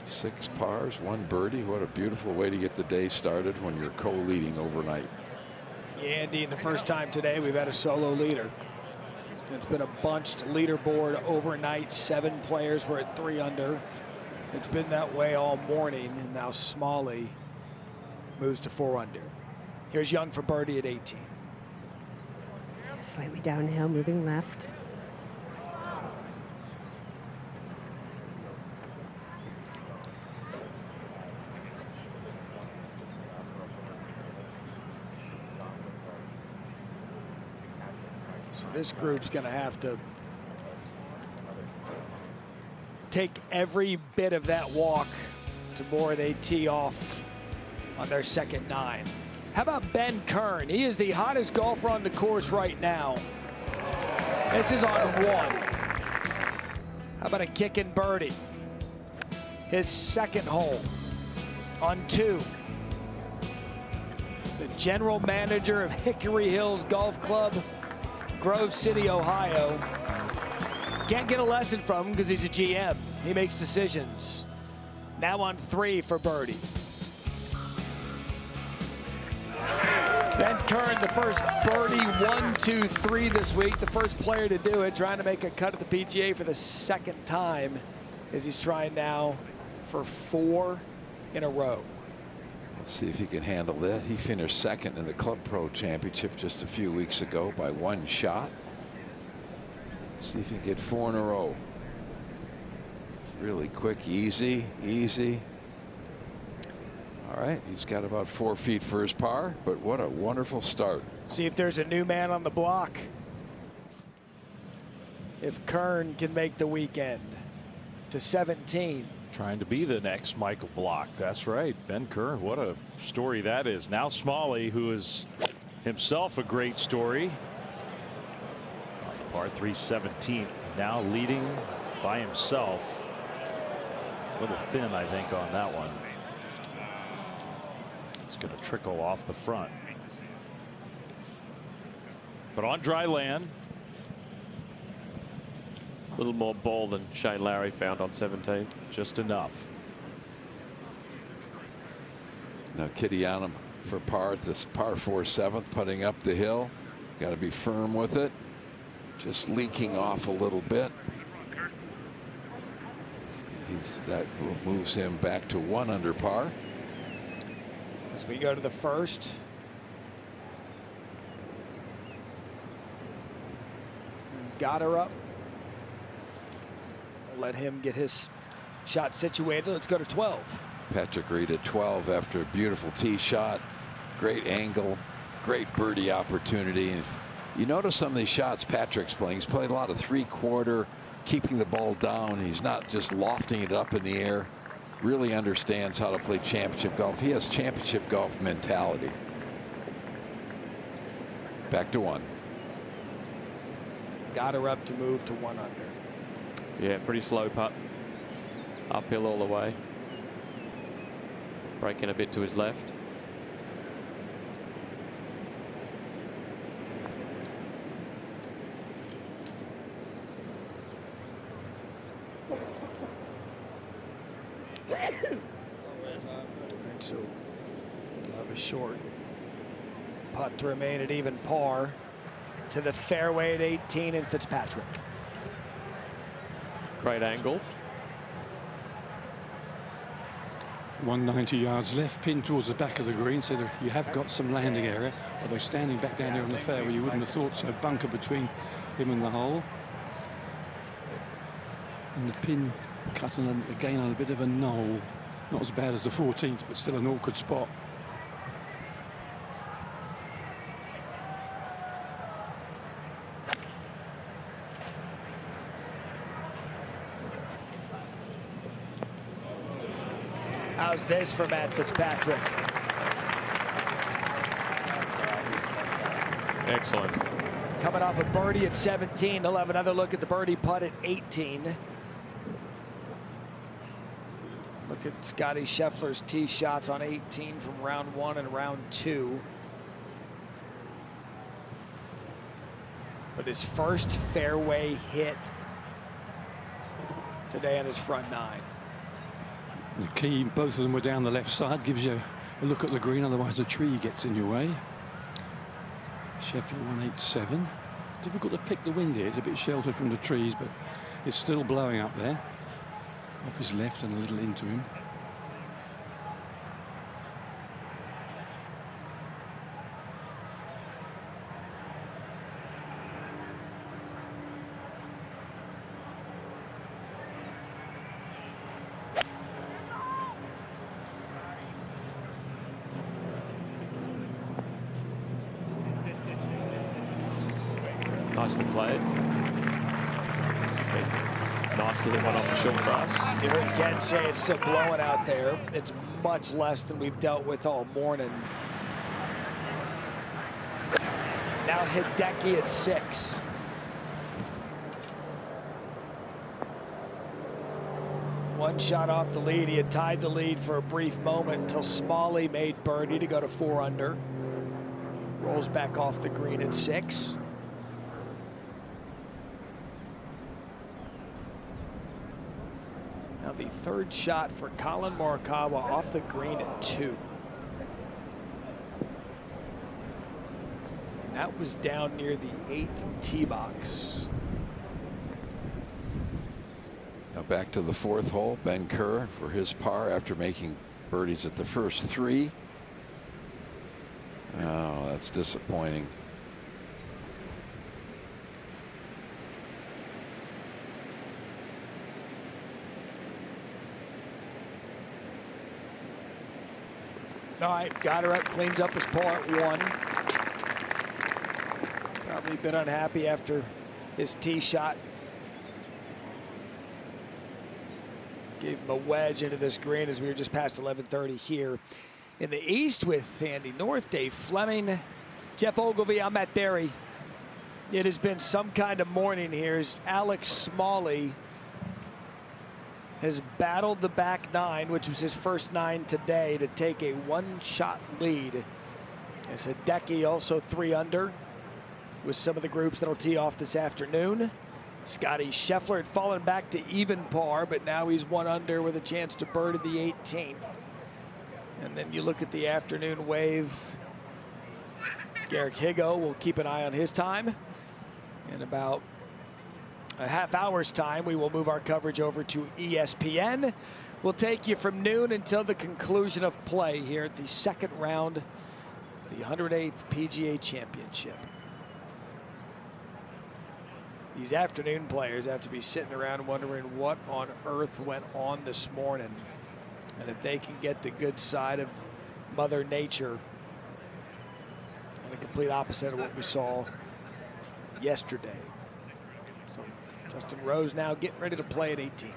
Six pars, 1 birdie. What a beautiful way to get the day started when you're co-leading overnight. Yeah, Andy, and the first time today we've had a solo leader. It's been a bunched leaderboard overnight. 7 players were at 3 under. It's been that way all morning, and now Smalley moves to 4 under. Here's Young for birdie at 18. Slightly downhill, moving left. So this group's going to have to take every bit of that walk to more they tee off on their second 9. How about Ben Kern? He is the hottest golfer on the course right now. This is on 1. How about a kicking birdie? His second hole on 2. The general manager of Hickory Hills Golf Club, Grove City, Ohio. Can't get a lesson from him because he's a GM. He makes decisions. Now on 3 for birdie. Ben Kern, the first birdie, 1, 2, 3 this week. The first player to do it, trying to make a cut at the PGA for the second time, as he's trying now for 4 in a row. Let's see if he can handle that. He finished second in the Club Pro Championship just a few weeks ago by 1 shot. See if he can get 4 in a row. Really quick, easy, easy. All right, he's got about 4 feet for his par, but what a wonderful start. See if there's a new man on the block. If Kern can make the weekend to 17. Trying to be the next Michael Block. That's right. Ben Kern, what a story that is. Now Smalley, who is himself a great story. On the par 3 17th, now leading by himself. A little thin, I think, on that one. It's going to trickle off the front. But on dry land. A little more ball than Shane Lowry found on 17. Just enough. Now Kitty on him for par at this par 4 7th, putting up the hill. Got to be firm with it. Just leaking off a little bit. That moves him back to 1 under par. As we go to the first. Got her up. Let him get his shot situated. Let's go to 12. Patrick Reed at 12 after a beautiful tee shot. Great angle. Great birdie opportunity. And if you notice some of these shots Patrick's playing, he's played a lot of 3/4, keeping the ball down. He's not just lofting it up in the air. Really understands how to play championship golf. He has championship golf mentality. Back to 1. Got her up to move to 1 under. Yeah, pretty slow putt. Uphill all the way. Breaking a bit to his left. short. Putt to remain at even par. To the fairway at 18 in Fitzpatrick. Great angle. 190 yards left, pin towards the back of the green, so you have got some landing area. Although standing back down here on the fairway, you wouldn't have thought so. Bunker between him and the hole. And the pin cutting again on a bit of a knoll. Not as bad as the 14th, but still an awkward spot. How's this for Matt Fitzpatrick? Excellent. Coming off a birdie at 17, he'll have another look at the birdie putt at 18. Look at Scotty Scheffler's tee shots on 18 from round 1 and round 2. But his first fairway hit today on his front 9. The key, both of them were down the left side, gives you a look at the green, otherwise the tree gets in your way. Scheffler 187. Difficult to pick the wind here. It's a bit sheltered from the trees, but it's still blowing up there. Off his left and a little into him. Nicely played. Nice to hit one off the short grass. You heard Ken say it's still blowing out there. It's much less than we've dealt with all morning. Now Hideki at 6. One shot off the lead. He had tied the lead for a brief moment until Smalley made birdie to go to 4 under. Rolls back off the green at 6. Now the third shot for Colin Morikawa off the green at 2. And that was down near the 8th tee box. Now back to the 4th hole. Ben Kerr for his par after making birdies at the first 3. Oh, that's disappointing. All right, got her up, cleans up his par at 1. Probably a bit unhappy after his tee shot. Gave him a wedge into this green as we were just past 11:30 here. In the East with Andy North, Dave Fleming, Jeff Ogilvy, I'm Matt Berry. It has been some kind of morning here as Alex Smalley has battled the back 9, which was his first 9 today, to take a 1-shot lead. As Hideki also 3 under with some of the groups that'll tee off this afternoon. Scotty Scheffler had fallen back to even par, but now he's 1 under with a chance to birdie the 18th. And then you look at the afternoon wave. Garrick Higo will keep an eye on his time. In about a half hour's time, we will move our coverage over to ESPN. We'll take you from noon until the conclusion of play here at the second round of the 108th PGA Championship. These afternoon players have to be sitting around wondering what on earth went on this morning. And if they can get the good side of Mother Nature, and a complete opposite of what we saw yesterday. So Justin Rose now getting ready to play at 18.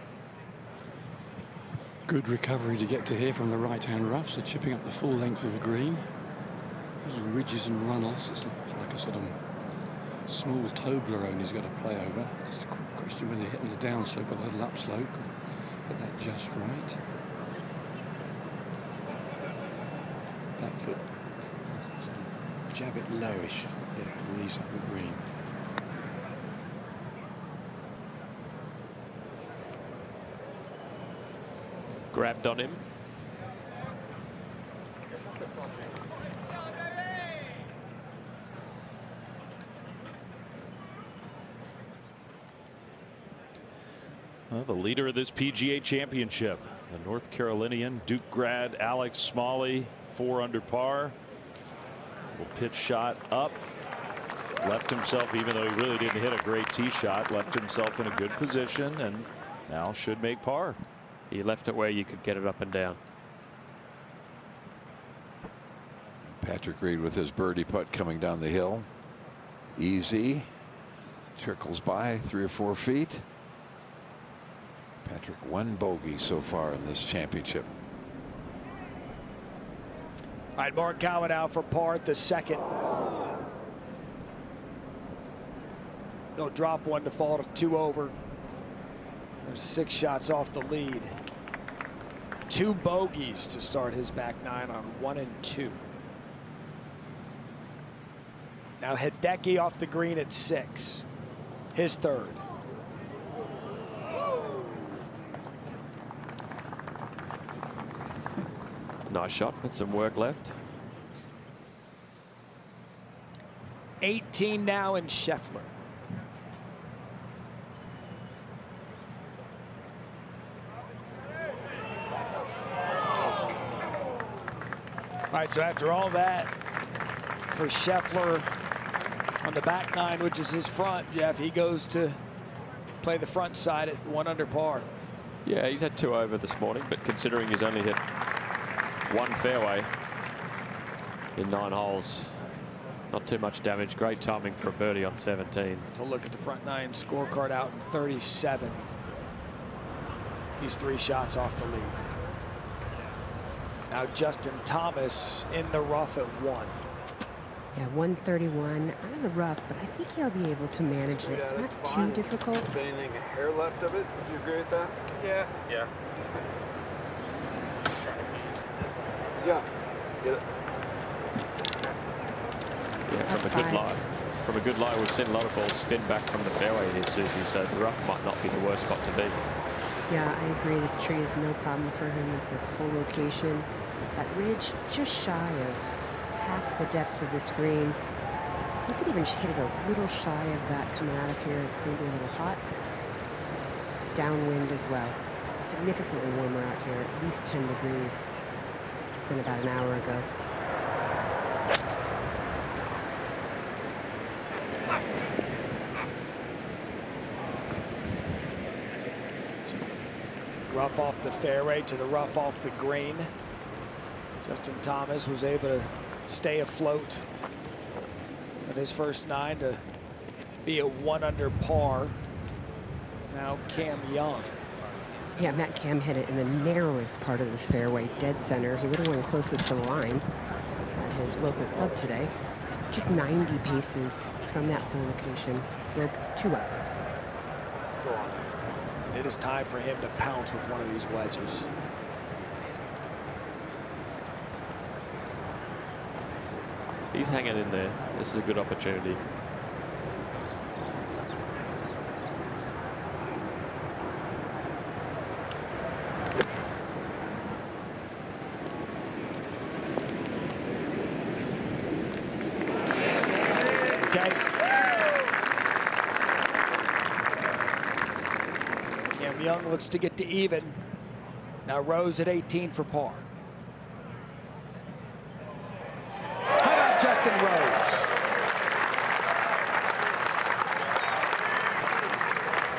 Good recovery to get to here from the right-hand rough, so chipping up the full length of the green. Little ridges and runoffs. It's like a sort of small Toblerone he's got to play over. Just a question whether you're hitting the downslope or the little upslope. Get that just right. Back foot. Jab it lowish. Release up the green. Grabbed on him. Well, the leader of this PGA Championship, the North Carolinian Duke grad Alex Smalley, 4 under par. Will pitch shot up. Left himself, even though he really didn't hit a great tee shot, left himself in a good position and now should make par. He left it where you could get it up and down. Patrick Reed with his birdie putt coming down the hill. Easy. Trickles by 3 or 4 feet. Patrick 1 bogey so far in this championship. All right, Morikawa now for par at the second. They'll drop one to fall to 2 over. There's 6 shots off the lead. 2 bogeys to start his back 9 on 1 and 2. Now Hideki off the green at 6. His third. Nice shot with some work left. 18 now in Scheffler. All right, so after all that for Scheffler on the back 9, which is his front, Jeff, he goes to play the front side at 1 under par. Yeah, he's had 2 over this morning, but considering he's only hit 1 fairway in 9 holes, not too much damage. Great timing for a birdie on 17. To look at the front 9 scorecard out in 37. He's 3 shots off the lead. Now Justin Thomas in the rough at 1. Yeah, 131 out of the rough, but I think he'll be able to manage it. It's not too difficult. Anything a hair left of it? Would you agree with that? Yeah. Yeah. Yeah. Get it. Yeah, from a good lie, we've seen a lot of balls spin back from the fairway here, Susie, so the rough might not be the worst spot to be. Yeah, I agree. This tree is no problem for him at this whole location. That ridge just shy of half the depth of this green. You could even hit it a little shy of that coming out of here. It's going to be a little hot. Downwind as well. Significantly warmer out here, at least 10 degrees than about an hour ago. Rough off the fairway to the rough off the green. Justin Thomas was able to stay afloat at his first 9 to be a 1 under par. Now Cam Young. Yeah, Matt Cam hit it in the narrowest part of this fairway, dead center. He would have went closest to the line at his local club today. Just 90 paces from that whole location. Slope 2 up. It is time for him to pounce with one of these wedges. He's hanging in there. This is a good opportunity. Cam Young looks to get to even. Now Rose at 18 for par. How about Justin Rose?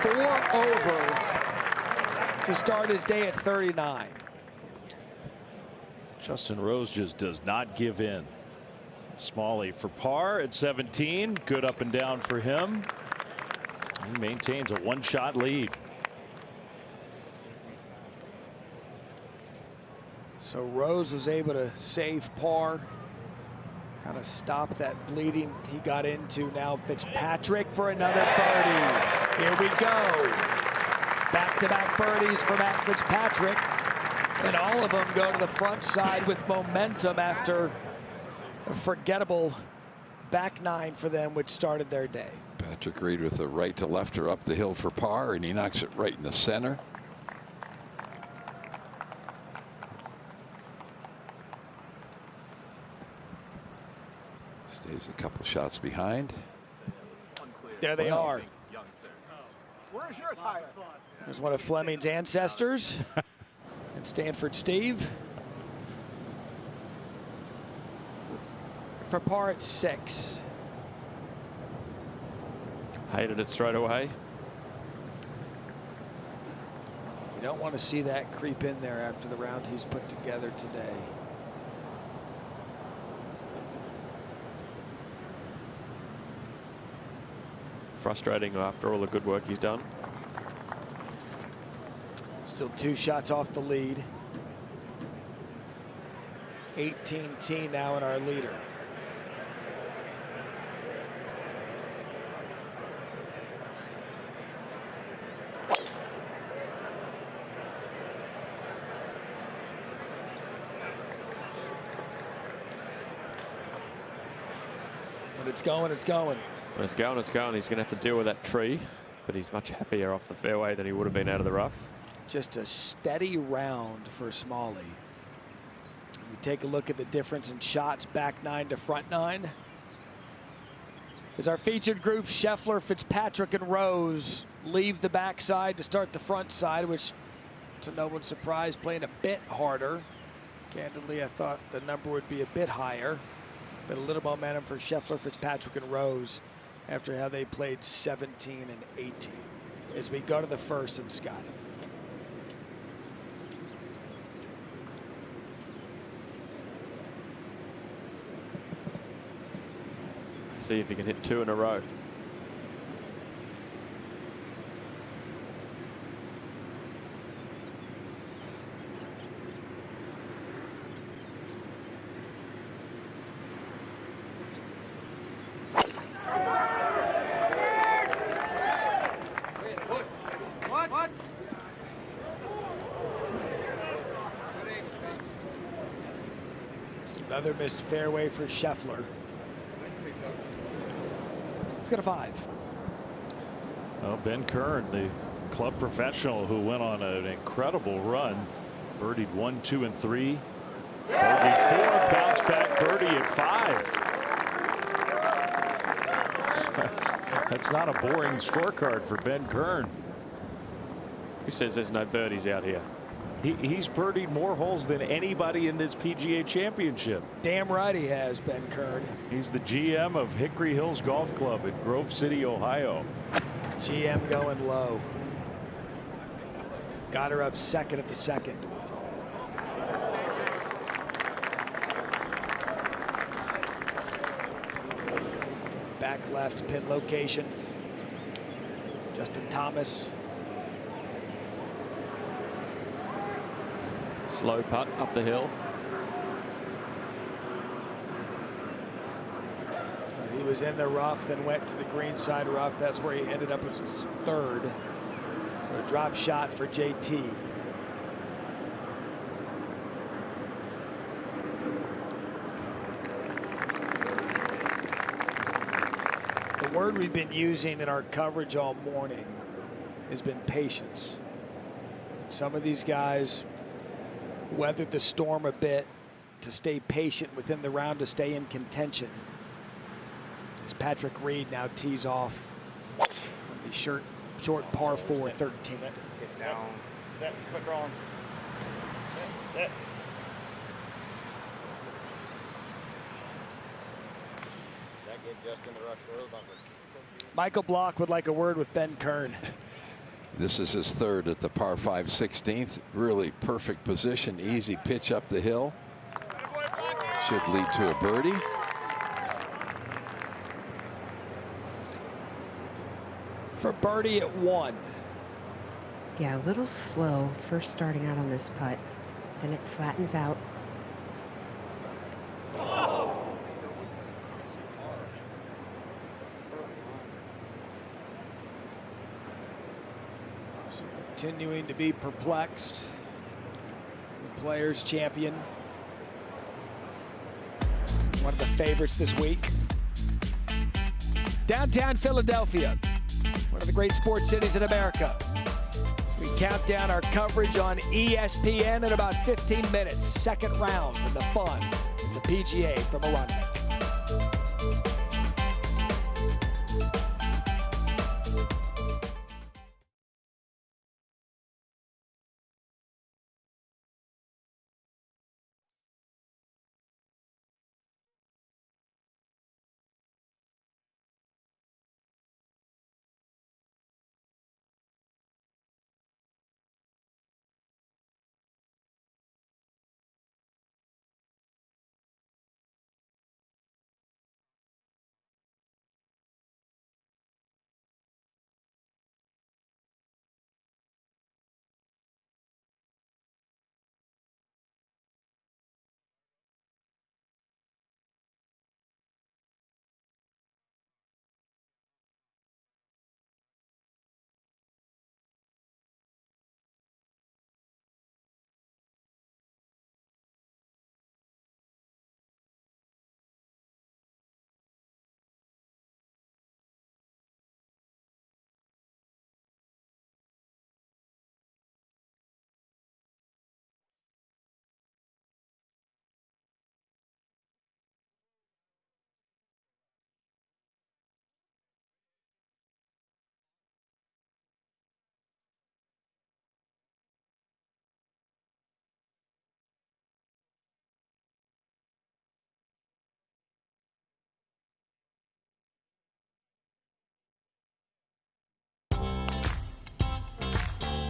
4 over to start his day at 39. Justin Rose just does not give in. Smalley for par at 17. Good up and down for him. He maintains a 1-shot lead. So Rose was able to save par, kind of stop that bleeding he got into. Now Fitzpatrick for another birdie. Here we go. Back-to-back birdies for Matt Fitzpatrick. And all of them go to the front side with momentum after a forgettable back 9 for them, which started their day. Patrick Reed with the right to lefter up the hill for par, and he knocks it right in the center. Stays a couple shots behind. There they are. Where's your tire? There's one of Fleming's ancestors, and Stanford Steve. For par at 6. Hated it straight away. You don't want to see that creep in there after the round he's put together today. Frustrating after all the good work he's done. Still 2 shots off the lead. 18T now in our leader. When it's going, it's going. When it's going, it's going. He's going to have to deal with that tree, but he's much happier off the fairway than he would have been out of the rough. Just a steady round for Smalley. We take a look at the difference in shots, back 9 to front 9. As our featured group, Scheffler, Fitzpatrick, and Rose leave the backside to start the front side, which, to no one's surprise, playing a bit harder. Candidly, I thought the number would be a bit higher, but a little momentum for Scheffler, Fitzpatrick, and Rose after how they played 17 and 18. As we go to the first and Scotty. See if he can hit 2 in a row. What? Another missed fairway for Scheffler. It's got a 5. Well, Ben Kern, the club professional who went on an incredible run, birdied 1, 2, and 3. Bogeyed 4, bounce back birdie at 5. That's not a boring scorecard for Ben Kern. Who says there's no birdies out here? He's birdied more holes than anybody in this PGA Championship. Damn right he has, Ben Kern. He's the GM of Hickory Hills Golf Club in Grove City, Ohio. GM going low. Got her up second at the second. Back left pin location. Justin Thomas. Slow putt up the hill. So he was in the rough, then went to the green side rough. That's where he ended up as his 3rd. So a drop shot for JT. The word we've been using in our coverage all morning has been patience. Some of these guys weathered the storm a bit to stay patient within the round to stay in contention. As Patrick Reed now tees off on the short par 4 at 13. Get down. Set. Quit rolling. Set. That gave Justin the rush for the bumper. Michael Block would like a word with Ben Kern. This is his 3rd at the par 5 16th. Really perfect position. Easy pitch up the hill. Should lead to a birdie. For birdie at 1. Yeah, a little slow first starting out on this putt. Then it flattens out. Continuing to be perplexed. The Players Champion. One of the favorites this week. Downtown Philadelphia, one of the great sports cities in America. We count down our coverage on ESPN in about 15 minutes. Second round of the fun, the PGA from Aronimink.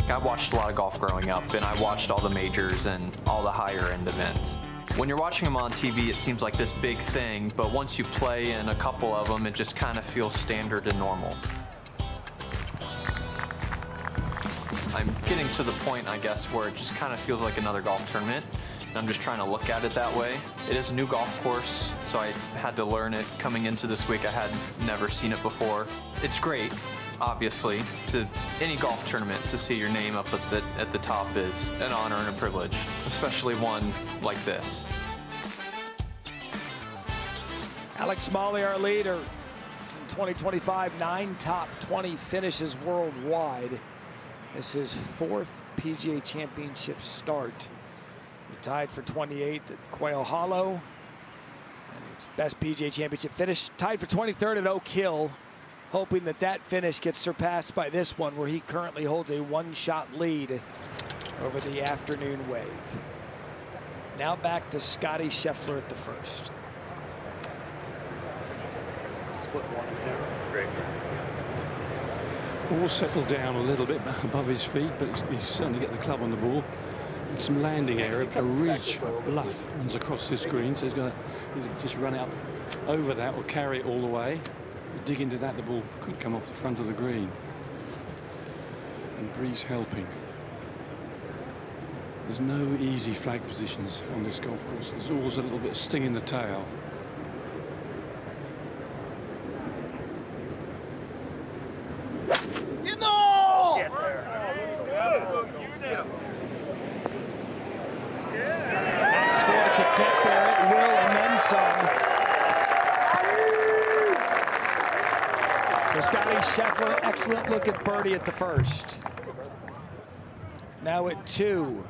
I watched a lot of golf growing up, and I watched all the majors and all the higher end events. When you're watching them on TV, it seems like this big thing, but once you play in a couple of them, it just kind of feels standard and normal. I'm getting to the point, I guess, where it just kind of feels like another golf tournament, and I'm just trying to look at it that way. It is a new golf course, so I had to learn it. Coming into this week, I had never seen it before. It's great, obviously, to any golf tournament to see your name up at the top is an honor and a privilege, especially one like this. Alex Smalley, our leader in 2025, 9 top 20 finishes worldwide. This is his 4th PGA Championship start. He tied for 28th at Quail Hollow. And his best PGA Championship finish, tied for 23rd at Oak Hill, hoping that that finish gets surpassed by this one, where he currently holds a 1-shot lead over the afternoon wave. Now back to Scotty Scheffler at the first. Ball settled down a little bit above his feet, but he's certainly get the club on the ball. Some landing area, a ridge, bluff runs across this green, so he's going to just run it up over that or carry it all the way. Dig into that, the ball could come off the front of the green. And breeze helping. There's no easy flag positions on this golf course. There's always a little bit of sting in the tail. Scheffler, excellent look at birdie at the first. Now at 2,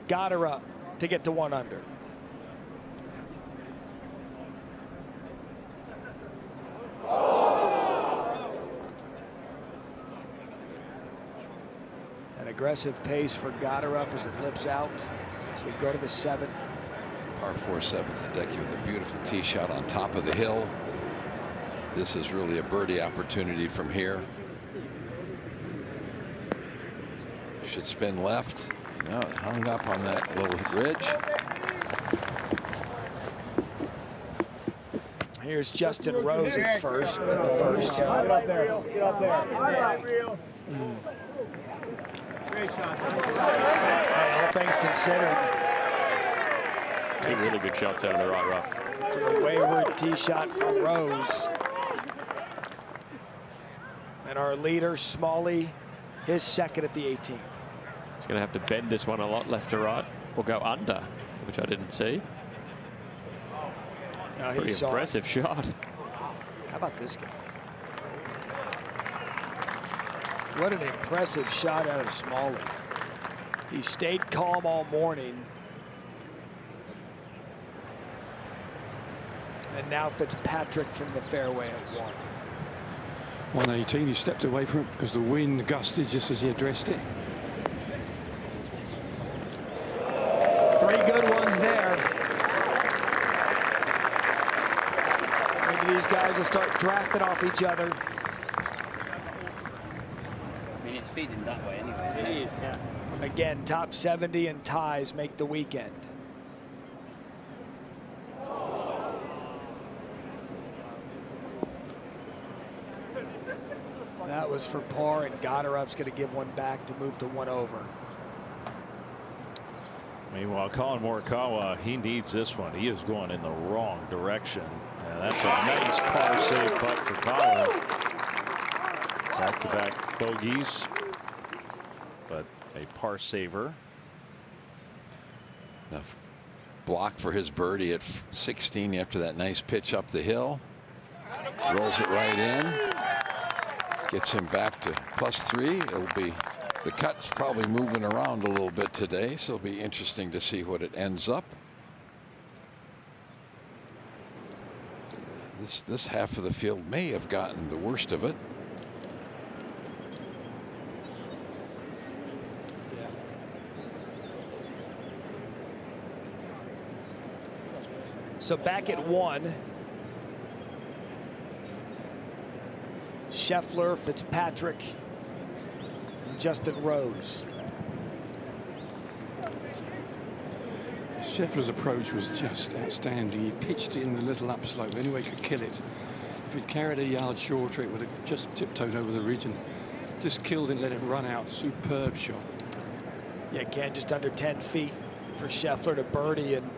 got her up to get to 1 under. An aggressive pace for got her up as it lips out as we go to the 7th. Par 4 7th deck with a beautiful tee shot on top of the hill. This is really a birdie opportunity from here. Should spin left. No, it hung up on that little ridge. Here's Justin Rose at the first. Get up there. Get up there. Great shot. Hey, all things considered. 2 really good shots out of the right rough. To the wayward tee shot from Rose. And our leader, Smalley, his 2nd at the 18th. He's going to have to bend this one a lot left to right or go under, which I didn't see. No, pretty impressive shot. How about this guy? What an impressive shot out of Smalley. He stayed calm all morning. And now Fitzpatrick from the fairway at 1. 118, he stepped away from it because the wind gusted just as he addressed it. 3 good ones there. Maybe these guys will start drafting off each other. I mean, it's feeding that way anyway. It is, yeah. Again, top 70 and ties make the weekend. That was for par, and Goddard's going to give one back to move to 1 over. Meanwhile, Colin Morikawa, he needs this one. He is going in the wrong direction. And that's a nice par save putt for Colin. Back-to-back bogeys, but a par saver. Enough block for his birdie at 16 after that nice pitch up the hill. Rolls it right in. Gets him back to +3. It'll be, the cut's probably moving around a little bit today, so it'll be interesting to see what it ends up. This half of the field may have gotten the worst of it. So back at 1. Scheffler, Fitzpatrick, Justin Rose. Scheffler's approach was just outstanding. He pitched it in the little upslope. The only way he could kill it. If he'd carried a yard shorter, it would have just tiptoed over the ridge and just killed it and let it run out. Superb shot. Yeah, Ken, just under 10 feet for Scheffler to birdie, and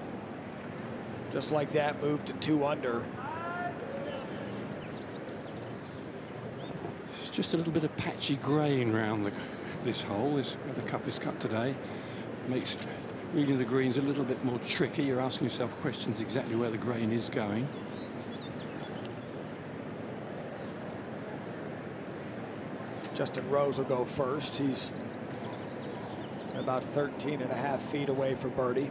just like that, moved to 2 under. It's just a little bit of patchy grain around this hole. Where the cup is cut today. Makes reading the greens a little bit more tricky. You're asking yourself questions exactly where the grain is going. Justin Rose will go first. He's about 13.5 feet away for birdie.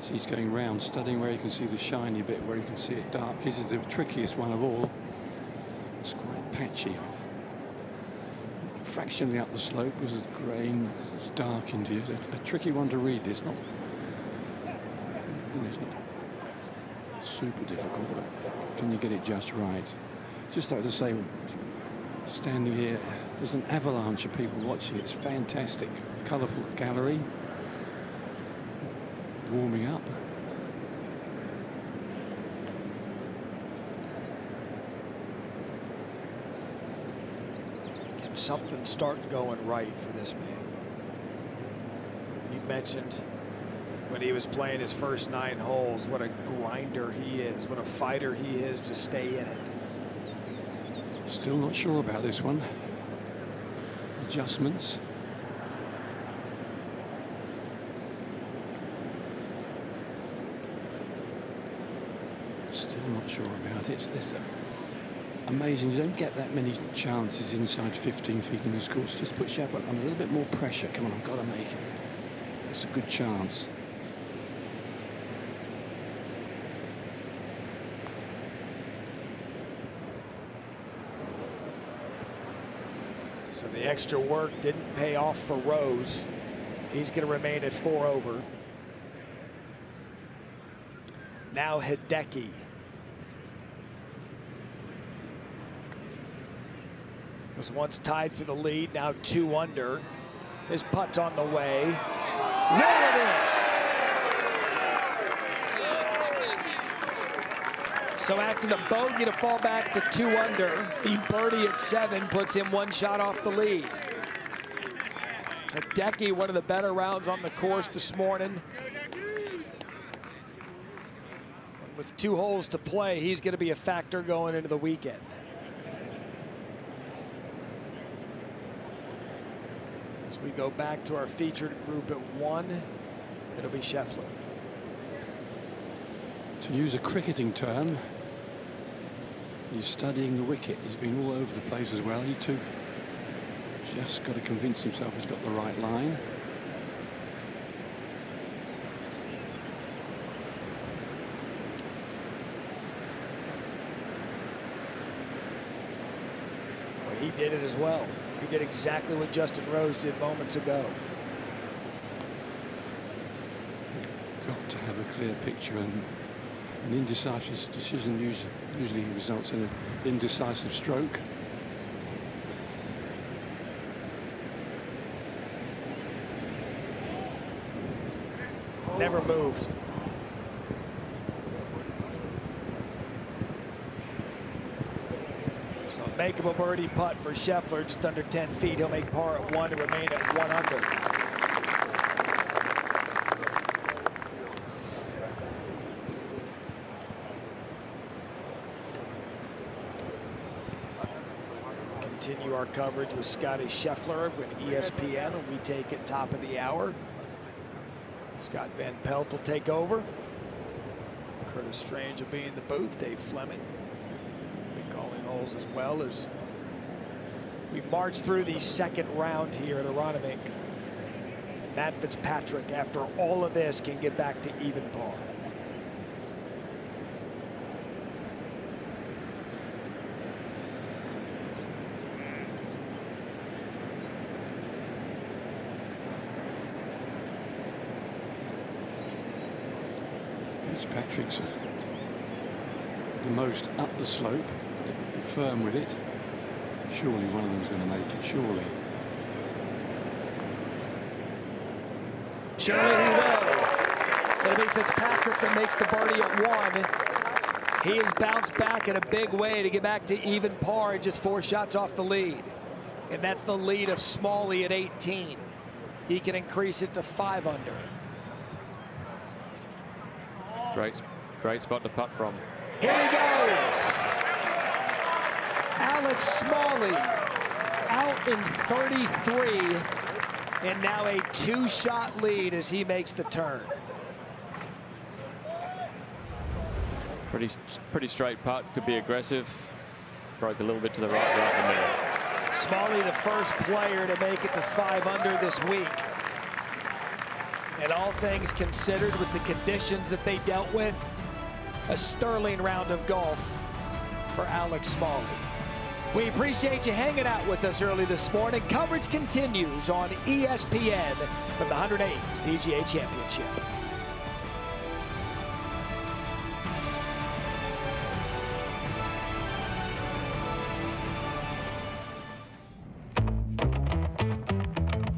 So he's going round, studying where you can see the shiny bit, where you can see it dark. This is the trickiest one of all. It's quite patchy. Fractionally up the slope was grain, it's dark into it. A tricky one to read. It's not super difficult, but can you get it just right? Just like to say, standing here, there's an avalanche of people watching. It's fantastic. Colourful gallery. Warming up. Can something start going right for this man? You mentioned when he was playing his first 9 holes, what a grinder he is, what a fighter he is to stay in it. Still not sure about this one. Adjustments. Still not sure about it. It's amazing. You don't get that many chances inside 15 feet in this course. Just put Scheffler on a little bit more pressure. Come on, I've got to make it. It's a good chance. So the extra work didn't pay off for Rose. He's going to remain at 4 over. Now Hideki. Was once tied for the lead, now 2 under. His putt's on the way. Roll it in. So after the bogey to fall back to 2 under, the birdie at 7 puts him 1 shot off the lead. Hideki, one of the better rounds on the course this morning. And with 2 holes to play, he's going to be a factor going into the weekend. As we go back to our featured group at 1, it'll be Scheffler. To use a cricketing term, he's studying the wicket. He's been all over the place as well. He too just got to convince himself he's got the right line. Well, he did it as well. He did exactly what Justin Rose did moments ago. Got to have a clear picture, and an indecisive decision usually results in an indecisive stroke. Never moved. So a makeable birdie putt for Scheffler, just under 10 feet. He'll make par at 1 and remain at 1 under. Continue our coverage with Scotty Scheffler when ESPN, and we take it top of the hour. Scott Van Pelt will take over. Curtis Strange will be in the booth. Dave Fleming will be calling holes as well as we march through the second round here at Aronimink. And Matt Fitzpatrick, after all of this, can get back to even par. Fitzpatrick's the most up the slope, be firm with it. Surely one of them's going to make it, surely. Surely he will. It'll be Fitzpatrick that makes the birdie at 1. He has bounced back in a big way to get back to even par and just 4 shots off the lead. And that's the lead of Smalley at 18. He can increase it to 5 under. Great spot to putt from. Here he goes. Alex Smalley out in 33, and now a 2-shot lead as he makes the turn. Pretty straight putt. Could be aggressive. Broke a little bit to the right in the middle. Smalley, the first player to make it to 5 under this week. And all things considered, with the conditions that they dealt with, a sterling round of golf for Alex Smalley. We appreciate you hanging out with us early this morning. Coverage continues on ESPN from the 108th PGA Championship.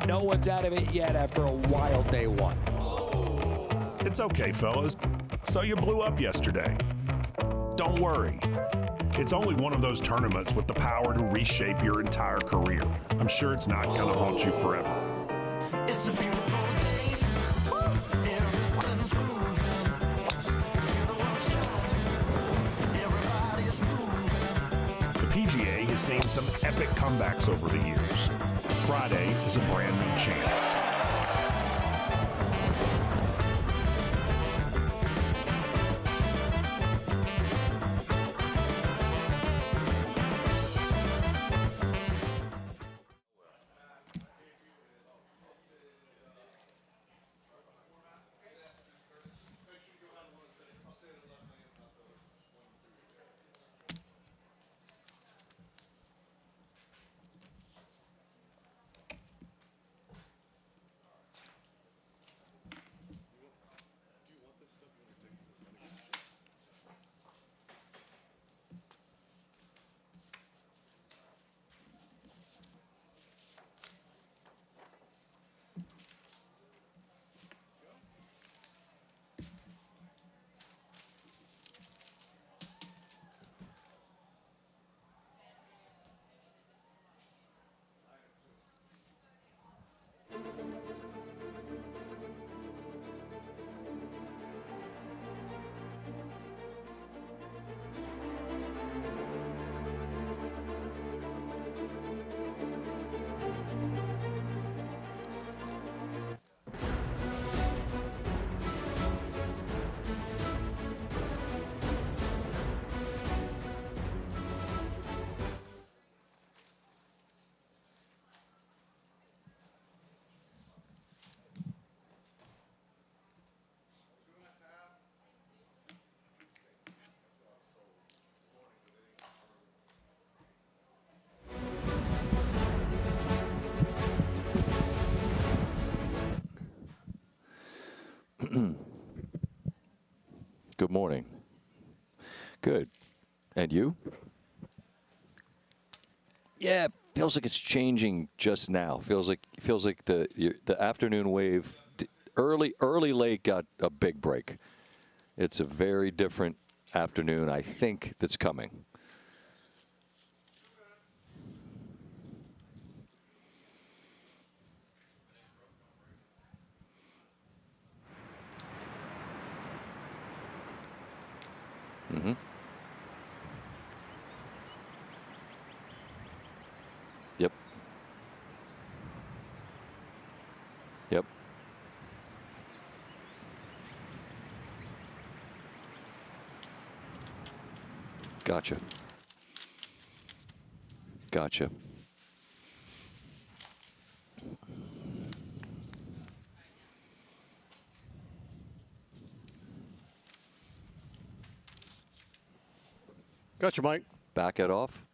No one's out of it yet after a wild day 1. It's okay, fellas. So you blew up yesterday. Don't worry. It's only one of those tournaments with the power to reshape your entire career. I'm sure it's not going to haunt you forever. It's a beautiful day. Everyone's grooving. Feel the world shine. Everybody's moving. The PGA has seen some epic comebacks over the years. Friday is a brand new chance. Good morning. Good. And you? Yeah, feels like it's changing just now. Feels like the afternoon wave, early late got a big break. It's a very different afternoon, I think, that's coming. Mm-hmm. Yep. Yep. Gotcha. Gotcha. Gotcha, Mike. Back it off.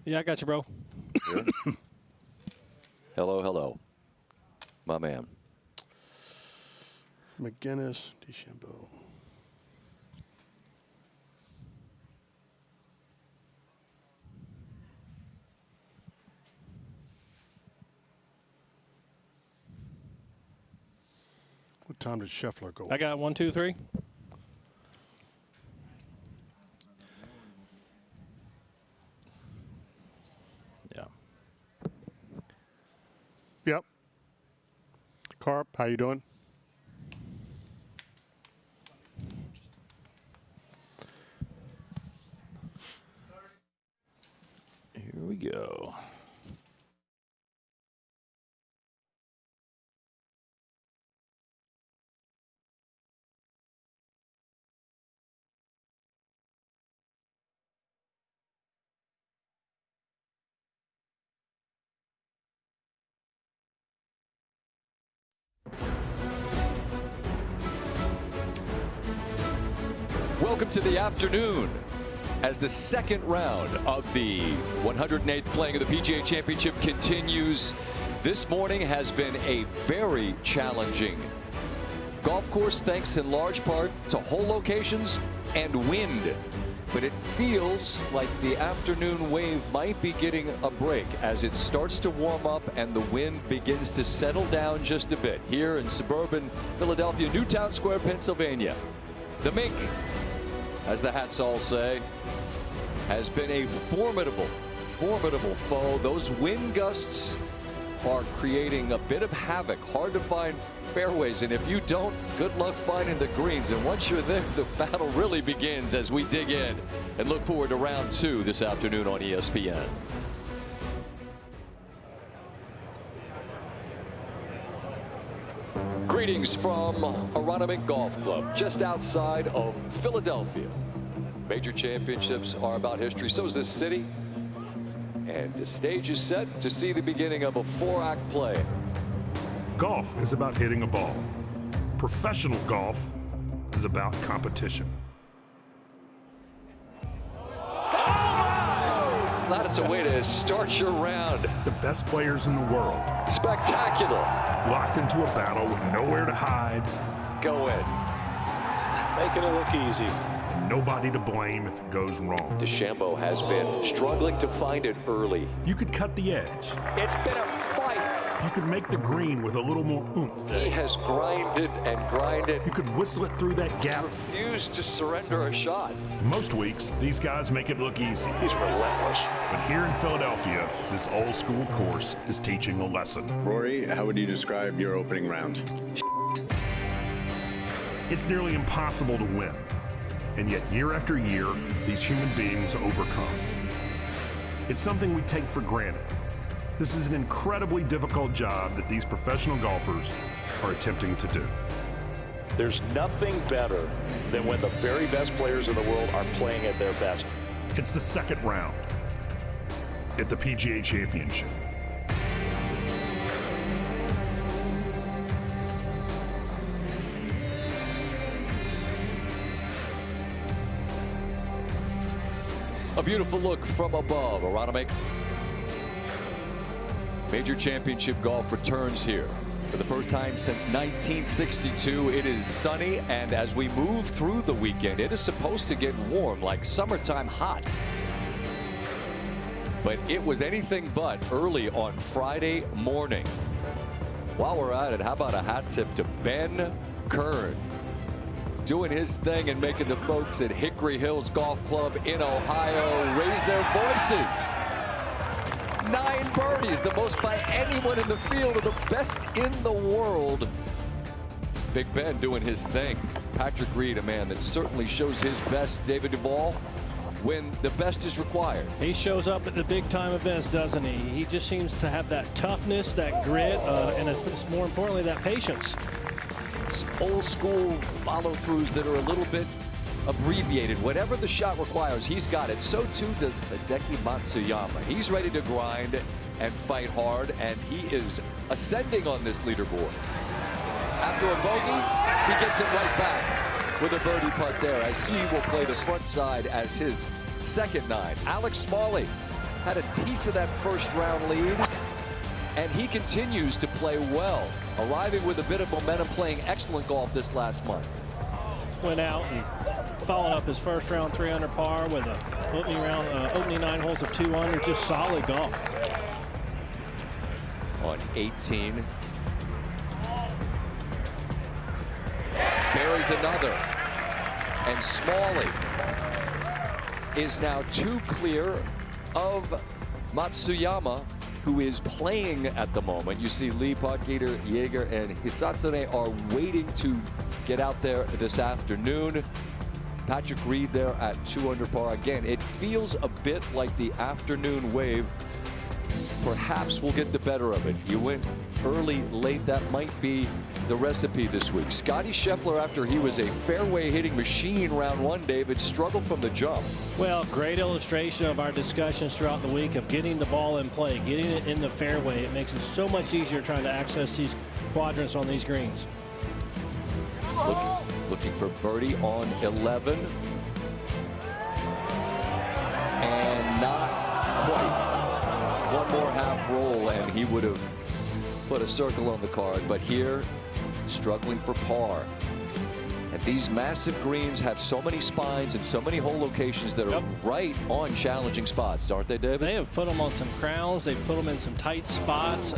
Yeah, I got you, bro. Hello, hello. My man. McGinnis, DeChambeau. time did Scheffler go? I got 1, 2, 3. Yeah. Yep. Carp, how you doing? Here we go. Welcome to the afternoon as the second round of the 108th playing of the PGA Championship continues. This morning has been a very challenging golf course, thanks in large part to hole locations and wind. But it feels like the afternoon wave might be getting a break as it starts to warm up and the wind begins to settle down just a bit here in suburban Philadelphia, Newtown Square, Pennsylvania. The Mink, as the hats all say, has been a formidable foe. Those wind gusts are creating a bit of havoc. Hard to find fairways, and if you don't, good luck finding the greens. And once you're there, the battle really begins as we dig in and look forward to round 2 this afternoon on ESPN. Greetings from Aronimink Golf Club, just outside of Philadelphia. Major championships are about history, so is this city. And the stage is set to see the beginning of a 4-act play. Golf is about hitting a ball. Professional golf is about competition. That's a way to start your round. The best players in the world. Spectacular. Locked into a battle with nowhere to hide. Go in. Making it look easy. And nobody to blame if it goes wrong. DeChambeau has been struggling to find it early. You could cut the edge. It's been a fight. You could make the green with a little more oomph. He has grinded and grinded. You could whistle it through that gap. Refused to surrender a shot. Most weeks, these guys make it look easy. He's relentless. But here in Philadelphia, this old school course is teaching a lesson. Rory, how would you describe your opening round? It's nearly impossible to win. And yet, year after year, these human beings overcome. It's something we take for granted. This is an incredibly difficult job that these professional golfers are attempting to do. There's nothing better than when the very best players in the world are playing at their best. It's the second round at the PGA Championship. A beautiful look from above. Aronimink. Major championship golf returns here for the first time since 1962. It is sunny, and as we move through the weekend, it is supposed to get warm, like summertime hot. But it was anything but early on Friday morning. While we're at it, how about a hat tip to Ben Kern, doing his thing and making the folks at Hickory Hills Golf Club in Ohio raise their voices. 9 birdies, the most by anyone in the field, of the best in the world. Big Ben doing his thing. Patrick Reed, a man that certainly shows his best. David Duval, when the best is required. He shows up at the big time events, doesn't he? He just seems to have that toughness, that grit, and more importantly, that patience. Some old school follow-throughs that are a little bit abbreviated. Whatever the shot requires, he's got it. So too does Hideki Matsuyama. He's ready to grind and fight hard, and he is ascending on this leaderboard. After a bogey, he gets it right back with a birdie putt there, as he will play the front side as his second 9. Alex Smalley had a piece of that first round lead, and he continues to play well, arriving with a bit of momentum, playing excellent golf this last month. Went out and followed up his first round 3 under par with a opening 9 holes of 2 under, just solid golf. On 18. plays another. And Smalley is now 2 clear of Matsuyama, who is playing at the moment. You see Lee, Potgieter, Jaeger, and Hisatsune are waiting to get out there this afternoon. Patrick Reed there at 2 under par. Again, it feels a bit like the afternoon wave perhaps will get the better of it. You went early, late. That might be the recipe this week. Scotty Scheffler, after he was a fairway hitting machine round 1, David, struggled from the jump. Well, great illustration of our discussions throughout the week of getting the ball in play, getting it in the fairway. It makes it so much easier trying to access these quadrants on these greens. Looking for birdie on 11. And not quite. One more half roll and he would have put a circle on the card. But here, struggling for par. And these massive greens have so many spines and so many hole locations that are right on challenging spots, aren't they, David? They have put them on some crowns. They've put them in some tight spots.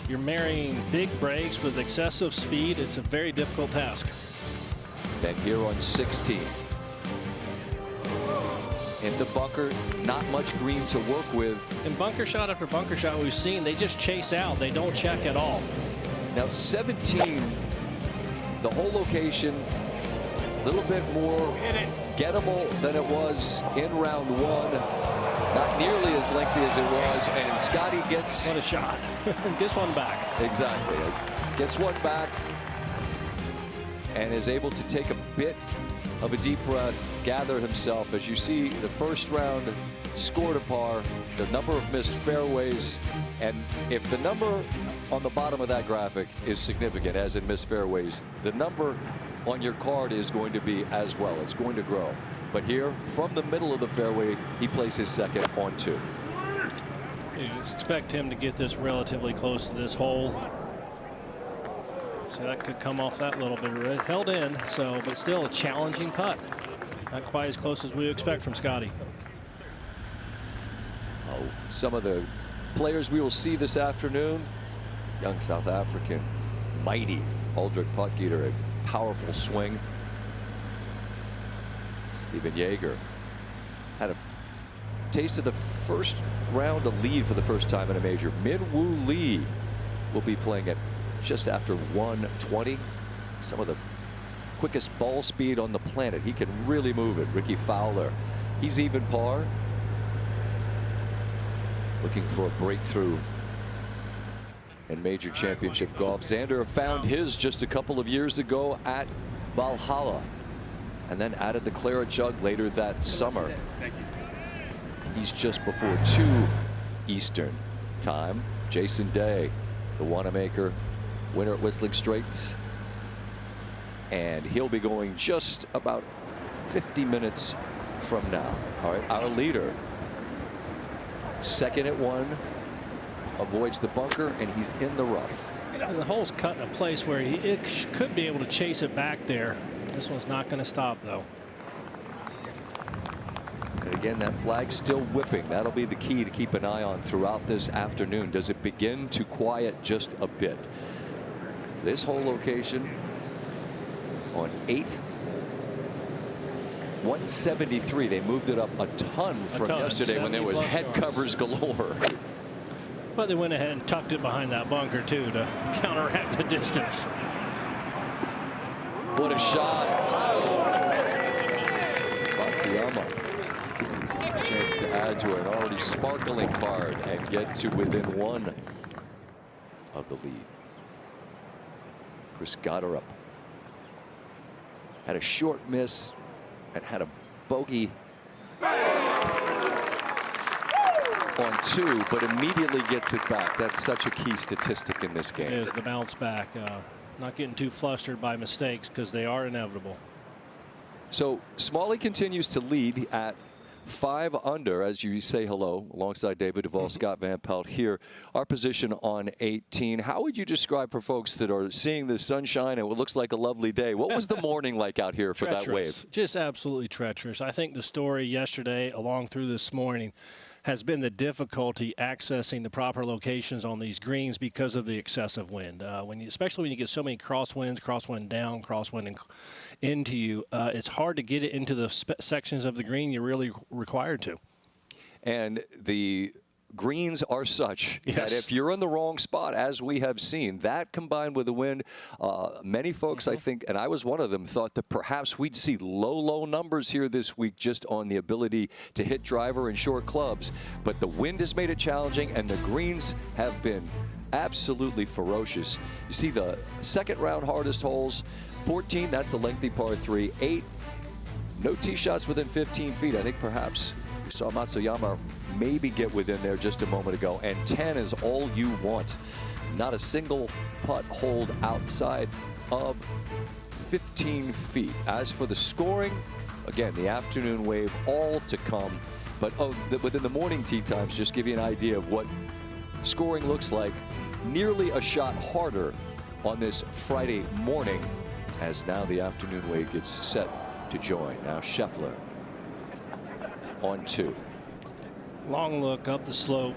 You're marrying big breaks with excessive speed. It's a very difficult task. Then here on 16. In the bunker, not much green to work with. And bunker shot after bunker shot we've seen, they just chase out. They don't check at all. Now 17, the whole location, a little bit more gettable than it was in round 1. Not nearly as lengthy as it was, and Scotty gets... What a shot. Gets one back. Exactly. Gets one back and is able to take a bit of a deep breath, gather himself. As you see, the first round scored a par, the number of missed fairways, and if the number on the bottom of that graphic is significant, as in missed fairways, the number on your card is going to be as well. It's going to grow. But here, from the middle of the fairway, he places second on 2. You expect him to get this relatively close to this hole. So that could come off that little bit. Held in, so, but still a challenging putt. Not quite as close as we expect from Scotty. Oh, some of the players we will see this afternoon. Young South African, mighty Aldrich Potgieter, a powerful swing. Stephen Jaeger had a taste of the first round of lead for the first time in a major. Min Woo Lee will be playing at just after 120. Some of the quickest ball speed on the planet. He can really move it. Ricky Fowler, he's even par. Looking for a breakthrough in major championship golf. Xander found his just a couple of years ago at Valhalla and then added the claret jug later that summer. He's just before 2 Eastern time. Jason Day, the Wanamaker winner at Whistling Straits, and he'll be going just about 50 minutes from now. All right, our leader, second at 1, avoids the bunker, and he's in the rough. And the hole's cut in a place where he could be able to chase it back there. This one's not going to stop, though. And again, that flag's still whipping. That'll be the key to keep an eye on throughout this afternoon. Does it begin to quiet just a bit? This whole location on 8. 173. They moved it up a ton from yesterday when there was head covers galore. But they went ahead and tucked it behind that bunker too to counteract the distance. What a shot. Matsuyama. Chance to add to an already sparkling card and get to within 1 of the lead. Chris Goddard had a short miss and had a bogey on 2, but immediately gets it back. That's such a key statistic in this game. It is the bounce back. Not getting too flustered by mistakes because they are inevitable. So Smalley continues to lead at 5 under as you say hello alongside David Duval, Scott Van Pelt here. Our position on 18. How would you describe for folks that are seeing the sunshine and what looks like a lovely day? What was the morning like out here for that wave? Just absolutely treacherous. I think the story yesterday along through this morning has been the difficulty accessing the proper locations on these greens because of the excessive wind. Especially when you get so many crosswinds, crosswind down, crosswind into you, it's hard to get it into the sections of the green you're really required to. And the greens are such that if you're in the wrong spot, as we have seen, that combined with the wind, many folks, I think, and I was one of them, thought that perhaps we'd see low numbers here this week just on the ability to hit driver and short clubs. But the wind has made it challenging, and the greens have been absolutely ferocious. You see the second round hardest holes, 14, that's a lengthy par 3, 8, no tee shots within 15 feet. I think perhaps we saw Matsuyama maybe get within there just a moment ago, and 10 is all you want. Not a single putt hold outside of 15 feet. As for the scoring, again, the afternoon wave all to come. But within the morning tee times, just give you an idea of what scoring looks like. Nearly a shot harder on this Friday morning, as now the afternoon wave gets set to join. Now Scheffler on 2. Long look up the slope.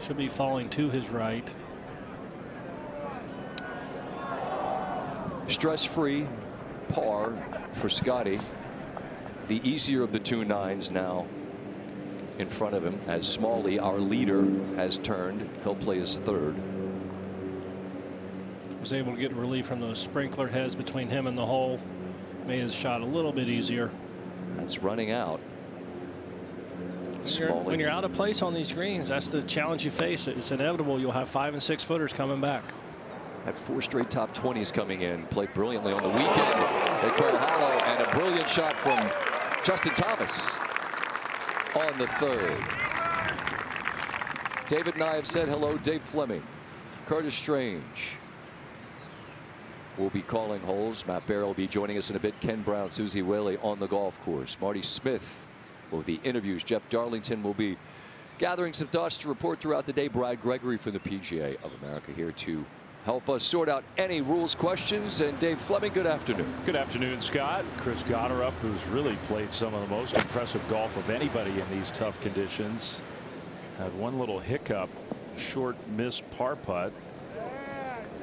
Should be falling to his right. Stress-free par for Scotty. The easier of the 2 9s now in front of him, as Smalley, our leader, has turned. He'll play his 3rd. Was able to get relief from those sprinkler heads between him and the hole. Made his shot a little bit easier. That's running out. When you're out of place on these greens, that's the challenge you face. It's inevitable you'll have 5- and 6-footers coming back. Had 4 straight top 20s coming in. Played brilliantly on the weekend. They call hollow, and a brilliant shot from Justin Thomas on the 3rd. David and I have said hello. Dave Fleming, Curtis Strange will be calling holes. Matt Barrow will be joining us in a bit. Ken Brown, Susie Whaley on the golf course. Marty Smith will be interviews. Jeff Darlington will be gathering some dust to report throughout the day. Brad Gregory from the PGA of America here to help us sort out any rules questions. And Dave Fleming, good afternoon. Good afternoon, Scott. Chris Gotterup, who's really played some of the most impressive golf of anybody in these tough conditions, had one little hiccup, short missed par putt,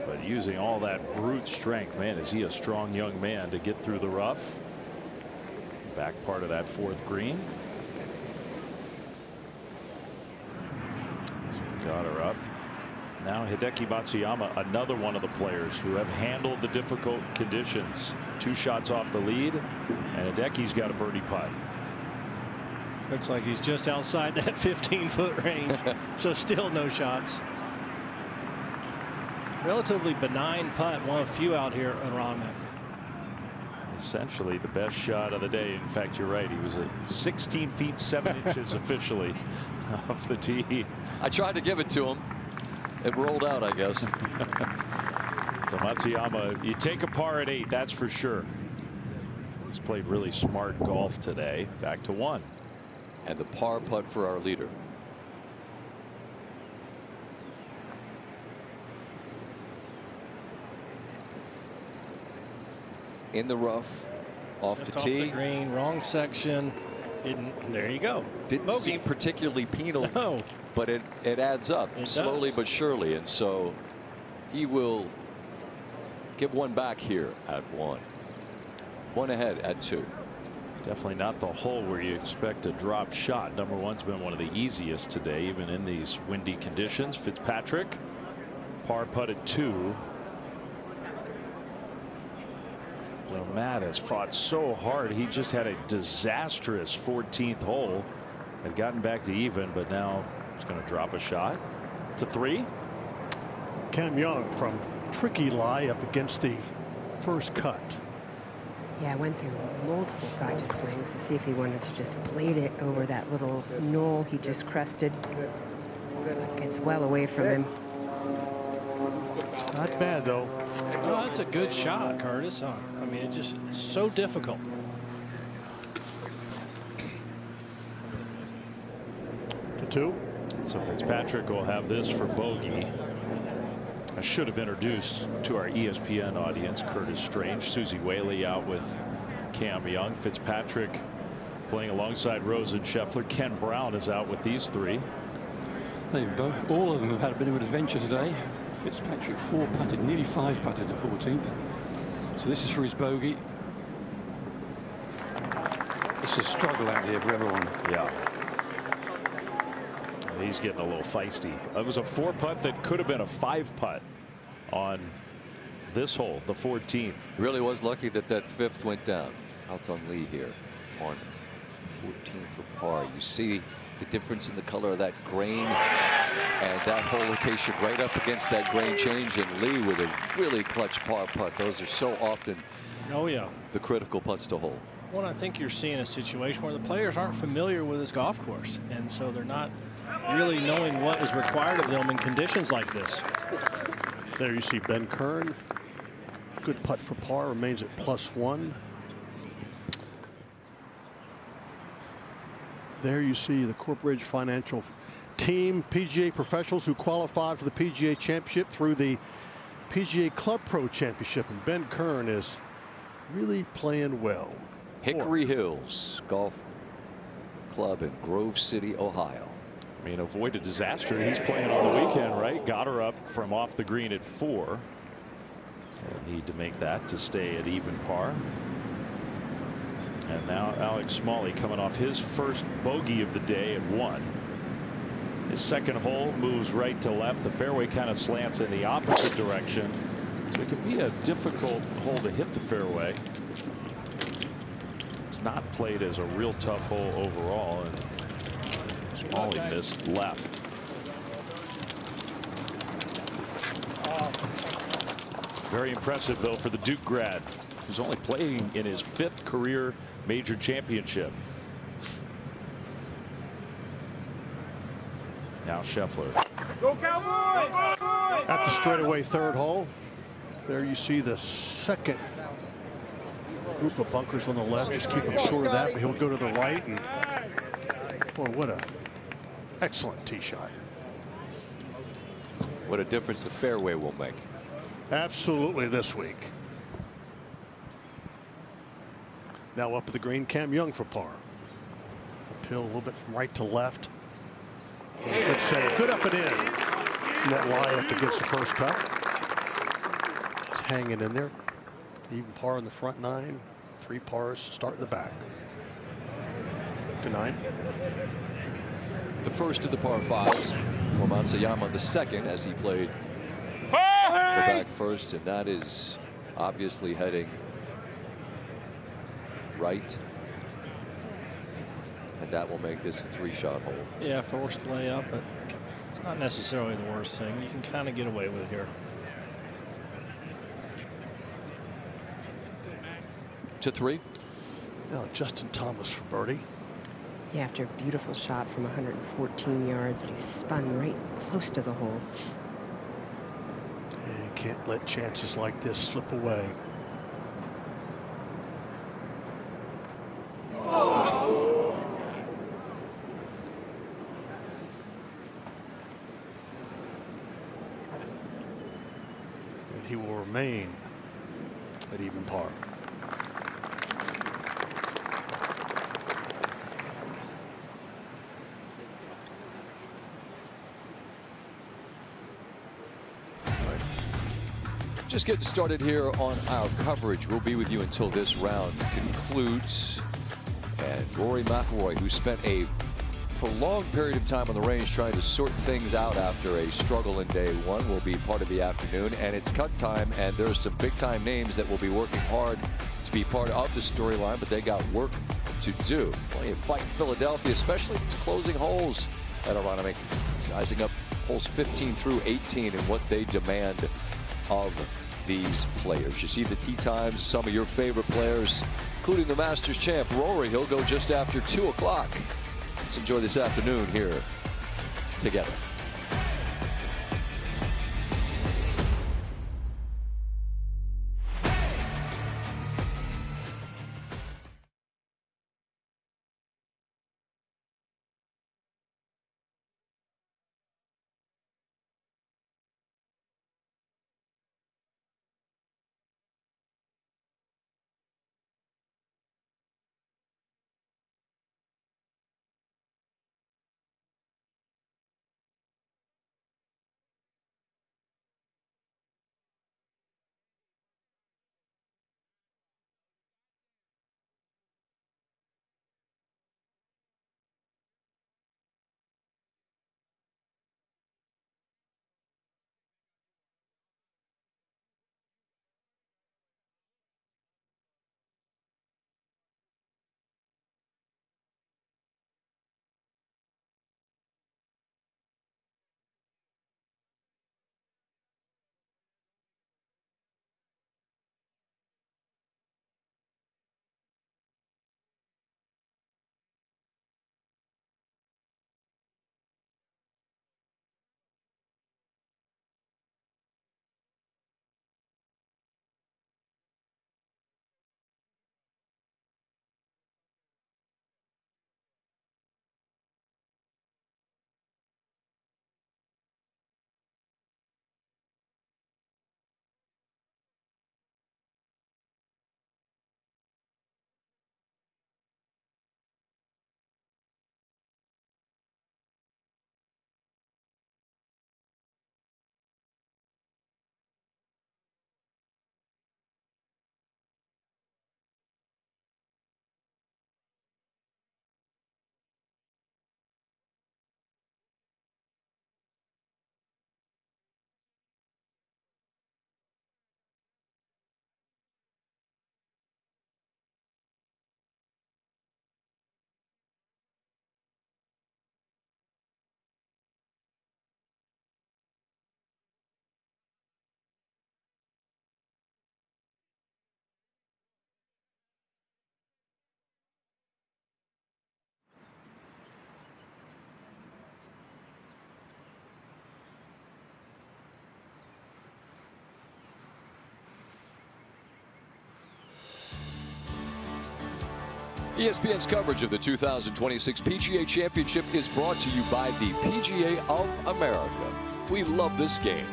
but using all that brute strength, man, is he a strong young man to get through the rough. Back part of that 4th green. So Gotterup. Now Hideki Matsuyama, another one of the players who have handled the difficult conditions. 2 shots off the lead, and Hideki's got a birdie putt. Looks like he's just outside that 15-foot range, so still no shots. Relatively benign putt, one of few out here at Aronimink. Essentially the best shot of the day. In fact, you're right. He was at 16 feet 7 inches officially off the tee. I tried to give it to him. It rolled out, I guess. So Matsuyama, you take a par at 8, that's for sure. He's played really smart golf today. Back to 1. And the par putt for our leader. In the rough, off just the off tee. The green, wrong section. There you go. Didn't seem particularly penal, but it adds up slowly but surely. And so he will give one back here at 1. 1 ahead at 2. Definitely not the hole where you expect a drop shot. Number 1's been one of the easiest today, even in these windy conditions. Fitzpatrick, par putt at 2. Well, Matt has fought so hard. He just had a disastrous 14th hole. Had gotten back to even, but now he's going to drop a shot. It's a 3. Cam Young from Tricky Lie up against the first cut. Yeah, I went through multiple practice swings to see if he wanted to just blade it over that little knoll he just crested. But gets well away from him. Not bad, though. Oh, that's a good shot, Curtis. I mean, it's just so difficult. To 2. So Fitzpatrick will have this for bogey. I should have introduced to our ESPN audience Curtis Strange, Susie Whaley out with Cam Young. Fitzpatrick playing alongside Rose and Scheffler. Ken Brown is out with these three. All of them have had a bit of an adventure today. Fitzpatrick 4-putted, nearly 5-putted the 14th. So this is for his bogey. It's a struggle out here for everyone. Yeah. He's getting a little feisty. It was a 4-putt that could have been a 5-putt on this hole, the 14th. Really was lucky that that 5th went down. Out on Lee here on 14 for par. You see the difference in the color of that grain and that hole location right up against that grain change, and Lee with a really clutch par putt. Those are so often the critical putts to hole. Well, I think you're seeing a situation where the players aren't familiar with this golf course, and so they're not really knowing what is required of them in conditions like this. There you see Ben Kern. Good putt for par, remains at +1. There you see the Corbridge Financial team, PGA professionals who qualified for the PGA Championship through the PGA Club Pro Championship. And Ben Kern is really playing well. Hickory Hills Golf Club in Grove City, Ohio. I mean, avoid a disaster. He's playing on the weekend, right? Got her up from off the green at 4. He'll need to make that to stay at even par. And now Alex Smalley coming off his first bogey of the day at 1. His second hole moves right to left. The fairway kind of slants in the opposite direction. So it can be a difficult hole to hit the fairway. It's not played as a real tough hole overall, and Smalley missed left. Very impressive though for the Duke grad, who's only playing in his 5th career major championship. Now Scheffler. Go Cowboys! At the straightaway 3rd hole. There you see the second group of bunkers on the left. Just keep him short of that, but he'll go to the right. And boy, what a excellent tee shot. What a difference the fairway will make. Absolutely this week. Now up at the green, Cam Young for par. Uphill a little bit from right to left. Good save, good up and in. That lie up against the first cut. It's hanging in there. Even par in the front 9. 3 pars start in the back. To 9. The first of the par 5s for Matsuyama, the second as he played the back first, and that is obviously heading right, and that will make this a 3-shot hole. Yeah, forced layup, but it's not necessarily the worst thing. You can kind of get away with it here. To 3. Now Justin Thomas for birdie. Yeah, after a beautiful shot from 114 yards that he spun right close to the hole. You can't let chances like this slip away. And he will remain at even par. Just getting started here on our coverage. We'll be with you until this round concludes. And Rory McIlroy, who spent a prolonged period of time on the range trying to sort things out after a struggle in day 1, will be part of the afternoon. And it's cut time, and there are some big-time names that will be working hard to be part of the storyline, but they got work to do. Plenty of fight in Philadelphia, especially its closing holes at Aronimink, sizing up holes 15 through 18 and what they demand of these players. You see the tee times, some of your favorite players, including the Masters champ Rory. He'll go just after 2 o'clock. Let's enjoy this afternoon here together. ESPN's coverage of the 2026 PGA Championship is brought to you by the PGA of America. We love this game.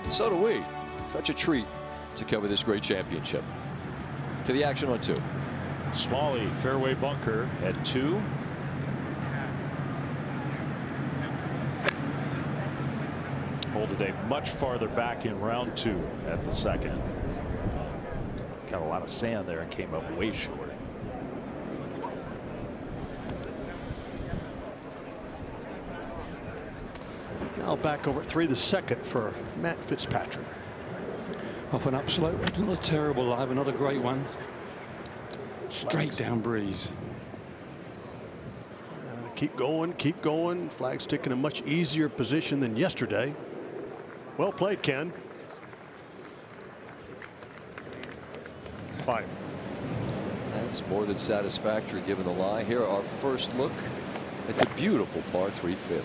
And so do we. Such a treat to cover this great championship. To the action on 2. Smalley, fairway bunker at 2. Hole today much farther back in round 2 at the second. Got a lot of sand there and came up way short. Now back over at 3, the second for Matt Fitzpatrick. Off an upslope, not a terrible lie, but not a great one. Straight down breeze. Keep going, keep going. Flag's taking a much easier position than yesterday. Well played, Ken. 5. That's more than satisfactory given the lie. Here our first look at the beautiful par 3 fifth.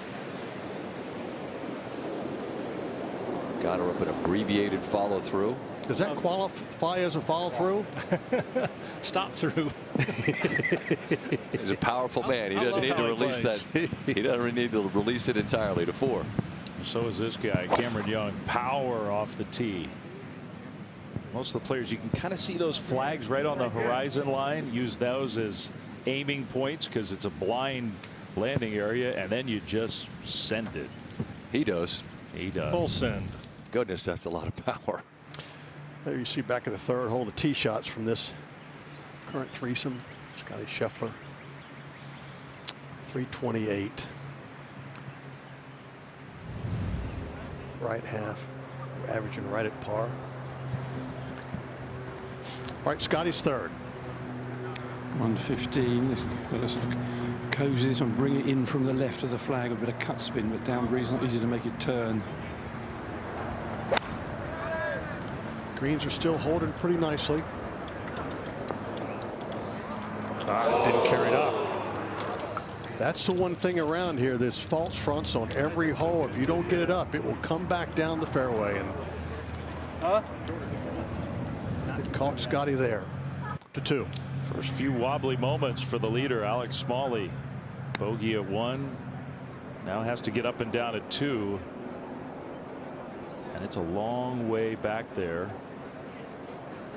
Got her up an abbreviated follow through. Does that qualify as a follow through? Stop through. He's a powerful man. He doesn't need to release that. He doesn't need to release it entirely to 4. So is this guy, Cameron Young. Power off the tee. Most of the players, you can kind of see those flags right on the horizon line. Use those as aiming points because it's a blind landing area, and then you just send it. He does. He does. Full send. Goodness, that's a lot of power. There you see back in the third hole the tee shots from this current threesome. Scotty Scheffler. 328. Right half. Averaging right at par. All right, Scotty's third. 115. Got to sort of cozy this one, bring it in from the left of the flag, a bit of cut spin, but down breeze, not easy to make it turn. Greens are still holding pretty nicely. Didn't carry it up. That's the one thing around here. This false fronts on every hole. If you don't get it up, it will come back down the fairway. And it caught Scotty there. To 2. First few wobbly moments for the leader, Alex Smalley. Bogey at 1. Now has to get up and down at 2. And it's a long way back there.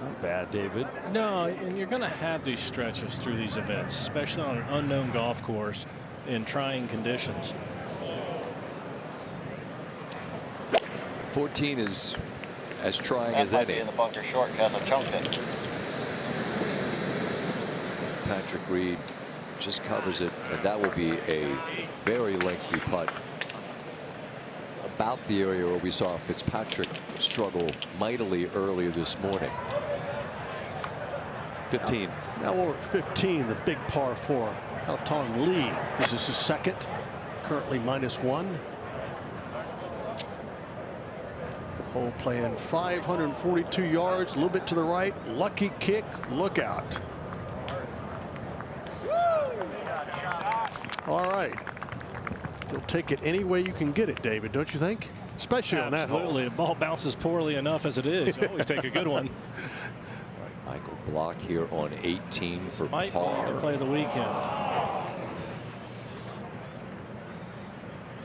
Not bad, David. No, and you're going to have these stretches through these events, especially on an unknown golf course in trying conditions. 14 is as trying as any. In the bunker short because I chunked it. Patrick Reed just covers it, and that will be a very lengthy putt. About the area where we saw Fitzpatrick struggle mightily earlier this morning. 15. Now we're at 15, the big par 4. Haotong Lee. This is his second. Currently -1. Hole playing 542 yards, a little bit to the right. Lucky kick. Look out. All right. You'll take it any way you can get it, David, don't you think? Especially on that hole. Absolutely. The ball bounces poorly enough as it is. You always take a good one. Michael Block here on 18 for Might par. to play the weekend.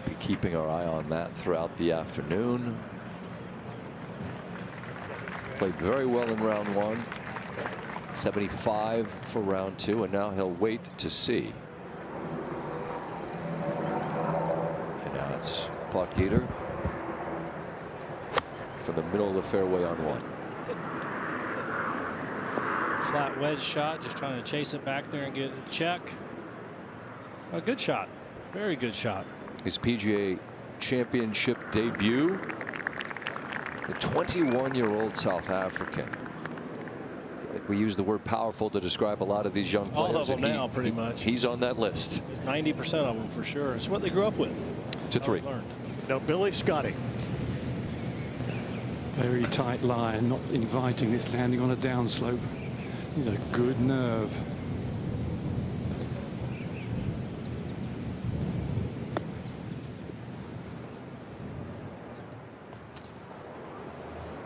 Be keeping our eye on that throughout the afternoon. Played very well in round 1. 75 for round 2, and now he'll wait to see. And now it's Puck Eater from the middle of the fairway on 1. Flat wedge shot, just trying to chase it back there and get a check. A good shot. Very good shot. His PGA Championship debut. The 21-year-old South African. We use the word powerful to describe a lot of these young players. All of them now, pretty much. He's on that list. He's 90% of them for sure. It's what they grew up with. To 3. Now Billy, Scotty. Very tight line, not inviting this landing on a downslope. He's a good nerve.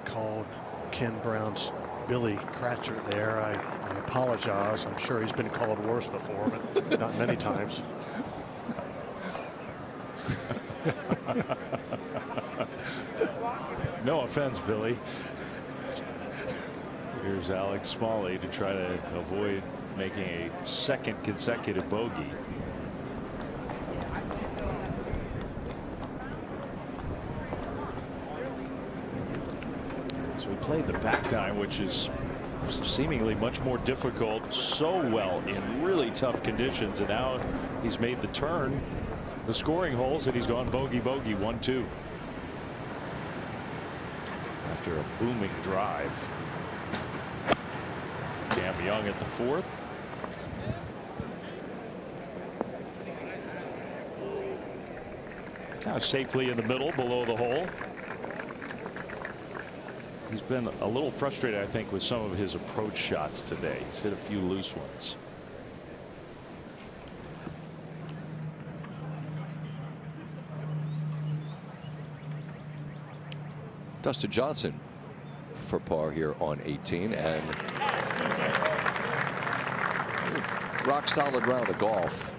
Called Ken Brown's Billy Cratchit there. I apologize. I'm sure he's been called worse before, but not many times. No offense, Billy. Here's Alex Smalley to try to avoid making a second consecutive bogey. So we played the back nine, which is seemingly much more difficult, so well in really tough conditions, and now he's made the turn, the scoring holes, and he's gone bogey bogey 1-2 after a booming drive. Cam Young at the fourth. Kind of safely in the middle below the hole. He's been a little frustrated, I think, with some of his approach shots today. He's hit a few loose ones. Dustin Johnson for par here on 18, and rock solid round of golf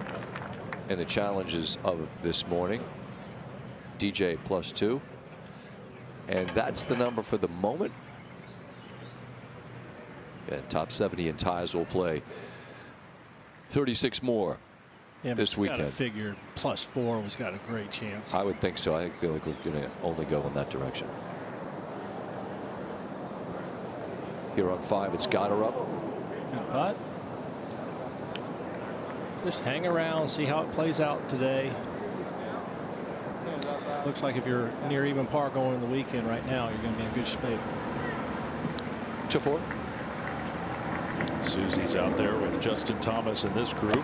in the challenges of this morning. DJ +2, and that's the number for the moment. And top 70 and ties will play 36 more this weekend. I figured +4 was got a great chance. I would think so. I feel like we're going to only go in that direction. Here on 5, it's got her up. Good putt. Just hang around, see how it plays out today. Looks like if you're near even par going in the weekend right now, you're going to be in good shape. 2-4. Susie's out there with Justin Thomas in this group.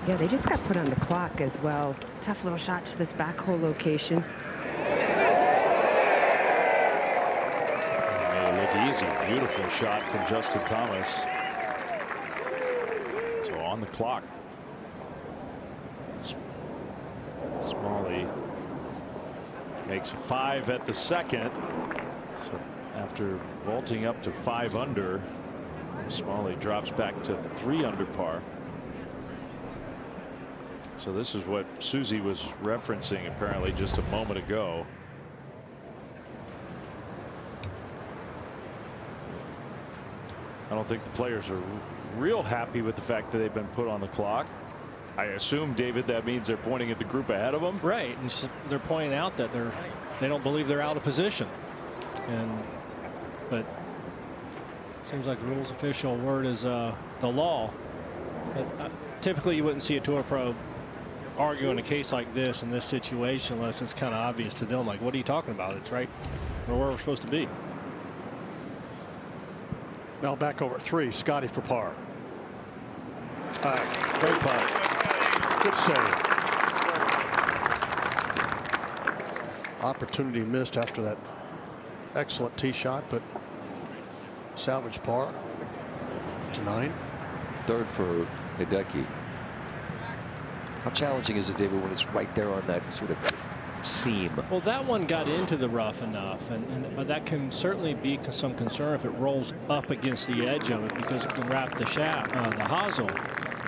Yeah, they just got put on the clock as well. Tough little shot to this back hole location. Made it look easy. Beautiful shot from Justin Thomas. So on the clock. Smalley makes 5 at the second. So after vaulting up to 5 under, Smalley drops back to 3 under par. So this is what Susie was referencing apparently just a moment ago. I don't think the players are real happy with the fact that they've been put on the clock. I assume, David, that means they're pointing at the group ahead of them. Right, and so they're pointing out that they don't believe they're out of position, but seems like the rules official word is the law. But, typically, you wouldn't see a tour pro arguing a case like this in this situation unless it's kind of obvious to them. Like, what are you talking about? It's right where we're supposed to be. Now back over at 3, Scotty for par. Great putt. Good save. Opportunity missed after that excellent tee shot, but salvage par to 9. Third for Hideki. How challenging is it, David, when it's right there on that sort of seam? Well, that one got into the rough enough, but that can certainly be some concern if it rolls up against the edge of it, because it can wrap the shaft, the hosel.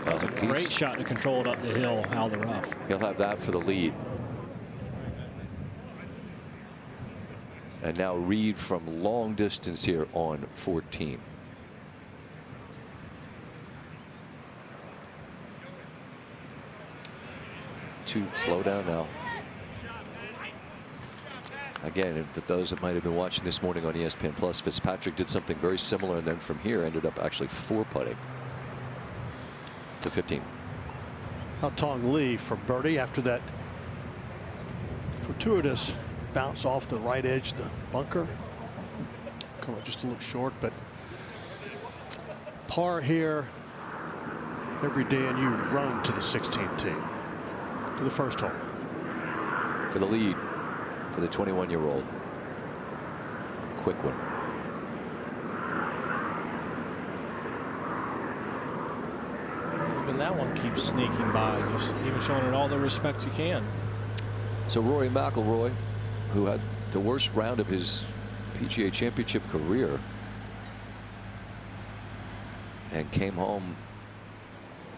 That was a great shot to control it up the hill out of the rough. He'll have that for the lead. And now Reed from long distance here on 14. Slow down now. Again, for those that might have been watching this morning on ESPN Plus, Fitzpatrick did something very similar, and then from here ended up actually 4-putting to 15. Tong Lee for birdie after that fortuitous bounce off the right edge of the bunker. Come on, just a little short, but par here every day, and you run to the 16th tee, to the first hole. For the lead for the 21-year-old. Quick one. Even that one keeps sneaking by, just even showing it all the respect you can. So Rory McIlroy, who had the worst round of his PGA Championship career, and came home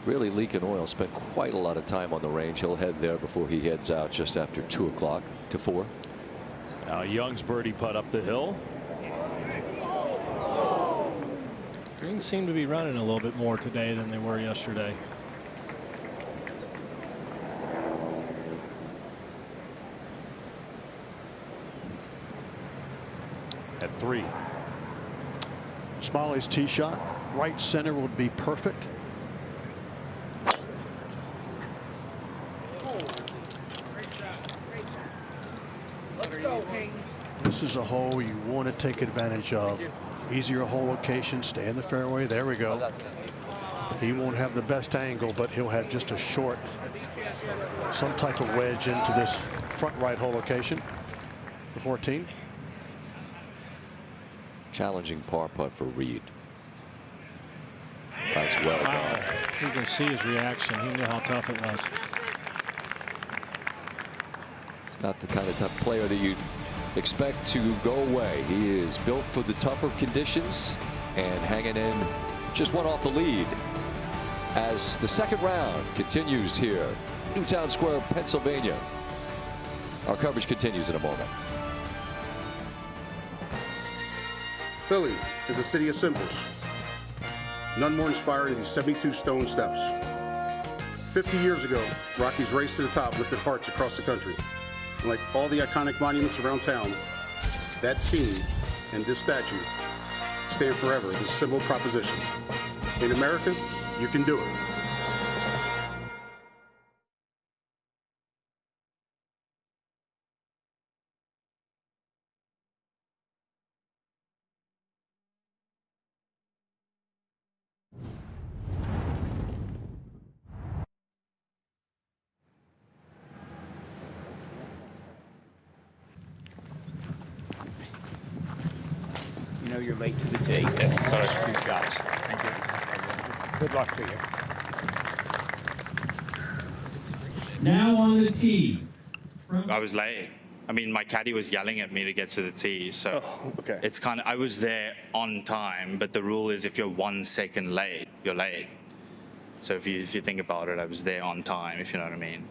really leaking oil. Spent quite a lot of time on the range. He'll head there before he heads out just after 2 o'clock to 4. Now Young's birdie putt up the hill. Greens seem to be running a little bit more today than they were yesterday. At 3. Smalley's tee shot, right center would be perfect. This is a hole you want to take advantage of. Easier hole location, stay in the fairway. There we go. He won't have the best angle, but he'll have just a short, some type of wedge into this front right hole location. The 14. Challenging par putt for Reed. That's well done. You can see his reaction. He knew how tough it was. It's not the kind of tough player that you'd expect to go away. He is built for the tougher conditions and hanging in just one off the lead as the second round continues here, Newtown Square, Pennsylvania. Our coverage continues in a moment. Philly is a city of symbols. None more inspiring than these 72 stone steps. 50 years ago, Rocky's race to the top lifted hearts across the country. And like all the iconic monuments around town, that scene and this statue stand forever as a symbol proposition. In America, you can do it. You know you're late to the tee. Yes, sorry. 2 shots. Thank you. Good luck to you. Now on the tee. I was late. I mean, my caddy was yelling at me to get to the tee, so it's kind of, I was there on time, but the rule is if you're 1 second late, you're late. So if you think about it, I was there on time, if you know what I mean.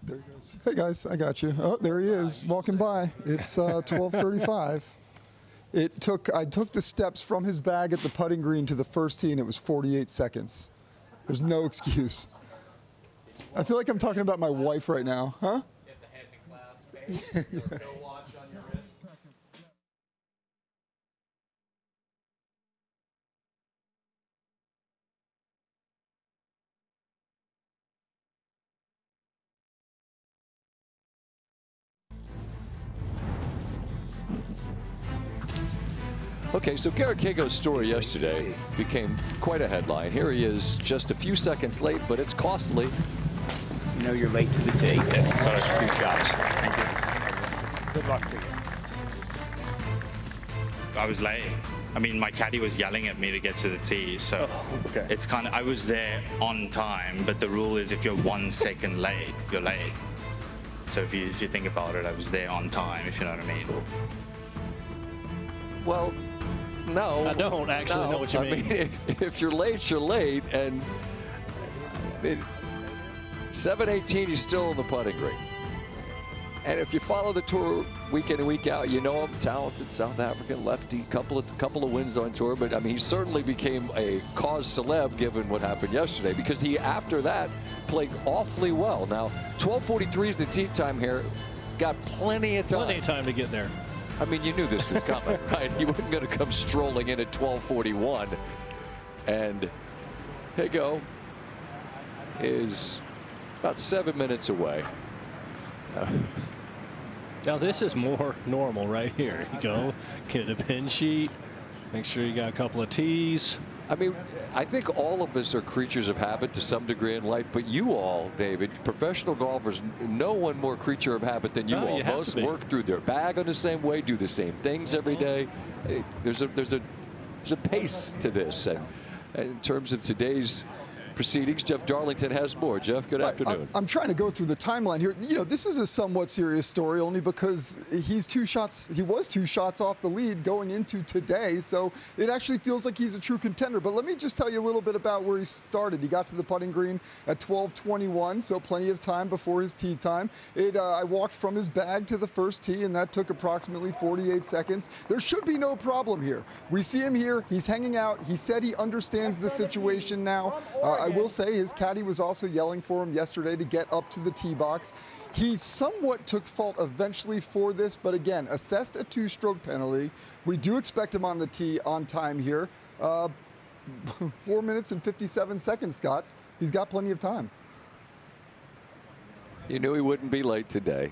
There he goes. Hey guys, I got you. Oh, there he is, walking by. It's 12:35. I took the steps from his bag at the putting green to the first tee, and it was 48 seconds. There's no excuse. I feel like I'm talking about my wife right now, huh? Yeah. Okay, so Garrett Cago's story yesterday became quite a headline. Here he is just a few seconds late, but it's costly. You know you're late to the tee. Yes, sorry. 2 shots. Thank you. Good luck to you. I was late. I mean, my caddy was yelling at me to get to the tee, so it's kind of, I was there on time, but the rule is if you're 1 second late, you're late. So if you think about it, I was there on time, if you know what I mean. Well, No. I don't actually know what you mean. I mean, if you're late, you're late. And I mean, 7-18, he's still in the putting green. And if you follow the tour week in and week out, you know him, talented South African lefty, couple of wins on tour. But I mean, he certainly became a cause celeb given what happened yesterday, because he, after that, played awfully well. Now, 12:43 is the tee time here. Got plenty of time. Plenty of time to get there. I mean, you knew this was coming, right? He wasn't going to come strolling in at 12:41. And Higo is about 7 minutes away. Now this is more normal right here. You go, get a pin sheet, make sure you got a couple of tees. I mean, I think all of us are creatures of habit to some degree in life, but you all, David, professional golfers, no one more creature of habit than you all. You have Most to be. work through their bag in the same way, do the same things every day. There's a pace to this, and in terms of today's proceedings, Jeff Darlington has more. Jeff, good afternoon. I'm trying to go through the timeline here. You know, this is a somewhat serious story only because he was 2 shots off the lead going into today, so it actually feels like he's a true contender. But let me just tell you a little bit about where he started. He got to the putting green at 12:21, so plenty of time before his tee time. I walked from his bag to the first tee, and that took approximately 48 seconds. There should be no problem here. We see him here. He's hanging out. He said he understands the situation now. I will say his caddy was also yelling for him yesterday to get up to the tee box. He somewhat took fault eventually for this, but again, assessed a 2-stroke penalty. We do expect him on the tee on time here. 4 minutes and 57 seconds, Scott. He's got plenty of time. You knew he wouldn't be late today.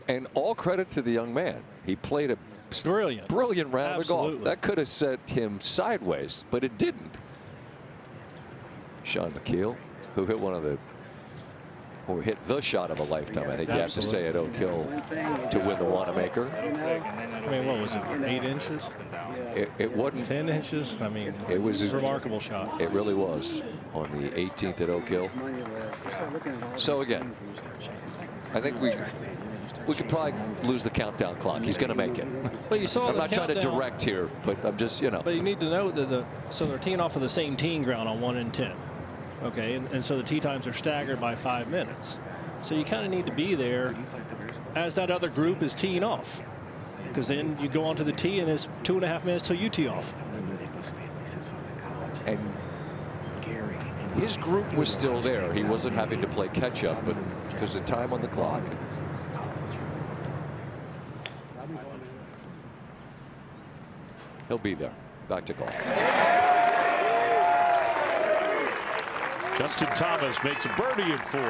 And all credit to the young man. He played a brilliant round of golf. That could have set him sideways, but it didn't. Sean McKeel, who hit hit the shot of a lifetime, I think you have to say, at Oak Hill to win the Wanamaker. I mean, what was it, 8 inches? It wasn't 10 inches. I mean, it was a remarkable shot. It really was on the 18th at Oak Hill. So again, I think we could probably lose the countdown clock. He's going to make it. But you saw I'm not trying to direct here, but I'm just, you know. But you need to know that so they're teeing off of the same teeing ground on 1 and 10. Okay, and so the tee times are staggered by 5 minutes. So you kind of need to be there as that other group is teeing off, because then you go onto the tee and it's 2.5 minutes till you tee off. And his group was still there. He wasn't having to play catch up, but because of time on the clock. He'll be there. Back to golf. Justin Thomas makes a birdie in 4.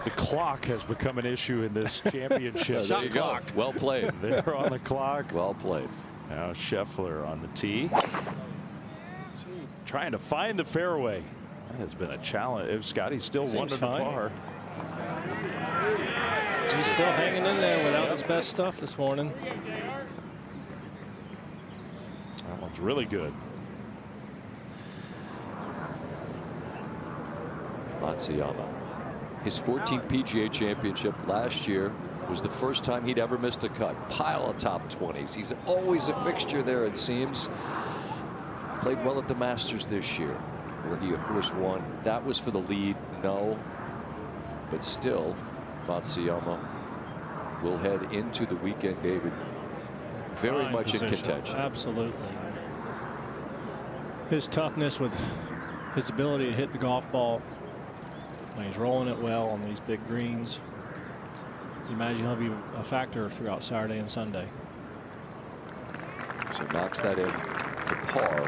The clock has become an issue in this championship. There you go. Well played. They're on the clock. Well played. Now Scheffler on the tee. Trying to find the fairway. That has been a challenge. If Scotty's still 1 under par. He's still hanging in there without his best stuff this morning. That one's really good. Matsuyama. His 14th PGA Championship last year was the first time he'd ever missed a cut. Pile of top 20s. He's always a fixture there, it seems. Played well at the Masters this year, where he, of course, won. That was for the lead, no. But still, Matsuyama will head into the weekend, David, very Prime much position. in contention. Absolutely. His toughness with his ability to hit the golf ball. He's rolling it well on these big greens. You imagine he'll be a factor throughout Saturday and Sunday. So knocks that in for par.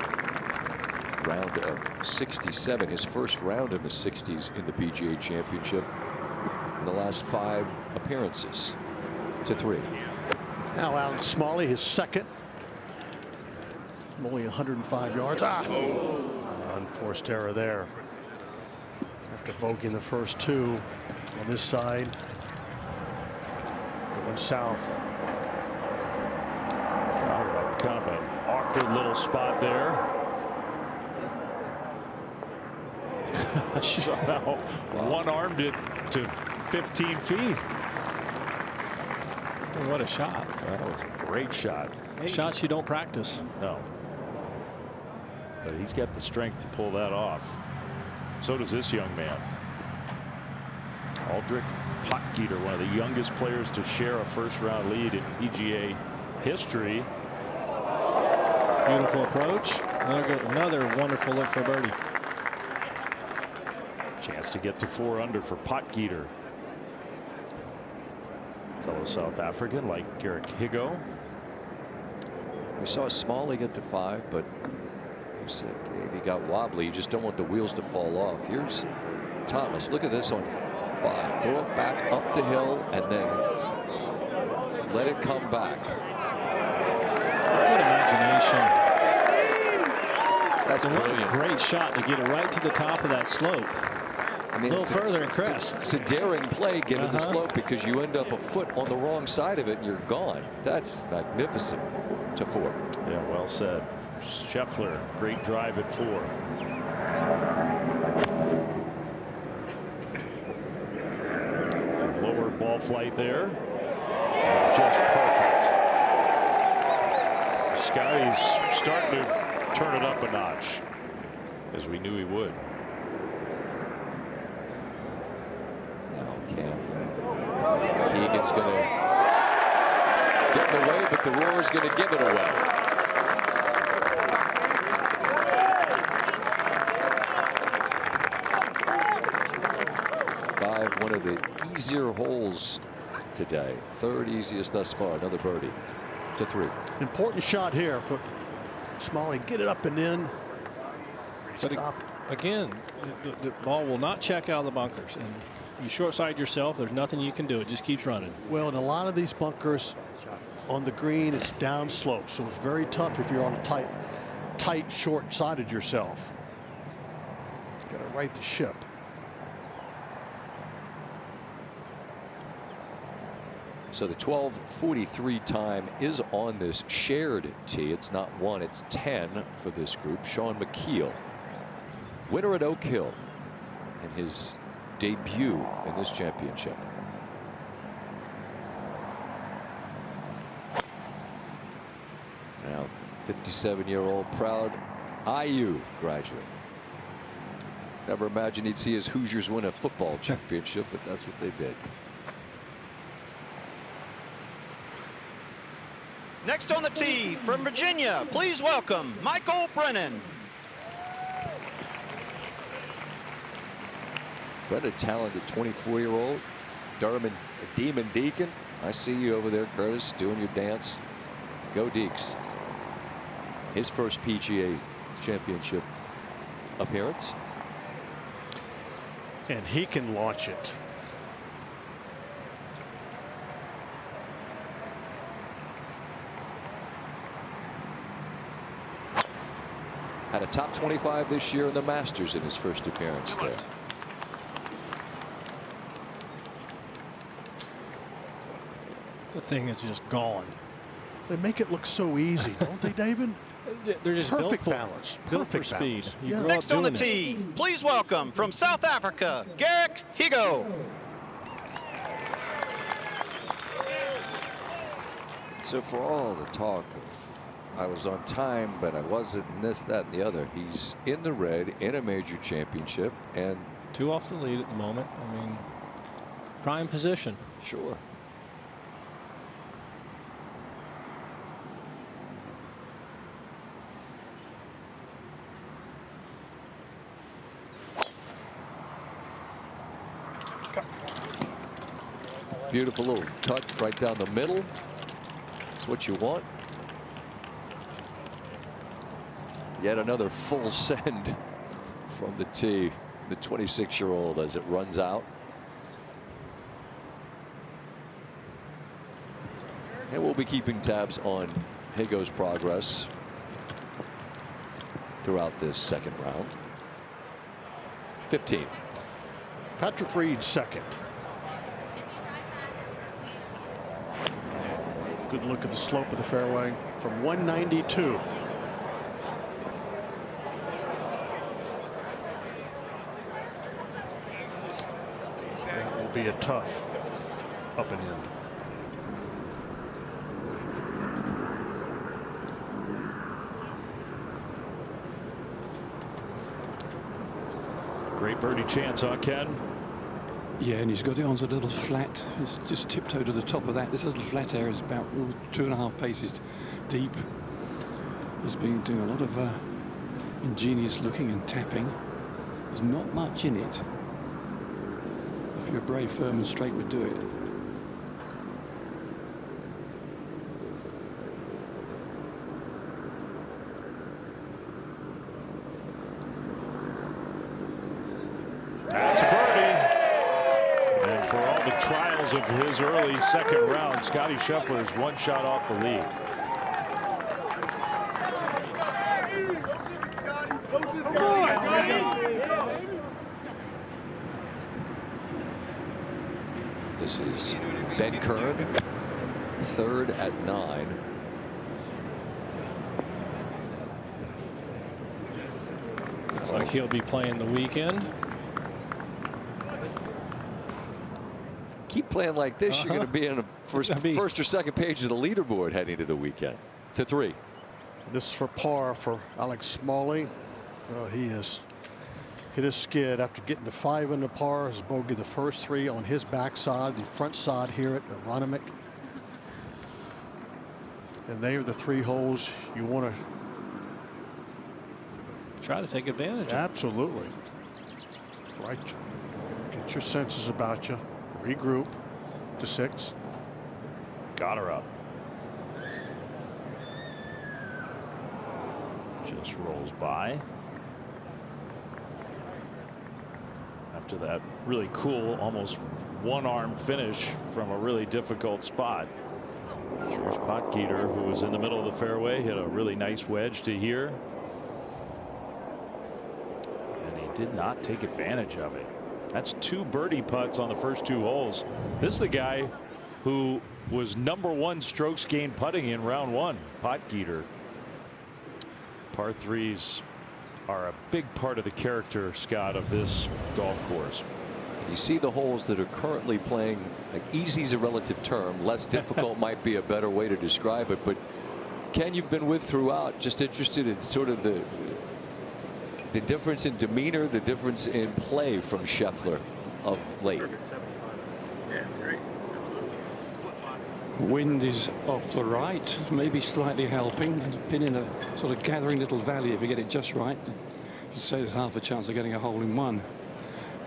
Round of 67. His first round in the 60s in the PGA Championship in the last 5 appearances to 3. Now Alan Smalley, his second. Only 105 yards. Unforced error there. After bogeying the first 2 on this side. Going south. Kind of an awkward little spot there. Somehow one-armed it to 15 feet. What a shot. That was a great shot. Shots you don't practice. No. But he's got the strength to pull that off. So does this young man. Aldrich Potgieter, one of the youngest players to share a first-round lead in PGA history. Beautiful approach. Another wonderful look for birdie. Chance to get to 4 under for Potgieter. Fellow South African like Garrick Higo. We saw Smalley get to 5, but you said he got wobbly. You just don't want the wheels to fall off. Here's Thomas. Look at this on 5. Throw it back up the hill and then let it come back. Good imagination. That's a brilliant. Great shot to get it right to the top of that slope. I mean, a little further and crest. It's a daring play given the slope, because you end up a foot on the wrong side of it and you're gone. That's magnificent to 4. Yeah, well said. Scheffler, great drive at 4. Lower ball flight there. Just perfect. Scotty's starting to turn it up a notch, as we knew he would. Keegan's going to get in the way, but the Roar's going to give it away. One of the easier holes today. 3rd easiest thus far. Another birdie to 3. Important shot here for Smalley. Get it up and in. But again, the ball will not check out of the bunkers, and you short side yourself. There's nothing you can do. It just keeps running. Well, in a lot of these bunkers on the green, it's down slope, so it's very tough if you're on a tight short-sided yourself. Got to right the ship. So the 12:43 time is on this shared tee. It's not 1, it's 10 for this group. Sean McKeel, winner at Oak Hill in his debut in this championship. Now 57-year-old proud IU graduate. Never imagined he'd see his Hoosiers win a football championship, but that's what they did. Next on the tee from Virginia, please welcome Michael Brennan. Brennan, talented 24-year-old. Durham Demon Deacon. I see you over there, Curtis, doing your dance. Go Deeks. His first PGA Championship appearance. And he can launch it. Had a top 25 this year in the Masters in his first appearance there. The thing is just gone. They make it look so easy, don't they, David? They're just perfect built for balance. Built Perfect for speed. balance. You grow up Next on the doing it. tee, please welcome from South Africa, Garrick Higo. So for all the talk of I was on time, but I wasn't, and this, that, and the other, he's in the red in a major championship, and 2 off the lead at the moment. I mean, prime position. Sure. Beautiful little cut right down the middle. That's what you want. Yet another full send from the tee. The 26-year-old as it runs out. And we'll be keeping tabs on Higo's progress throughout this second round. 15. Patrick Reed second. Good look at the slope of the fairway from 192. That will be a tough up and in. birdie chance, huh, Ken? Yeah, and he's got it onto the little flat. It's just tiptoed to the top of that. This little flat area is about 2.5 paces deep. He's been doing a lot of ingenious looking and tapping. There's not much in it. If you're brave, firm and straight would do it. That's a birdie. And for all the trials of his early second round, Scotty Scheffler is 1 shot off the lead. This is Ben Kern, 3rd at 9. Looks like he'll be playing the weekend. Keep playing like this, you're going to be on the first or second page of the leaderboard heading to the weekend. To 3. This is for par for Alex Smalley. He has hit his skid after getting to 5 under par. His bogey the first 3 on his backside, the front side here at Aronimink. And they are the 3 holes you want to try to take advantage of. Absolutely. Right. Get your senses about you. Regroup to 6. Got her up. Just rolls by. After that really cool, almost one-arm finish from a really difficult spot. Here's Potgieter, who was in the middle of the fairway, hit a really nice wedge to here. And he did not take advantage of it. That's 2 birdie putts on the first 2 holes. This is the guy who was #1 strokes gained putting in round 1, Potgieter. Par 3s are a big part of the character, Scott, of this golf course. You see the holes that are currently playing, like easy is a relative term, less difficult might be a better way to describe it, but Ken, you've been with throughout, just interested in sort of the difference in demeanor, the difference in play from Scheffler of late. Yeah, it's great. Wind is off the right, maybe slightly helping. It's been in a sort of gathering little valley. If you get it just right, you'd say there's half a chance of getting a hole in one.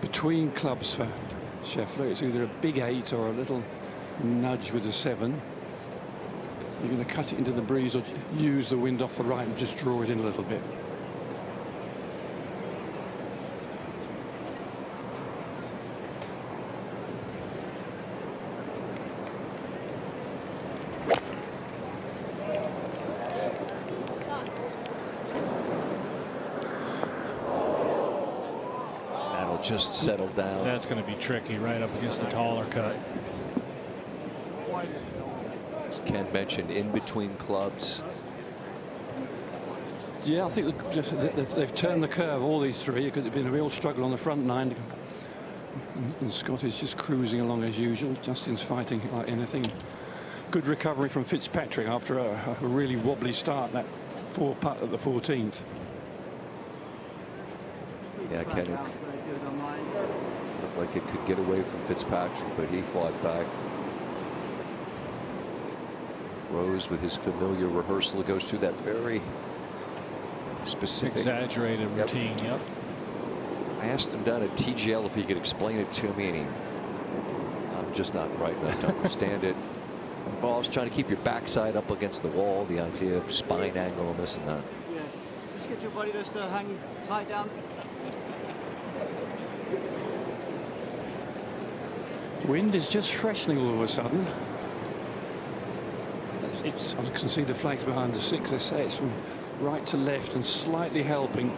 Between clubs for Scheffler, it's either a big 8 or a little nudge with a 7. You're going to cut it into the breeze or use the wind off the right and just draw it in a little bit. Just settled down. That's going to be tricky right up against the taller cut. As Ken mentioned, in between clubs. Yeah, I think they've turned the curve, all these 3, because it's been a real struggle on the front 9. And Scott is just cruising along as usual. Justin's fighting like anything. Good recovery from Fitzpatrick after a really wobbly start, that 4 putt at the 14th. Yeah, Ken, it looked like it could get away from Fitzpatrick, but he fought back. Rose with his familiar rehearsal. It goes through that very specific, exaggerated routine. Yep. I asked him down at TGL if he could explain it to me, and I'm just not bright enough to understand it. Involves trying to keep your backside up against the wall, the idea of spine angle and this and that. Yeah. Just get your body just to hang tight down. Wind is just freshening all of a sudden. I can see the flags behind the 6. They say it's from right to left and slightly helping.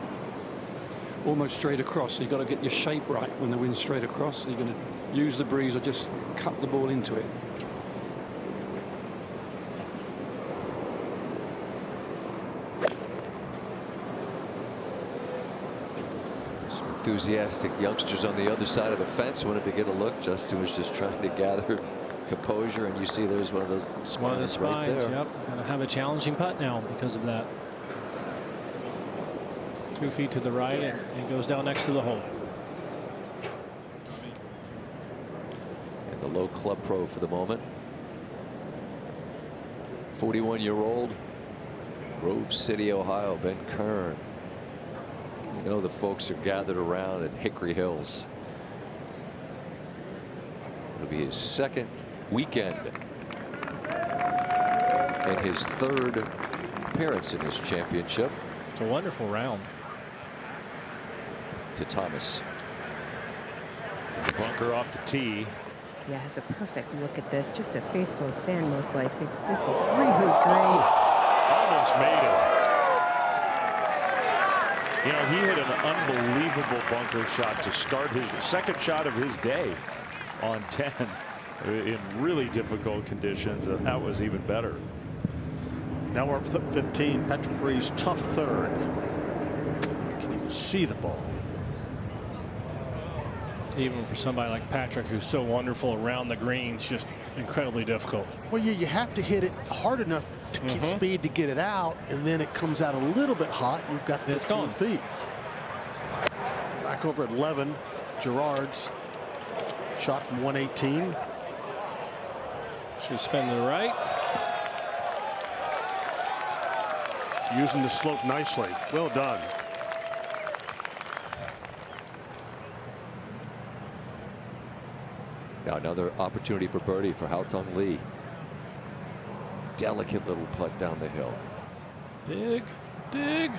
Almost straight across. So you've got to get your shape right when the wind's straight across. You're going to use the breeze or just cut the ball into it. Enthusiastic youngsters on the other side of the fence wanted to get a look. Justin was just trying to gather composure, and you see there's one of those spines, one of the spines right there. Yep, going to have a challenging putt now because of that. 2 feet to the right, and it goes down next to the hole. the low club pro for the moment. 41-year-old, Grove City, Ohio, Ben Kern. You know the folks are gathered around in Hickory Hills. It'll be his second weekend and his third appearance in this championship. It's a wonderful round. To Thomas. Bunker off the tee. Yeah, has a perfect look at this. Just a face full of sand, most likely. This is really great. Almost made it. You know, he hit an unbelievable bunker shot to start his second shot of his day on 10 in really difficult conditions, and that was even better. Now we're up 15. Patrick Reed's tough third. You can even see the ball. Even for somebody like Patrick, who's so wonderful around the greens, just incredibly difficult. Well, you have to hit it hard enough to keep speed to get it out, and then it comes out a little bit hot, and you've got 15 feet. Back over at 11, Gerard's shot from 118. Should spin to the right. Using the slope nicely. Well done. Now another opportunity for birdie for Haotong Lee. Delicate little putt down the hill. Dig, dig.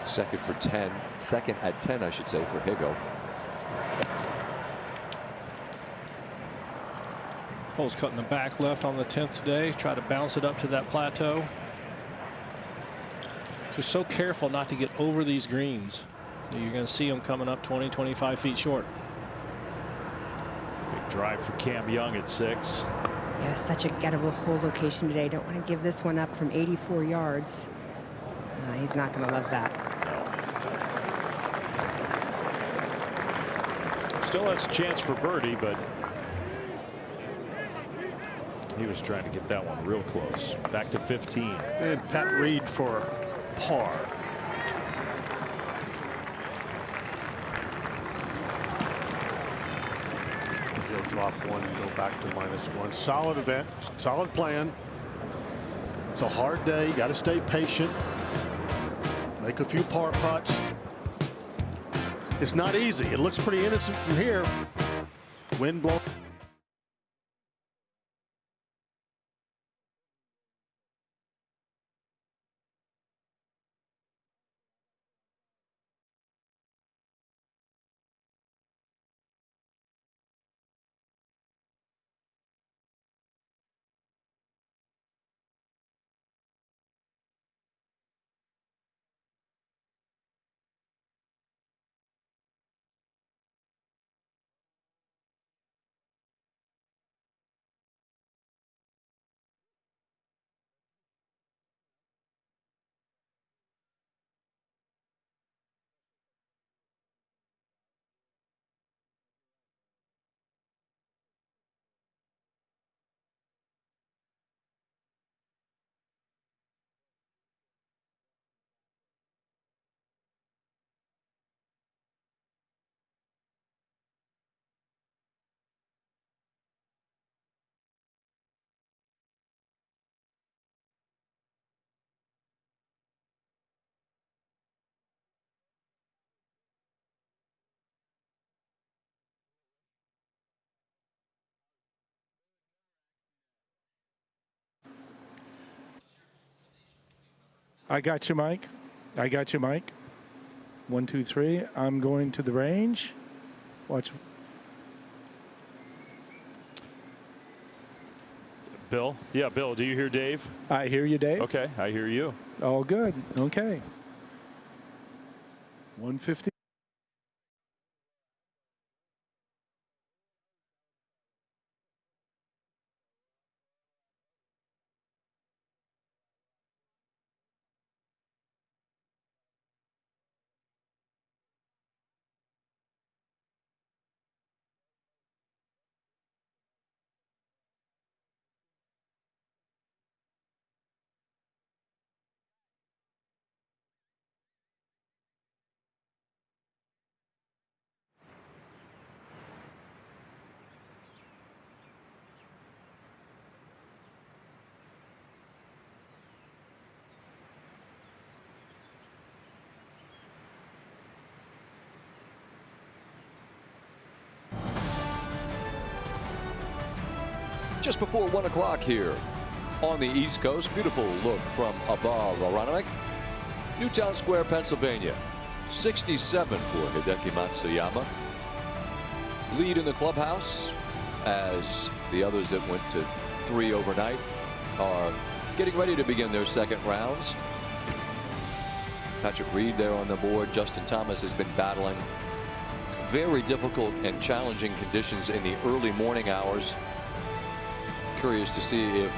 Second for 10. Second at 10, I should say, for Higo. Hole's cut in the back left on the 10th day. Try to bounce it up to that plateau. Just so careful not to get over these greens. You're going to see them coming up 20, 25 feet short. Big drive for Cam Young at 6. Yeah, such a gettable hole location today. Don't want to give this one up from 84 yards. He's not going to love that. Still has a chance for birdie, but he was trying to get that one real close. Back to 15. And Pat Reed for par. He'll drop one and go back to -1. Solid event, solid plan. It's a hard day. You got to stay patient. Make a few par putts. It's not easy. It looks pretty innocent from here. Wind blowing. I got you, Mike. I got you, Mike. 1, 2, 3. I'm going to the range. Watch. Bill? Yeah, Bill, do you hear Dave? I hear you, Dave. Okay, I hear you. All good. Okay. 150. just before 1 o'clock here on the East Coast. Beautiful look from above Aronimink. Newtown Square, Pennsylvania. 67 for Hideki Matsuyama. Lead in the clubhouse as the others that went to 3 overnight are getting ready to begin their second rounds. Patrick Reed there on the board. Justin Thomas has been battling very difficult and challenging conditions in the early morning hours. Curious to see if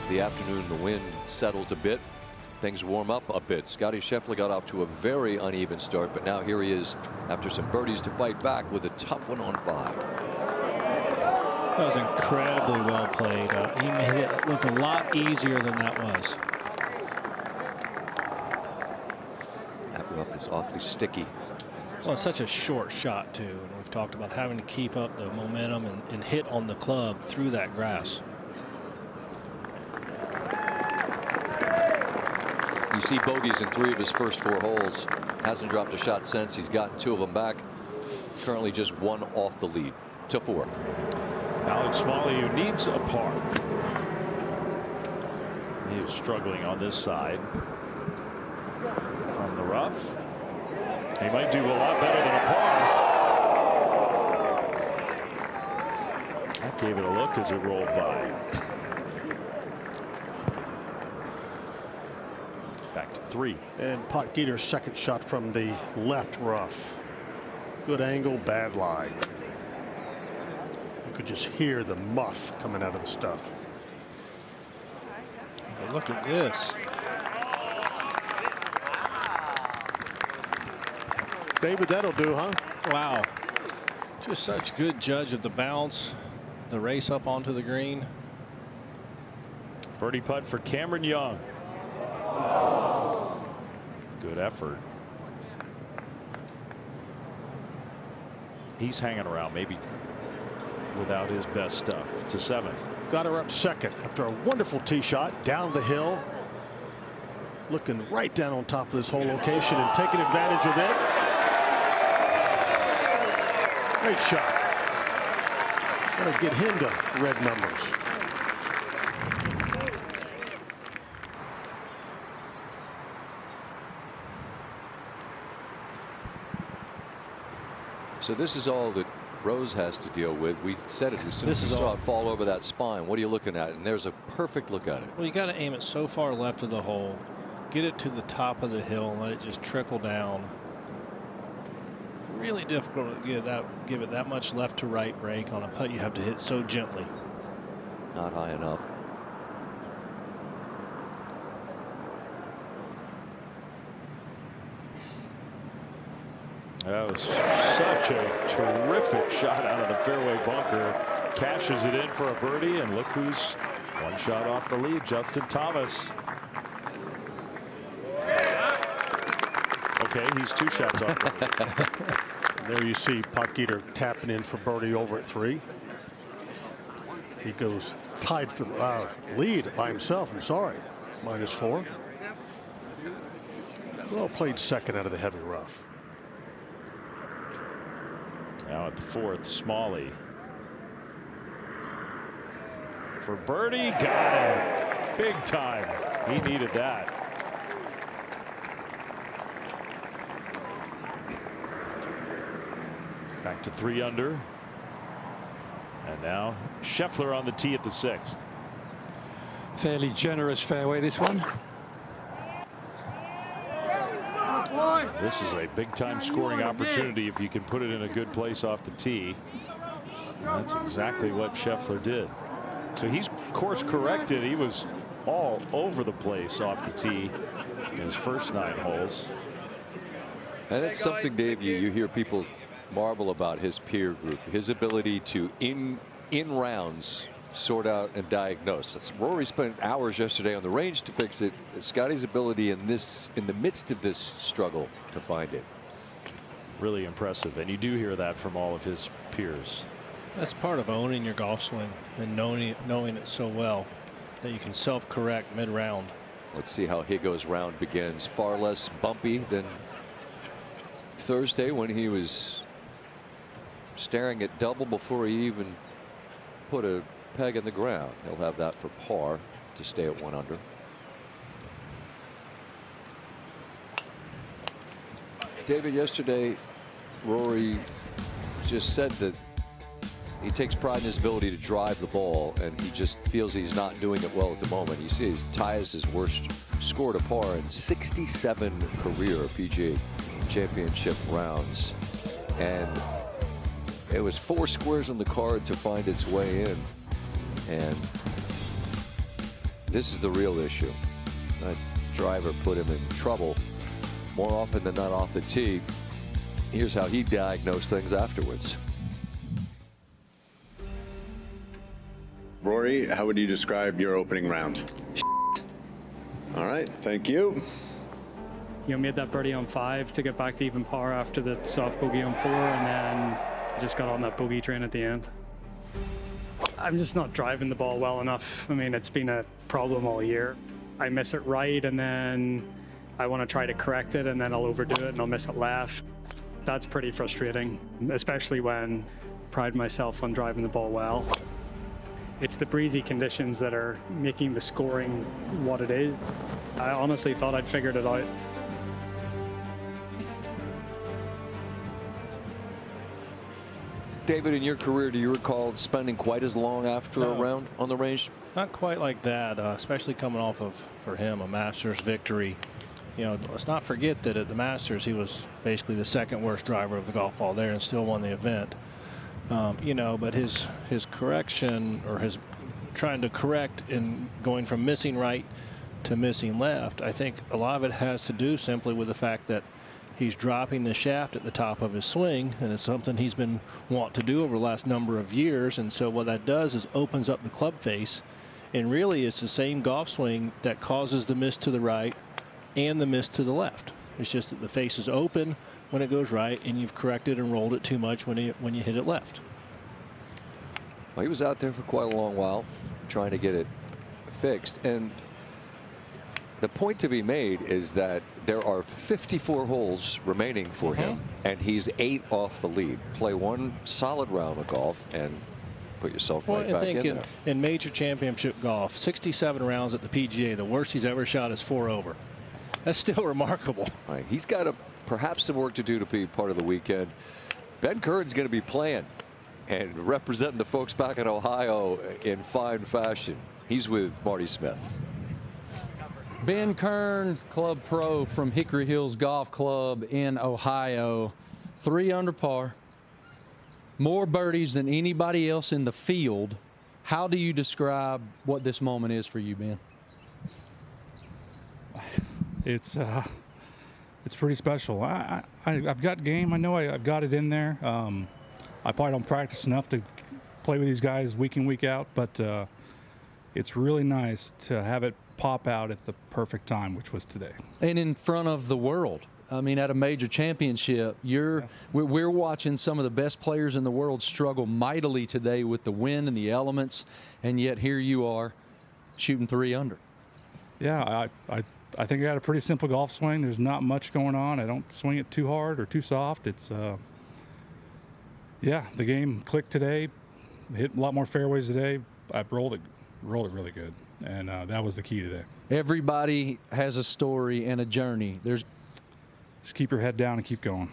the afternoon the wind settles a bit, things warm up a bit. Scotty Scheffler got off to a very uneven start, but now here he is after some birdies to fight back with a tough one on 5. That was incredibly well played. He made it look a lot easier than that was. That rough is awfully sticky. Well, it's such a short shot too, and we've talked about having to keep up the momentum and hit on the club through that grass. You see bogeys in 3 of his first 4 holes. Hasn't dropped a shot since. He's gotten 2 of them back. Currently just 1 off the lead to 4. Alex Smalley, who needs a par. He is struggling on this side from the rough. He might do a lot better than a par. That gave it a look as it rolled by. Back to 3. And Potgieter's second shot from the left rough. Good angle, bad lie. You could just hear the muff coming out of the stuff. But look at this. David, that'll do, huh? Wow. Just such good judge of the bounce, the race up onto the green. Birdie putt for Cameron Young. Good effort. He's hanging around, maybe without his best stuff, to 7. Got her up second after a wonderful tee shot down the hill. Looking right down on top of this whole location and taking advantage of it. Great shot. Gotta get him to red numbers. So this is all that Rose has to deal with. We said it as soon as we saw it fall over that spine. What are you looking at? And there's a perfect look at it. Well, you got to aim it so far left of the hole, get it to the top of the hill and let it just trickle down. Really difficult to give it that much left to right break on a putt you have to hit so gently. Not high enough. That was such a terrific shot out of the fairway bunker. Cashes it in for a birdie, and look who's 1 shot off the lead, Justin Thomas. Okay, he's 2 shots off the lead. There you see Potgieter tapping in for birdie over at 3. He goes tied for the lead by himself. I'm sorry. -4. Well played second out of the heavy rough. Now at the 4th, Smalley. For birdie, got it. Big time. He needed that. Back to 3 under. And now Scheffler on the tee at the 6th. Fairly generous fairway, this one. This is a big time scoring opportunity if you can put it in a good place off the tee. And that's exactly what Scheffler did. So he's course corrected. He was all over the place off the tee in his first 9 holes. And that's something, Dave, you hear people marvel about his peer group, his ability to in rounds sort out and diagnose. Rory spent hours yesterday on the range to fix it. Scotty's ability in the midst of this struggle to find it. Really impressive, and you do hear that from all of his peers. That's part of owning your golf swing and knowing it so well that you can self-correct mid-round. Let's see how Higo's round begins. Far less bumpy than Thursday when he was staring at double before he even put a peg in the ground. He'll have that for par to stay at 1 under. David, yesterday, Rory just said that he takes pride in his ability to drive the ball, and he just feels he's not doing it well at the moment. You see, he ties his worst score to par in 67 career PGA Championship rounds, and it was 4 squares on the card to find its way in. And this is the real issue. That driver put him in trouble more often than not off the tee. Here's how he diagnosed things afterwards. Rory, how would you describe your opening round? All right, thank you. Made that birdie on 5 to get back to even par after the soft bogey on 4, and then just got on that bogey train at the end. I'm just not driving the ball well enough. I mean, it's been a problem all year. I miss it right, and then I want to try to correct it, and then I'll overdo it and I'll miss it left. That's pretty frustrating, especially when I pride myself on driving the ball well. It's the breezy conditions that are making the scoring what it is. I honestly thought I'd figured it out. David, in your career, do you recall spending quite as long after a round on the range? Not quite like that, especially coming off of, for him, a Masters victory. Let's not forget that at the Masters, he was basically the 2nd worst driver of the golf ball there and still won the event. But his correction, or his trying to correct in going from missing right to missing left, I think a lot of it has to do simply with the fact that he's dropping the shaft at the top of his swing, and it's something he's been wanting to do over the last number of years. And so what that does is opens up the club face, and really it's the same golf swing that causes the miss to the right and the miss to the left. It's just that the face is open when it goes right, and you've corrected and rolled it too much when you hit it left. Well, he was out there for quite a long while trying to get it fixed, and the point to be made is that there are 54 holes remaining for him, and he's 8 off the lead. Play 1 solid round of golf and put yourself right back in there. In major championship golf, 67 rounds at the PGA, the worst he's ever shot is 4 over. That's still remarkable. Right. He's got perhaps some work to do to be part of the weekend. Ben Curran's going to be playing and representing the folks back in Ohio in fine fashion. He's with Marty Smith. Ben Kern, Club Pro from Hickory Hills Golf Club in Ohio. 3 under par. More birdies than anybody else in the field. How do you describe what this moment is for you, Ben? It's pretty special. I've got game. I know I've got it in there. I probably don't practice enough to play with these guys week in, week out, but it's really nice to have it pop out at the perfect time, which was today. And in front of the world. I mean, at a major championship, we're watching some of the best players in the world struggle mightily today with the wind and the elements, and yet here you are shooting 3 under. Yeah, I think I got a pretty simple golf swing. There's not much going on. I don't swing it too hard or too soft. It's yeah, the game clicked today. Hit a lot more fairways today. I rolled it really good, and that was the key today. Everybody has a story and a journey. Just keep your head down and keep going.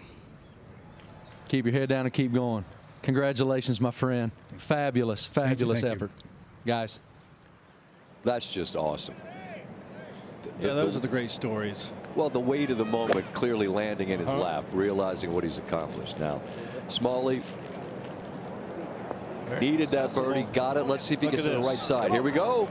Keep your head down and keep going. Congratulations, my friend. Fabulous Thank you. effort, guys. That's just awesome. Yeah, those are the great stories. Well, the weight of the moment clearly landing in his lap, realizing what he's accomplished. Now, Smalley needed that birdie, got it. Let's see if he gets to the right side. Here we go.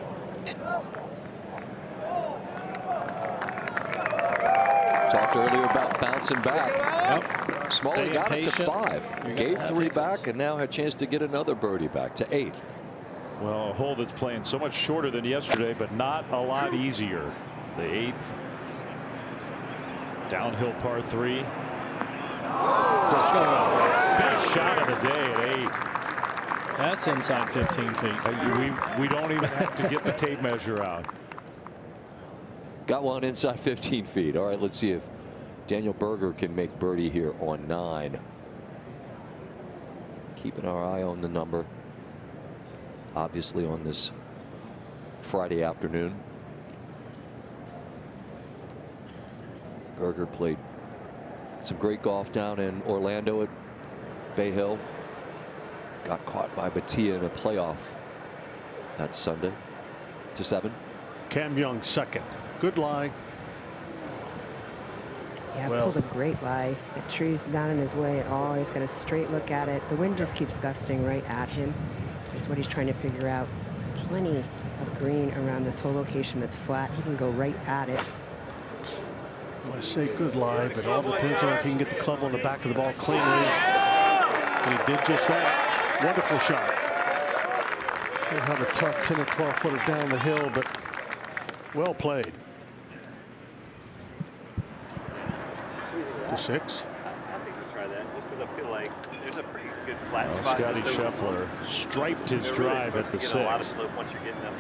Talked earlier about bouncing back. Yep. Smalley got it to 5. Gave 3 back, and now had a chance to get another birdie back to 8. Well, a hole that's playing so much shorter than yesterday, but not a lot easier. The 8th. Downhill par 3. Best shot of the day at 8. That's inside 15 feet. We don't even have to get the tape measure out. Got one inside 15 feet. All right, let's see if Daniel Berger can make birdie here on 9. Keeping our eye on the number. obviously on this Friday afternoon. Berger played some great golf down in Orlando at Bay Hill. Got caught by Batia in a playoff that Sunday to 7. Cam Young second. Good lie. Yeah, Well, pulled a great lie. The tree's not in his way at all. He's got a straight look at it. The wind just keeps gusting right at him. That's what he's trying to figure out. Plenty of green around this whole location that's flat. He can go right at it. I say good lie, but all depends on if he can get the club on the back of the ball cleanly. And he did just that. Wonderful shot. He'll have a tough 10 or 12 footer down the hill, but well played. To 6. I think we'll try that just because I feel like there's a pretty good flat Well, spot. Scotty Scheffler striped his drive at the 6. A lot of slope once you're getting up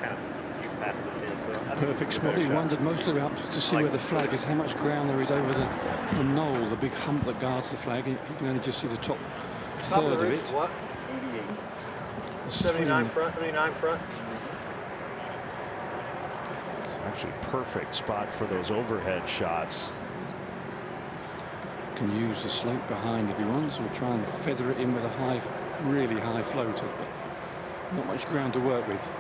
kind of deep past the pin. So I think Perfect it's a spot. better He shot. wondered most of the way up to see where the flag is, how much ground there is over the knoll, the big hump that guards the flag. You can only just see the top third of it. What? 79 front, 79 front. It's actually perfect spot for those overhead shots. Can use the slope behind if he wants, or try and feather it in with a high, really high floater. But not much ground to work with.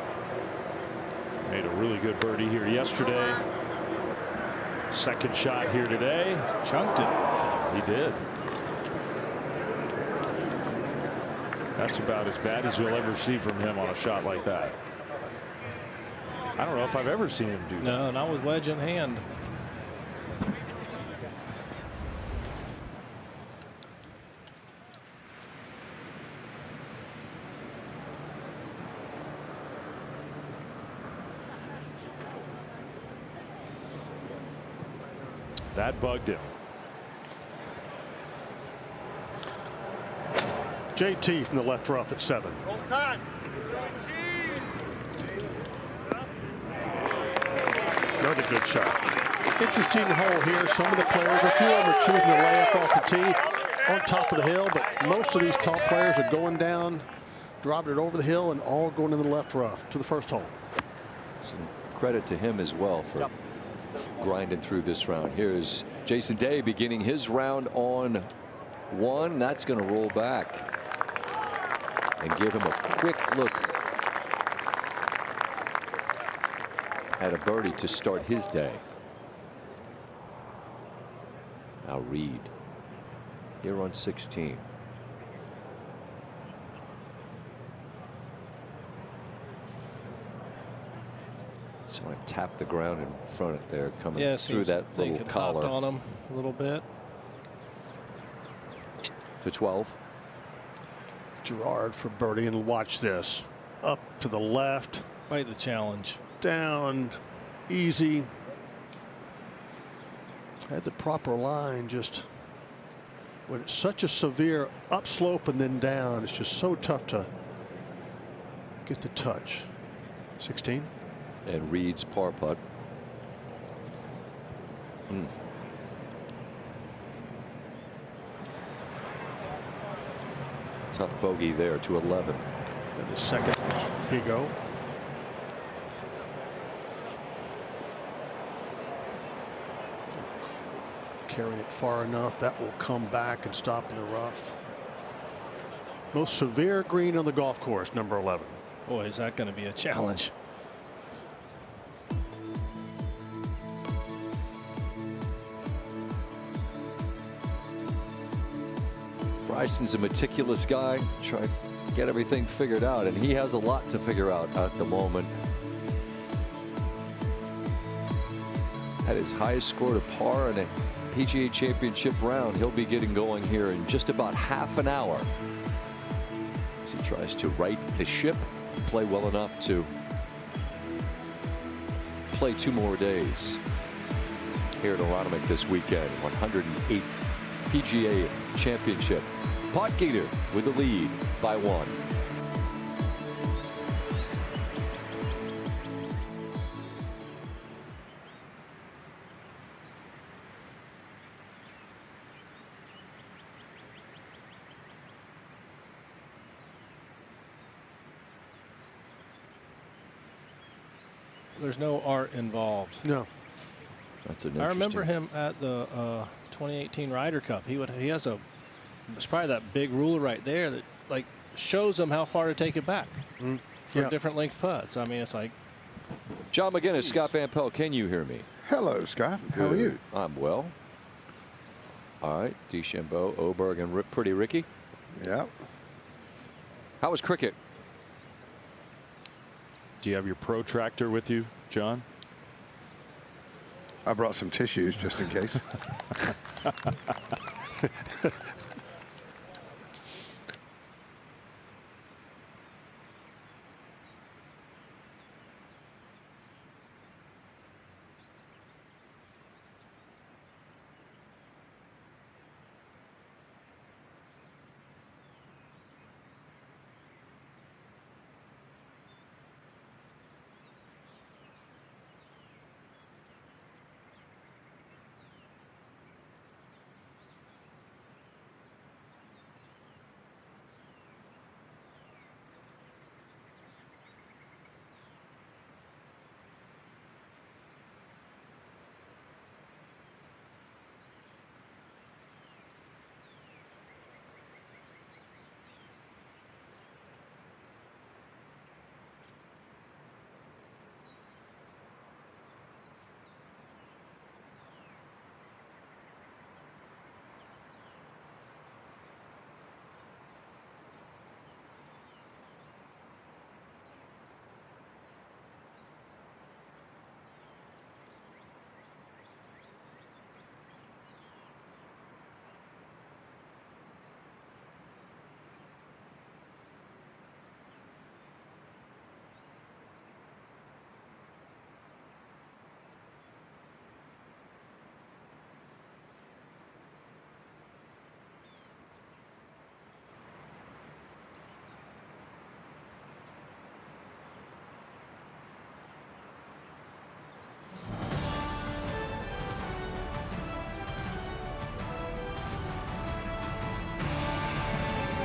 Made a really good birdie here yesterday. Second shot here today. Chunked it. He did. That's about as bad as you'll ever see from him on a shot like that. I don't know if I've ever seen him do that. No, not with wedge in hand. That bugged him. JT from the left rough at 7. Another good shot. Interesting hole here. Some of the players, a few of them are choosing to lay up off the tee on top of the hill, but most of these top players are going down, dropping it over the hill, and all going in the left rough to the first hole. Some credit to him as well for grinding through this round. Here's Jason Day beginning his round on 1. That's going to roll back and give him a quick look at a birdie to start his day. Now Reed here on 16. So I tapped the ground in front there, coming through that little collar on him a little bit. To 12. Gerard for birdie, and watch this. Up to the left. Quite the challenge. Down, easy. Had the proper line, just when it's such a severe upslope and then down, it's just so tough to get the touch. 16. And Reed's par putt. Tough bogey there to 11. And the second, here you go. Carrying it far enough, that will come back and stop in the rough. Most severe green on the golf course, number 11. Boy, is that going to be a challenge. Bryson's a meticulous guy, trying to get everything figured out, and he has a lot to figure out at the moment. Had his highest score to par in a PGA Championship round. He'll be getting going here in just about half an hour as he tries to right the ship, play well enough to play 2 more days here at Aronimink this weekend. 108th PGA Championship. Potgieter with the lead by 1. there's no art involved. No. That's an I remember interesting- him at the 2018 Ryder Cup. He has it's probably that big ruler right there that like shows him how far to take it back for different length putts. I mean, it's like. John McGinnis, Scott Van Pelt, can you hear me? Hello, Scott. How are you? I'm well. All right, DeChambeau, Oberg, and Pretty Ricky. Yeah. How was cricket? Do you have your protractor with you, John? I brought some tissues just in case.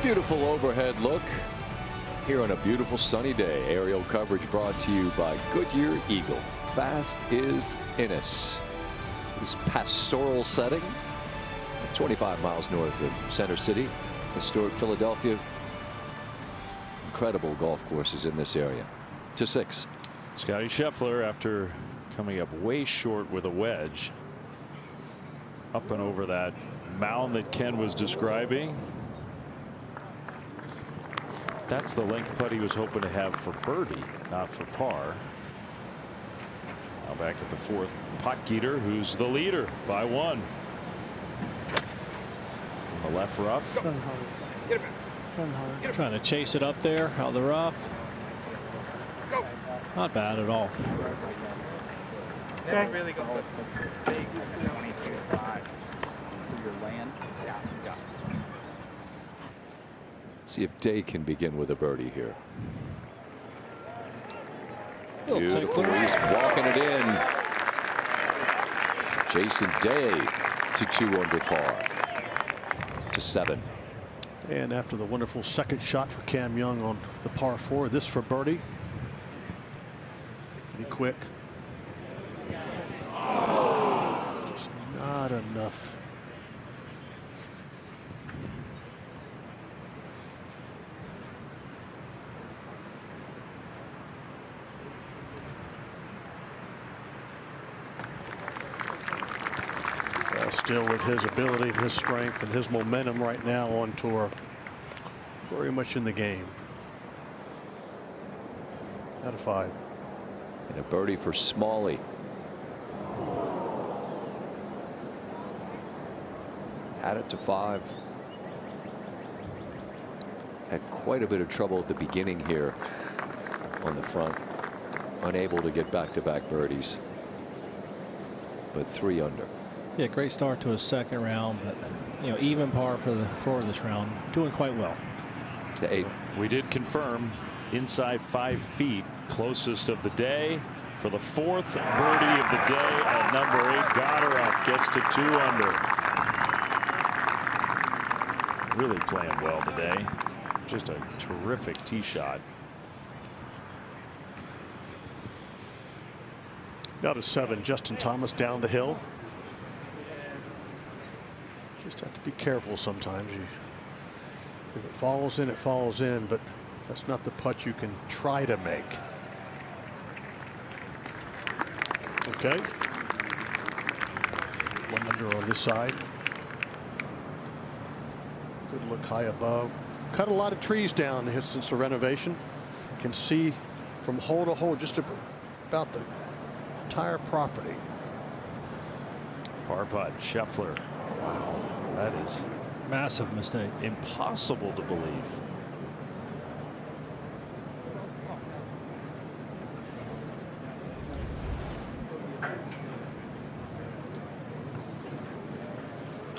Beautiful overhead look here on a beautiful sunny day. Aerial coverage brought to you by Goodyear Eagle. Fast is in us. This pastoral setting, 25 miles north of Center City, historic Philadelphia. Incredible golf courses in this area. To 6. Scotty Scheffler, after coming up way short with a wedge, up and over that mound that Ken was describing. That's the length putt he was hoping to have for birdie, not for par. Now back at the 4th, Potgieter, who's the leader by 1. From the left rough. Trying to chase it up there out of the rough. Not bad at all. Never really go big 22.5 for your land. Yeah. See if Day can begin with a birdie here. Beautiful. He's walking it in. Jason Day to 2 under par. To 7. And after the wonderful second shot for Cam Young on the par 4, this for birdie. Pretty quick. Just not enough. Still with his ability, his strength, and his momentum right now on tour, very much in the game. Out of 5. And a birdie for Smalley. Had it to 5. Had quite a bit of trouble at the beginning here on the front. Unable to get back-to-back birdies. But 3 under. Yeah, great start to his second round, but even par for this round. Doing quite well. To 8. We did confirm inside 5 feet, closest of the day for the 4th birdie of the day at number 8. Got her up, gets to 2 under. Really playing well today. Just a terrific tee shot. Now to 7, Justin Thomas down the hill. Just have to be careful sometimes. If it falls in, it falls in, but that's not the putt you can try to make. Okay. 1 under on this side. Good look high above. Cut a lot of trees down since the renovation. Can see from hole to hole just about the entire property. Par putt, Scheffler. Wow, that is massive mistake. Impossible to believe.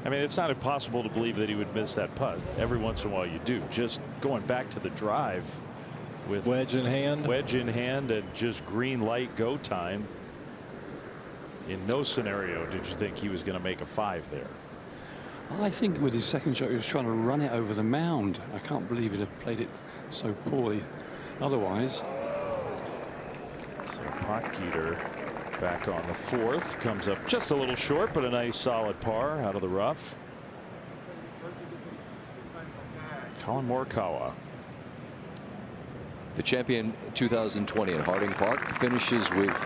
I mean, it's not impossible to believe that he would miss that putt. Every once in a while you do. Just going back to the drive with wedge in hand. Wedge in hand and just green light go time. In no scenario did you think he was going to make a 5 there. I think with his second shot he was trying to run it over the mound. I can't believe he'd have played it so poorly otherwise. So Potgieter back on the 4th, comes up just a little short, but a nice solid par out of the rough. Colin Morikawa, the champion 2020 in Harding Park, finishes with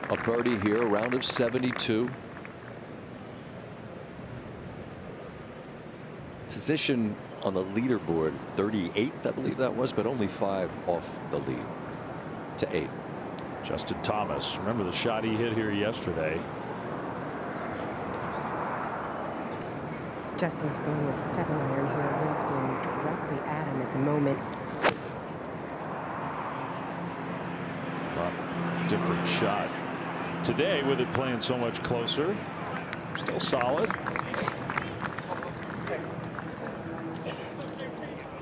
a birdie here, a round of 72. Position on the leaderboard 38, I believe that was, but only 5 off the lead to 8. Justin Thomas, remember the shot he hit here yesterday. Justin's going with 7-iron here. Wind's blowing directly at him at the moment. Different shot today with it playing so much closer. Still solid.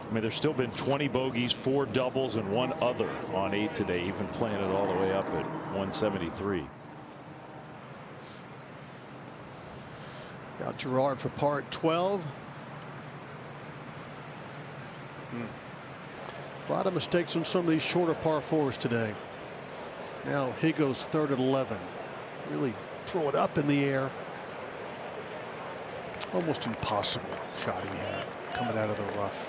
I mean, there's still been 20 bogeys, 4 doubles, and 1 other on 8 today, even playing it all the way up at 173. Got Gerard for par 12. A lot of mistakes on some of these shorter par 4s today. Now Higgos 3rd at 11. Really throw it up in the air. Almost impossible shot he had coming out of the rough.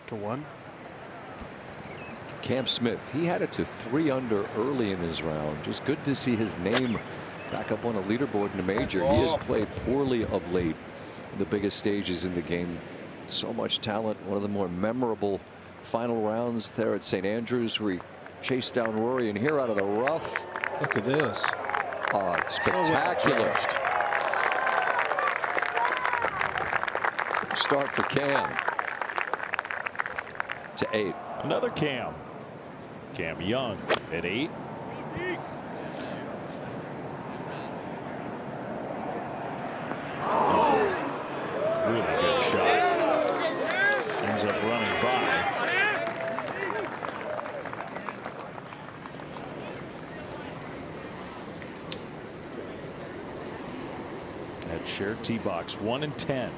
To 1. Cam Smith, he had it to 3 under early in his round. Just good to see his name back up on a leaderboard in the major. He has played poorly of late in the biggest stages in the game. So much talent. One of the more memorable final rounds there at St. Andrews, where he chased down Rory, and here out of the rough. Look at this. Oh, it's spectacular. Start for Cam. To 8. Another Cam. Cam Young at 8. Oh, really good shot. Ends up running by. At shared tee box 1 and 10.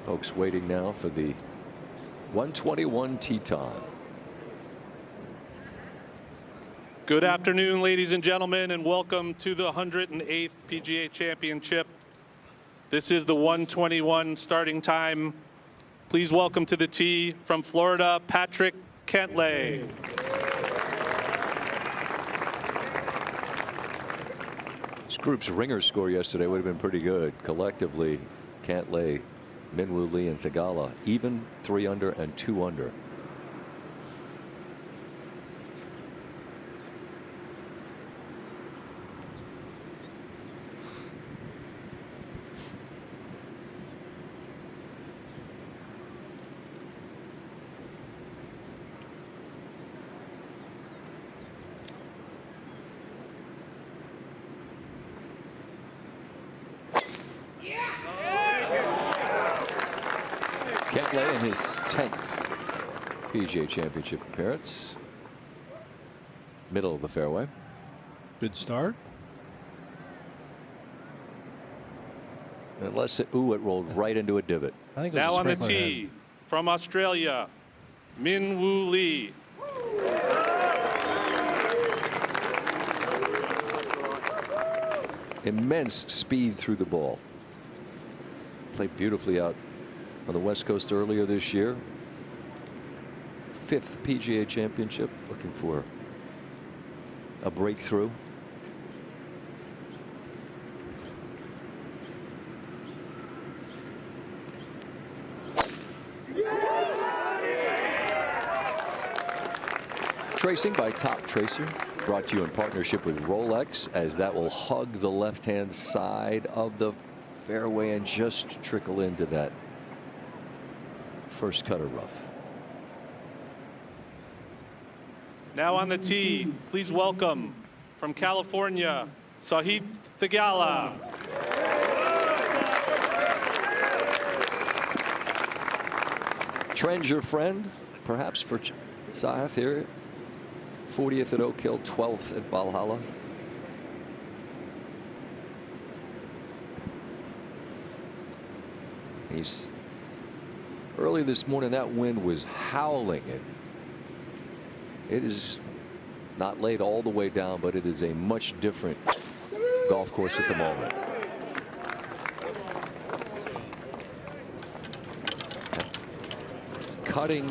Folks waiting now for the 121 tee time. Good afternoon, ladies and gentlemen, and welcome to the 108th PGA Championship. This is the 121 starting time. Please welcome to the tee from Florida, Patrick Cantlay. This group's ringer score yesterday would have been pretty good. Collectively, Cantlay, Minwoo Lee, and Thigala even 3 under and 2 under. Cantlay in his 10th PGA Championship appearance. Middle of the fairway. Good start. Unless it rolled right into a divot. Now on the tee from Australia, Min Woo Lee. Immense speed through the ball. Played beautifully out on the West Coast earlier this year. 5th PGA Championship, looking for a breakthrough. Tracing by Top Tracer, brought to you in partnership with Rolex, as that will hug the left-hand side of the fairway and just trickle into that first cutter rough. Now on the tee, please welcome from California, Sahith Theegala. Trend your friend, perhaps, for Sahith here. 40th at Oak Hill, 12th at Valhalla. He's early this morning, that wind was howling. It is not laid all the way down, but it is a much different golf course at the moment. Cutting.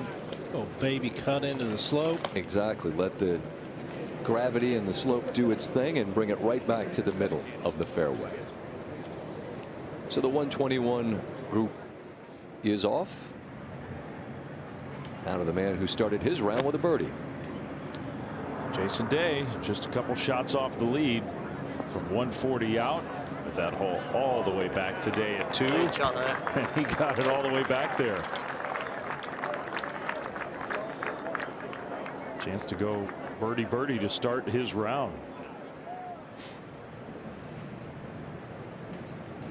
Oh, baby, cut into the slope. Exactly. Let the gravity and the slope do its thing and bring it right back to the middle of the fairway. So the 121 group is off. Out of the man who started his round with a birdie. Jason Day just a couple shots off the lead from 140 out. With that hole all the way back today at 2. And he got it all the way back there. Chance to go birdie to start his round.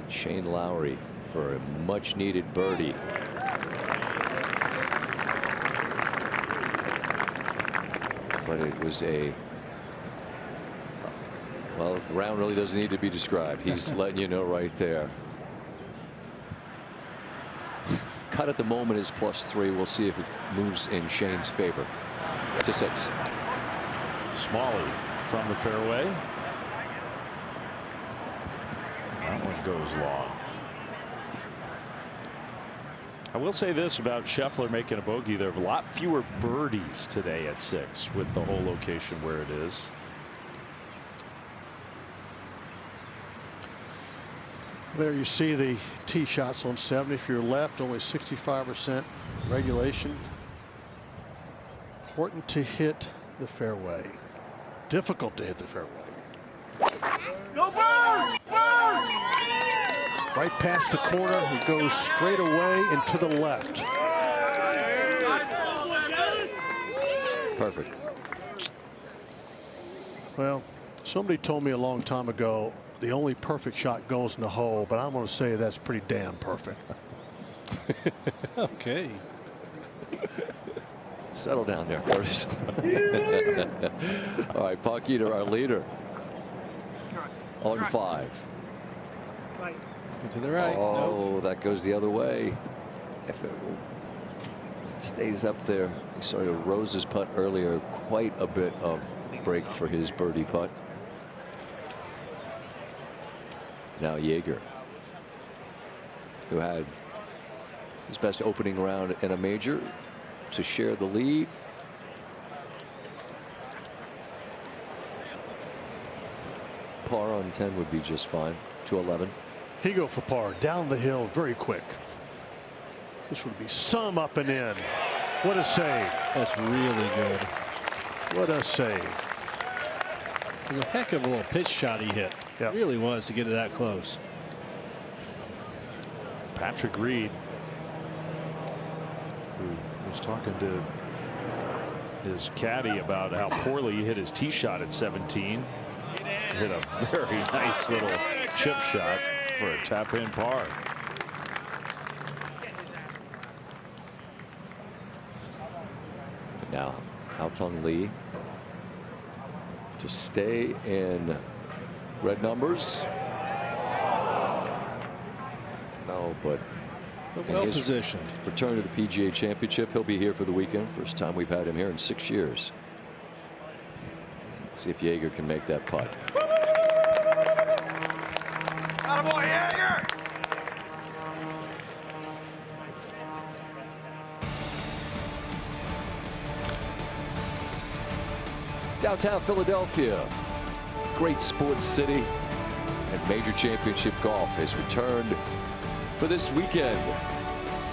Shane Lowry for a much needed birdie. But it was a, well, the round really doesn't need to be described. He's letting you know right there. Cut at the moment is +3. We'll see if it moves in Shane's favor. To 6. Smalley from the fairway. That one goes long. I will say this about Scheffler making a bogey. There are a lot fewer birdies today at 6 with the whole location where it is. There you see the tee shots on 7. If you're left, only 65% regulation. Important to hit the fairway. Difficult to hit the fairway. Go Birds! Birds! Right past the corner, he goes straight away and to the left. Perfect. Well, somebody told me a long time ago the only perfect shot goes in the hole, but I'm going to say that's pretty damn perfect. Okay. Settle down there, Curtis. All right, Puck Eater, our leader. On 5. To the right. Oh, nope. That goes the other way. If it stays up there. We saw Rose's putt earlier. Quite a bit of break for his birdie putt. Now Jaeger, who had his best opening round in a major, to share the lead. Par on 10 would be just fine. To 11. He go for par down the hill very quick. This would be some up and in. What a save. That's really good. What a save. It was a heck of a little pitch shot he hit. Yep. It really was, to get it that close. Patrick Reed, who was talking to his caddy about how poorly he hit his tee shot at 17. Hit a very nice little chip shot for a tap-in par. Now Haotong Lee to stay in red numbers. No, but Well positioned. Return to the PGA Championship. He'll be here for the weekend. First time we've had him here in 6 years. Let's see if Jaeger can make that putt. Attaboy, Jaeger! Downtown Philadelphia, great sports city, and major championship golf has returned for this weekend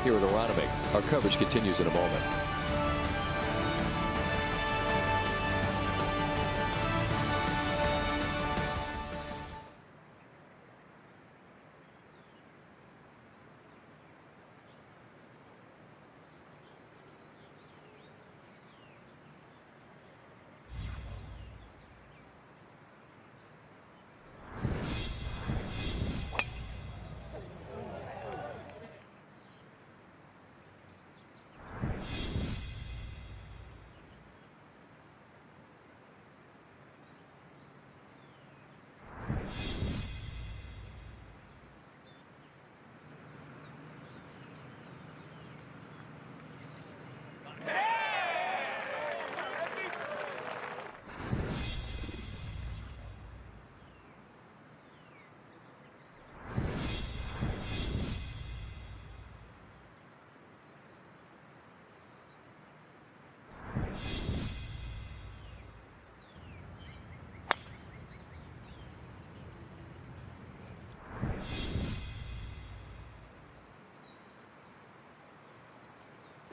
here at Aronimink. Our coverage continues in a moment.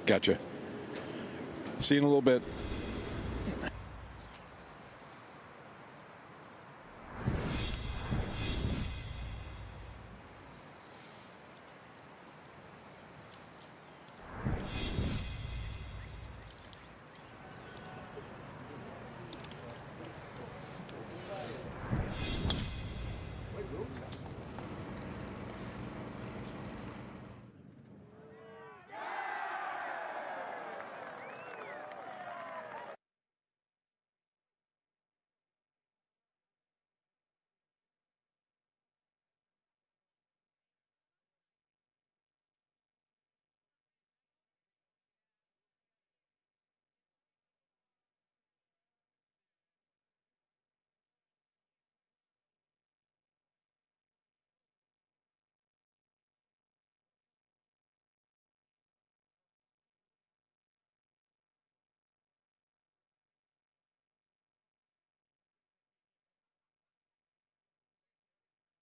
Gotcha. See you in a little bit.